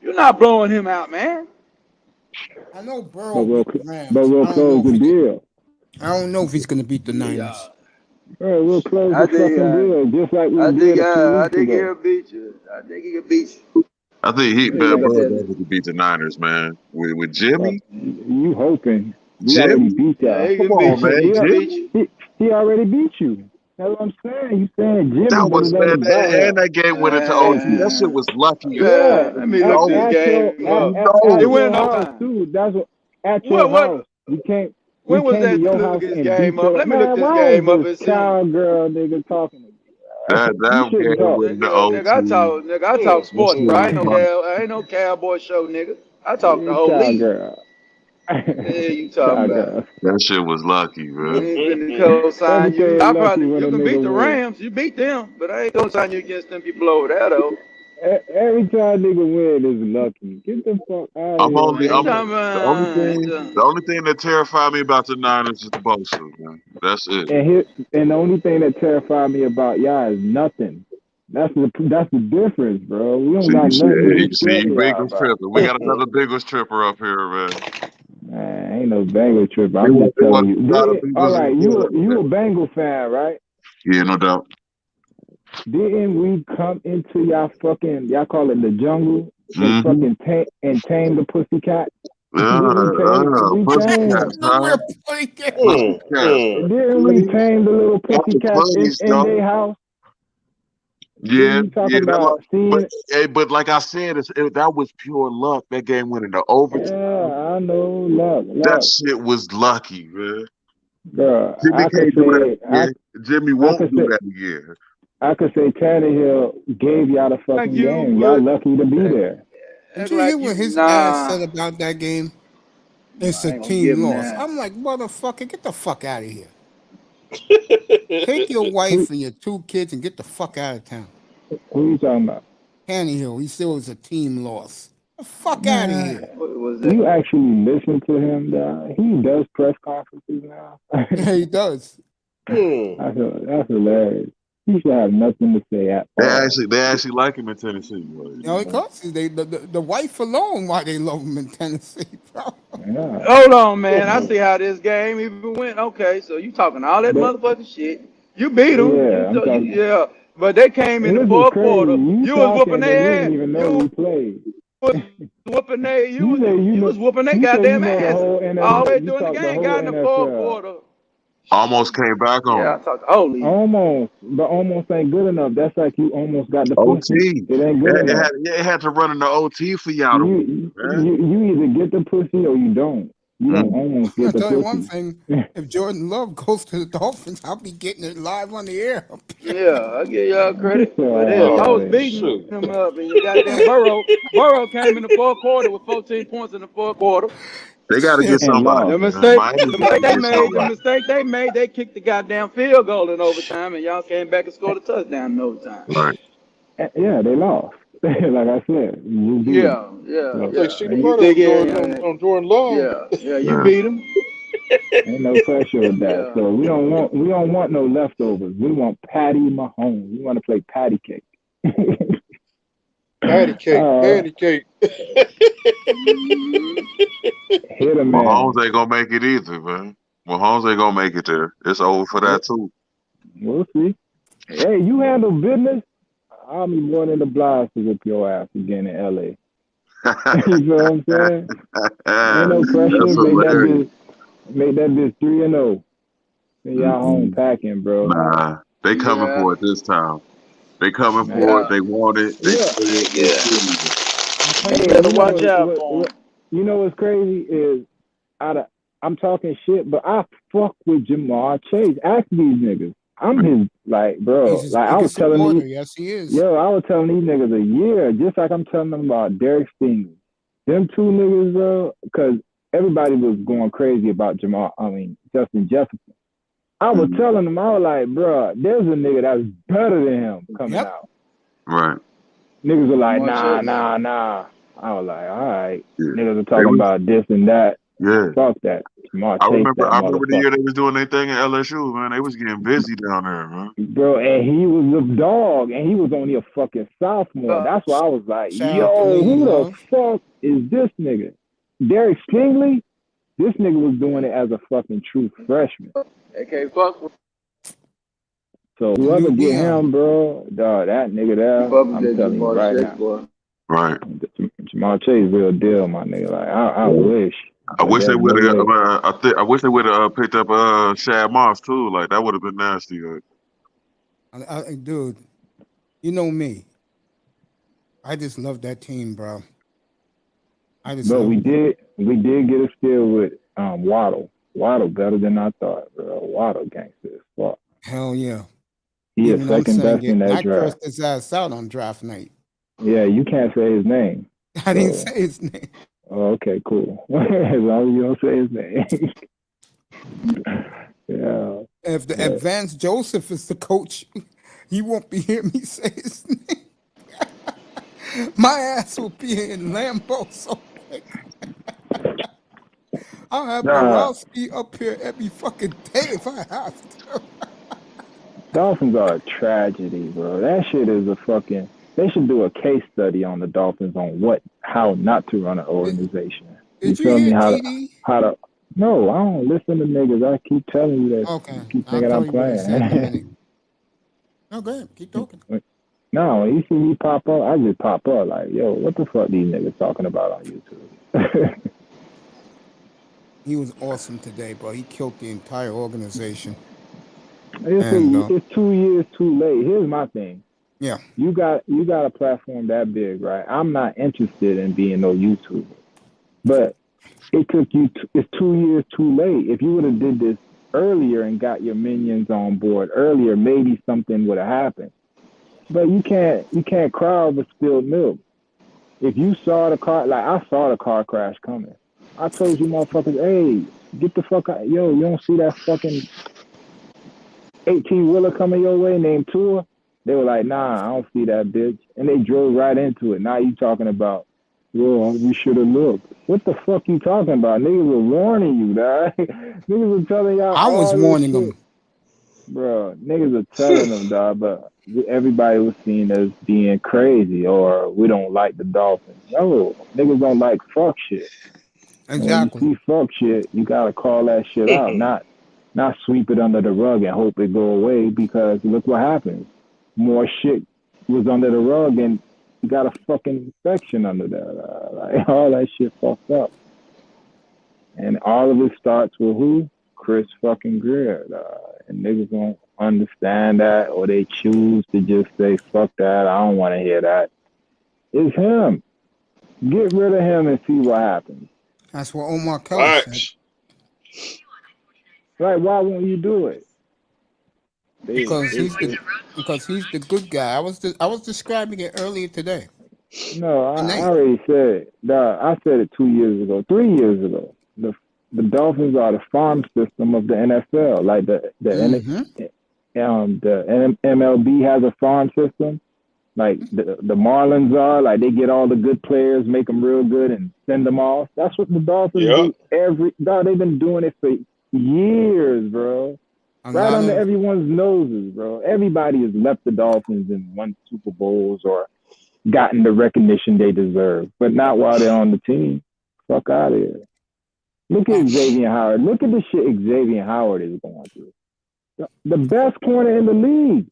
You're not blowing him out, man. I know Burrow But beat the Rams. we'll I don't know close if the deal. I don't know if he's gonna beat the Niners. Bro, we'll close I the think, fucking deal just like we did a few I weeks think ago. he'll beat you. I think he can beat you. I think Like I Burrow said, definitely beat the Niners, man. With Fuck, Jimmy. you hoping. We already Jimmy? beat yeah, y'all. he Come can beat on, you. man. He can beat Jimmy? you. He already beat you. That's what I'm saying. You saying Jimmy, That but was, it man. ain't about And that. that game went into OT. That shit was lucky. Yeah, Let me look this at your game up. It at went your in house overtime. too. That's what at your house. We When was came to that? Let your me look house this and beat game up. your Let me look man. this Why is game up this and see. cowgirl nigga talking to me? You That shouldn't game talk. went into OT. I talk That sports, shit bro. was lucky. I ain't no cowboy show, nigga. I talk the whole league. Cowgirl. Yeah, you talking about? Cowgirl. That shit was lucky, I man. ain't finna co-sign Everything you. is lucky when You a can beat nigga the win. Rams. You beat them, but I ain't gonna sign you against them people over there though. Every time nigga win is lucky. Get the fuck out of I'm here, only I ain't I'm man. talking the only about. thing the only thing that terrified me about the Niners is Bosa, man. That's it. And the only thing that terrified me about y'all is nothing. That's the difference, bro. We don't See got you nothing to be see scared you of y'all Bengals about. tripping. We got another Bengals tripper up here, man. Man, ain't no Bengal trip. It I'm was just telling a lot of you. All Bengals in right, the you a building, Bengal fan, right? man. Yeah, no doubt. Didn't we come into y'all call it the jungle and Mm-hmm. tame the pussycat? We Pussycats, tame? huh? Pussycats. Didn't we tame the little pussycats Please, in though. their house? Yeah, You talking about seeing? but like I said, that was pure luck. That game went into overtime. Yeah, I know. That Luck. shit was lucky, man. Bro, Jimmy I could can't do that say again. Jimmy won't do that again. I could say Tannehill gave y'all the Like fucking you game. Y'all would. lucky to be there. Did Act you hear like what you. his ass Nah. said about that game? It's I a ain't gonna give team him loss. that. I'm like, motherfucker, get the fuck out of here. Take your wife and your 2 kids and get the fuck out of town. Who you talking about? Tannehill, he said it was a team loss. The fuck out of here. What was that? You actually listen to him, dog. He does press conferences now. Yeah, he does. That's hilarious. He should have nothing to say at all. They actually like him in Tennessee. You know, because the wife alone why they love him in Tennessee, bro. Yeah. Hold on, man. I see how this game even went. Okay, so you talking all that But motherfucking shit. You beat them. yeah, I'm talking. Yeah. But they came in And the this is fourth crazy. quarter. You You was whooping talking, but you their didn't ass. even know we played. Was whooping their You was whooping their you say you goddamn know the ass whole all the way NFL. You during the talk the game. whole Got in the fourth NFL. quarter. Almost came back on Yeah, I him. talked holy. Almost, but almost ain't good enough. That's like you almost got the OT. pussy. It ain't good enough. It had to run in the OT for y'all to win, man. You either get the pussy or you don't. You don't almost I get the tell you one pussy. thing: if Jordan Love goes to the Dolphins, I'll be getting it live on the air. Yeah, I give y'all credit. But hell, Oh, y'all was Man. beating shoot. him up, and you goddamn Burrow came in the fourth quarter with 14 points in the fourth quarter. They got to get Shit. And somebody, lost. The man. mistake, Miami the got mistake to they get made, somebody. they kicked the goddamn field goal in overtime, and y'all came back and scored a touchdown in overtime. Right. Yeah, they lost. Like I said, you beat them. I So, think Stephen And you Carter think, on Jordan Love. you Yeah. beat them. ain't no pressure with that. Yeah. So we don't want no leftovers. We want Patty Mahomes. We want to play patty cake. Patty cake. Hit a Mahomes man. ain't gonna make it either, man. Mahomes ain't gonna make it there. It's over for that too. We'll see. Hey, you handle business. I'll be more than obliged to whip your ass again in LA. You know what I'm saying? Ain't no pressure. That's hilarious. Make that bitch 3-0. Send y'all home Mm-mm. packing, bro. Nah, they coming Yeah. for it this time. They coming for Man. it. They want it. They Yeah. see it. They still need it. I'll tell Hey, you Better this. watch out for him. you know what's crazy is I'm talking shit, but I fuck with Jamar Chase. Ask these niggas. I'm his bro. He's his Like I was biggest telling supporter. these, Yes, he is. I was telling these niggas a year, just like I'm telling them about Derek Stingley. Them two niggas, bro, because everybody was going crazy about Justin Jefferson. I was telling them, I was like, bro, there's a nigga that's better than him coming out. Right. Niggas were like, Jamar Chase. nah. I was like, all right. Yeah. Niggas are talking about this and that. Yeah. Fuck that. Jamar I Chase, remember that the year motherfucker. they was doing their thing at LSU, man. They was getting busy down there, man. Bro, and he was a dog, and he was only a fucking sophomore. That's why I was like, Shout out to yo, Lady who Love. the fuck is this nigga? Derek Stingley? This nigga was doing it as a fucking true freshman. They can't fuck with So whoever get him, bro, dog, that nigga there, I'm telling you right now. boy. Right. Jamar Chase, real deal, my nigga. Like I wish. I wish they there's would no have. way. I wish they would have picked up Shad Moss too. Like that would have been nasty. Dude, you know me. I just love that team, bro. But we did get a steal with Waddle. Waddle better than I thought, bro. Waddle gangster as fuck. Hell yeah. He is second best in that I draft. cursed his ass out on draft night. Yeah, you can't say his name. I didn't say his name. Oh, okay, cool. As long as you don't say his name. Yeah. If the Advanced Joseph is the coach, he won't be hearing me say his name. My ass will be in Lambeau so quick. I'll have Borowski up here every fucking day if I have to. Dolphins are a tragedy, bro. That shit is a fucking. They should do a case study on the Dolphins on how not to run an organization. Did you feel me? hear How TD? to? No, I don't listen to niggas. I keep telling you that. Okay, You keep I'll thinking tell I'm you what he said in a playing. minute. No, go ahead. Keep talking. No, when you see me pop up, I just pop up like, yo, what the fuck these niggas talking about on YouTube? He was awesome today, bro. He killed the entire organization. It's 2 years too late. Here's my thing. Yeah. You got a platform that big, right? I'm not interested in being no YouTuber. But it took you it's 2 years too late. If you would have did this earlier and got your minions on board earlier, maybe something would have happened. But you can't cry over spilled milk. If you saw the car, like I saw the car crash coming. I told you motherfuckers, hey, get the fuck out. Yo, you don't see that fucking 18-wheeler coming your way named Tua? They were like, nah, I don't see that bitch. And they drove right into it. Now you talking about, well, we should have looked. What the fuck you talking about? Niggas were warning you, dog. Niggas were telling y'all I was warning them. Bro, niggas are telling them, dog, but everybody was seen as being crazy or we don't like the Dolphins. No, niggas don't like fuck shit. Exactly. When you see fuck shit, you gotta call that shit out, not sweep it under the rug and hope it go away, because look what happens. More shit was under the rug and you got a fucking infection under there. Like, all that shit fucked up. And all of it starts with who? Chris fucking Greer. And niggas don't understand that, or they choose to just say, fuck that, I don't want to hear that. It's him. Get rid of him and see what happens. That's what Omar Kelly said. Facts. Right? Why won't you do it? Because he's the good guy. I was describing it earlier today. No, I already said it. I said it 2 years ago, 3 years ago. The Dolphins are the farm system of the NFL. Like the MLB has a farm system. Like the Marlins are. Like they get all the good players, make them real good, and send them off. That's what the Dolphins do. They've been doing it for years, bro. Right under everyone's noses, bro. Everybody has left the Dolphins and won Super Bowls or gotten the recognition they deserve, but not while they're on the team. Fuck out of here. Look at Xavier Howard. Look at the shit Xavier Howard is going through. The best corner in the league.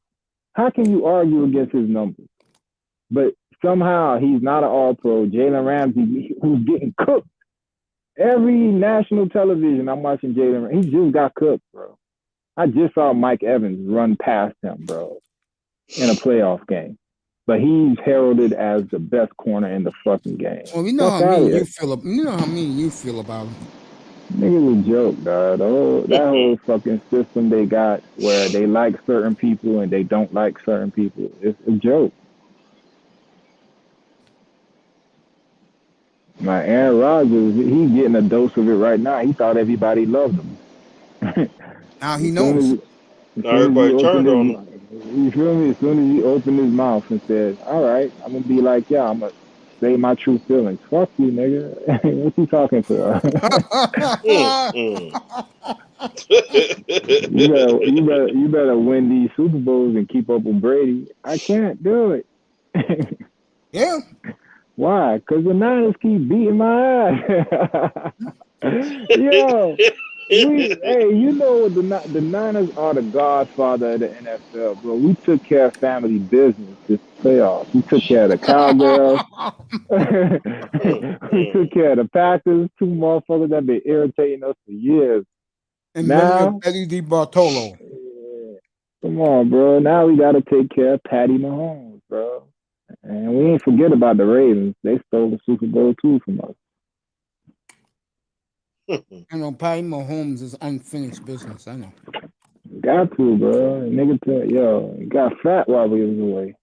How can you argue against his numbers? But somehow he's not an all-pro. Jalen Ramsey, who's getting cooked. Every national television, I'm watching Jalen Ramsey. He just got cooked, bro. I just saw Mike Evans run past him, bro, in a playoff game. But he's heralded as the best corner in the fucking game. Well, you know how you feel about him. Niggas a joke, dog. That whole fucking system they got where they like certain people and they don't like certain people. It's a joke. My Aaron Rodgers, he's getting a dose of it right now. He thought everybody loved him. Now he knows. Now everybody turned on him. You feel me? As soon as he opened his mouth and said, all right, I'm going to be like, yeah, I'm going to say my true feelings. Fuck you, nigga. What you talking for? you better win these Super Bowls and keep up with Brady. I can't do it. Yeah. Why? Because the Niners keep beating my ass. Yo. Hey, you know the Niners are the godfather of the NFL, bro. We took care of family business this playoffs. We took care of the Cowgirls. We took care of the Packers. Two motherfuckers that been irritating us for years. And now, Eddie DiBartolo. Come on, bro. Now we got to take care of Patty Mahomes, bro. And we ain't forget about the Ravens. They stole the Super Bowl too from us. I know Patty Mahomes is unfinished business. I know. Got to, bro. Nigga, he got fat while we was away.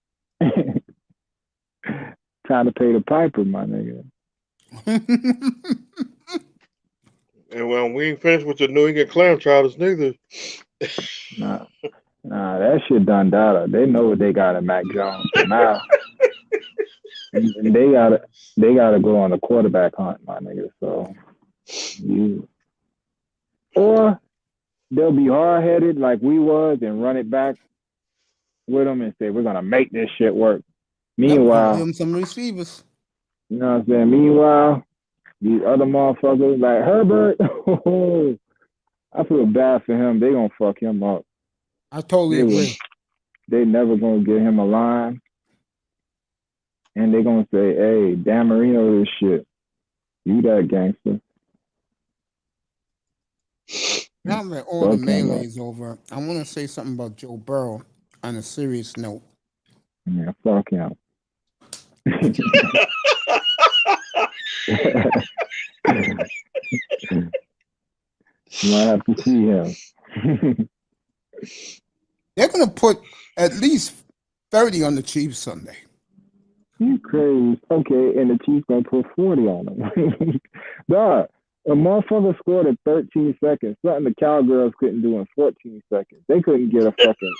Trying to pay the piper, my nigga. And well, we ain't finished with the New England Clam Chowders neither. Nah, that shit done data. They know what they got in Mac Jones now. And they gotta go on a quarterback hunt, my nigga. So or they'll be hard headed like we was and run it back with them and say we're gonna make this shit work. Meanwhile, give them some receivers. You know what I'm saying? Meanwhile, these other motherfuckers like Herbert, I feel bad for him. They gonna fuck him up. I totally agree. They never gonna get him a line. And they gonna say, hey, Dan Marino this shit. You that gangster. Now that all the melee is over, I want to say something about Joe Burrow on a serious note. Yeah, fuck him. You might have to see him. They're going to put at least 30 on the Chiefs Sunday. You crazy. Okay, and the Chiefs going to put 40 on them. Dog, a motherfucker scored in 13 seconds. Something the Cowgirls couldn't do in 14 seconds. They couldn't get a fucking...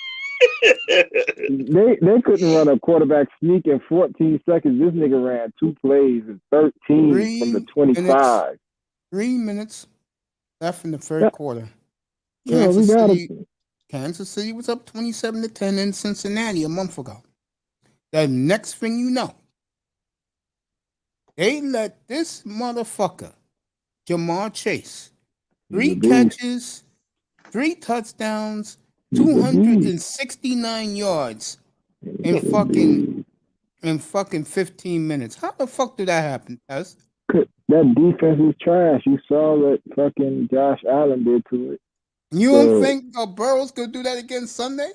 They couldn't run a quarterback sneak in 14 seconds. This nigga ran 2 plays in 13 from the 25. 3 minutes left in the third quarter. Kansas City was up 27-10 in Cincinnati a month ago. The next thing you know, they let this motherfucker, Jamar Chase, 3 catches, 3 touchdowns, 269 yards in fucking 15 minutes. How the fuck did that happen, Tess? That defense is trash. You saw what fucking Josh Allen did to it. You don't think Burrow's gonna do that again Sunday?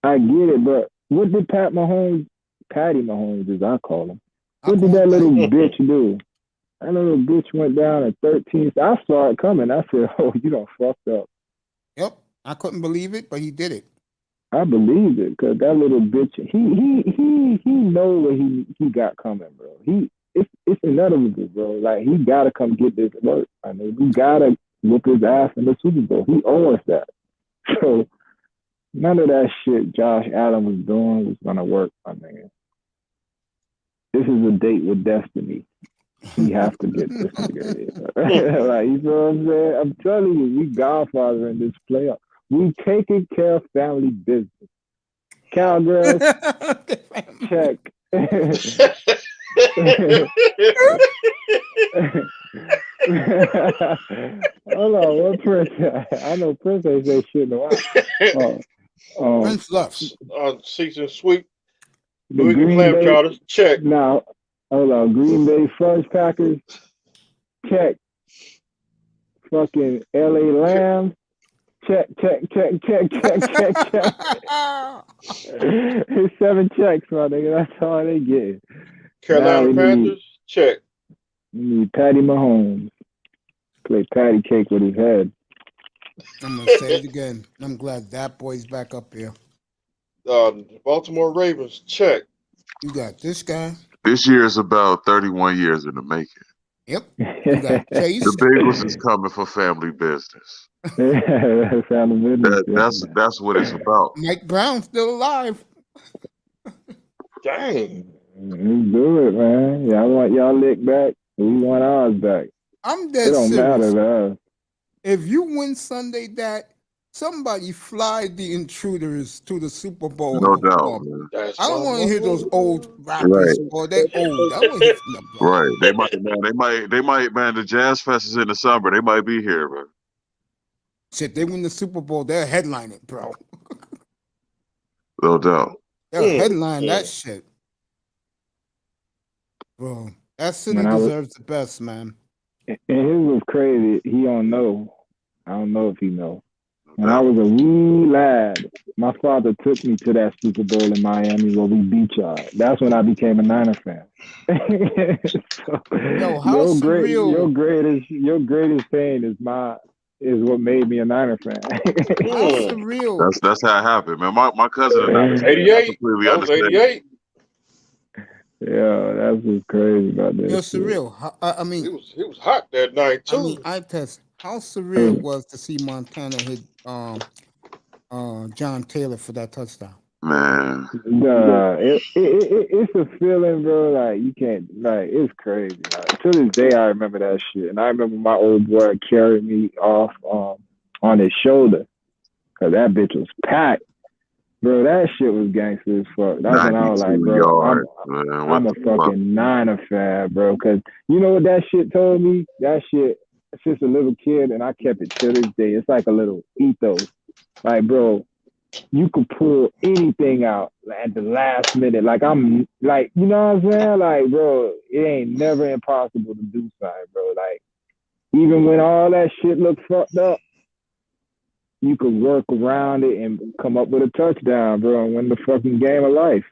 I get it, but what did Patty Mahomes, as I call him, what did that little bitch do? That little bitch went down at 13. I saw it coming. I said, "Oh, you done fucked up." Yep. I couldn't believe it, but he did it. I believed it because that little bitch, he know what he got coming, bro. It's inevitable, bro. Like he gotta come get this work. I mean, we gotta whoop his ass in the Super Bowl. He owes us that. So none of that shit Josh Allen was doing was gonna work, my man. This is a date with destiny. We have to get this nigga here. Like, you know what I'm saying? I'm telling you, we godfather in this playoff. We taking care of family business. Cowgirls, check. Hold on, what Prince? I know Prince ain't say shit in a while. Prince left. Season sweep. The New England Green Clam Bay, Chowders, check. now, hold on, Green Bay Fudge Packers, check. Fucking LA Lambs, check. It's 7 checks, my nigga. That's all they get. Carolina we Panthers, check. We need Patty Mahomes. Play patty cake with his head. I'm gonna say it again. I'm glad that boy's back up here. Baltimore Ravens, check. You got this guy. This year is about 31 years in the making. Yep. You got Chase. The Bengals is coming for family business. Family business. That's what it's about. Mike Brown's still alive. Dang. Let's do it, man. Yeah, I want y'all lick back. We want ours back. I'm dead It don't serious. matter to us. If you win Sunday, that somebody fly the Intruders to the Super Bowl. No doubt, man. I don't want to hear those old rappers, or they're old. I want to hear from them, bro. Right. They might, man, the Jazz Fest is in the summer. They might be here, man. Shit, they win the Super Bowl, they'll headline it, bro. No doubt. They'll headline that shit. Bro, that city deserves the best, man. And his was crazy. He don't know. I don't know if he know. When I was a wee lad, my father took me to that Super Bowl in Miami where we beat y'all. That's when I became a Niner fan. So, Yo, how surreal. Your greatest pain is what made me a Niner fan. How surreal. That's how it happened, man. My cousin and I 88. completely That was understand. 88. Yeah, that's what's crazy about this. Yo, surreal. I mean, It was hot that night too. I mean, I test how surreal it was to see Montana hit John Taylor for that touchdown. Man. It's a feeling, bro. Like you can't, like it's crazy. Like, to this day, I remember that shit, and I remember my old boy carried me off on his shoulder because that bitch was packed, bro. That shit was gangster as fuck. That's when I was like, bro, I'm a fucking Niner fan, bro. Because you know what that shit told me? That shit, since a little kid, and I kept it to this day. It's like a little ethos, like, bro. You could pull anything out at the last minute. Like I'm like, you know what I'm saying? Like, bro, it ain't never impossible to do something, bro. Like, even when all that shit looks fucked up, you could work around it and come up with a touchdown, bro, and win the fucking game of life.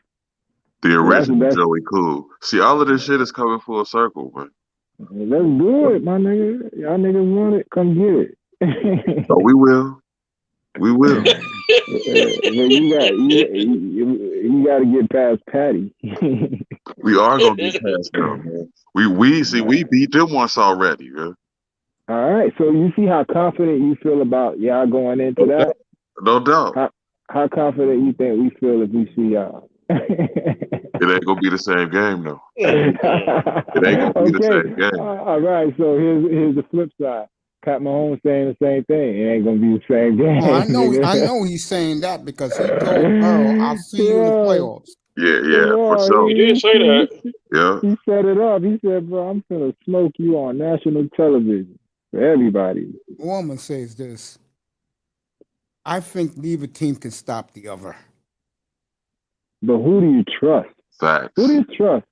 The original Joey Cool. See, all of this shit is coming full circle, man. Let's do it, my nigga. Y'all niggas want it? Come get it. Oh, we will. We will. You got to get past Patty. We are gonna get past them, man. We beat them once already, man. All right, so you see how confident you feel about y'all going into that? No doubt. How confident you think we feel if we see y'all? It ain't gonna be the same game, though. It ain't gonna be the same game. All right, so here's the flip side. Pat Mahomes saying the same thing. It ain't gonna be the same game. Well, I know he's saying that because he told Burrow, "I'll see you in the playoffs." Yeah, for sure. He did say that. Yeah. He set it up. He said, "Bro, I'm gonna smoke you on national television for everybody." Woman says this. I think neither team can stop the other. But who do you trust? Facts. Who do you trust?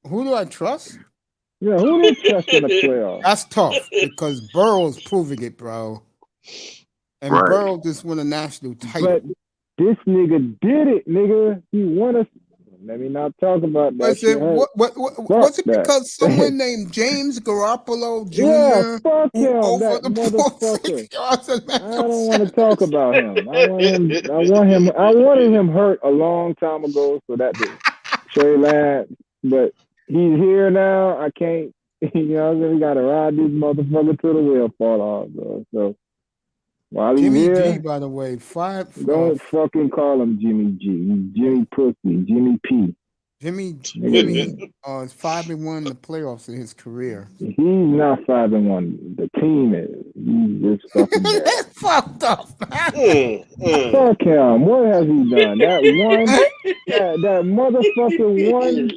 Who do I trust? Yeah, who do you trust in the playoffs? That's tough because Burrow's proving it, bro. And Right. Burrow just won a national title. But this nigga did it, nigga. He won us. Let me not talk about that Was shit. it Fuck was it that. because someone named James Garoppolo Jr. Yeah, fuck who him, over that the ball motherfucker. 6 yards and I Emmanuel don't want to Sanders? talk about him. I wanted him hurt a long time ago so that the Trey Lance, but he's here now. I can't, you know, we gotta ride this motherfucker till the wheel fall off, bro. So while he's Jimmy G, here, by the way, don't fucking call him Jimmy G. He's Jimmy Pussy, Jimmy P. Jimmy Nigga, is 5-1 in the playoffs in his career. he's not 5-1. The team is. He's just fucking bad. That's fucked up, man. Fuck him. What has he done? That one, that motherfucking one,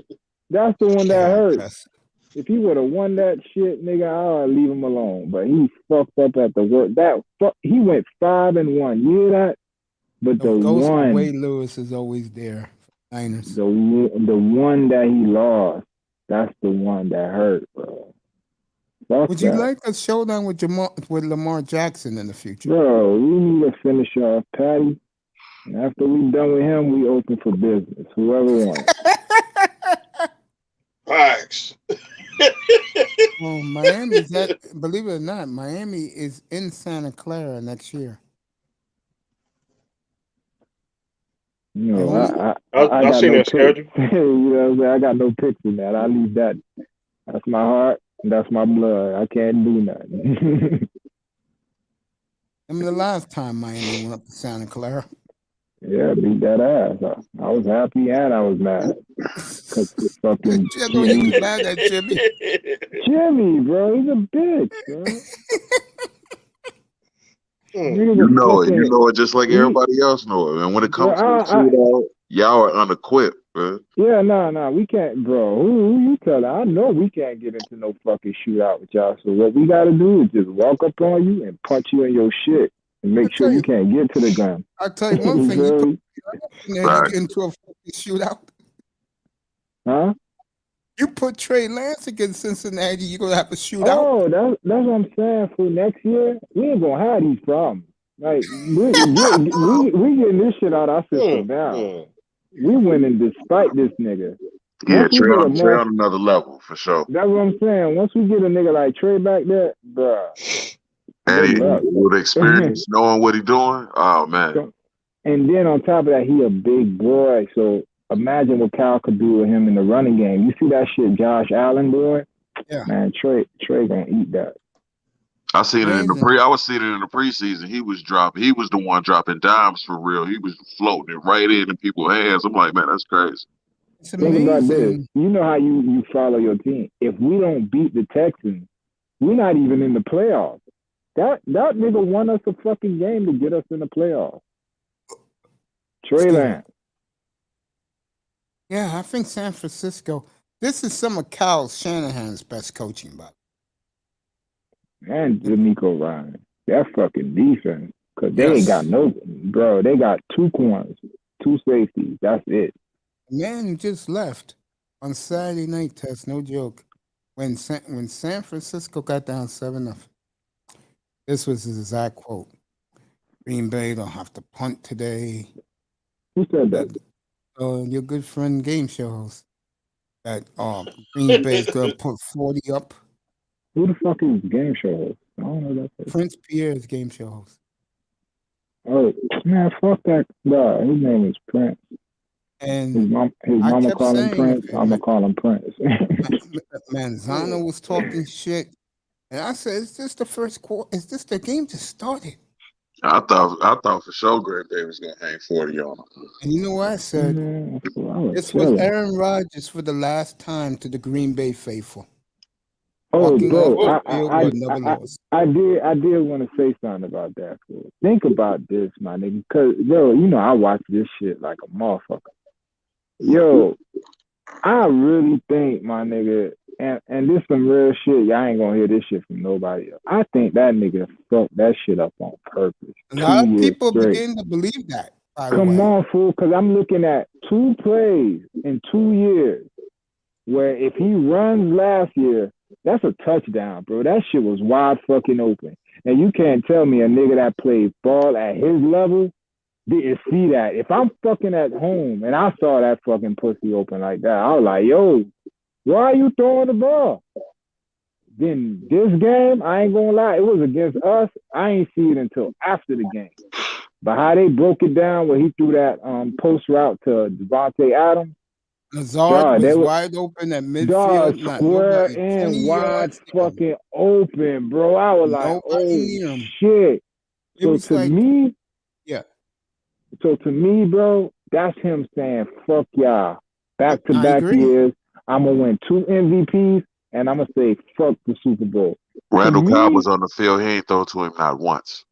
that's the one that hurts. If he would have won that shit, nigga, I'll leave him alone. But he fucked up at the work. He went 5-1. You hear that? But the ghost one, of Wade Lewis is always there. Niners. the one that he lost, that's the one that hurt, bro. Fuck Would you that. like a showdown with Lamar Jackson in the future? Bro, we need to finish off Patty. And after we done with him, we open for business. Whoever wants. Facts. Well, Miami's that. Believe it or not, Miami is in Santa Clara next year. You know, I got seen no that schedule. you know what I'm saying? I got no picks in that. I leave that. That's my heart. That's my blood. I can't do nothing. I mean, the last time Miami went up to Santa Clara. Yeah, beat that ass. I was happy and I was mad. Cause the fucking Jimmy, mad at Jimmy. Jimmy, bro, he's a bitch, bro. You know it just like everybody else know it. And when it comes to the shootout, y'all are unequipped, bro. Yeah, no, we can't, bro. Who you telling? I know we can't get into no fucking shootout with y'all. So what we gotta do is just walk up on you and punch you in your shit and make sure you can't get to the gun. I'll tell you one thing. You put into a fucking shootout. Huh? You put Trey Lance against Cincinnati, you're gonna have to shoot out. Oh, that's what I'm saying. For next year, we ain't gonna have these problems. Like we getting this shit out our system now. We winning despite this nigga. Yeah, Trey on another level for sure. That's what I'm saying. Once we get a nigga like Trey back there, bruh. And with experience, knowing what he doing, oh man. And then on top of that, he a big boy. So imagine what Cal could do with him in the running game. You see that shit Josh Allen doing? Yeah. Man, Trey gonna eat that. I seen it in the I was seeing it in the preseason. He was the one dropping dimes for real. He was floating it right into people's hands. I'm like, man, that's crazy. Think about this. You know how you follow your team. If we don't beat the Texans, we're not even in the playoffs. That nigga won us a fucking game to get us in the playoffs. Trey Lance. Yeah, I think San Francisco. This is some of Kyle Shanahan's best coaching, but. And D'Amico Ryan. That fucking defense. Because they ain't got no, bro, they got 2 corners, 2 safeties. That's it. Man who just left on Saturday night, Tess, no joke. When San Francisco got down 7-0. This was his exact quote. Green Bay don't have to punt today. Who said that? Your good friend game show host. That Green Bay's gonna put 40 up. Who the fuck is game show host? I don't know that person. Prince Pierre's game show host. Oh man, fuck that guy. His name is Prince. And his mama call him Prince. I'm gonna call him Prince. Manzano was talking shit, and I said, "Is this the first quarter? Is this the game just started?" I thought for sure Green Bay was gonna hang 40 on him. And you know what I said? This was Aaron Rodgers for the last time to the Green Bay faithful. Oh, bro, I did want to say something about that. Bro. Think about this, my nigga, because yo, you know I watch this shit like a motherfucker. Yo, I really think, my nigga, and this some real shit. Y'all ain't gonna hear this shit from nobody else. I think that nigga fucked that shit up on purpose. A lot of people begin to believe that. Come on, fool, because I'm looking at 2 plays in 2 years where if he runs last year, that's a touchdown, bro. That shit was wide fucking open. And you can't tell me a nigga that played ball at his level didn't see that. If I'm fucking at home and I saw that fucking pussy open like that, I was like, yo, why are you throwing the ball? Then this game, I ain't gonna lie, it was against us. I ain't see it until after the game. But how they broke it down where he threw that post route to Devontae Adams, Lazard was wide open at midfield, not square nobody 20 and wide yards near him. fucking open, bro. I was like, Nobody oh near him. shit. It So was to like, me, yeah. So to me, bro, that's him saying, fuck y'all. Back to I back agree. years, I'm gonna win 2 MVPs and I'm gonna say fuck the Super Bowl. Randall To Cobb me, was on the field. He ain't throw to him not once.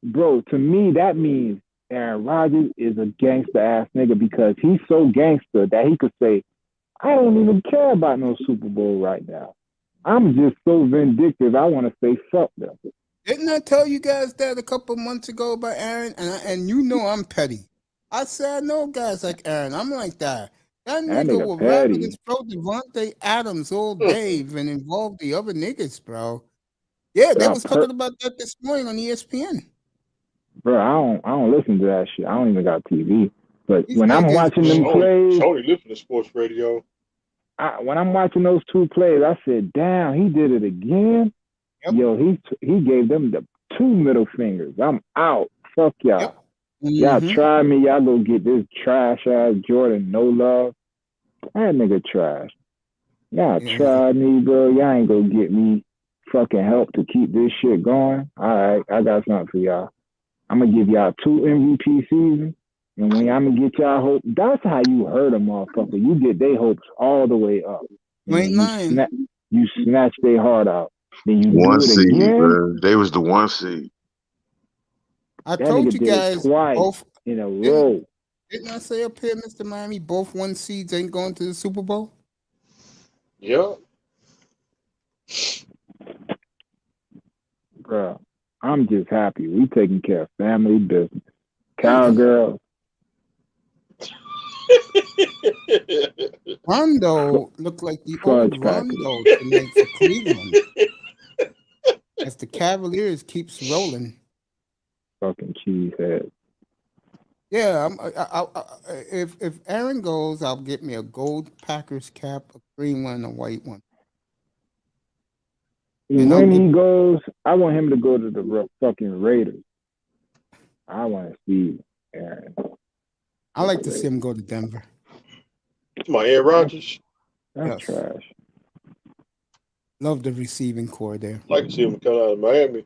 bro, to me, that means Aaron Rodgers is a gangster ass nigga because he's so gangster that he could say, I don't even care about no Super Bowl right now. I'm just so vindictive. I want to say fuck them. Didn't I tell you guys that a couple months ago about Aaron? And you know I'm petty. I said I know guys like Aaron. I'm like that. That nigga will rather than throw Devontae Adams all day and involve the other niggas, bro. Yeah, they was talking about that this morning on ESPN. Bro, I don't listen to that shit. I don't even got TV. But These when I'm niggas, watching them bro. plays, Tony listen to sports radio. when I'm watching those 2 plays, I said, damn, he did it again. Yep. Yo, he gave them the 2 middle fingers. I'm out. Fuck y'all. Yep. Y'all try me. Y'all go get this trash ass Jordan no love. That nigga trash. Y'all try me, bro. Y'all ain't gonna get me fucking help to keep this shit going. All right, I got something for y'all. I'm gonna give y'all 2 MVP seasons. And when I'm gonna get y'all hope, that's how you hurt a motherfucker. You get their hopes all the way up. You ain't lying. You snatch their heart out. Then you 1 do it seed, again. bro. They was the 1 seed. I That told nigga you did guys it twice both in a row. Didn't I say up here, Mr. Miami, both 1 seeds ain't going to the Super Bowl? Yeah. Bro, I'm just happy. We taking care of family business. Cowgirls. Rondo looked like the old Rondo tonight for Cleveland. As the Cavaliers keeps rolling. Fucking cheesehead. Yeah, if Aaron goes, I'll get me a gold Packers cap, a green one, and a white one. When he goes, I want him to go to the fucking Raiders. I want to see Aaron. I like to see him go to Denver. My Aaron Rodgers. That's trash. Love the receiving core there. Like to see him come out of Miami.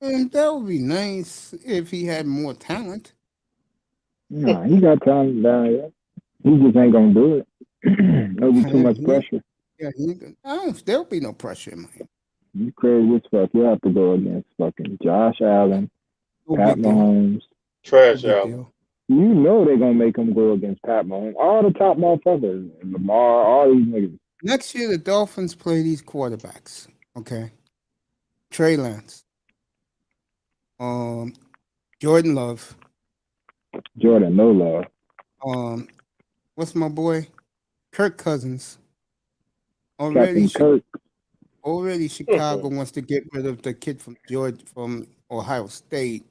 And that would be nice if he had more talent. No, he got talent down here. He just ain't gonna do it. There'll be too much pressure. Yeah, there'll be no pressure in Miami. You crazy as fuck. You have to go against fucking Josh Allen, Pat Mahomes. Trash Allen. You know they're gonna make him go against Pat Mahomes. All the top motherfuckers, Lamar, all these niggas. Next year, the Dolphins play these quarterbacks. Okay, Trey Lance, Jordan Love, Jordan no love. What's my boy, Kirk Cousins. Captain Kirk. Already, Chicago wants to get rid of the kid from Ohio State.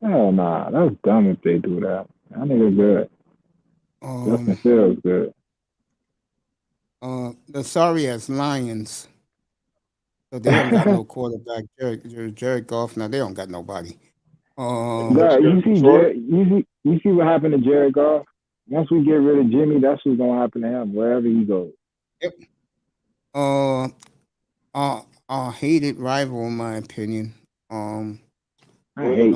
Hell nah, that's dumb if they do that. That nigga good. Justin Fields good. The sorry ass Lions. So they don't got no quarterback. Jared Goff. Now they don't got nobody. You see what happened to Jared Goff? Once we get rid of Jimmy, that's what's gonna happen to him wherever he goes. Yep. Hated rival in my opinion. I hate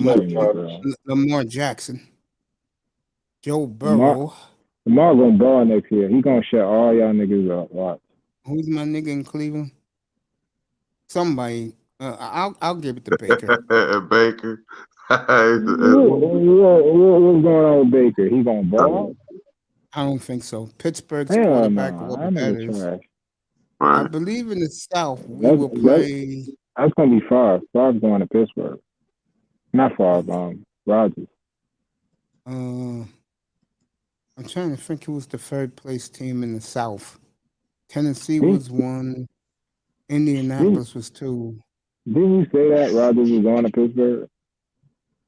Lamar Jackson. Joe Burrow. Lamar gonna ball next year. He gonna shut all y'all niggas up. Watch. Who's my nigga in Cleveland? Somebody. I'll give it to Baker. Baker. What's going on with Baker? He gonna ball? I don't think so. Pittsburgh's quarterback. Trash. I believe in the South we will play. That's gonna be Favre. Favre's going to Pittsburgh. Not Favre. Rodgers. I'm trying to think who was the third place team in the South. Tennessee was one. Indianapolis was two. Didn't you say that Rodgers was going to Pittsburgh?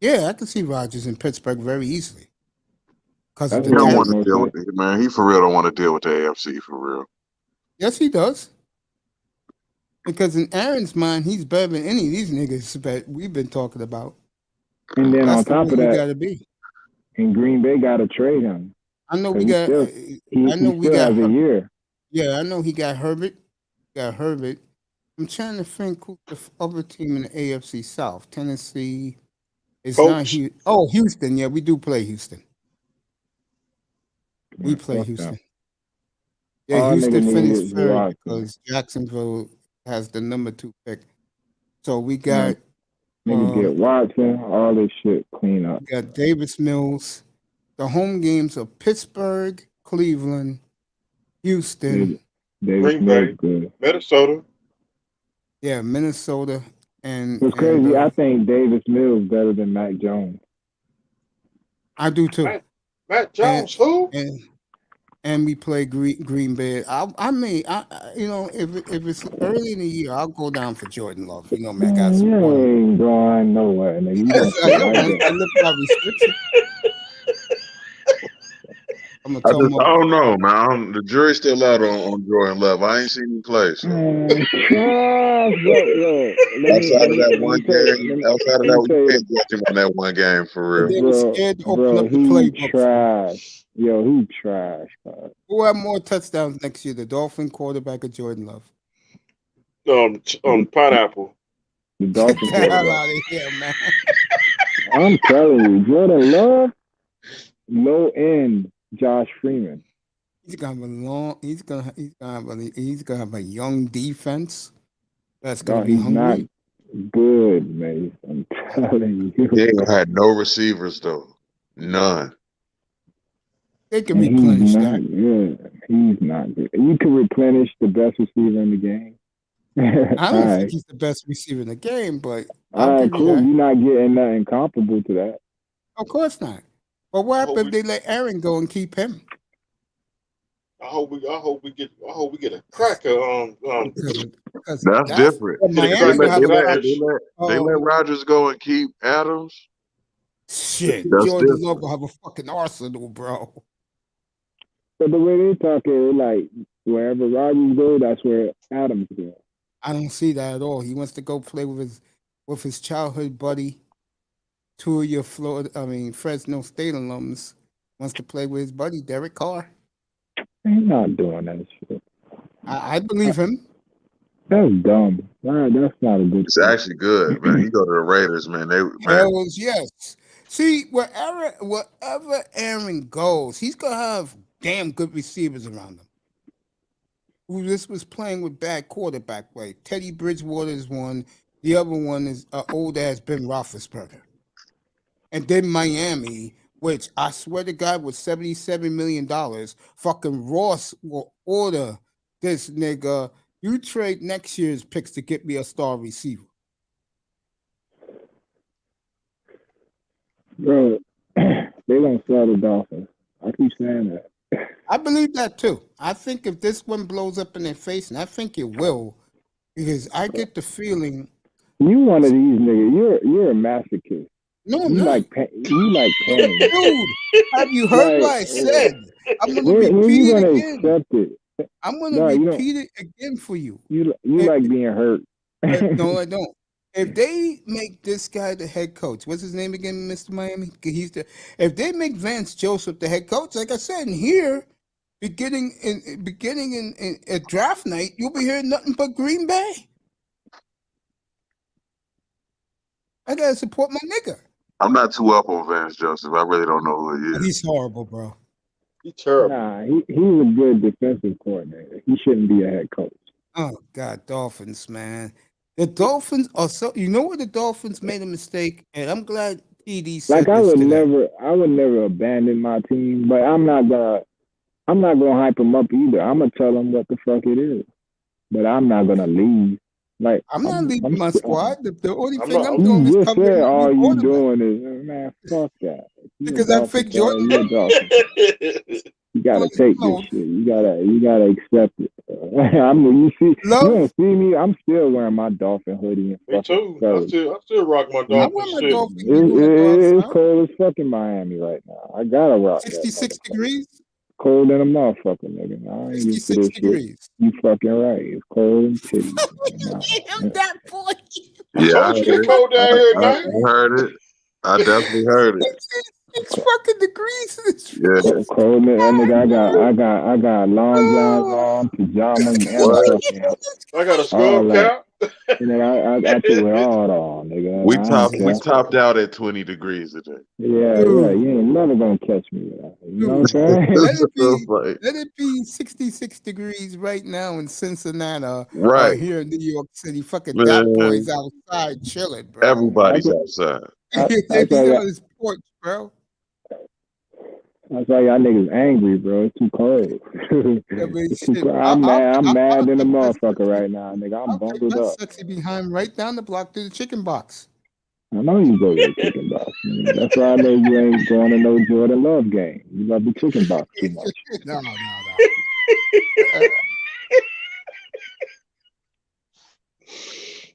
Yeah, I can see Rodgers in Pittsburgh very easily because of That's the He what don't makes want to talent. more deal sense. with it, man. He for real don't want to deal with the AFC for real. Yes, he does. Because in Aaron's mind, he's better than any of these niggas that we've been talking about. And then That's on the way top of you that, got to be. in Green Bay got to trade him I know we because got. I know he we still got. has a year. Yeah, I know he got Herbert. Got Herbert. I'm trying to think who's the other team in the AFC South. Tennessee. It's not Coach. Houston. Oh, Houston. Yeah, we do play Houston. We Man, play fuck Houston. them. Yeah, All nigga Houston need finished is third Watson. because Jacksonville has the number 2 pick. So we Man, got nigga get Watson, all this shit clean up. we got Davis Mills. The home games are Pittsburgh, Cleveland, Houston, Davis Green Mills Bay. good. Minnesota. yeah, Minnesota, and What's crazy, I think Davis Mills better than Mac Jones. I do too. Matt Jones, who? And we play Green Bay. I mean, if it's early in the year, I'll go down for Jordan Love. You know, man, I got Man, you support him. ain't going nowhere, nigga. You gonna I sit know, right once I there. lift my restriction, I'm gonna I tell my don't know, man. The jury's still out on Jordan Love. I ain't seen him play. So Man, trash, bro. Yo, outside of that let one me tell game, you, outside of let that, me you tell you, can't judge him on that one game for and real. they were scared to open up the he playbook. trash. Yo, he trash, bro. Who have more touchdowns next year, the Dolphin quarterback or Jordan Love? Pineapple. The Get Dolphin the hell quarterback. out of here, man. I'm telling you, Jordan Love, low end Josh Freeman. He's gonna have a long. He's gonna have a young defense that's gonna No, be he's not hungry. good, man. I'm telling you. They had no receivers though, none. They can And he's replenish not that. good. He's not good. You can replenish the best receiver in the game. I All don't think right. he's the best receiver in the game, but All I'll right, give you cool. that. You're not getting nothing comparable to that. Of course not. But what I happens hope if they let Aaron go and keep him? I hope we get a cracker. Because That's different. well, Get a They Miami cracker will let have they a let crack. they let Rodgers go and keep Adams. Shit, That's Jordan different. Love will have a fucking arsenal, bro. But the way they talking, like wherever Rodgers go, that's where Adams go. I don't see that at all. He wants to go play with his childhood buddy, 2 of your Fresno State alums. Wants to play with his buddy Derek Carr. He's not doing that shit. I believe him. That's dumb. That's not a good It's fit. actually good, man. He go to the Raiders, man. Hells yes. See, wherever Aaron goes, he's gonna have damn good receivers around him. Who this was playing with bad quarterback play. Teddy Bridgewater is one. The other one is old ass Ben Roethlisberger. And then Miami, which I swear to God, with $77 million, fucking Ross will order this nigga. You trade next year's picks to get me a star receiver. Bro, they don't sell the Dolphins. I keep saying that. I believe that too. I think if this one blows up in their face, and I think it will, because I get the feeling. You one of these niggas. You're a masochist. No, I'm you not. like pain. Dude, have you heard what I said? I'm gonna repeat it again. Accept it? I'm gonna repeat it again for you. You like being hurt. No, I don't. If they make this guy the head coach, what's his name again, Mr. Miami? If they make Vance Joseph the head coach, like I said in here, beginning in at draft night, you'll be hearing nothing but Green Bay. I gotta support my nigga. I'm not too up on Vance Joseph. I really don't know who he is. He's horrible, bro. He's terrible. Nah, he's a good defensive coordinator. He shouldn't be a head coach. Oh God, Dolphins, man. The Dolphins are so. You know where the Dolphins made a mistake, and I'm glad TD said Like I this would today. never abandon my team, but I'm not gonna hype them up either. I'm gonna tell them what the fuck it is, but I'm not gonna leave. Like I'm not leaving my squad. The only thing I'm You doing is just covering said my all new you quarterback. doing is man, fuck that. Because I think Jordan. You gotta take this shit. You gotta accept it. You Love. don't see me. I'm still wearing my dolphin hoodie and Me fucking too. furs. I still rock my I Dolphin wear my shit. Dolphin hoodie when I go It's outside. cold as fuck in Miami right now. I gotta rock that 66 motherfucker. degrees. Cold than a motherfucker, nigga. I ain't used to 66 this shit. degrees. You fucking right. It's cold and titties. Damn, that boy. I Yeah, I told you heard it's it. cold down here at I night. heard it. I definitely heard it. 66 fucking degrees. in this Cold, nigga. I got long johns Oh, on, pajamas, and What? fucking I got a all skull that. cap. Nigga, I threw it all on, nigga. We I don't we care. topped out at 20 degrees today. Yeah, dude, you ain't never gonna catch me with that. You know dude. what I'm saying? Like, Let it be 66 degrees right now in Cincinnati or right, here in New York City. Fucking that boy's man. outside chilling, bro. Everybody's outside. They be on his porch, bro. That's why y'all niggas angry, bro. It's too cold. I mean, It's too shit, cold. I'm mad than a take my motherfucker sexy- right now, nigga. I'm I'll take bundled my up. sexy behind right down the block to the chicken box. I know you go to the chicken box. Man. That's why I know you ain't going to no Jordan Love game. You love the chicken box too much. No.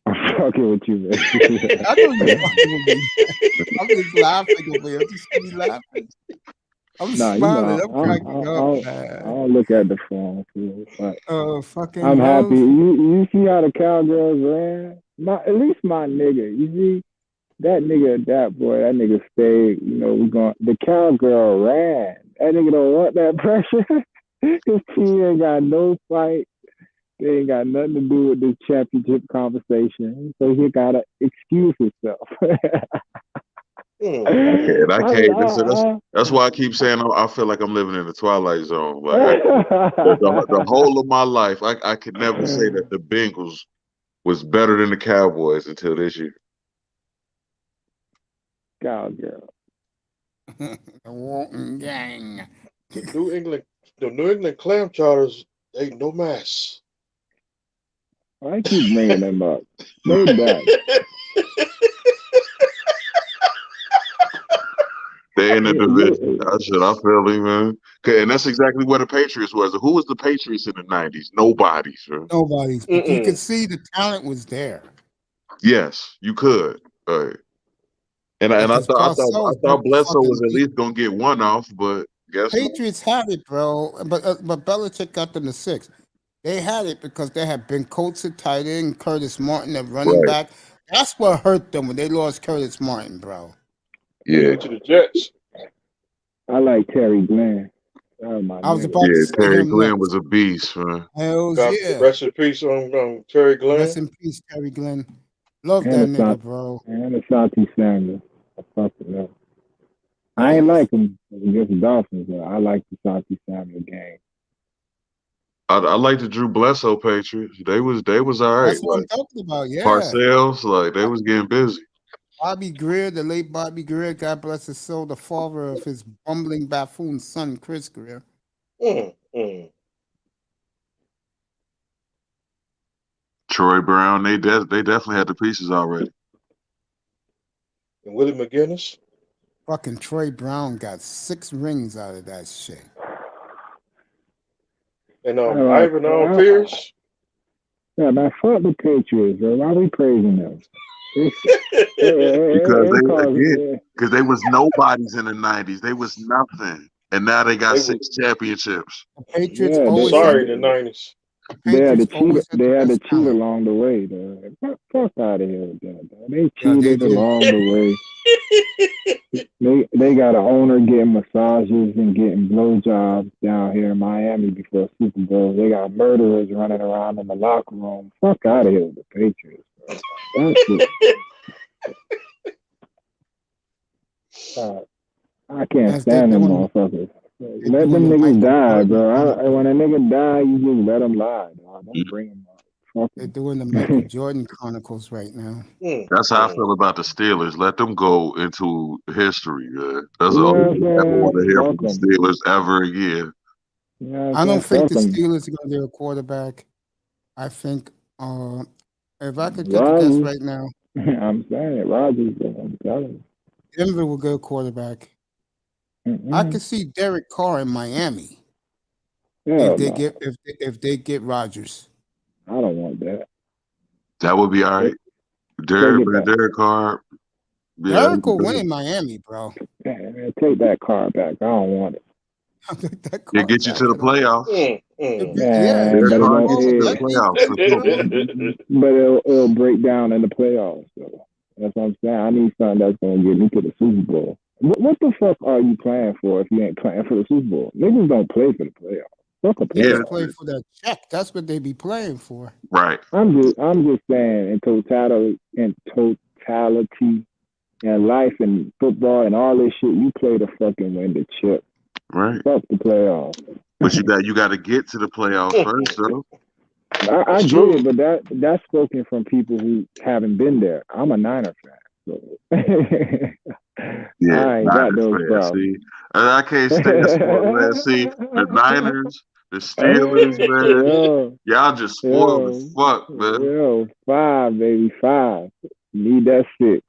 I'm fucking with you, man. I know you're fucking with me. I'm just laughing over here. You see me laughing? I'm Nah, smiling. you I'm know, cracking up, I man. don't look at the phone, too, but Fucking I'm happy. love. You see how the Cowgirls ran? At least my nigga. You see that nigga, that boy, that nigga stayed. You know, the Cowgirl ran. That nigga don't want that pressure. His team ain't got no fight. They ain't got nothing to do with this championship conversation. So he gotta excuse himself. I can't. That's why I keep saying I feel like I'm living in the Twilight Zone. Like the whole of my life, I could never say that the Bengals was better than the Cowboys until this year. Cowgirl. The Walton Gang. The New England Clam Chowders ain't no mess. I keep bringing them up. They back. They in the division. I feel you, man. And that's exactly where the Patriots was. Who was the Patriots in the 90s? Nobody, sir. Nobody's. But you could see the talent was there. Yes, you could. And I thought Bledsoe was at least gonna get one off, but guess Patriots had it, bro. But Belichick got them to 6. They had it because they had Ben Coates at tight end, Curtis Martin at running back. That's what hurt them when they lost Curtis Martin, bro. Yeah. To the Jets. I like Terry Glenn. I was about to say Terry him Glenn next. was a beast, man. Hells yeah. Rest in peace on Terry Glenn. Rest in peace, Terry Glenn. Love that nigga, bro. And Asante Samuel. I fucking love. I ain't like him against the Dolphins, but I like the Asante Samuel game. I like the Drew Bledsoe Patriots. They was all right. That's what I'm talking about. Yeah. Parcells, like they was getting busy. Bobby Greer, the late Bobby Greer, God bless his soul, the father of his bumbling buffoon son, Chris Greer. Troy Brown, they definitely had the pieces already. And Willie McGinnis. Fucking Troy Brown got 6 rings out of that shit. And Ivan Pierce. Yeah, man, fuck the Patriots, bro. Why are we praising them? Because they was nobodies in the 90s. They was nothing. And now they got 6 championships. The Patriots in the 90s. They had to cheat along the way, though. Fuck out of here with that, though. They cheated along the way. They got an owner getting massages and getting blowjobs down here in Miami before Super Bowl. They got murderers running around in the locker room. Fuck out of here with the Patriots, bro. I can't stand them motherfuckers. Let them niggas die, bro. When a nigga die, you just let them lie, dog. Don't bring them up. They're doing the Michael Jordan Chronicles right now. That's how I feel about the Steelers. Let them go into history. That's the only thing I ever want to hear from the Steelers ever again. I don't think the Steelers are going to get a quarterback. I think if I could take a guess right now, I'm saying it. Rodgers, I'm telling you. Denver will get a quarterback. I could see Derek Carr in Miami. Hell If they no. get if they get Rodgers. I don't want that. That would be all right. Take Derek it back. Carr. Yeah, Derek will win in Miami, bro. Man, take that car back. I don't want it. I'll take that it card gets you back. to the playoffs. Yeah, Man, Derek but it Carr don't. gets you to the It, playoffs for sure. but it'll break down in the playoffs. So that's what I'm saying. I need something that's gonna get me to the Super Bowl. What the fuck are you playing for if you ain't playing for the Super Bowl? Niggas don't play for the playoffs. Fuck a Niggas playoff. play for that check. That's what they be playing for. Right. I'm just saying in totality and life and football and all this shit, you play to fucking win the chip. Right. Fuck the playoffs. But you got to get to the playoffs first, though. I get it, but that's spoken from people who haven't been there. I'm a Niner fan, so Yeah, I ain't got Niners those fan. problems. See, and I can't stand sports, man. See, the Niners, the Steelers, man. Y'all just spoiled as fuck, man. 5, baby, 5. Need that 6.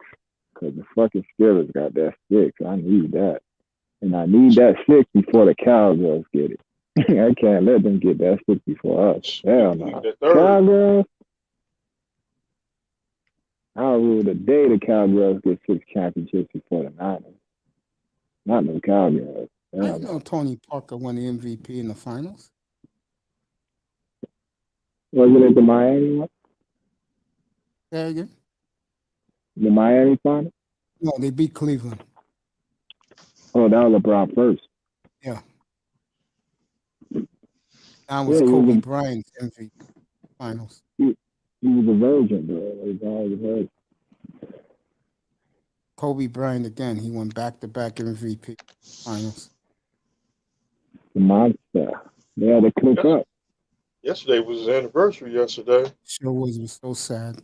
Because the fucking Steelers got that 6. I need that. And I need that 6 before the Cowgirls get it. I can't let them get that 6 before us. Hell no. Cowgirls, I'll rule the day the Cowgirls get 6 championships before the Niners. Not no Cowgirls. I didn't know Tony Parker won the MVP in the finals. Wasn't it the Miami one? Say again? The Miami final? No, they beat Cleveland. Oh, that was LeBron first. Yeah. That was Kobe Bryant's MVP finals. He was a virgin, bro. He was a virgin. Kobe Bryant again. He won back-to-back MVP finals. The monster. Yeah, they click up. Yesterday was his anniversary. Yesterday. Sure was. It was so sad.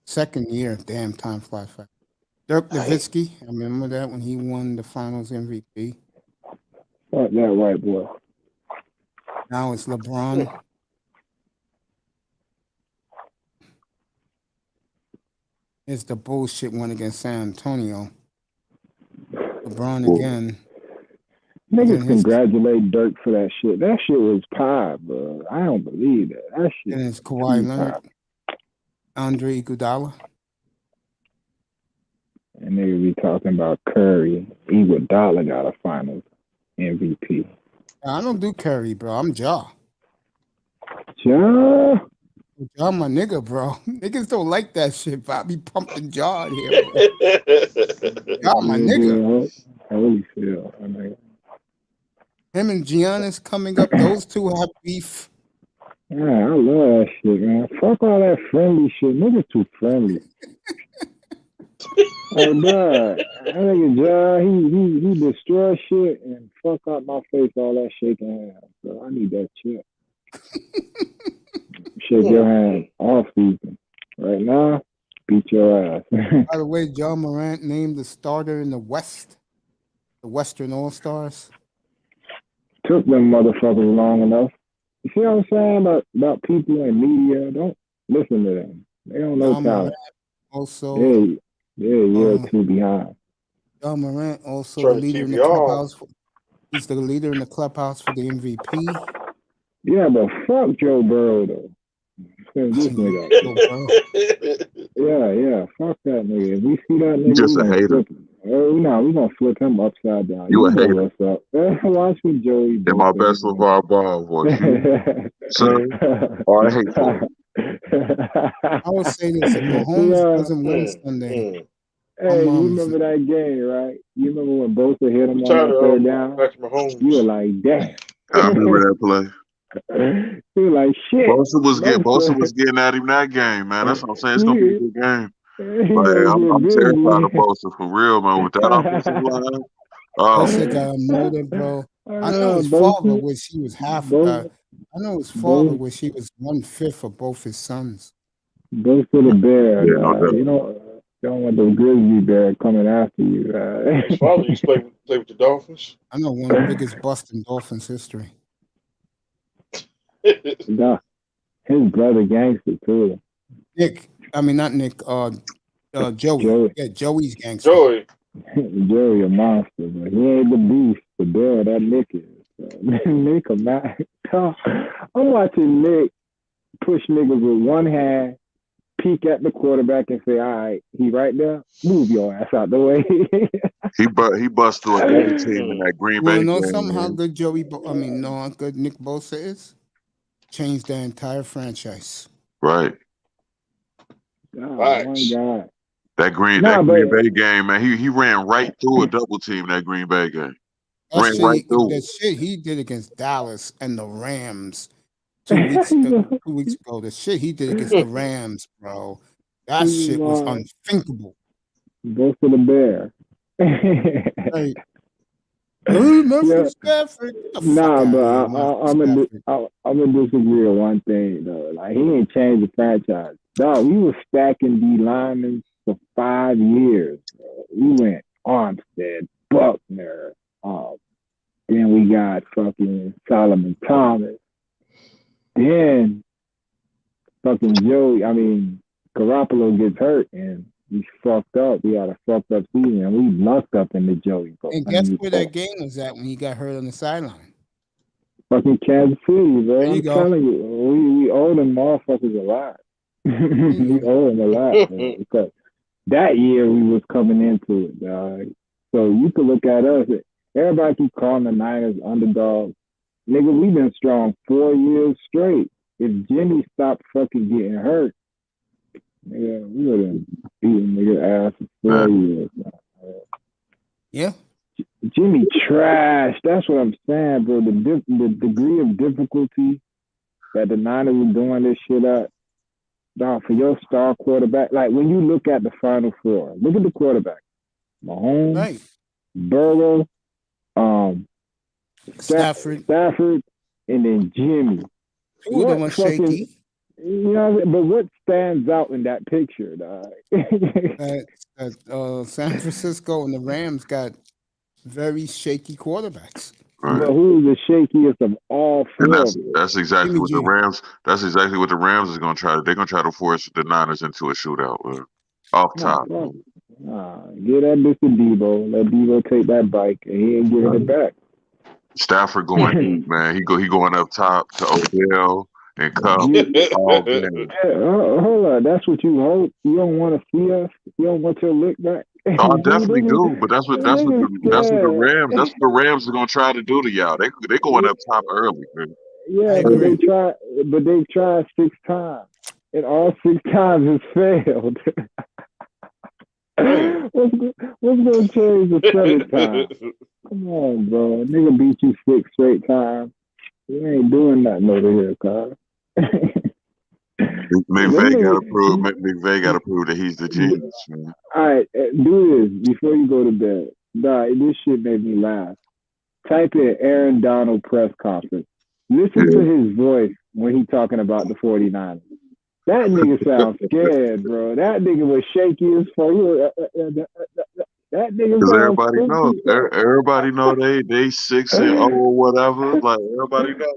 Second year. Damn, time flies fast. Dirk Nowitzki. I remember that when he won the finals MVP. Fuck that white boy. Now it's LeBron. It's the bullshit one against San Antonio. LeBron again. Niggas congratulate Dirk for that shit. That shit was pie, bro. I don't believe that. That shit. And it's Kawhi Leonard, Andre Iguodala. And niggas be talking about Curry. Iguodala got a finals MVP. I don't do Curry, bro. I'm Ja. Ja? Ja, my nigga, bro. Niggas don't like that shit, but I be pumping Ja here, bro. Ja, my nigga. Holyfield. I mean, him and Giannis coming up, those two have beef. Yeah, I love that shit, man. Fuck all that friendly shit. Niggas too friendly. Hey, bro, I think Ja, he destroy shit and fuck up my face, all that shaking hands. So I need that chip. Shake your hand off season. Right now, beat your ass. By the way, John Morant named the starter in the West, the Western All-Stars. Took them motherfuckers long enough. You see what I'm saying about people in media? Don't listen to them. They don't know John talent. Morant also, yeah, a year or two behind. John Morant also Turn the leader in the TV off. clubhouse. He's the leader in the clubhouse for the MVP. Yeah, but fuck Joe Burrow though. This nigga. Yeah, fuck that nigga. If we see that nigga, Just a hater. We gonna flip him upside down. You a hater. What's up? Watch me, Joey. In my best LeVar Ball voice. So, I hate for him. I would say this: if Mahomes doesn't win Sunday, hey, you remember that game, right? You remember when Bosa hit him on the third down? You were like, damn. I remember that play. You were like, shit. Bosa was getting at him that game, man. That's what I'm saying. It's gonna be a good game. Like, I'm terrified of Bosa for real, man. With that offensive line. Bosa got a motive, bro. I know his father wish he was half. I know his father wish he was 1/5 of both his sons. Both to the bear. You don't want the grizzly bear coming after you. His father used to play with the Dolphins. I know one of the biggest busts in Dolphins history. Nah, his brother gangster too. Not Nick. Joey. Yeah, Joey's gangster. Joey a monster, but he ain't the beast. The bear that Nick is. Nick a mad. I'm watching Nick push niggas with one hand, peek at the quarterback and say, all right, he right there, move your ass out the way. He bust through a double team in that Green You Bay want to know game, something? How man. good know how good Nick Bosa is? Changed their entire franchise. Right. Oh my Facts. God. That Green Bay game, man. He ran right through a double team that Green Bay game. Ran right through. The shit he did against Dallas and the Rams 2 weeks ago. The shit he did against the Rams, bro. That shit was unthinkable. Go for the Bear. Hey, Stafford. Nah, but I'm gonna disagree on one thing though. Like he ain't changed the franchise. Dog, we were stacking D linemen for 5 years. Bro. We went Armstead, Buckner. Then we got fucking Solomon Thomas. Then fucking Garoppolo gets hurt and we fucked up. We had a fucked up season and we lucked up in the Joey. And guess where that game was at when he got hurt on the sideline? Fucking Kansas City, bro. There you I'm go. telling you, we owe them motherfuckers a lot. We owe them a lot, man. Because that year we was coming into it, dog. So you could look at us. Everybody keep calling the Niners underdogs. Nigga, we've been strong 4 years straight. If Jimmy stopped fucking getting hurt, nigga, we would have beaten nigga ass for 4 years. Man. Yeah. Jimmy trash. That's what I'm saying, bro. The degree of difficulty that the Niners were doing this shit at, dog, for your star quarterback. Like when you look at the Final Four, look at the quarterback. Mahomes, Right. Burrow, Stafford, and then Jimmy. Two of them were shaky. You know, but what stands out in that picture, dog? San Francisco and the Rams got very shaky quarterbacks. Right. But who's the shakiest of all four? And that's exactly what the Rams. That's exactly what the Rams is going to try to. They're going to try to force the Niners into a shootout. Off top. Get that bitch to Debo. Let Debo take that bike, and he ain't giving it back. Stafford going deep, man. He going up top to Odell and Cup all game. Hold on, that's what you hope. You don't want to see us. You don't want your lick back. Oh, I definitely do, but that's what the Rams are gonna try to do to y'all. They going up top early, man. Yeah, but they tried 6 times, and all 6 times it's failed. What's gonna change the 7th time? Come on, bro. Nigga beat you 6 straight times. You ain't doing nothing over here, Carl. McVay got to prove that he's the genius, man. All right, do this before you go to bed. This shit made me laugh. Type in Aaron Donald press conference. Listen to his voice when he talking about the 49ers. That nigga sounds scared, bro. That nigga was shaky as fuck. That nigga. Because everybody know they 6-0 or whatever. Like everybody knows.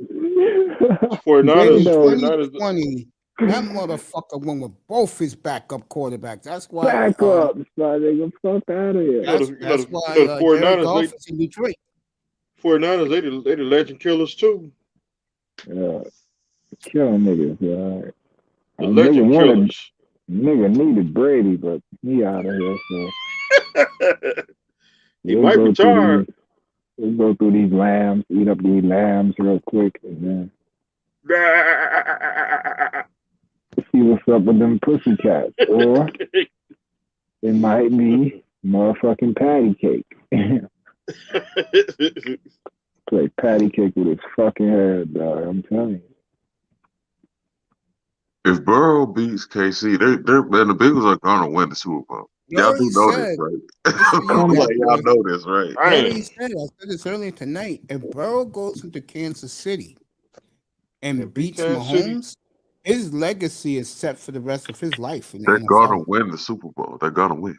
49ers. 20. That motherfucker went with both his backup quarterbacks. That's why. Backup, nigga. Fuck out of here. That's why the 49ers is in Detroit. 49ers, they the legend killers too. Yeah, killing niggas. Yeah. The legend killers. Nigga needed Brady, but he out of here. So he might retire. We'll go through these lambs, eat up these lambs real quick, and then see what's up with them pussycats. Or it might be motherfucking patty cake. Play patty cake with his fucking head, dog. I'm telling you. If Burrow beats KC, man, the Bengals are gonna win the Super Bowl. Y'all do know this, right? Y'all know this, right? I said this earlier tonight. If Burrow goes into Kansas City and beats Mahomes, his legacy is set for the rest of his life. They're gonna win the Super Bowl. They're gonna win.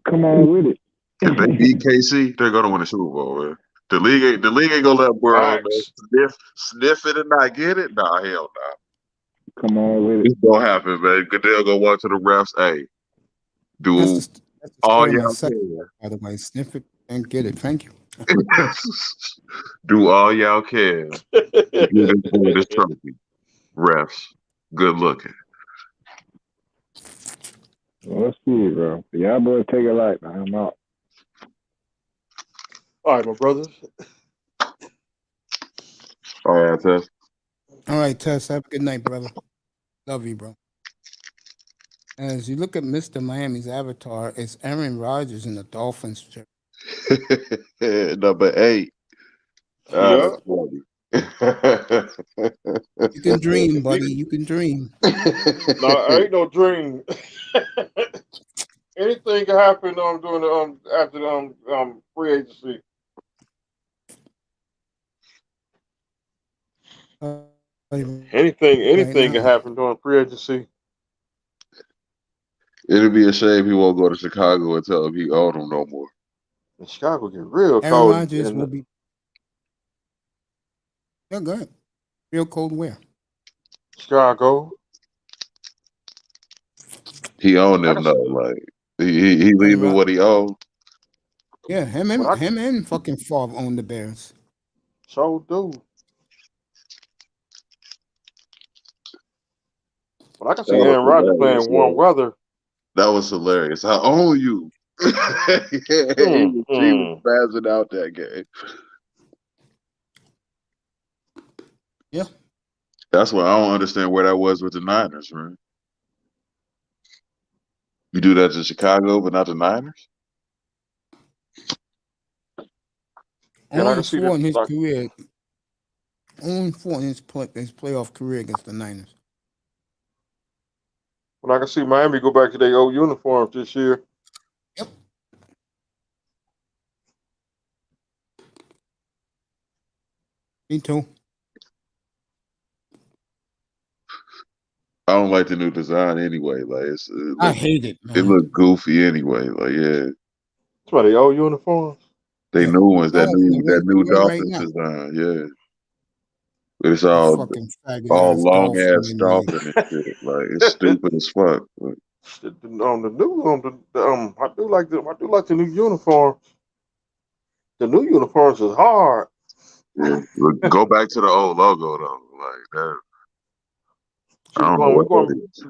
Come on with it. If they beat KC, they're gonna win the Super Bowl, man. The league ain't gonna let Burrow sniff it and not get it. Nah, hell nah. Come on with it. It's gonna happen, man. Goodell go watch to the refs. Hey, do that's all y'all y'all can. By the way, sniff it And get it. Thank you. Do all y'all can to get this trophy. Refs, good looking. Let's see, bro. Y'all boys take it light, man. I'm out. All right, my brothers. All right, Tess. All right, Tess. Have a good night, brother. Love you, bro. As you look at Mr. Miami's avatar, it's Aaron Rodgers in the Dolphins shirt. Number 8. Yeah. That's funny. You can dream, buddy. You can dream. No, ain't no dream. Anything can happen during the after the free agency. Anything can happen during free agency. It'll be a shame he won't go to Chicago and tell him he own him no more. And Chicago get real Aaron cold. Rodgers will be. Yeah, good. Real cold where? Chicago. He owned them though, like he leaving what he owned. Yeah, him and fucking Favre own the Bears. So do. But I can see Aaron Rodgers playing warm weather. That was hilarious. I own you. He was spazzing out that game. Yeah. That's why I don't understand where that was with the Niners, man. You do that to Chicago, but not the Niners? Only 4 in his career. Only 4 in his playoff career against the Niners. But I can see Miami go back to their old uniforms this year. Yep. Me too. I don't like the new design anyway. Like I hate it, man. It looked goofy anyway. Like, yeah. That's why they old uniforms. They new ones, that new right Dolphins design, yeah. But it's all long ass dolphin and shit. Like it's stupid as fuck. Like, I do like the new uniform. The new uniforms is hard. Yeah, go back to the old logo though. Like that. I don't know what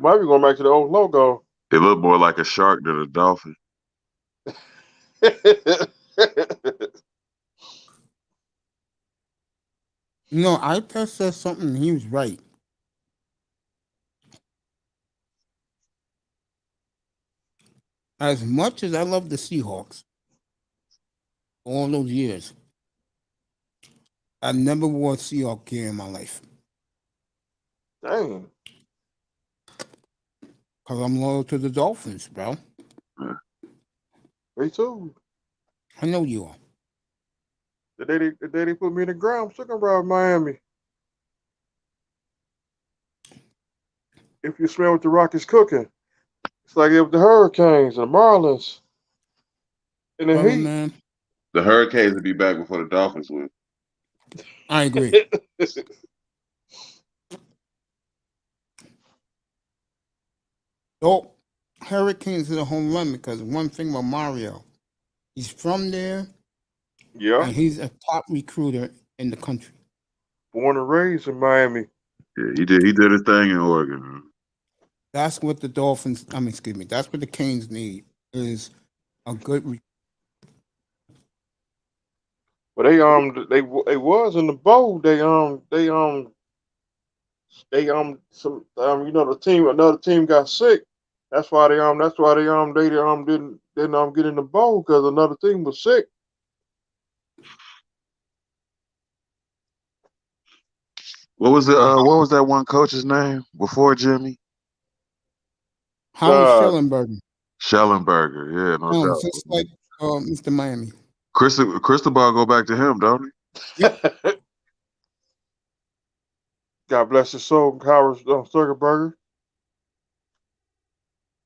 might be going back to the old logo. It looked more like a shark than a dolphin. No, I just said something. He was right. As much as I love the Seahawks, all those years, I never wore a Seahawk gear in my life. Dang. Because I'm loyal to the Dolphins, bro. Me too. I know you are. The day they put me in the ground, I'm talking about Miami. If you smell what the Rockets cooking, it's like if the Hurricanes and the Marlins and the Heat. Man. The Hurricanes would be back before the Dolphins would. I agree. So, Hurricanes is a home run because one thing about Mario, he's from there. Yeah. And he's a top recruiter in the country. Born and raised in Miami. Yeah, he did his thing in Oregon. Huh? That's what the that's what the Canes need is a good But they was in the bowl. Another team got sick. That's why they didn't get in the bowl because another team was sick. What was that one coach's name before Jimmy? Howard Schellenberger. Schellenberger, yeah, no doubt. Just like Mr. Miami. Cristobal go back to him, don't he? Yep. God bless his soul, Howard Schellenberger.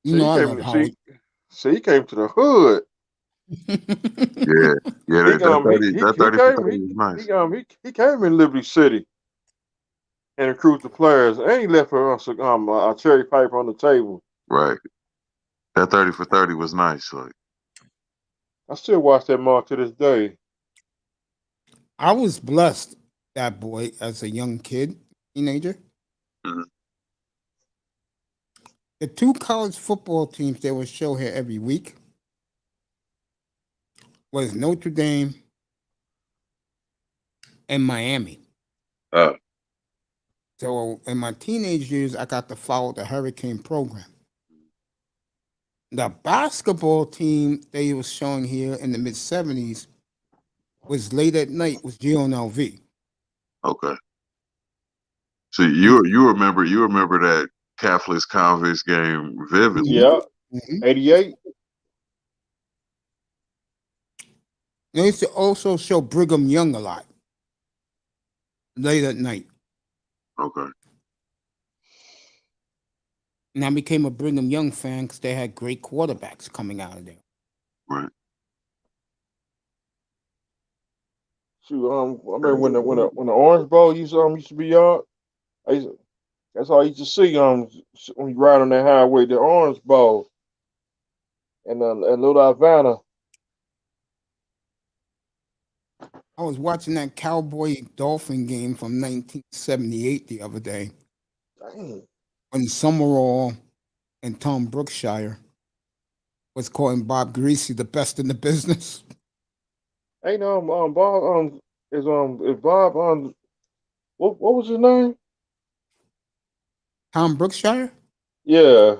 You know I love Howard. See, he came to the hood. Yeah. That 30 for 30 was nice. He came in Liberty City and recruited the players. And he left a cherry pipe on the table. Right. That 30 for 30 was nice. Like I still watch that mark to this day. I was blessed, that boy, as a young kid, teenager. Mhm. The two college football teams they would show here every week was Notre Dame and Miami. Uh, So in my teenage years, I got to follow the Hurricane program. The basketball team they was showing here in the mid '70s was late at night was GNLV. okay. So And you remember that Catholics Convicts game vividly. Yeah, mhm. 88. They used to also show Brigham Young a lot late at night. Okay. And I became a Brigham Young fan because they had great quarterbacks coming out of there. Right. Shoot, I remember when the Orange Bowl used to be on. That's all I used to see when you ride on that highway, the Orange Bowl, and Little Havana. I was watching that Cowboy Dolphin game from 1978 the other day Dang. when Summerall and Tom Brookshire was calling Bob Greasy the best in the business. Ain't Bob is Bob what was his name? Tom Brookshire? Yeah,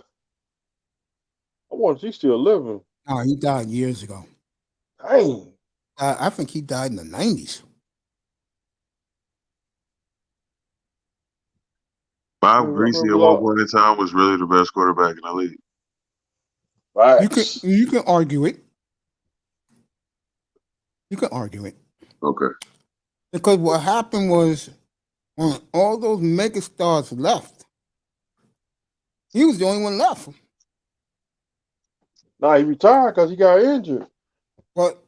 I wonder if he's still living. Oh, he died years ago. Dang. I think he died in the 90s. Bob I Greasy remember at one point in time was really the best quarterback in the league. Right. You can argue it. You can argue it. Okay. Because what happened was when all those megastars left, he was the only one left. Nah, he retired because he got injured. But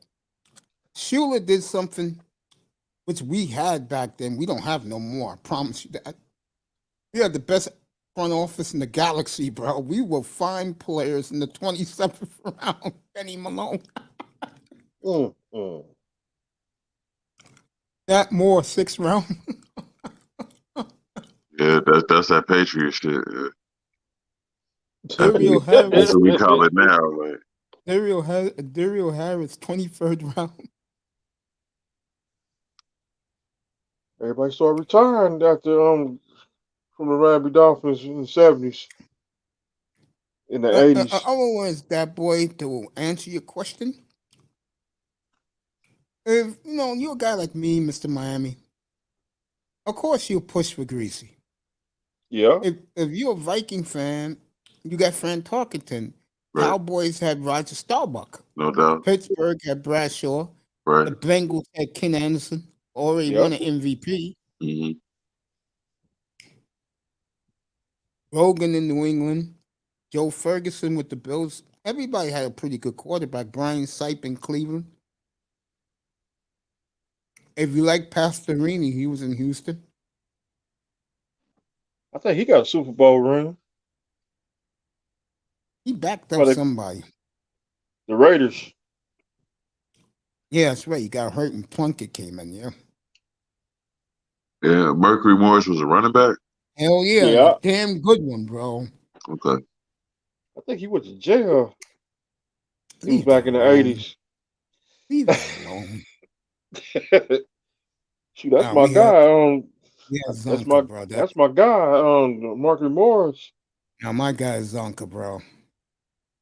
Shula did something which we had back then. We don't have no more. I promise you that. We had the best front office in the galaxy, bro. We will find players in the 27th round. Benny Malone. That more 6th round. Yeah, that's that Patriot shit. Yeah. Dario That's Harris. what we call it now. Like, Dario Harris, 23rd round. Everybody started retiring after from the Miami Dolphins in the 70s, in the 80s. Other words, that boy, to answer your question, if you're a guy like me, Mr. Miami, of course you'll push for Greasy. Yeah. If you're a Viking fan, you got Fran Tarkenton. right. Cowboys had Roger Staubach. No doubt. Pittsburgh had Bradshaw. Right. The Bengals had Ken Anderson, already Yep. won an MVP. hmm Rogan in New England. Joe Ferguson with the Bills. Everybody had a pretty good quarterback. Brian Sipe in Cleveland. If you like Pastorini, he was in Houston. I think he got a Super Bowl ring. He backed up Well, somebody. The Raiders. Yeah, that's right. He got hurt and Plunkett came in, yeah. Yeah, Mercury Morris was a running back. Hell yeah. Yeah. Damn good one, bro. Okay. I think he went to jail. He was Leave back that in the alone. 80s. Leave that alone. Shoot, that's Nah, my we guy. That's That's Zonka, bro. that's my guy. Marcus Morris. Now my guy is Zonka, bro.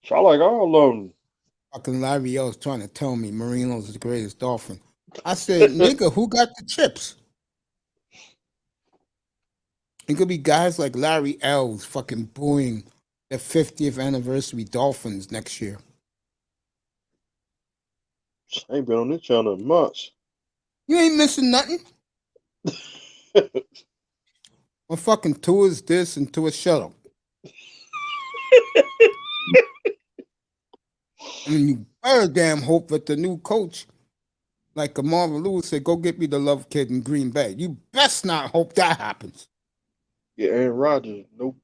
So I like all of them. Fucking Larry L's trying to tell me Marino's the greatest Dolphin. I said, nigga, who got the chips? It could be guys like Larry L's fucking booing the 50th anniversary Dolphins next year. I ain't been on this channel in months. You ain't missing nothing. Well, fucking Tua's this and Tua shut up. I mean, you better damn hope that the new coach, like Amara Lewis said, go get me the love kid in Green Bay. You best not hope that happens. Yeah, Aaron Rodgers. Nope.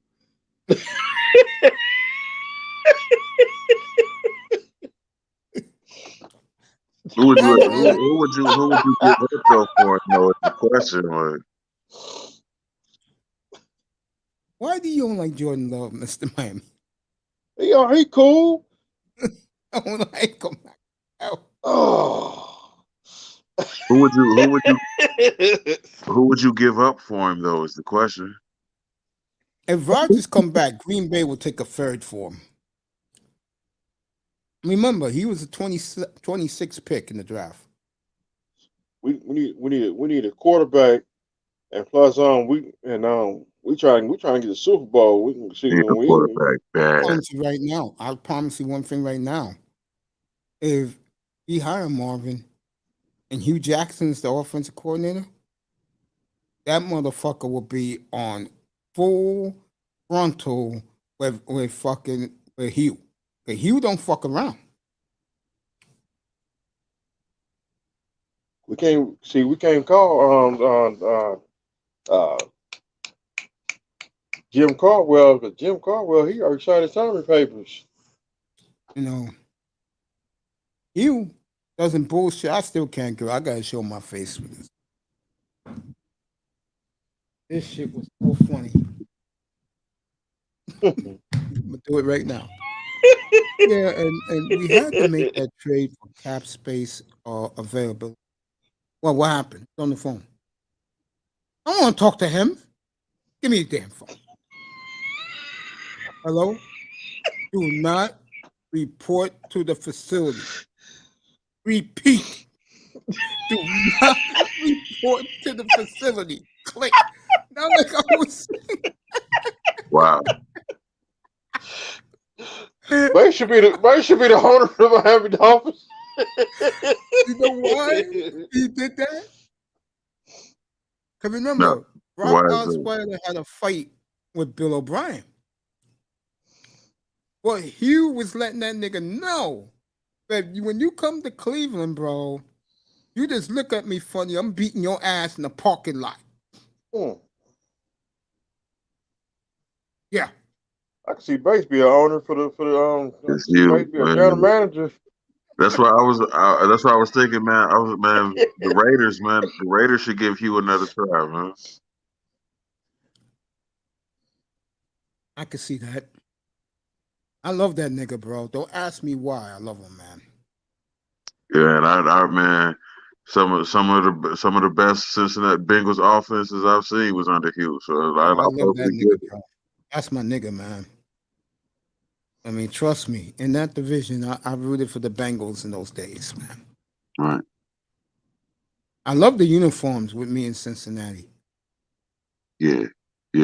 Who would you That man, who would you give up though for it? No, it's the question. Like, why do you don't like Jordan Love, Mr. Miami? He cool. I don't like him. Oh. who would you give up for him though? Is the question. If Rodgers come back, Green Bay will take a third for him. Remember, he was a 26 pick in the draft. We need a quarterback, and plus we trying to get the Super Bowl. We can see Need a when we quarterback bad. I promise you one thing right now. If we hire Marvin and Hugh Jackson's the offensive coordinator, that motherfucker will be on full frontal with Hugh. But Hugh don't fuck around. We can't call Jim Caldwell, because Jim Caldwell, he already signed his signing papers. You know, Hugh doesn't bullshit. I still can't go. I gotta show my face with this. This shit was so funny. I'm gonna do it right now. Yeah, and we had to make that trade for cap space available. Well, what happened? It's on the phone. I don't want to talk to him. Give me the damn phone. Hello? Do not report to the facility. Repeat. Do not report to the facility. Click. Not like I was saying. Wow. They should be the owner of the Miami Dolphins. You know why he did that? Because remember, No. Rob Why is it? Osweiler had a fight with Bill O'Brien. Well, Hugh was letting that nigga know that when you come to Cleveland, bro, you just look at me funny. I'm beating your ass in the parking lot. Yeah. I can see Bates be an owner for the I can see Bates be a general manager. That's why I was thinking, man. The Raiders, man. The Raiders should give Hugh another try, man. I can see that. I love that nigga, bro. Don't ask me why. I love him, man. Yeah, and I man, some of the best Cincinnati Bengals offenses I've seen was under Hugh. So I I love hope that we nigga, get it. bro. That's my nigga, man. I mean, trust me. In that division, I rooted for the Bengals in those days, man. Right. I love the uniforms with me in Cincinnati. Yeah. I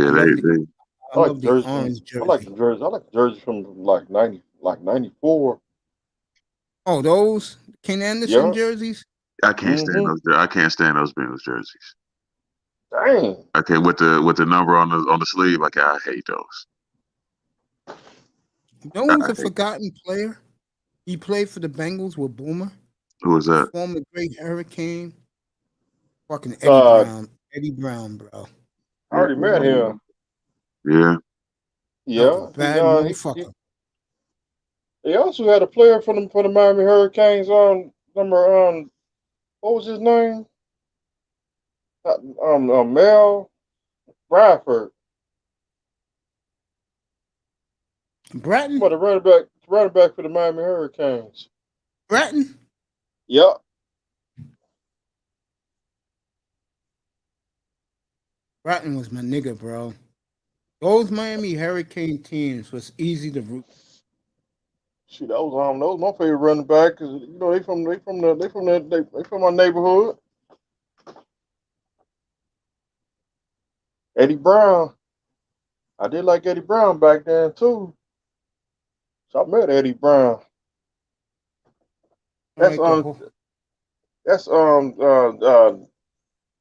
love the orange jersey. I like the jersey. I like the jersey from like 94. Oh, those Ken Anderson jerseys? I can't stand those. I can't stand those Bengals jerseys. Dang. Okay, with the number on the sleeve, like I hate those. You know who's a forgotten player? He played for the Bengals with Boomer. Who was that? Former great Hurricane. Fucking Eddie Brown. Eddie Brown, bro. I already met him. Yeah. Yeah. Bad motherfucker. He also had a player for the Miami Hurricanes on what was his name? Mel Bradford. Bratton? What, the running back for the Miami Hurricanes. Bratton? Yep. Bratton was my nigga, bro. Those Miami Hurricane teams was easy to root. Shit, that was my favorite running back, because you know they from my neighborhood. Eddie Brown. I did like Eddie Brown back then too. So I met Eddie Brown. That's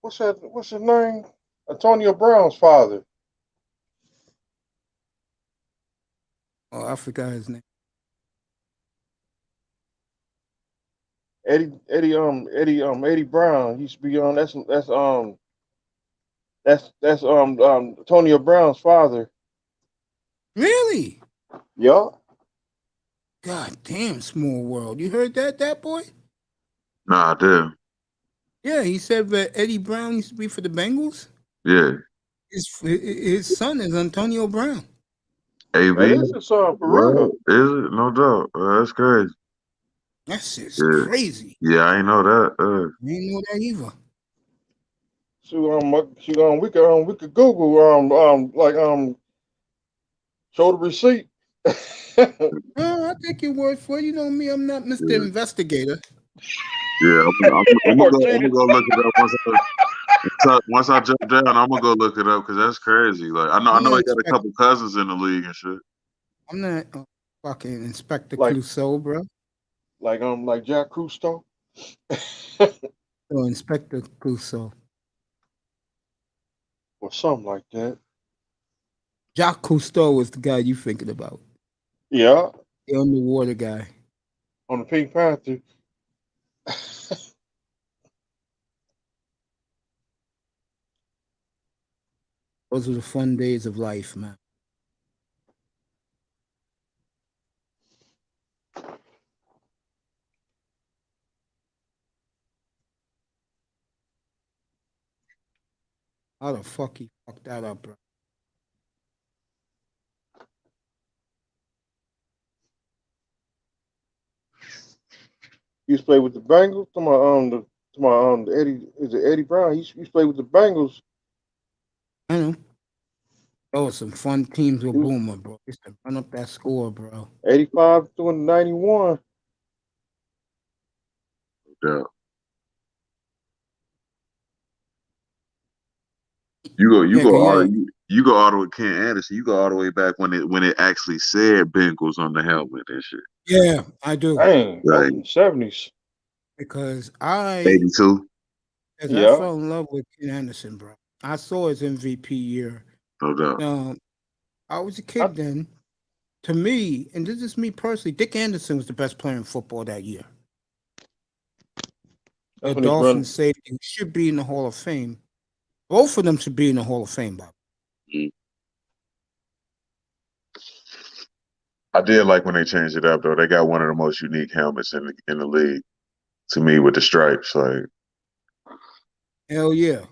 what's his name? Antonio Brown's father. Oh, I forgot his name. Eddie Brown used to be on. That's Antonio Brown's father. Really? Yeah. God damn, small world. You heard that boy? Nah, I did. Yeah, he said that Eddie Brown used to be for the Bengals. Yeah. His son is Antonio Brown. AB. That is a song for What? real. Is it? No doubt. That's crazy. That shit's Yeah. crazy. Yeah, I ain't know that. I didn't know that either. We could Google show the receipt. Oh, I take your word for it. You know me, I'm not Mr. Yeah. Investigator. Yeah, I'm gonna Martinez. go look it up once I jump down. I'm gonna go look it up because that's crazy. Like I know he got a couple cousins in the league and shit. I'm not fucking Inspector Like- Clouseau, bro. Like Jack Cousteau. Or Inspector Clouseau. Or something like that. Jacques Cousteau is the guy you thinking about. Yeah. The underwater guy. On the Pink Panther. Those are the fun days of life, man. How the fuck he fucked that up, bro? He used to play with the Bengals. The Eddie, is it Eddie Brown? He used to play with the Bengals. I know. Those some fun teams with Boomer, bro. Used to run up that score, bro. 85 to 91. Yeah. You go all the way Ken Anderson. You go all the way back when it actually said Bengals on the helmet and shit. Yeah, I do. Dang, Right. 70s. Because I 82. I Yeah. fell in love with Ken Anderson, bro. I saw his MVP year. No doubt. I was a kid then. To me, and this is me personally, Dick Anderson was the best player in football that year. The That's when he's running. Dolphins safety should be in the Hall of Fame. Both of them should be in the Hall of Fame, Bob. I did like when they changed it up though. They got one of the most unique helmets in the league. To me, with the stripes, like Hell yeah.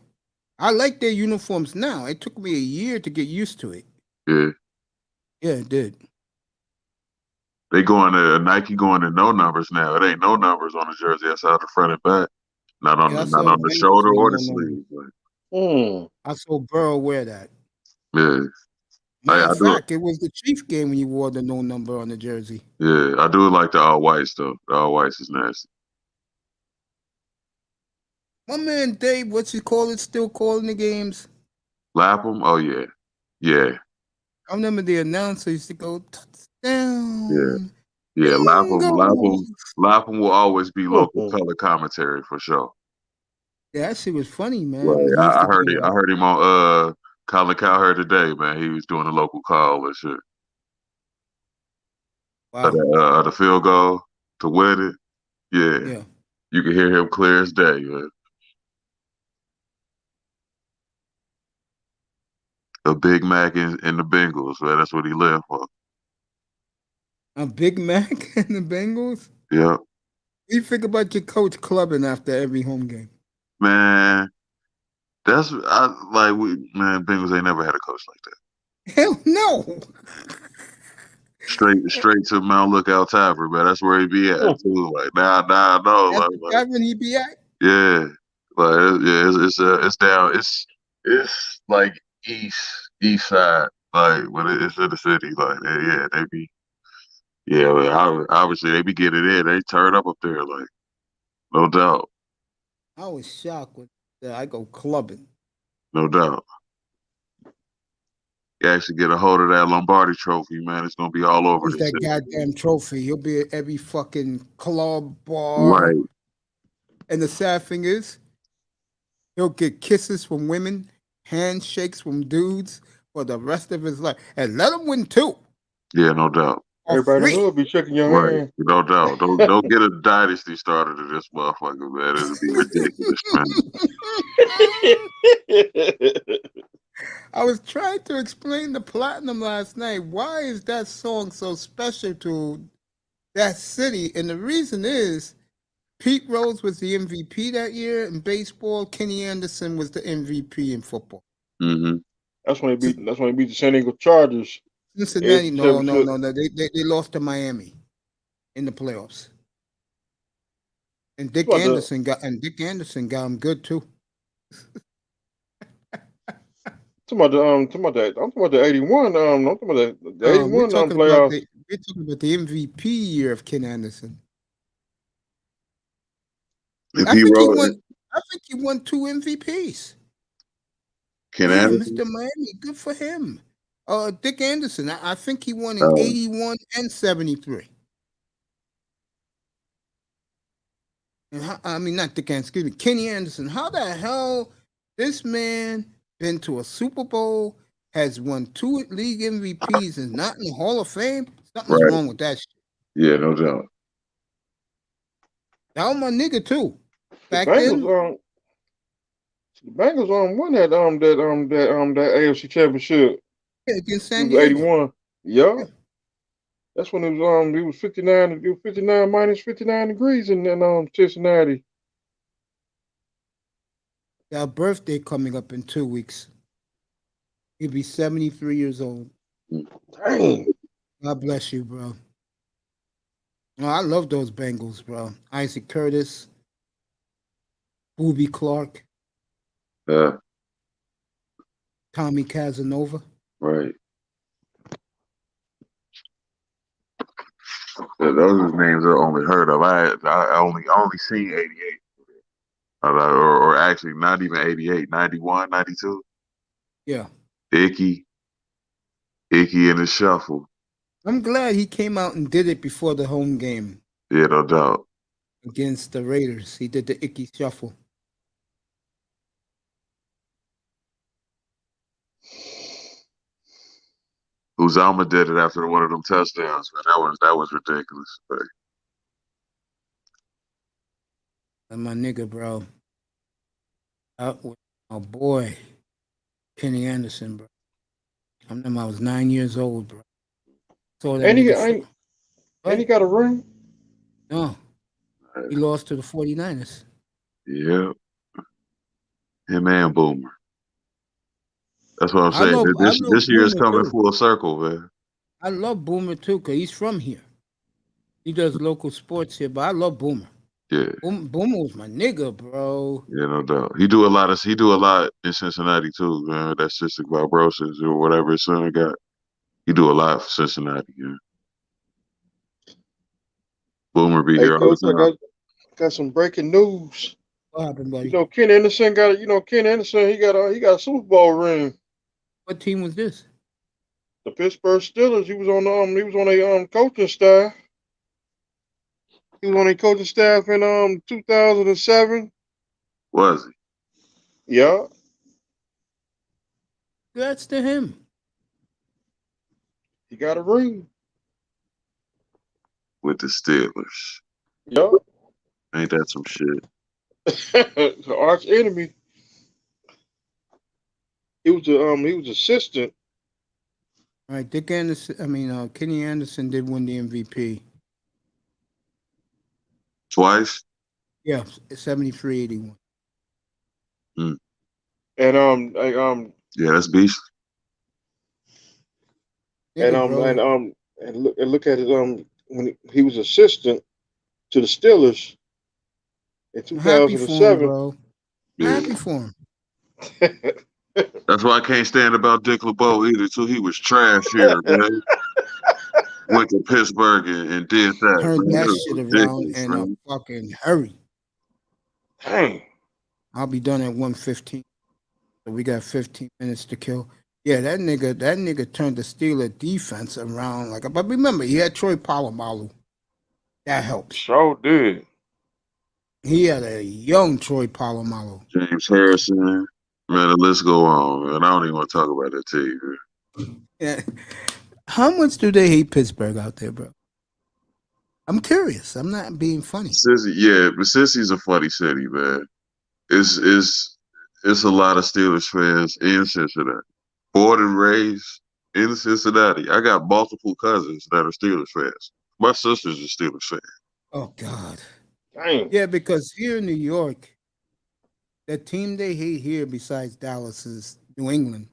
I like their uniforms now. It took me a year to get used to it. yeah, Yeah, it did. they going to Nike going to no numbers now. It ain't no numbers on the jersey. That's out the front and back, not on Yeah, I the saw Bengals shoulder with or no the numbers. sleeve. Like, I saw Burrow wear that. yeah, Matter I of do it. fact, it was the Chief game when you wore the no number on the jersey. Yeah, I do like the all whites though. The all whites is nasty. My man Dave, what's he call it, still calling the games? Lapham, oh yeah, yeah, I remember the announcer used to go touchdown. yeah. Bengals. Lapham will always be local color commentary for sure. Yeah, that shit was funny, man. Like, He used I to heard do it. that. I heard him on Colin Cowherd today, man. He was doing a local call and shit. Wow. The field goal to win it. Yeah. Yeah. You can hear him clear as day, man. A Big Mac in the Bengals, man. That's what he lived for. A Big Mac and the Bengals? Yeah. What do you think about your coach clubbing after every home game? Man, Bengals ain't never had a coach like that. Hell no. Straight to Mount Lookout Tavern, man. That's where he be at too. Like now I know. That's the tavern he be at? Yeah. It's down. It's like east side, like when it's in the city. Like they be. Yeah, obviously they be getting in. They turn up there, like no doubt. I was shocked when I go clubbing. No doubt. You actually get a hold of that Lombardi trophy, man. It's gonna be all over Who's this that city. goddamn trophy? He'll be at every fucking club, bar. Right. And the sad thing is, he'll get kisses from women, handshakes from dudes for the rest of his life. And let him win too. Yeah, no doubt. Everybody in the hood be shaking your Right. hand. No doubt. Don't get a dynasty started to this motherfucker, man. It'll be ridiculous, man. I was trying to explain the Platinum last night. Why is that song so special to that city? And the reason is Pete Rose was the MVP that year in baseball. Kenny Anderson was the MVP in football. Mm-hmm. That's when he beat the San Diego Chargers. Cincinnati, AFC no. Championship. They lost to Miami in the playoffs. And Dick What the- Anderson got him good too. I'm talking about the 81. I'm talking about the 81 we're talking playoffs. about the MVP year of Ken Anderson. If I he think wrote he won 2 MVPs. Ken Yeah, Anderson, Mr. Miami, good for him. Dick Anderson, I think he won in Oh. 81 and 73. And not Dick Anderson, excuse me, Kenny Anderson. How the hell this man been to a Super Bowl, has won 2 league MVPs, and not in the Hall of Fame? Something's Right. wrong with that shit. yeah, no doubt. That was my nigga too. The Back Bengals won that AFC Championship. then, against It San was Diego. 81. Yeah. That's when it was 59. It was 59 minus 59 degrees in Cincinnati. Our birthday coming up in 2 weeks. He'll be 73 years old. Dang. God bless you, bro. Oh, I love those Bengals, bro. Isaac Curtis, Booby Clark, Yeah, Tommy Casanova. right. Yeah, those are names I only heard of. I only seen 88. Or actually not even 88, 91, 92. Yeah. Icky in the shuffle. I'm glad he came out and did it before the home game Yeah, no doubt. against the Raiders. He did the Icky Shuffle. Uzama did it after one of them touchdowns, man. That was ridiculous. But And my nigga, bro. Out with my boy, Kenny Anderson, bro. I remember I was 9 years old, bro. Saw that And he nigga. got a ring. No. He lost to the 49ers. yeah. Him and Boomer. That's what I'm saying. I know This year is Boomer, coming too. full circle, man. I love Boomer too, because he's from here. He does local sports here, but I love Boomer. Yeah, Boomer was my nigga, bro. yeah, no doubt. He do a lot in Cincinnati too, man. That cystic fibrosis or whatever his son got. He do a lot for Cincinnati, yeah. Boomer be Hey, here all Coach, the I time. got some breaking news. What happened, buddy? Ken Anderson he got a Super Bowl ring. What team was this? The Pittsburgh Steelers. He was on a coaching staff. He was on a coaching staff in 2007. Was he? Yeah. Congrats to him. He got a ring. With the Steelers. Yeah. Ain't that some shit? The arch enemy. He was assistant. All right, Kenny Anderson did win the MVP. Twice? Yeah, 73-81. Mm. And Yeah, that's beast. Nigga, and look at it when he was assistant to the Steelers in I'm happy for him, 2007. bro. Yeah. Happy for him. That's why I can't stand about Dick LeBeau either, too. He was trash here, man. Went to Pittsburgh and did that. Turn man. that was shit around ridiculous, in man. a fucking hurry. Dang. I'll be done at 1:15. So we got 15 minutes to kill. Yeah, that nigga turned the Steeler defense around but remember, he had Troy Polamalu. That helps. Sure did. He had a young Troy Polamalu. James Harrison, man, the list go on. And I don't even want to talk about that to you. Yeah. How much do they hate Pittsburgh out there, bro? I'm curious. I'm not being funny. But Cincy's a funny city, man. It's a lot of Steelers fans in Cincinnati. Born and raised in Cincinnati. I got multiple cousins that are Steelers fans. My sister's a Steelers fan. Oh God. Dang. Yeah, because here in New York, the team they hate here besides Dallas is New England.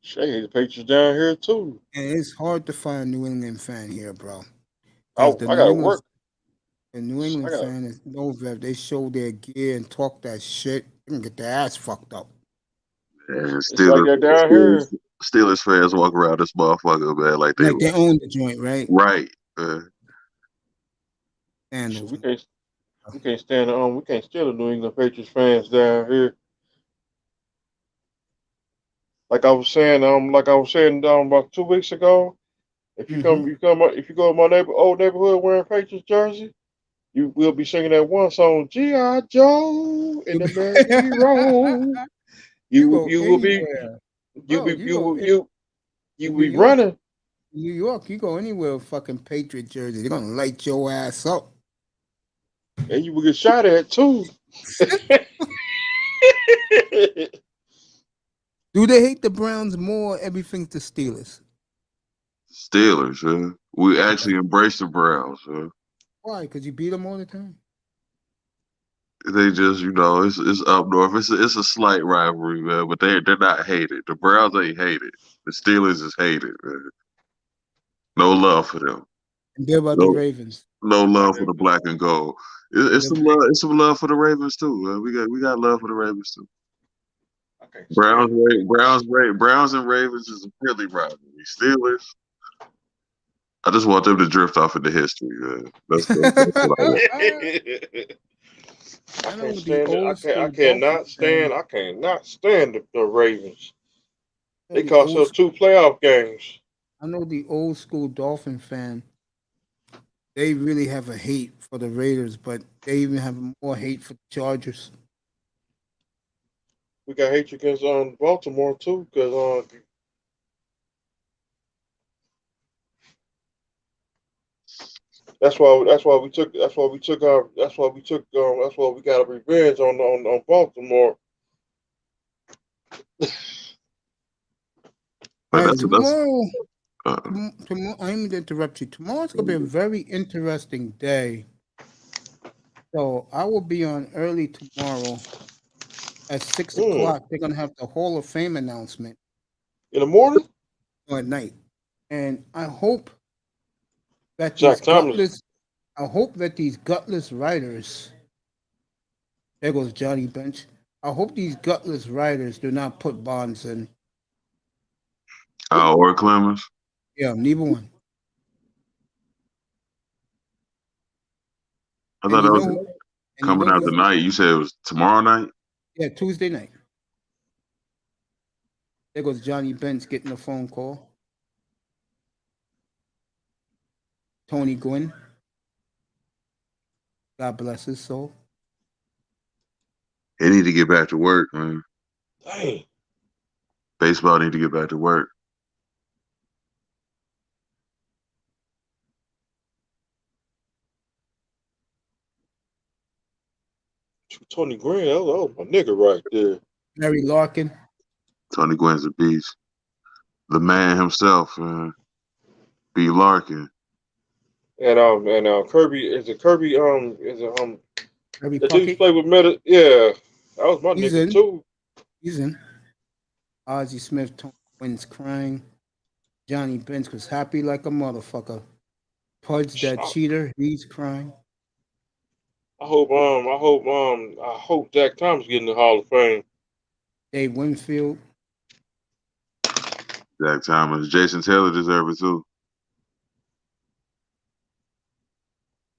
Shit, hate the Patriots down here too. And it's hard to find a New England fan here, bro. Because Oh, I gotta work. the New I England got. fan is knows that if they show their gear and talk that shit, they can get their ass fucked up. And It's like Steelers, that down here. Steelers fans walk around this motherfucker, man, like they Like they own the joint, right? right. And Shit, we can't stand the New England Patriots fans down here. Like I was saying about 2 weeks ago. If you go to my old neighborhood wearing Patriots jersey, you will be singing that one song, G.I. Joe and the Merry Roll. You go You will be anywhere. you Bro, be you you go will in you New be York. running. New York, you go anywhere with fucking Patriot jersey, they're gonna light your ass up. And you will get shot at too. Do they hate the Browns more? Everything's the Steelers. Steelers, we actually embrace the Browns. Why? Because you beat them all the time. They just, it's up north. It's a slight rivalry, man, but they're not hated. The Browns ain't hated. The Steelers is hated, man. No love for them. And they're about the Ravens. No love for the black and gold. It's some love. It's some love for the Ravens too. Man. We got love for the Ravens too. Browns and Ravens is a really rivalry. Steelers. I just want them to drift off into history. Man. That's what I want. I cannot stand the Ravens. They cost us 2 playoff games. I know the old school Dolphin fan. They really have a hate for the Raiders, but they even have more hate for the Chargers. We got hate against Baltimore too, because that's why we got a revenge on Baltimore. Hey, tomorrow, I didn't interrupt you. Tomorrow's gonna be a very interesting day. So I will be on early tomorrow at 6 o'clock. They're gonna have the Hall of Fame announcement in the morning or at night, and I hope that these gutless writers. There goes Johnny Bench. I hope these gutless writers do not put Bonds in. Or Clemens. Yeah, neither one. I thought that was coming out tonight. You said it was tomorrow night? Yeah, Tuesday night. There goes Johnny Bench getting a phone call. Tony Gwynn. God bless his soul. They need to get back to work, man. Dang. Baseball need to get back to work. Tony Gwynn, that was my nigga right there. Larry Larkin. Tony Gwynn's a beast. The man himself, B. Larkin. And Kirby Kirby the dude played with Meta. Yeah, that was my He's nigga in. too. He's in. Ozzie Smith, Tony Gwynn's crying. Johnny Bench was happy like a motherfucker. Pudge, that cheater, he's crying. I hope Jack Thomas get in the Hall of Fame. Dave Winfield. Jack Thomas. Jason Taylor deserves it too.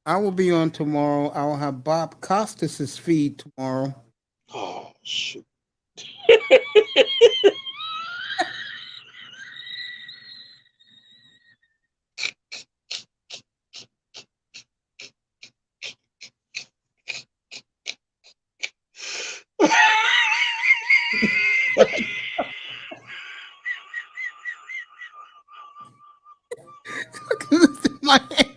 I will be on tomorrow. I will have Bob Costas' feed tomorrow. Oh shit. My hand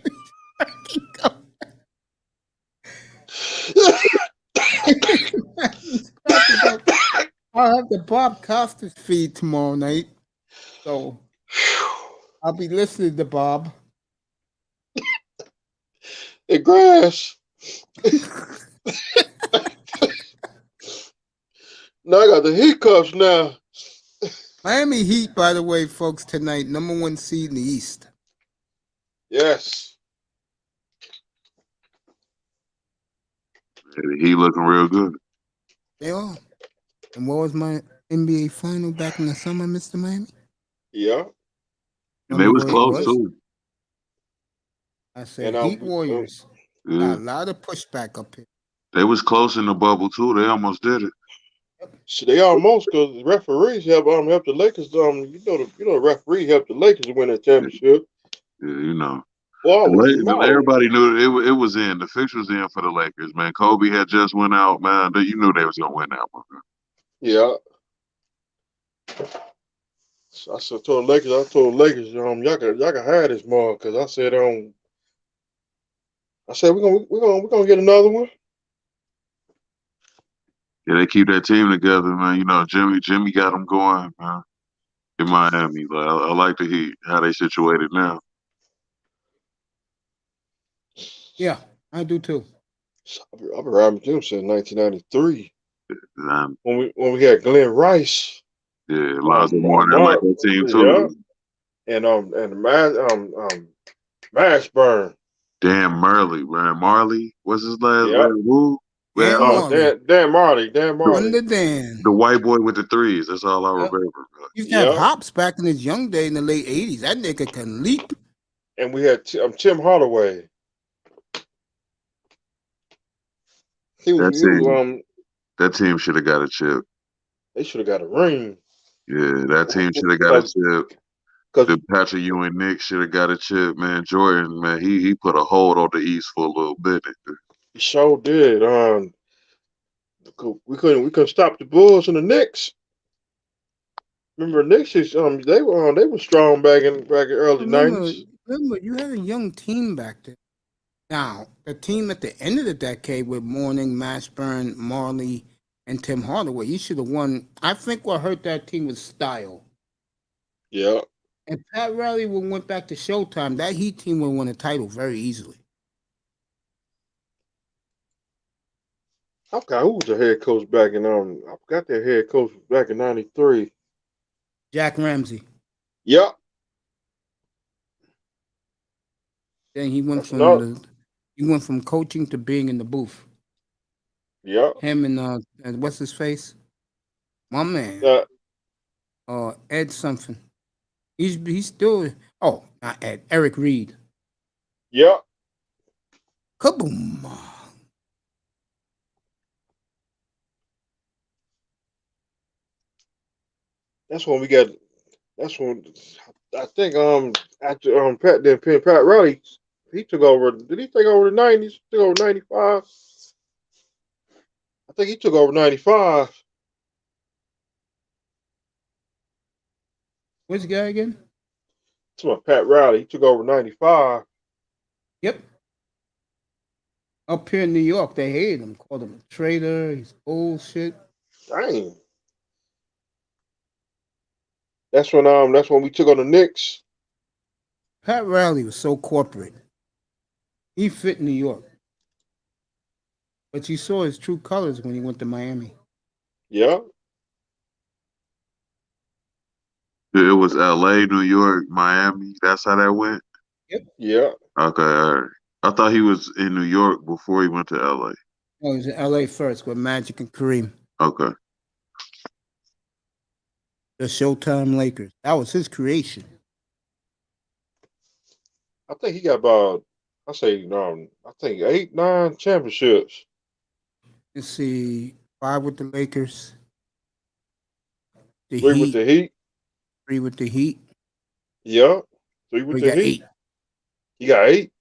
I'll have the Bob Costas feed tomorrow night. So I'll be listening to Bob. Hey, Grass. Now I got the hiccups now. Miami Heat, by the way, folks, tonight, #1 seed in the East. Yes. He looking real good. They are. And what was my NBA final back in the summer, Mr. Miami? Yeah. And they was close too. I said And Heat Warriors. Yeah. Got a lot of pushback up here. They was close in the bubble too. They almost did it. So they almost, because the referees help the Lakers. The referee helped the Lakers win that championship. Yeah, you know. Well, everybody knew it was in. The fix was in for the Lakers, man. Kobe had just went out, man. You knew they was gonna win that one. Man. Yeah. So I told the Lakers, y'all can hire this mom, because I said we're gonna get another one. Yeah, they keep that team together, man. You know, Jimmy got them going, man. In Miami, I like the Heat, how they situated now. Yeah, I do too. I've been riding with them since 1993. When we had Glenn Rice. Yeah, Lonzo Mourning like that team too. Yeah. And Mashburn. Dan Marley, man. Marley, what's his last name? Who? Dan Marley. Wonder Dan. The white boy with the threes. That's all I remember. He used to have hops back in his young day in the late 80s. That nigga can leap. And we had Tim Hardaway. That team should have got a chip. They should have got a ring. Yeah, that team should have got a chip. The Patrick Ewing Knicks should have got a chip, man. Jordan, man, he put a hold on the East for a little bit. He sure did. We couldn't stop the Bulls and the Knicks. Remember, Knicks? They were strong back in early 90s. Remember, you had a young team back then. Now, the team at the end of the decade with Mourning, Mashburn, Marley, and Tim Hardaway, you should have won. I think what hurt that team was style. Yeah. If Pat Riley went back to Showtime, that Heat team would win a title very easily. I forgot who was the head coach back in I forgot their head coach back in '93. Jack Ramsey. Yep. Then he went from coaching to being in the booth. Yep. Him and what's his face? My man. Ed something. He's still not Ed. Eric Reed. Yep. Kaboom. That's when I think after Pat Riley, he took over. Did he take over the 90s? Took over 95? I think he took over 95. Which guy again? It's my Pat Riley. He took over 95. Yep. Up here in New York, they hated him. Called him a traitor. He's bullshit. Dang. That's when we took on the Knicks. Pat Riley was so corporate. He fit New York. But you saw his true colors when he went to Miami. Yeah. It was LA, New York, Miami. That's how that went? Yep. Yeah. Okay, all right. I thought he was in New York before he went to LA. Oh, he was in LA first with Magic and Kareem. Okay. The Showtime Lakers. That was his creation. I think he got about, I think 8, 9 championships. Let's see, 5 with the Lakers. 3 with the Heat. 3 with the Heat. Yeah. 3 with the Heat. 8. He got 8.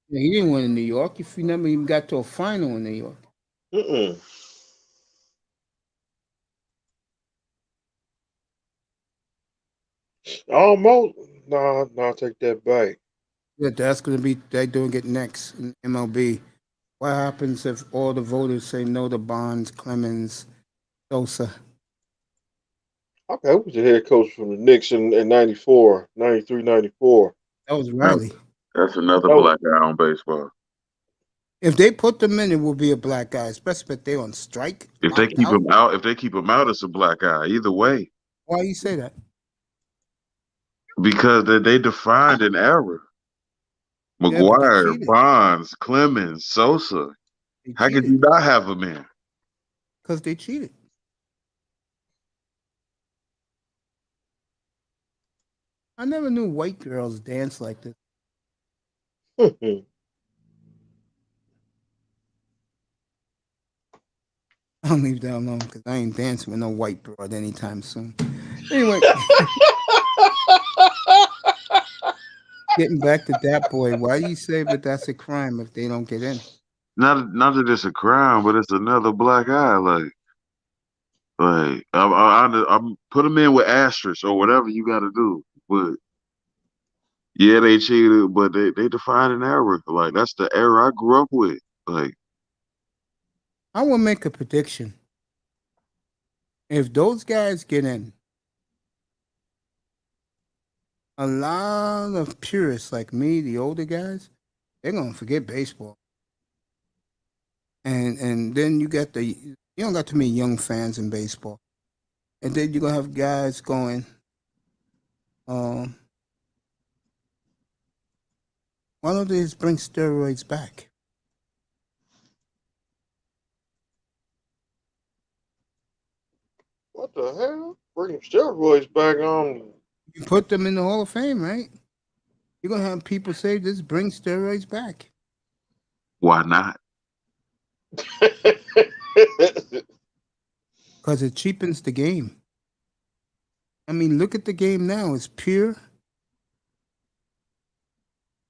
Yeah, he didn't win in New York. If you never even got to a final in New York. Almost. No, I'll take that back. Yeah, that's going to be, they're doing it next in MLB. What happens if all the voters say no to Bonds, Clemens, Sosa? Okay, who was the head coach from the Knicks in 94, 93, 94? That was Riley. That's another black guy on baseball. If they put them in, it will be a black guy, especially if they're on strike, If they locked keep out. him out, it's a black guy. Either way, Why you say that? because they defined an era. Yeah, but they McGuire, cheated. Bonds, Clemens, Sosa. They How could cheated you not have him in? because they cheated. I never knew white girls dance like this. I'll leave that alone because I ain't dancing with no white broad anytime soon. Anyway, getting back to that boy, why do you say that that's a crime if they don't get in? Not that it's a crime, but it's another black guy. I'm put him in with asterisks or whatever you got to do. But yeah, they cheated, but they defined an era. Like that's the era I grew up with. Like I will make a prediction. If those guys get in, a lot of purists like me, the older guys, they're gonna forget baseball. And then you don't got too many young fans in baseball. And then you're gonna have guys going, why don't they just bring steroids back? What the hell? Bringing steroids back on. You put them in the Hall of Fame, right? You're gonna have people say, just bring steroids back. why not? Because it cheapens the game. I mean, look at the game now. It's pure.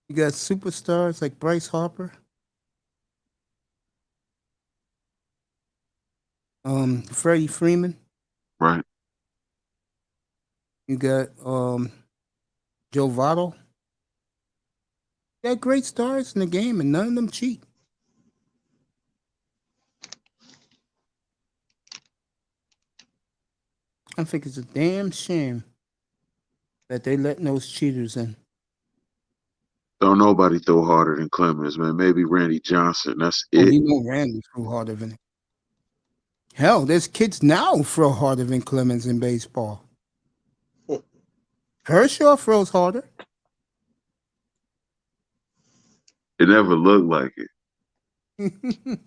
You got superstars like Bryce Harper. Freddie Freeman. Right. You got Joe Votto. You got great stars in the game, and none of them cheat. I think it's a damn shame that they letting those cheaters in. Don't nobody throw harder than Clemens, man. Maybe Randy Johnson. That's Oh, it. you know Randy threw harder than him. Hell, there's kids now throw harder than Clemens in baseball. Kershaw throws harder. It never looked like it.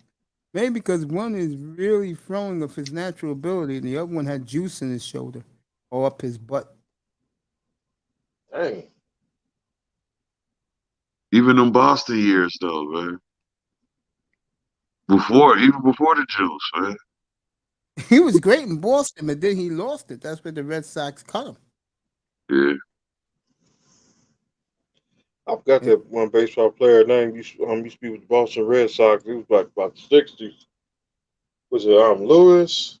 Maybe because one is really throwing of his natural ability, and the other one had juice in his shoulder or up his butt. Dang. Even them Boston years, though, man. Even before the juice, man. He was great in Boston, but then he lost it. That's when the Red Sox cut him. Yeah. I forgot that one baseball player name used to be with the Boston Red Sox. It was like about the 60s. Was it Lewis?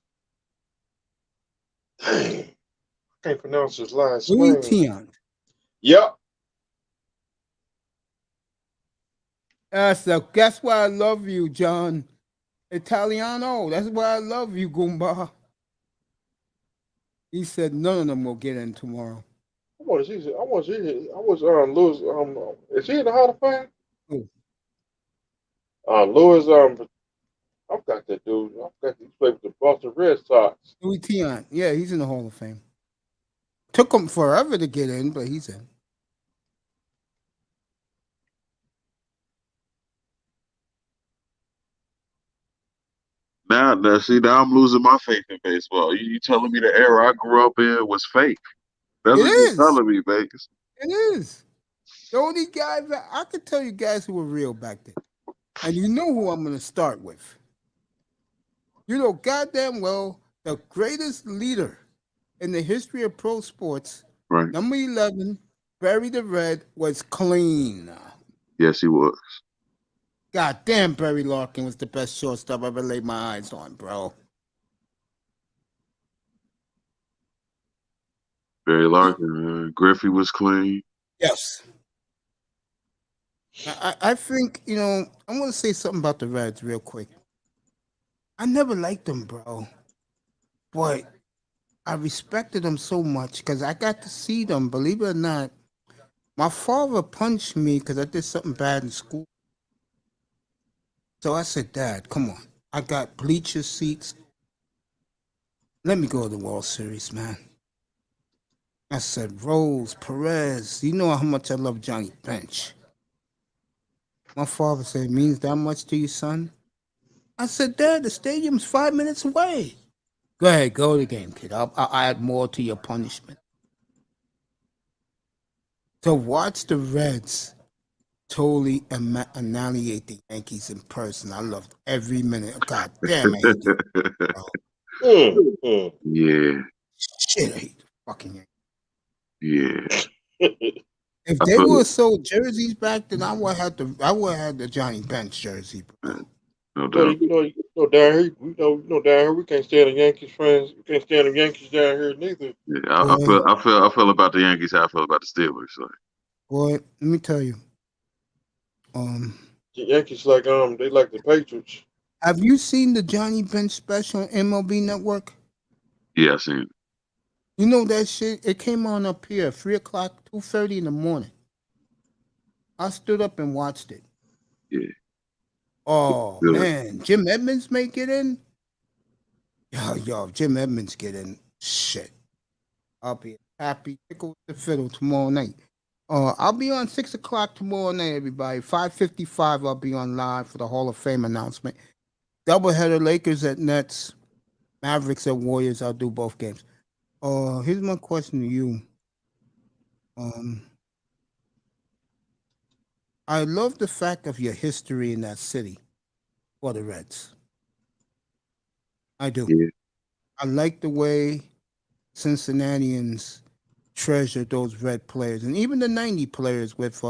Dang. I can't pronounce his last Louis name. Tiant. Yep. So that's why I love you, John. Italiano. That's why I love you, Goomba. He said none of them will get in tomorrow. I was Lewis. Is he in the Hall of Fame? Who? Lewis. I've got that dude. I've got he played with the Boston Red Sox. Louis Tiant. Yeah, he's in the Hall of Fame. Took him forever to get in, but he's in. Now I'm losing my faith in baseball. You telling me the era I grew up in was fake? That's what you're telling me, Vegas. It is. The only guys I could tell you guys who were real back then. And you know who I'm going to start with. You know goddamn well the greatest leader in the history of pro sports, right? Number 11, Barry the Red, was clean. Yes, he was. God damn, Barry Larkin was the best shortstop I ever laid my eyes on, bro. Barry Larkin, Griffey was clean. Yes. I think, I want to say something about the Reds real quick. I never liked them, bro. But I respected them so much because I got to see them, believe it or not. My father punched me because I did something bad in school. So I said, Dad, come on. I got bleacher seats. Let me go to the World Series, man. I said, Rose, Perez, you know how much I love Johnny Bench. My father said, it means that much to you, son? I said, Dad, the stadium's 5 minutes away. Go ahead, go to the game, kid. I'll add more to your punishment. To watch the Reds totally annihilate the Yankees in person, I loved every minute. God damn, I hate you. Yeah, Shit, I hate the fucking Yankees. yeah. If I they feel would it. have sold jerseys back then, I would have had the Johnny Bench jersey, bro. No But doubt. down here, down here, we can't stand the Yankees fans. We can't stand the Yankees down here neither. Yeah, Boy, I feel about the Yankees how I feel about the Steelers. Like, boy, let me tell you. The Yankees they like the Patriots. Have you seen the Johnny Bench special on MLB Network? yeah, I seen it. You know that shit? It came on up here at 3 o'clock, 2:30 in the morning. I stood up and watched it. Yeah, Oh good. man, Jim Edmonds may get in. Yo, if Jim Edmonds get in. Shit, I'll be happy. Tickle the fiddle tomorrow night. I'll be on 6 o'clock tomorrow night, everybody. 5:55. I'll be on live for the Hall of Fame announcement. Doubleheader: Lakers at Nets, Mavericks at Warriors. I'll do both games. Here's my question to you. I love the fact of your history in that city for the Reds. I do. Yeah, I like the way Cincinnatians treasure those Red players, and even the '90 players with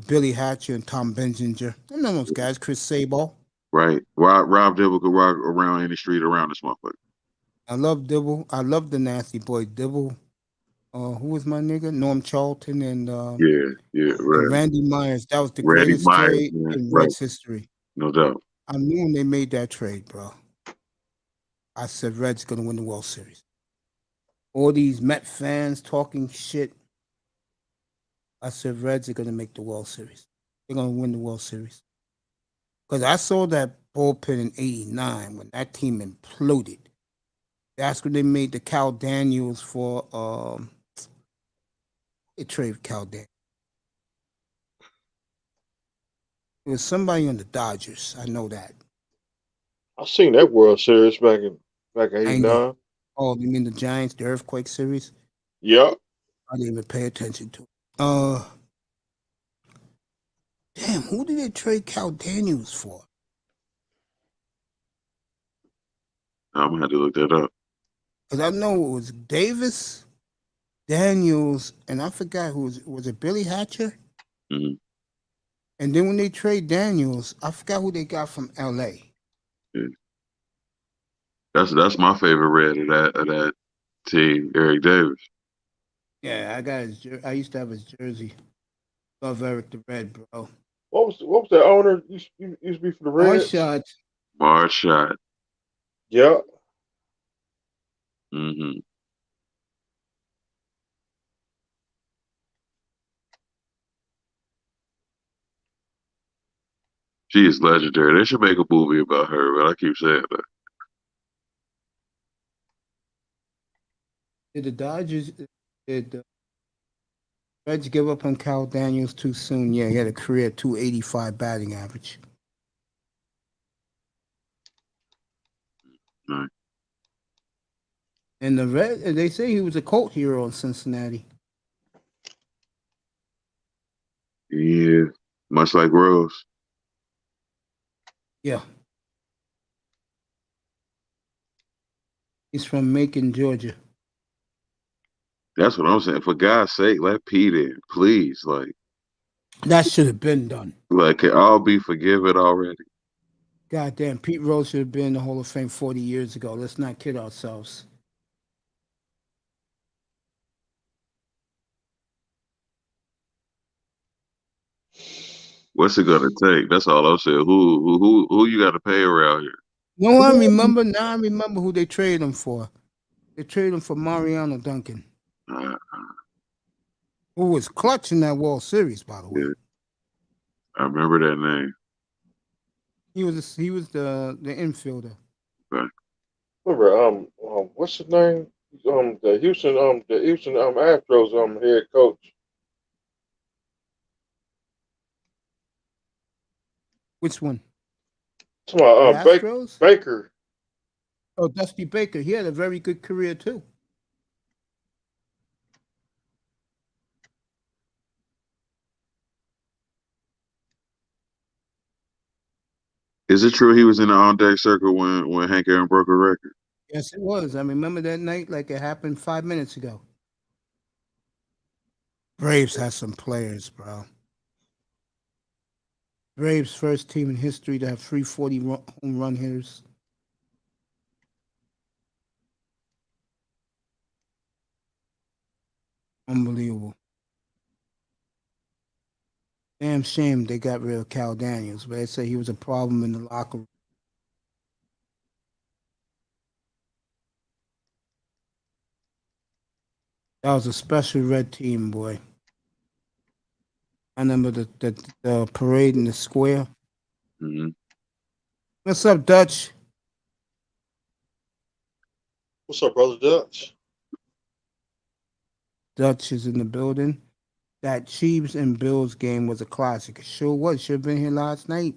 Billy Hatcher and Tom Benzinger. I know those guys. Chris Sabo. right. Rob Dibble could walk around any street around this motherfucker. I love Dibble. I love the nasty boy Dibble. Who was my nigga? Norm Charlton and Yeah, right. Randy Myers. That was the Randy greatest Myers, trade man. in Right. Reds history. No doubt. I knew when they made that trade, bro. I said Reds gonna win the World Series. All these Met fans talking shit. I said Reds are gonna make the World Series. They're gonna win the World Series. Because I saw that bullpen in '89 when that team imploded. That's when they made the Cal Daniels for they traded Cal Daniels. It was somebody on the Dodgers. I know that. I seen that World Series back in I know. '89. Oh, you mean the Giants, the Earthquake series? Yep. I didn't even pay attention to it. Damn, who did they trade Cal Daniels for? I'm gonna have to look that up. Because I know it was Davis, Daniels, and I forgot who was it Billy Hatcher? Mhm. And then when they trade Daniels, I forgot who they got from LA. Yeah. That's my favorite Red of that team, Eric Davis. Yeah, I got I used to have his jersey. Love Eric the Red, bro. What was that owner used to be for the One Reds? shot. Marshot. Yep. Mm-hmm. She is legendary. They should make a movie about her, but I keep saying that. Did the Dodgers, did the Reds give up on Cal Daniels too soon? Yeah, he had a career 285 batting average. Right. And the Red, they say he was a cult hero in Cincinnati. Yeah, much like Rose. Yeah. He's from Macon, Georgia. That's what I'm saying. For God's sake, let Pete in, please. That should have been done. Can all be forgiven already? Goddamn, Pete Rose should have been in the Hall of Fame 40 years ago. Let's not kid ourselves. What's it gonna take? That's all I'm saying. Who you got to pay around here? No, I remember. Now I remember who they traded him for. They traded him for Mariano Duncan, who was clutch in that World Series, by the way. Yeah, I remember that name. He was the infielder. Right. Remember, what's his name? The Houston Astros head coach. Which one? Come on, The Astros? Baker. Oh, Dusty Baker. He had a very good career too. Is it true he was in the on deck circle when Hank Aaron broke a record? Yes, it was. I remember that night like it happened 5 minutes ago. Braves had some players, bro. Braves first team in history to have 340 home run hitters. Unbelievable. Damn shame they got rid of Cal Daniels, but they say he was a problem in the locker room. That was a special red team, boy. I remember the parade in the square. Mm-hmm. What's up, Dutch? What's up, brother Dutch? Dutch is in the building. That Chiefs and Bills game was a classic. It sure was. Should have been here last night.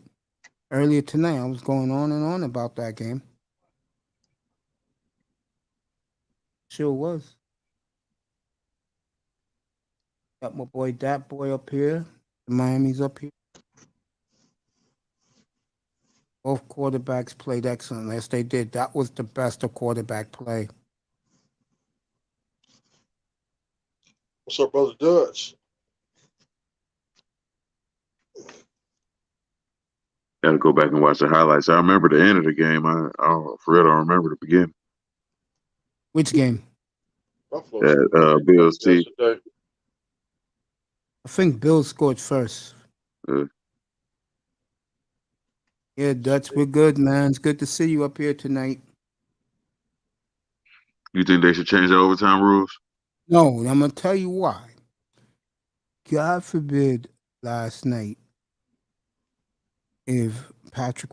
Earlier tonight, I was going on and on about that game. Sure was. Got my boy Dat Boy up here. The Miami's up here. Both quarterbacks played excellent. Yes, they did. That was the best of quarterback play. What's up, brother Dutch? Got to go back and watch the highlights. I remember the end of the game. I for real don't remember the beginning. Which game? Buffalo That Bills team. yesterday. I think Bills scored first. Yeah, Dutch, we're good, man. It's good to see you up here tonight. You think they should change the overtime rules? No, I'm going to tell you why. God forbid last night if Josh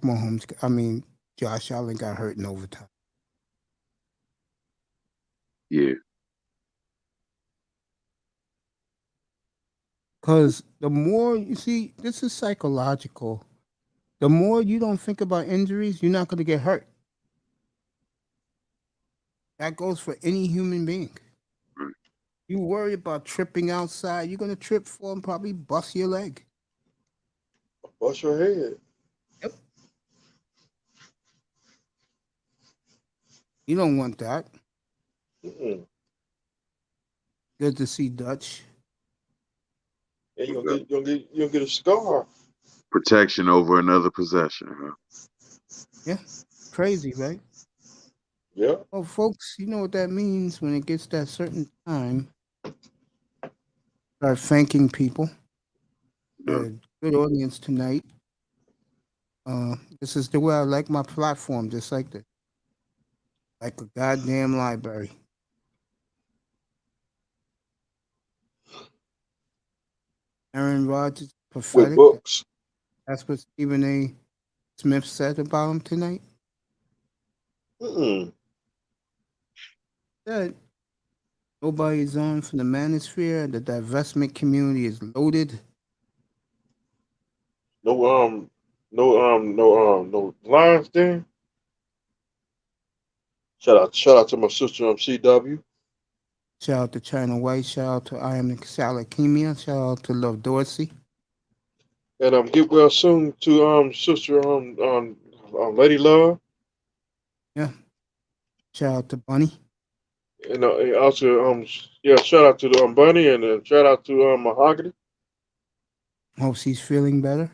Allen got hurt in overtime. Yeah. Because the more, you see, this is psychological. The more you don't think about injuries, you're not going to get hurt. That goes for any human being. You worry about tripping outside, you're going to trip, fall, and probably bust your leg. Bust your head. Yep. You don't want that. Mm-mm. Good to see Dutch. Yeah, you'll get a scar. Protection over another possession. Huh? Yeah, crazy, right? Yeah. Well, folks, you know what that means when it gets that certain time. Start thanking people. Good audience tonight. This is the way I like my platform, just like this. Like a goddamn library. Aaron Rodgers, pathetic. With books. That's what Stephen A. Smith said about him tonight. Mm-mm. Said nobody's on from the manosphere. The divestment community is loaded. No lines then. Shout out to my sister CW. Shout out to China White. Shout out to I Am Salakemia. Shout out to Love Dorsey. And get well soon to sister Lady Love. Yeah. Shout out to Bunny. And also shout out to Bunny and shout out to Mahogany. Hope she's feeling better.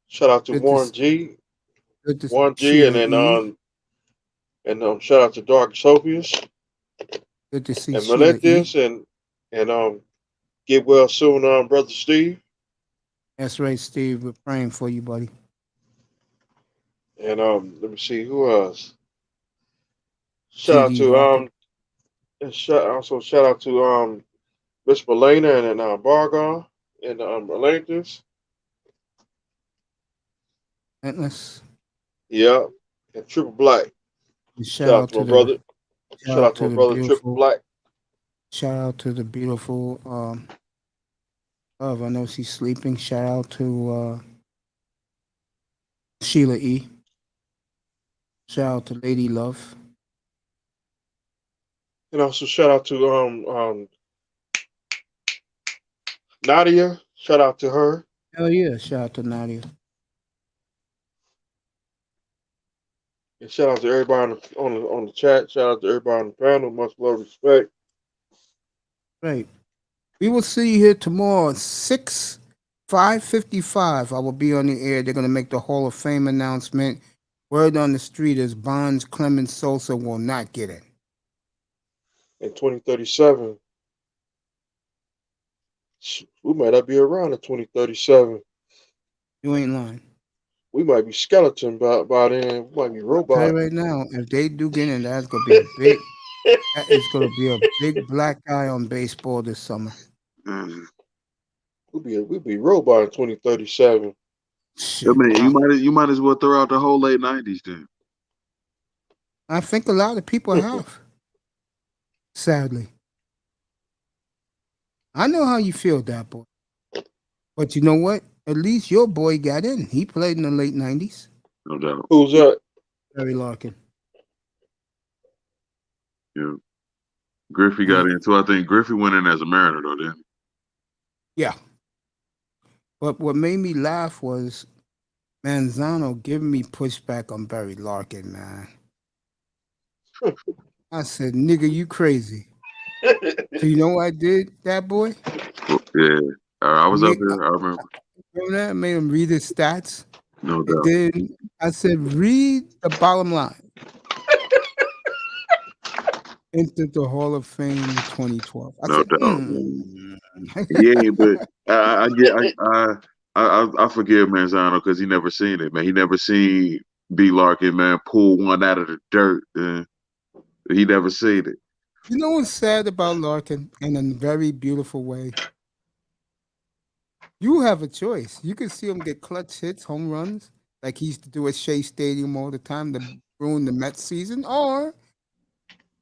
Shout out to Good Warren G. Good to Warren see G. And Sheila then shout out to Dark Sophius. Good to see And Sheila Meletius and get well soon, brother Steve. That's right, Steve. We're praying for you, buddy. And let me see who else. Shout TD out to shout out to Miss Melena and Bargar and Atlantis. Atlas. Yeah, and Triple Black. And Shout out to my brother. Shout out to my brother Triple Black. Shout out to the beautiful Love. I know she's sleeping. Shout out to Sheila E. Shout out to Lady Love. And also shout out to Nadia. Shout out to her. Hell yeah! Shout out to Nadia. And shout out to everybody on the chat. Shout out to everybody on the panel. Much love, respect. Right. We will see you here tomorrow at 5:55. I will be on the air. They're going to make the Hall of Fame announcement. Word on the street is Bonds Clemens Sosa will not get in. In 2037. We might not be around in 2037. You ain't lying. We might be skeleton by then. We might be robot. Tell you right now, if they do get in, that's going to be a big. That is going to be a big black guy on baseball this summer. Mm. We'll be robot in 2037. I mean, you might as well throw out the whole late 90s then. I think a lot of people have. Sadly. I know how you feel, that boy. But you know what? At least your boy got in. He played in the late 90s. No doubt. Who's that? Barry Larkin. Yeah. Griffey got in too. I think Griffey went in as a Mariner though, didn't he? Yeah. But what made me laugh was Manzano giving me pushback on Barry Larkin, man. I said, nigga, you crazy. So you know what I did, that boy? Yeah. I was up there. I remember. Remember that? I made him read his stats. No doubt. And then I said, read the bottom line. Entered the Hall of Fame in 2012. I said, Yeah, but I forgive Manzano because he never seen it, man. He never seen B. Larkin, man, pull one out of the dirt. He never seen it. You know what's sad about Larkin in a very beautiful way? You have a choice. You can see him get clutch hits, home runs, like he used to do at Shea Stadium all the time to ruin the Mets season, or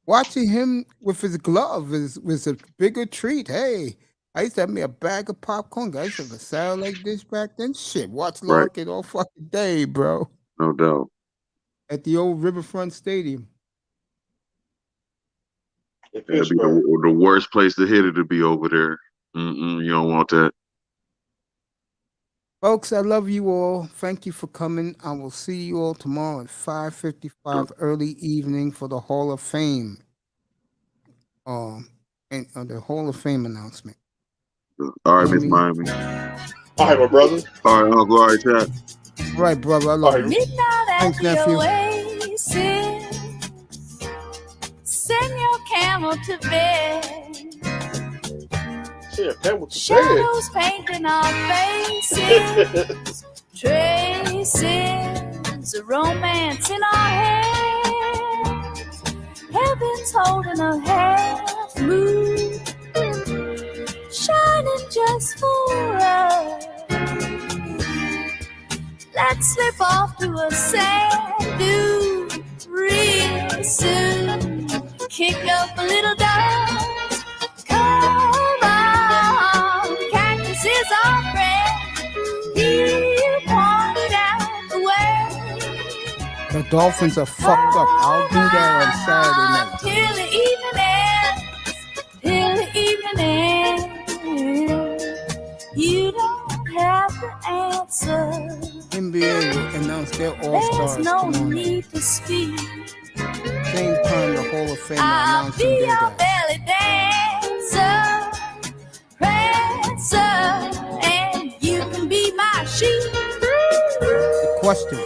watching him with his glove was a bigger treat. Hey, I used to have me a bag of popcorn. I used to have a salad like this back then. Shit, watch Larkin all fucking day, bro. No doubt. At the old Riverfront Stadium. That'd be the worst place to hit it to be over there. You don't want that. Folks, I love you all. Thank you for coming. I will see you all tomorrow at 5:55 early evening for the Hall of Fame. And the Hall of Fame announcement. All right, Miss Miami. All right, my brother. All right, Uncle. All right, chat. All right, brother. I love you. Thanks, nephew. Send your camel to bed. Shadows painting our faces. Traces of romance in our heads. Heaven's holding a half moon, shining just for us. Let's slip off to a sand dune real soon. Kick up a little dust. Come on, cactus is our friend. He'll point out the way. The Dolphins are fucked up. I'll do that on Saturday night. Till the evening ends. You don't have to answer. NBA will announce their All-Stars There's no tomorrow night. need to speak. Same time the Hall of Fame are I'll announcing be their your guys. belly dancer, prancer, and you can be my sheep. The question: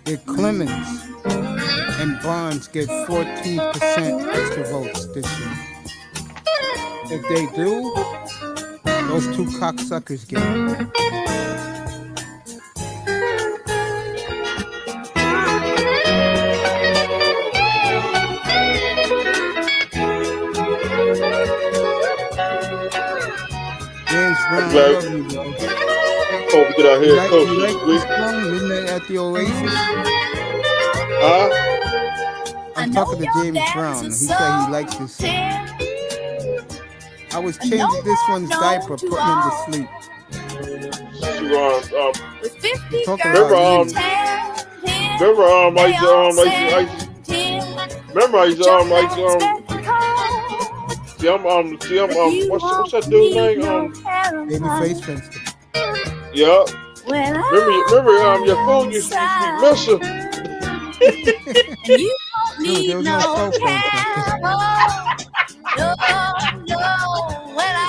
did Clemens and Bonds get 14% extra votes this year? If they do, those two cocksuckers get it. James Brown, I Glad- love you, bro. Hope we get out You here like, and coach you this like week. this song, Midnight at the Oasis? Huh? I'm talking to James Brown. He said he likes this song. I was changing this one's diaper, putting him to sleep. Shoot, We're talking remember, about you. I used to what's that dude's name? Babyface Fenster. Yeah. Remember, your phone used to be missing. Dude, there was no cell phone.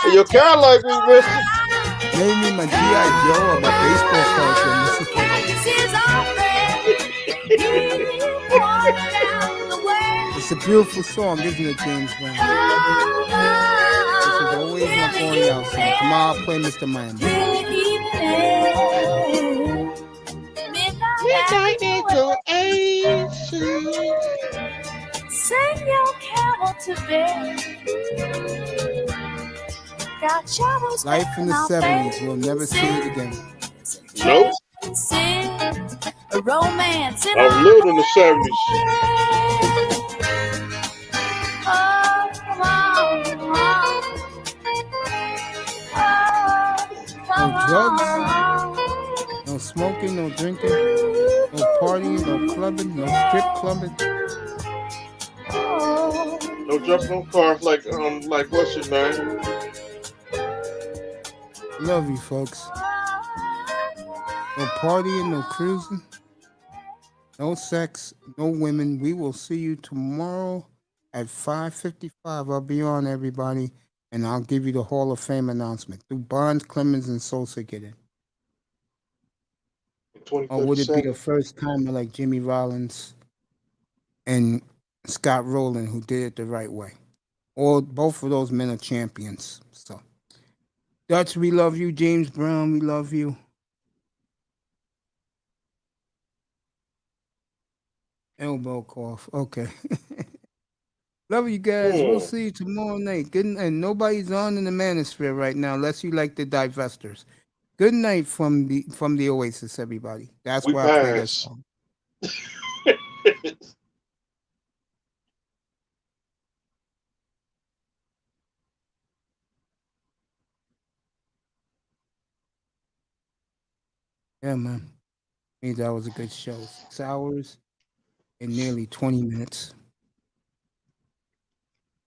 And your car like we missing. Maybe my G.I. Joe or my baseball character. It's a beautiful song, isn't it, James Brown? This is always my going out song. Tomorrow I'll play Mr. Miami. Midnight at the Send your camel to bed. Got shadows Life in the our 70s. We'll never see it again. Nope. A romance in I lived in the 70s. Oh, come on, come on. No drugs, no smoking, no drinking, no partying, no clubbing, no strip clubbing. No jumping on cars like what's your name? Love you, folks. No partying, no cruising, no sex, no women. We will see you tomorrow at 5:55. I'll be on, everybody, and I'll give you the Hall of Fame announcement. Do Bonds, Clemens, and Sosa get in? Or would it be a first timer like Jimmy Rollins and Scott Rowland who did it the right way? Or both of those men are champions. So, Dutch, we love you. James Brown, we love you. Elbow cough. Okay. Love you guys. We'll see you tomorrow night. Good night. And nobody's on in the manosphere right now, unless you like the divestors. Good night from the Oasis, everybody. That's We why I play that pass. song. Yeah, man. I think that was a good show. 6 hours and nearly 20 minutes.